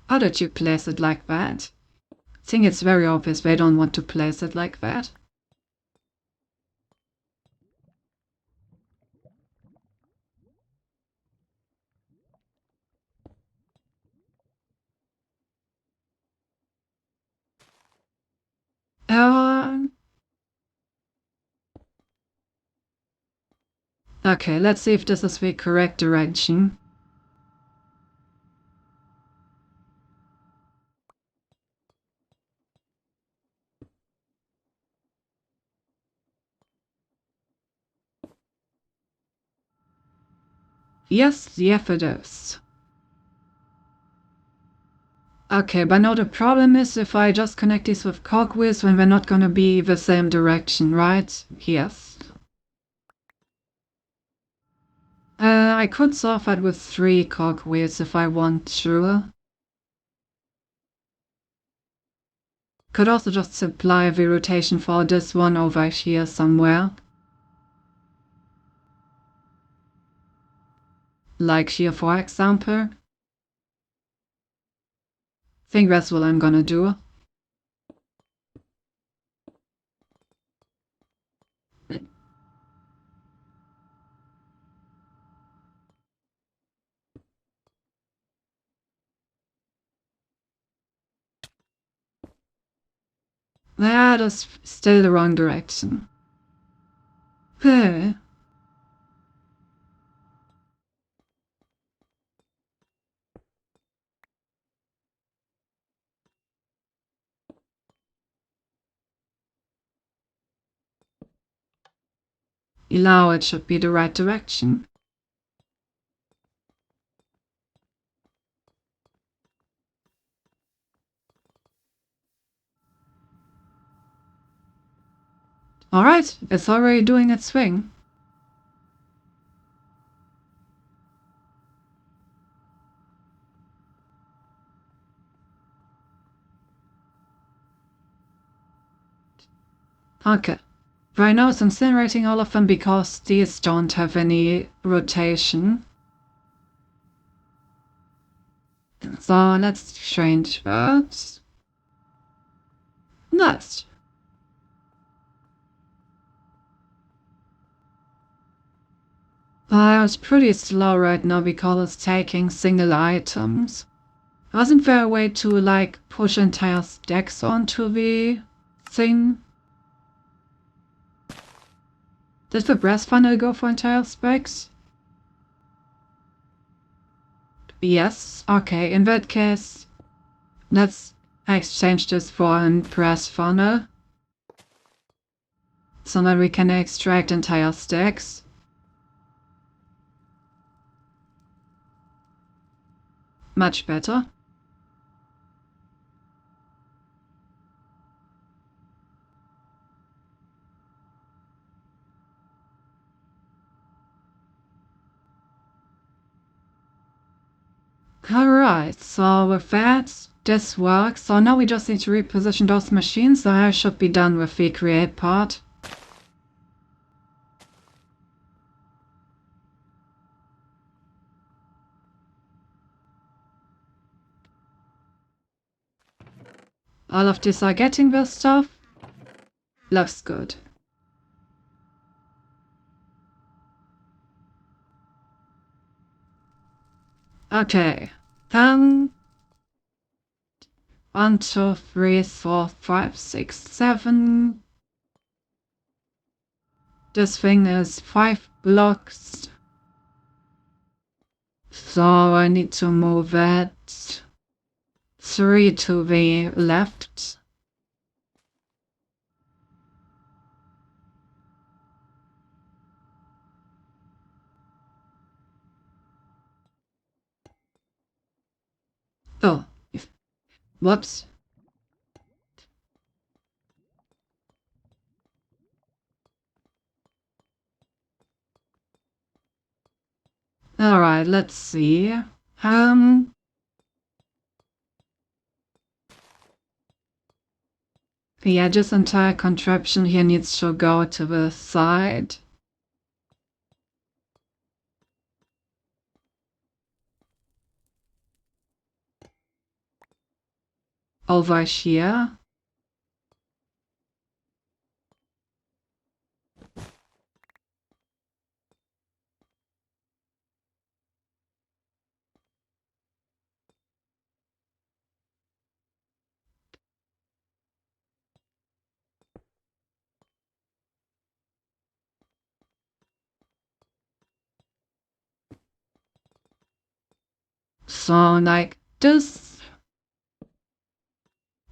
[SPEAKER 1] How did you place it like that? I think it's very obvious they don't want to place it like that. Okay, let's see if this is the correct direction. Yes, it is. Okay, but now the problem is if I just connect these with cogwheels, then they're not gonna be the same direction, right? Yes. I could solve that with 3 cogwheels if I want to. Could also just supply the rotation for this one over here somewhere. Like here, for example. I think that's what I'm gonna do. That is still the wrong direction. Now it should be the right direction. Alright, it's already doing its thing. Okay. Right now it's incinerating all of them because these don't have any rotation. So let's change that. Nice. It's pretty slow right now because it's taking single items. Wasn't there a way to, like, push entire stacks onto the thing? Did the brass funnel go for entire stacks? Yes. Okay, in that case, let's exchange this for a brass funnel. So that we can extract entire stacks. Much better. Alright, so with that, this works. So now we just need to reposition those machines, so I should be done with the create part. All of these are getting this stuff. Looks good. Okay, then 1, 2, 3, 4, 5, 6, 7. This thing is 5 blocks. So I need to move that 3 to the left. Oh, whoops. Alright, let's see. Yeah, this entire contraption here needs to go to the side. Over here. So like this.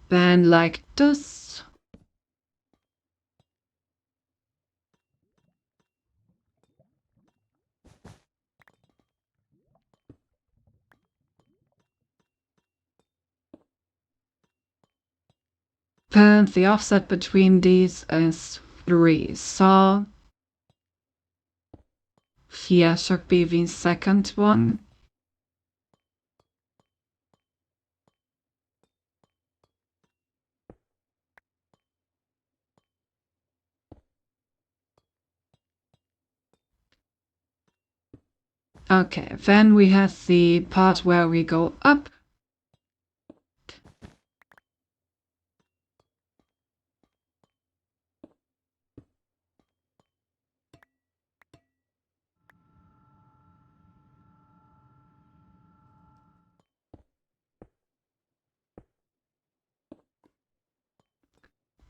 [SPEAKER 1] Then like this. Then the offset between these is 3. So here should be the second one. Okay, then we have the part where we go up.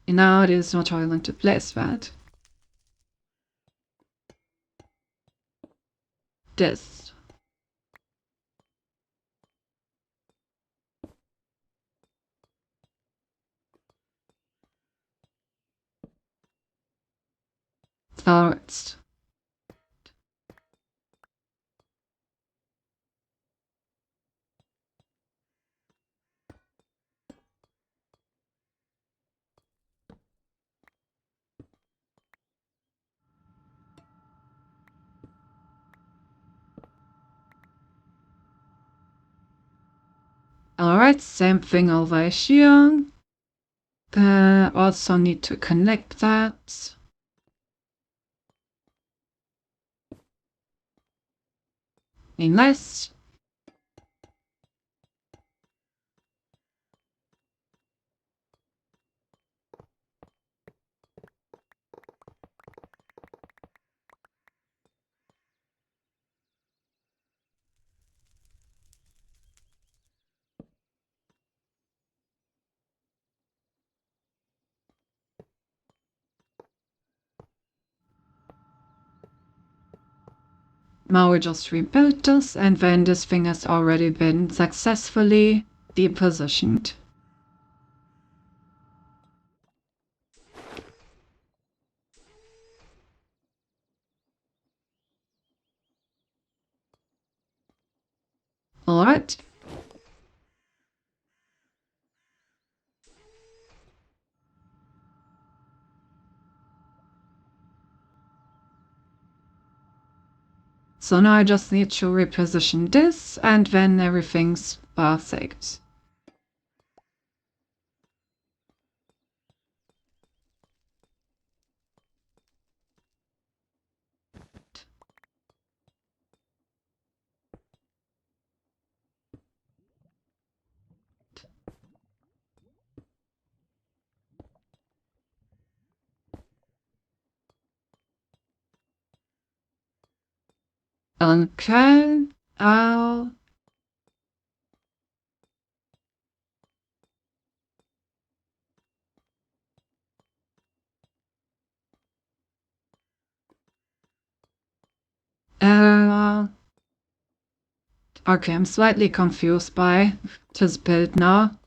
[SPEAKER 1] And now it is not trying to place that. This. So it's alright, same thing over here. Also need to connect that. Nice. Now we just rebuild this, and then this thing has already been successfully depositioned. Alright. So now I just need to reposition this, and then everything's perfect. Okay. Okay, I'm slightly confused by this build now.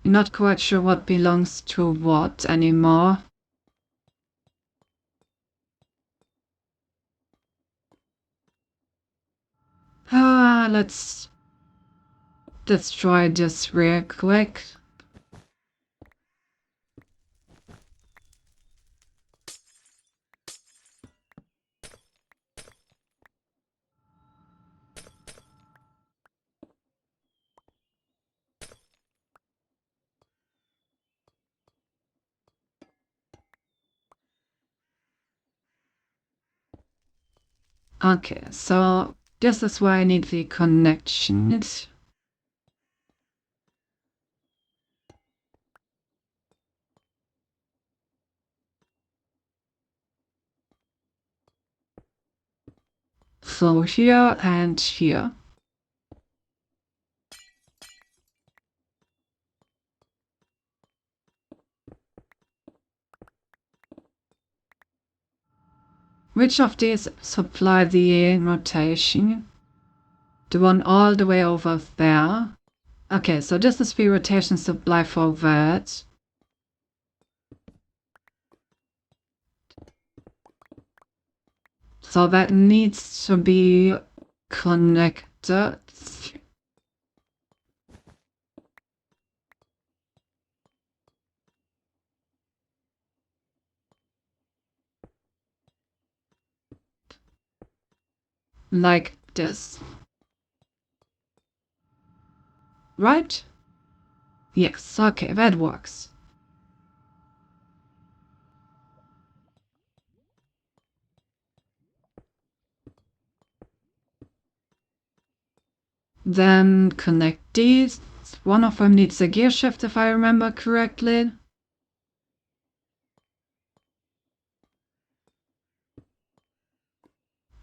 [SPEAKER 1] Not quite sure what belongs to what anymore. Let's destroy this real quick. Okay, so this is where I need the connection. So here and here. Which of these supply the rotation? The one all the way over there. Okay, so this is the rotation supply for that. So that needs to be connected. Like this. Right? Yes, okay, that works. Then connect these. One of them needs a gear shift if I remember correctly.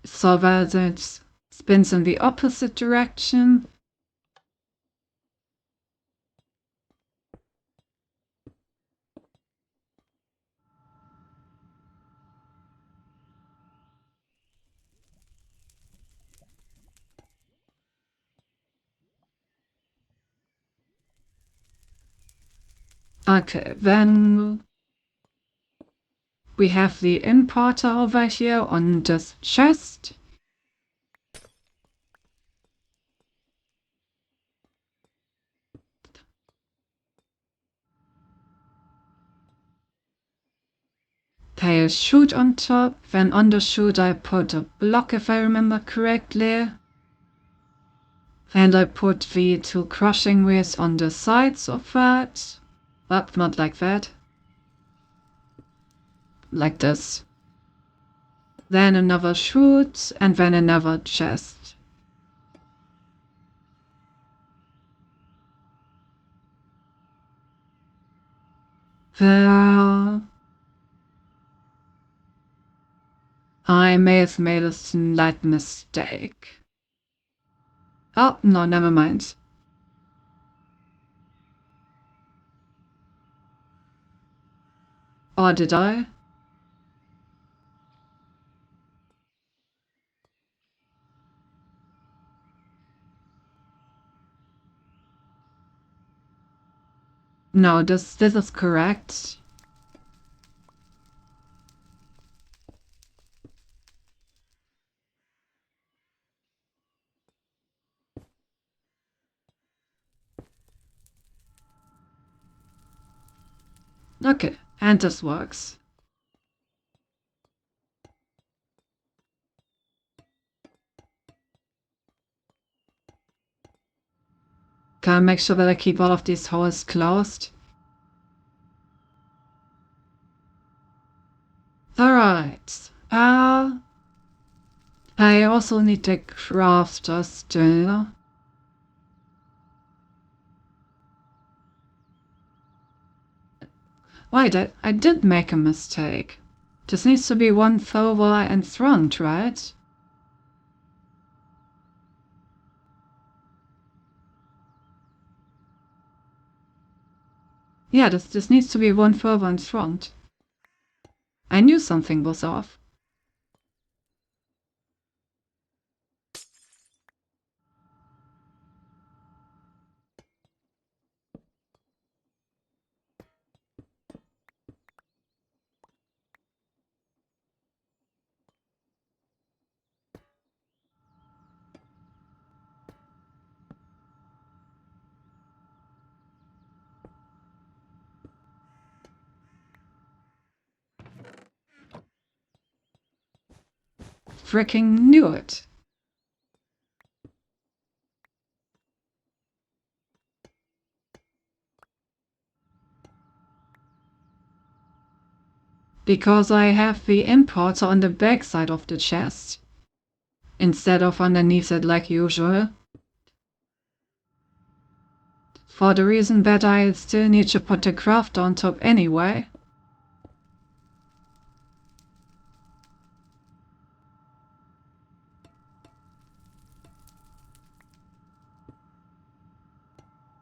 [SPEAKER 1] So that it spins in the opposite direction. Okay, then we have the importer over here on this chest. Pay a chute on top, then on the chute I put a block if I remember correctly. And I put the two crushing wheels on the sides of that. But not like that. Like this. Then another chute, and then another chest. There. I may have made a slight mistake. Oh, no, never mind. Or did I? No, this is correct. Okay, and this works. Can I make sure that I keep all of these holes closed? Alright. I also need a crafter still. Wait, I did make a mistake. This needs to be one over and front, right? Yeah, this needs to be one further in front. I knew something was off. Freaking knew it. Because I have the importer on the back side of the chest. instead of underneath it like usual. For the reason that I still need to put the craft on top anyway.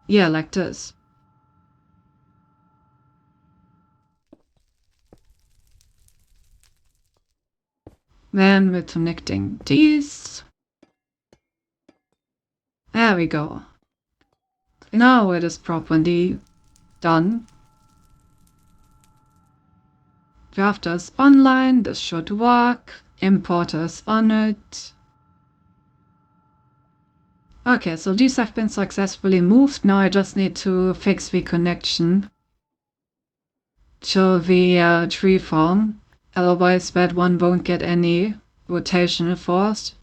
[SPEAKER 1] Yeah, like this. Then we're connecting these. There we go. Now it is properly done. Drafter is online, this should work. Importer is on it. Okay, so these have been successfully moved. Now I just need to fix the connection to the tree farm. Otherwise that one won't get any rotational force.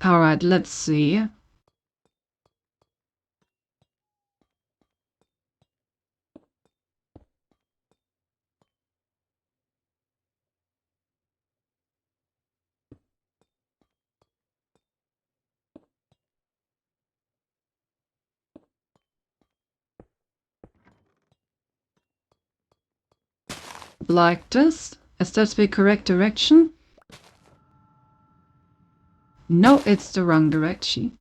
[SPEAKER 1] Alright, let's see. Like this. Is that the correct direction? No, it's the wrong direction.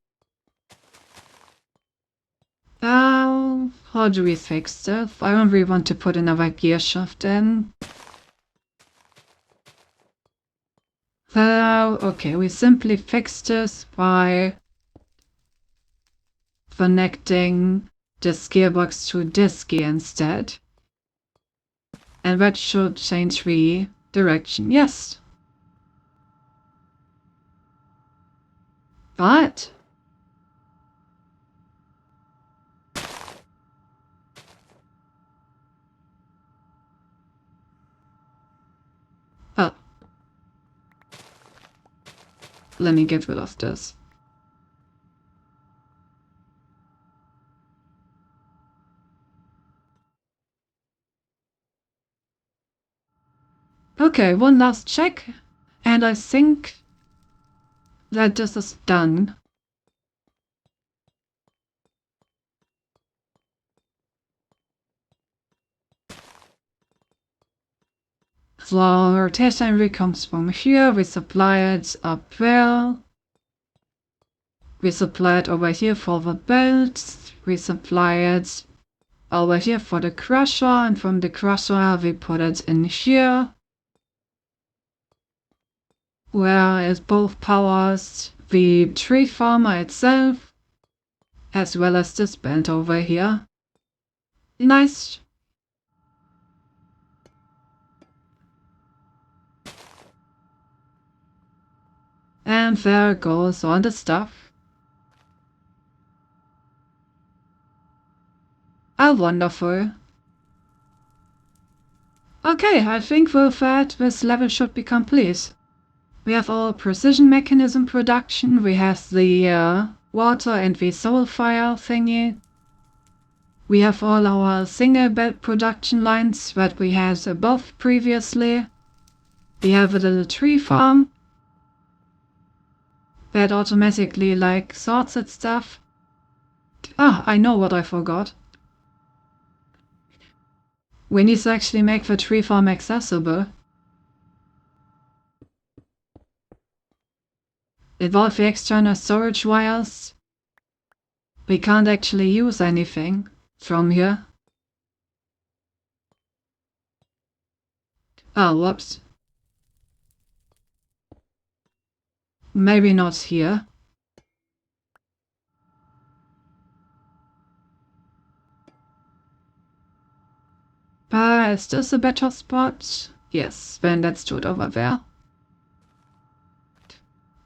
[SPEAKER 1] How do we fix that? I don't really want to put another gear shaft in. Okay, we simply fix this by connecting this gearbox to this gear instead. And that should change the direction, yes. But oh, let me get rid of this. Okay, one last check, and I think that this is done. So our rotation comes from here, we supply it up there. We supply it over here for the belts, we supply it over here for the crusher, and from the crusher we put it in here, where it both powers the tree farmer itself, as well as this belt over here. Nice. And there goes all the stuff. Oh, wonderful. Okay, I think with that this level should be complete. We have our precision mechanism production, we have the water and the soul fire thingy. We have all our single bed production lines that we had above previously. We have a little tree farm that automatically like sorts its stuff. Ah, I know what I forgot. We need to actually make the tree farm accessible. Without the external storage wires, we can't actually use anything from here. Oh, whoops. Maybe not here. But is this a better spot? Yes, then let's do it over there.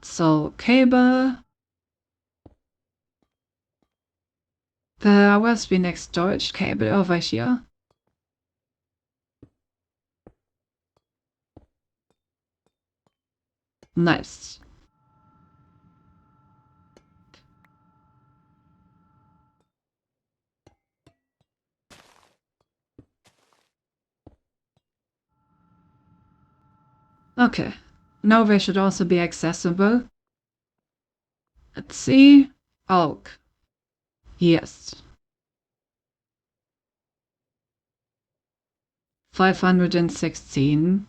[SPEAKER 1] So, cable. Where's the next storage cable? Over here. Nice. Okay, now they should also be accessible. Let's see. Oak. Yes. 516.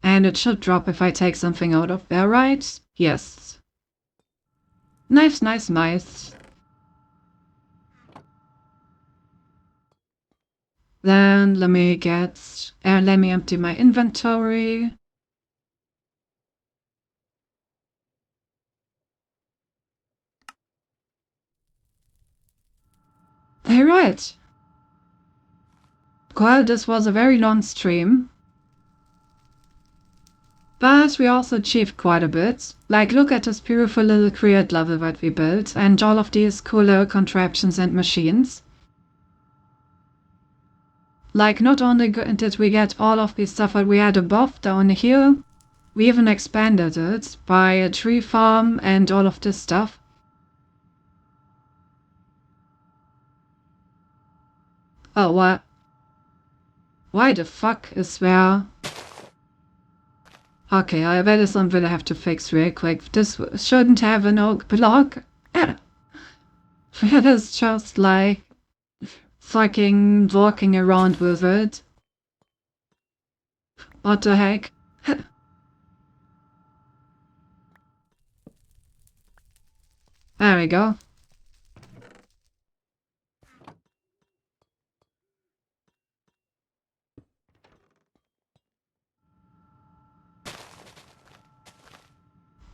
[SPEAKER 1] And it should drop if I take something out of there, right? Yes. Nice, nice, nice. Then let me empty my inventory. Alright. Well, this was a very long stream. But we also achieved quite a bit. Like, look at this beautiful little create level that we built, and all of these cool little contraptions and machines. Like, not only did we get all of the stuff that we had above down here, we even expanded it by a tree farm and all of this stuff. Oh, what? Why the fuck is there... Okay, I bet it's something I have to fix real quick. This shouldn't have an oak block. That is just like fucking walking around with it. What the heck? There we go.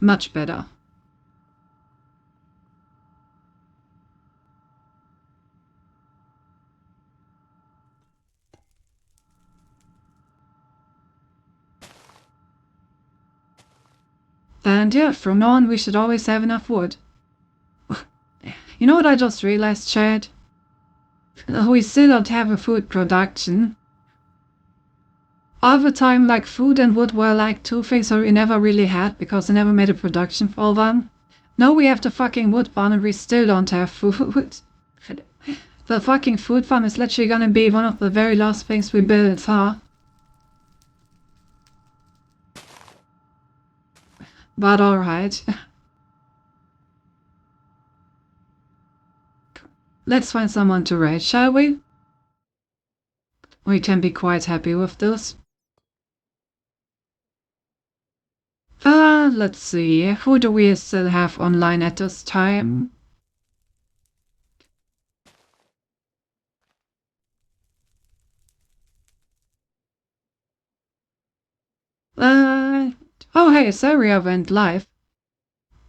[SPEAKER 1] Much better. And yeah, from now on we should always have enough wood. You know what I just realized, Chad? We still don't have a food production. All the time, like, food and wood were like two things that we never really had because I never made a production for them. Now we have the fucking wood farm and we still don't have food. The fucking food farm is literally gonna be one of the very last things we build, huh? But alright. Let's find someone to raid, shall we? We can be quite happy with this. Let's see, who do we still have online at this time? Oh hey, Zaria went live.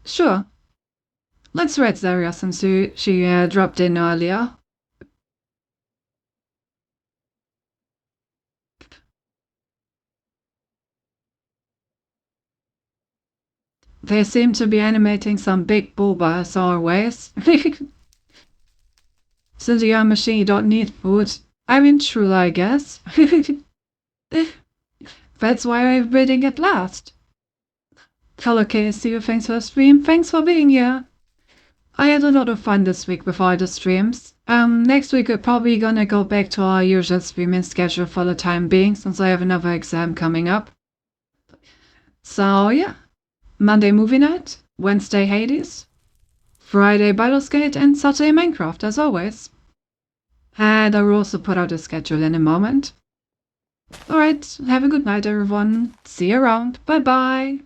[SPEAKER 1] Sure. Let's raid Zaria since she dropped in earlier. They seem to be animating some big booba as always. Since you're a machine, you don't need food. I mean, true, I guess. That's why I'm reading it last. Okay, see you, thanks for the stream. Thanks for being here. I had a lot of fun this week with all the streams. Next week we're probably gonna go back to our usual streaming schedule for the time being, since I have another exam coming up. So yeah. Monday movie night, Wednesday Hades, Friday Baldur's Gate, and Saturday Minecraft, as always. And I will also put out a schedule in a moment. Alright, have a good night everyone. See you around. Bye bye.